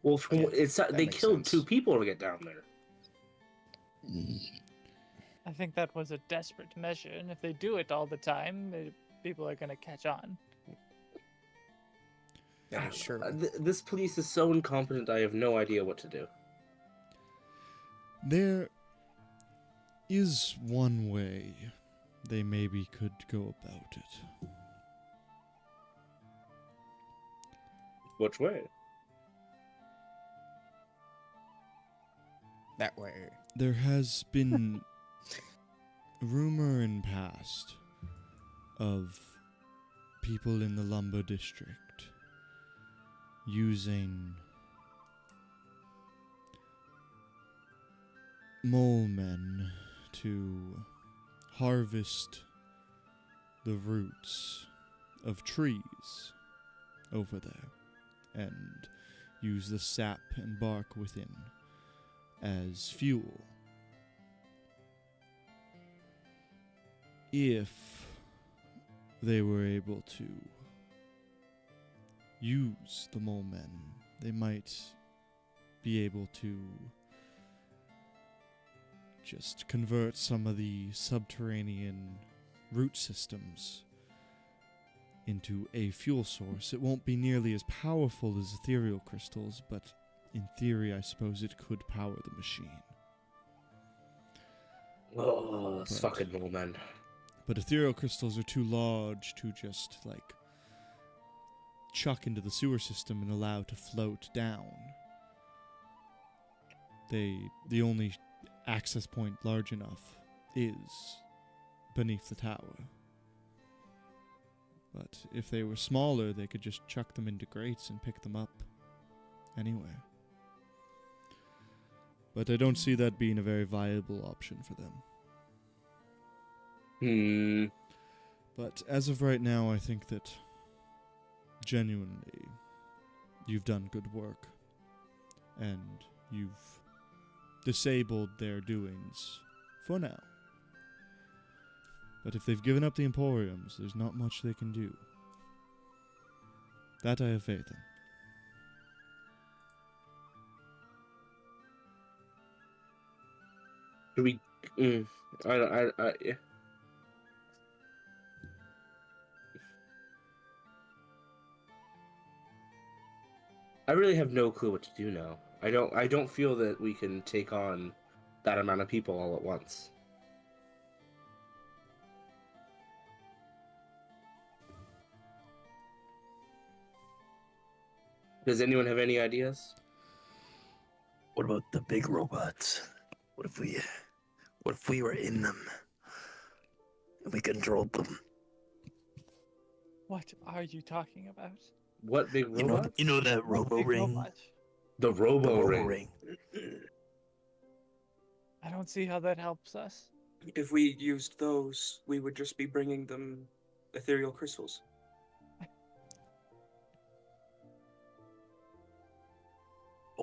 Well, from, Yeah, it's they makes killed sense. 2 people to get down there. I think that was a desperate measure, and if they do it all the time, people are gonna catch on. Yeah, sure. This police is so incompetent, I have no idea what to do. There is one way they maybe could go about it. Which way? That way. There has been rumor in past of people in the lumber district using mole men to harvest the roots of trees over there and use the sap and bark within as fuel. If they were able to use the mole men, they might be able to just convert some of the subterranean root systems into a fuel source. It won't be nearly as powerful as ethereal crystals, but in theory, I suppose it could power the machine. Oh, it's But- fucking mole men. But ethereal crystals are too large to just, like, chuck into the sewer system and allow to float down. The only access point large enough is beneath the tower. But if they were smaller, they could just chuck them into grates and pick them up anywhere. But I don't see that being a very viable option for them. But as of right now, I think that genuinely you've done good work. And you've disabled their doings for now. But if they've given up the Emporiums, there's not much they can do. That I have faith in. Do we? I really have no clue what to do now. I don't feel that we can take on that amount of people all at once. Does anyone have any ideas? What about the big robots? What if we were in them and we controlled them? What are you talking about? What big robot? You know that What Robo big Ring? robot? The Robo The Ring. I don't see how that helps us. If we used those, we would just be bringing them ethereal crystals.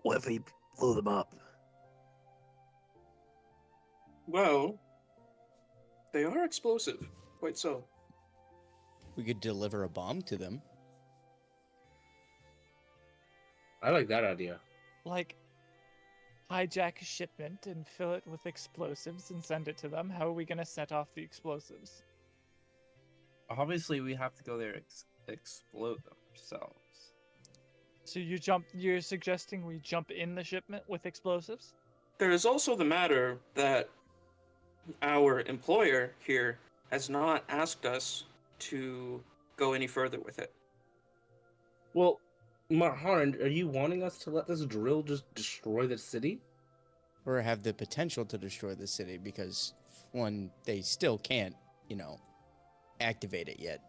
What if we blow them up? Well, they are explosive, quite so. We could deliver a bomb to them. I like that idea. Like, hijack a shipment and fill it with explosives and send it to them. How are we gonna set off the explosives? Obviously, we have to go there and explode them ourselves. So you're suggesting we jump in the shipment with explosives? There is also the matter that our employer here has not asked us to go any further with it. Well, Marhan, are you wanting us to let this drill just destroy the city? Or have the potential to destroy the city because, one, they still can't, activate it yet.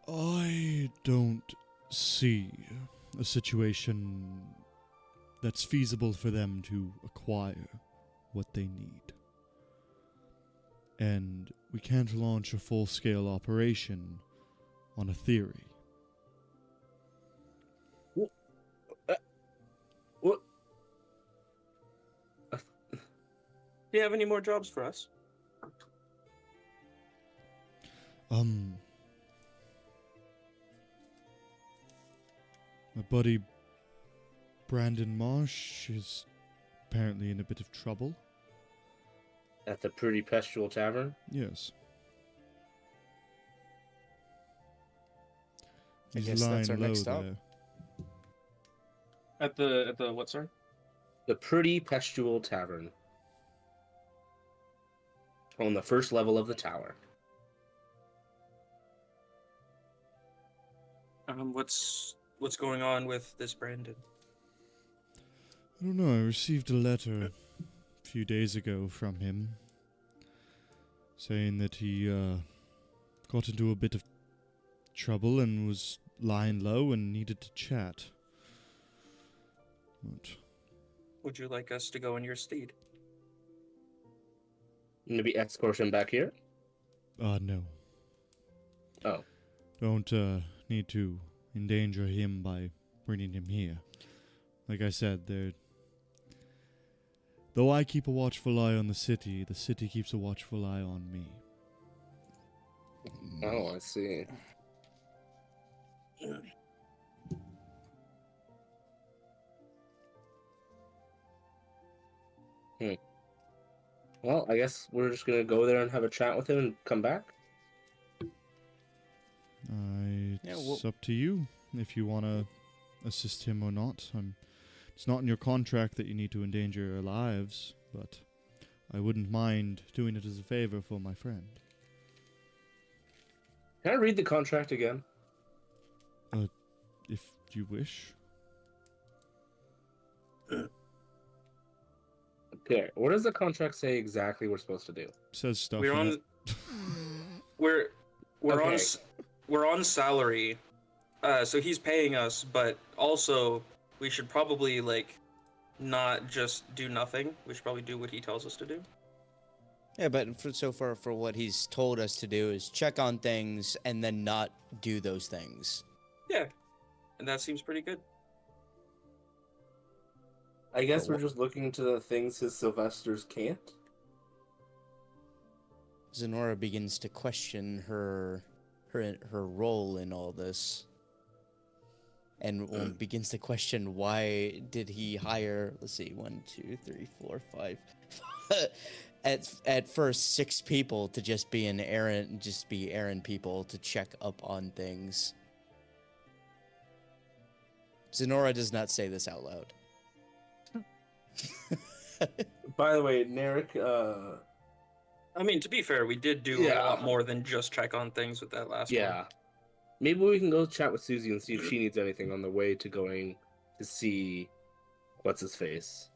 I don't see a situation that's feasible for them to acquire what they need. And we can't launch a full-scale operation on a theory. What? Do you have any more jobs for us? My buddy Brandon Marsh is apparently in a bit of trouble. At the Pretty Pestral Tavern? Yes. I He's guess that's lying our low next stop. there. At the what, sorry? The Pretty Pestral Tavern. On the first level of the tower. What's going on with this Brandon? I don't know, I received a letter a few days ago from him saying that he got into a bit of trouble and was lying low and needed to chat. But Would you like us to go in your stead? Maybe escort him back here? no. Oh. Don't need to endanger him by bringing him here. Like I said, though I keep a watchful eye on the city keeps a watchful eye on me. Oh, I see. Well, I guess we're just gonna go there and have a chat with him and come back. It's up to you if you want to assist him or not. It's not in your contract that you need to endanger your lives, but I wouldn't mind doing it as a favor for my friend. Can I read the contract again? If you wish. Okay, what does the contract say exactly we're supposed to do? Says stuff. We're in on. it. We're Okay. we're on salary, so he's paying us, but also we should probably like not just do nothing. We should probably do what he tells us to do. Yeah, but for what he's told us to do is check on things and then not do those things. Yeah, and that seems pretty good. I guess we're just looking into the things his Sylvesters can't. Zenora begins to question her role in all this, and begins to question why did he hire? Let's see, 1, 2, 3, 4, 5. At first 6 people to just be errand people to check up on things. Zenora does not say this out loud. By the way, Narek, I mean, to be fair, we did do a lot more than just check on things with that last one. yeah. Maybe we can go chat with Susie and see if she needs anything on the way to going to see what's his face.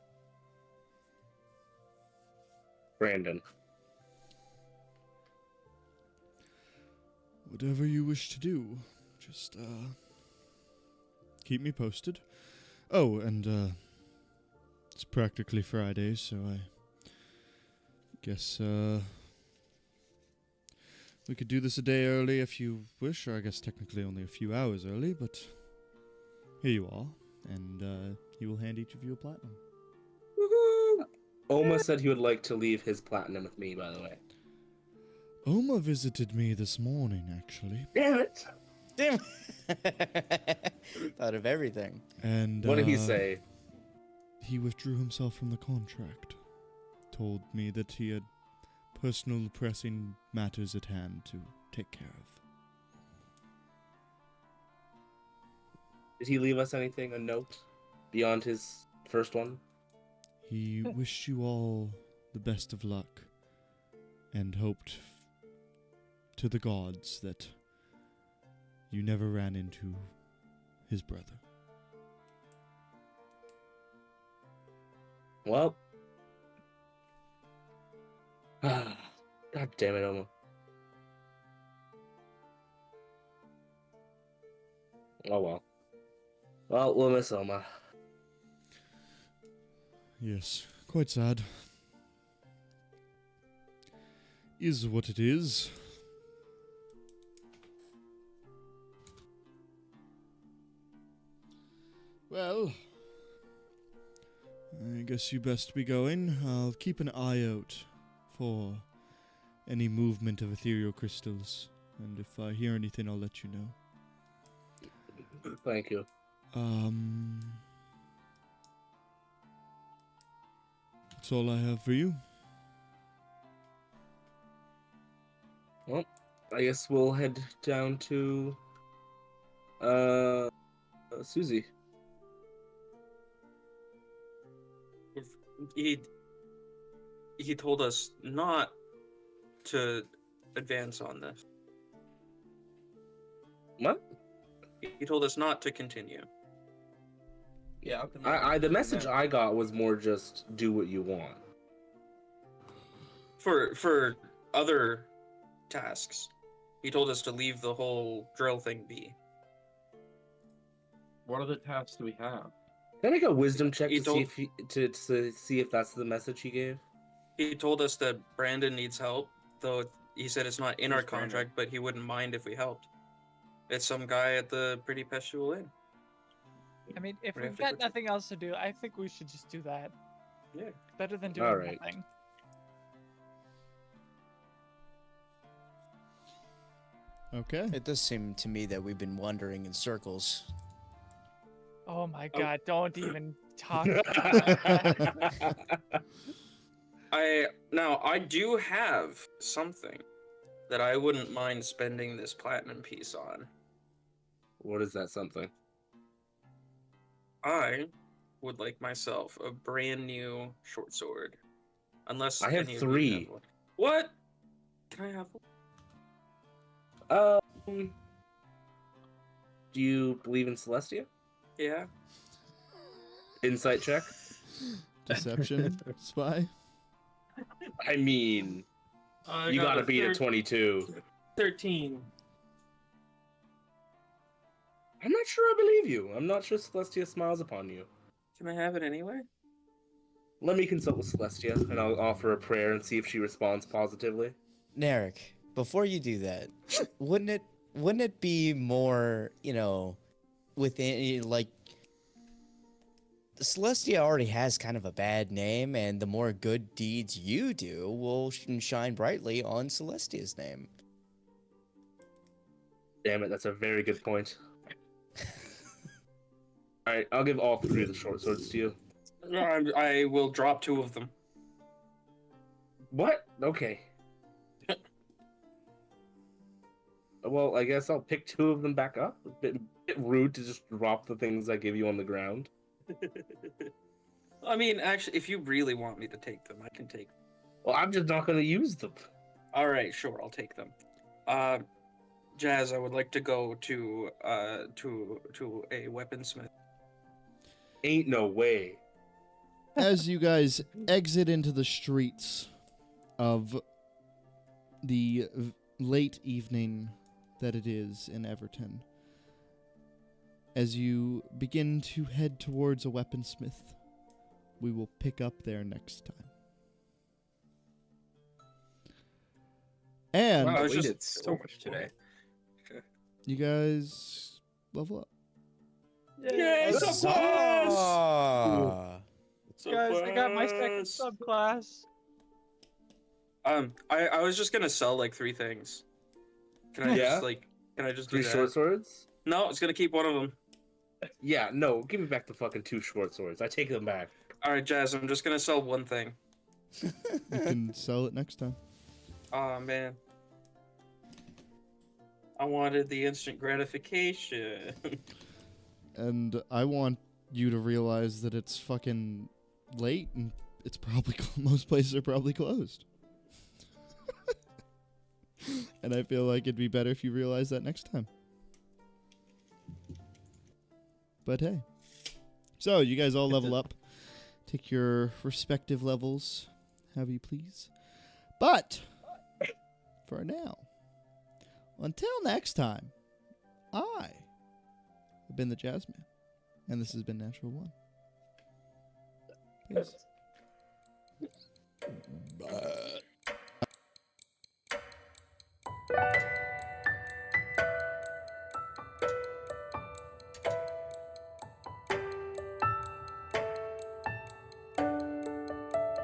Brandon. Whatever you wish to do, just keep me posted. Oh, and it's practically Friday, so I guess we could do this a day early if you wish, or I guess technically only a few hours early, but here you are, and he will hand each of you a platinum. Oma said he would like to leave his platinum with me, by the way. Oma visited me this morning, actually. Damn it! Damn. Thought of everything. And What did he say? He withdrew himself from the contract. Told me that he had personal pressing matters at hand to take care of. Did he leave us anything, a note, beyond his first one? He wished you all the best of luck and hoped to the gods that you never ran into his brother. Well. God damn it, Oma. Oh well. Well, we'll miss Oma. Yes, quite sad. Is what it is. Well, I guess you best be going. I'll keep an eye out for any movement of ethereal crystals, and if I hear anything, I'll let you know. Thank you. That's all I have for you. Well, I guess we'll head down to Susie. He told us not to advance on this. What? He told us not to continue. Yeah, The message I got was more just do what you want. For other tasks, he told us to leave the whole drill thing be. What other tasks do we have? Can I make a wisdom check He to told- see if to see if that's the message he gave? He told us that Brandon needs help, though he said it's not in our Who's Brandon? contract, but he wouldn't mind if we helped. It's some guy at the Pretty Pestual Inn. I mean, if We we've have to got go to- nothing else to do, I think we should just do that. Yeah. Better than doing Alright. nothing. Okay. It does seem to me that we've been wandering in circles. Oh my Oh. god, don't even talk about that. I do have something that I wouldn't mind spending this platinum piece on. What is that something? I would like myself a brand new short sword. Unless I have any of you 3. one. What? Can I have one? Do you believe in Celestia? Yeah. Insight check. Deception spy. I mean, I you got gotta beat a 13. 22. 13. I'm not sure I believe you. I'm not sure Celestia smiles upon you. Can I have it anyway? Let me consult with Celestia, and I'll offer a prayer and see if she responds positively. Narek, before you do that, wouldn't it be more, within like Celestia already has kind of a bad name, and the more good deeds you do will shine brightly on Celestia's name. Damn it, that's a very good point. Alright, I'll give all 3 of the short swords to you. I will drop 2 of them. What? Okay. Well, I guess I'll pick 2 of them back up. A bit rude to just drop the things I give you on the ground. I mean, actually, if you really want me to take them, I can take them. Well, I'm just not going to use them. All right, sure, I'll take them. Jazz, I would like to go to a weaponsmith. Ain't no way. As you guys exit into the streets of the late evening that it is in Everton, as you begin to head towards a weaponsmith, we will pick up there next time. And Wow, I was we just- did so much today. you guys level up. Yay, Huzzah! Guys, I got my second subclass. I was just gonna sell like 3 things. Can I Yeah? can I just do 3 that? short swords? No, it's gonna keep one of them. Yeah, no, give me back the fucking 2 short swords. I take them back. All right, Jazz, I'm just gonna sell one thing. You can sell it next time. Oh man, I wanted the instant gratification. And I want you to realize that it's fucking late and it's probably most places are probably closed. And I feel like it'd be better if you realize that next time. But hey. So, you guys all level up. Take your respective levels, have you please. But, for now, until next time, I have been the Jazzman, and this has been Natural One. Peace.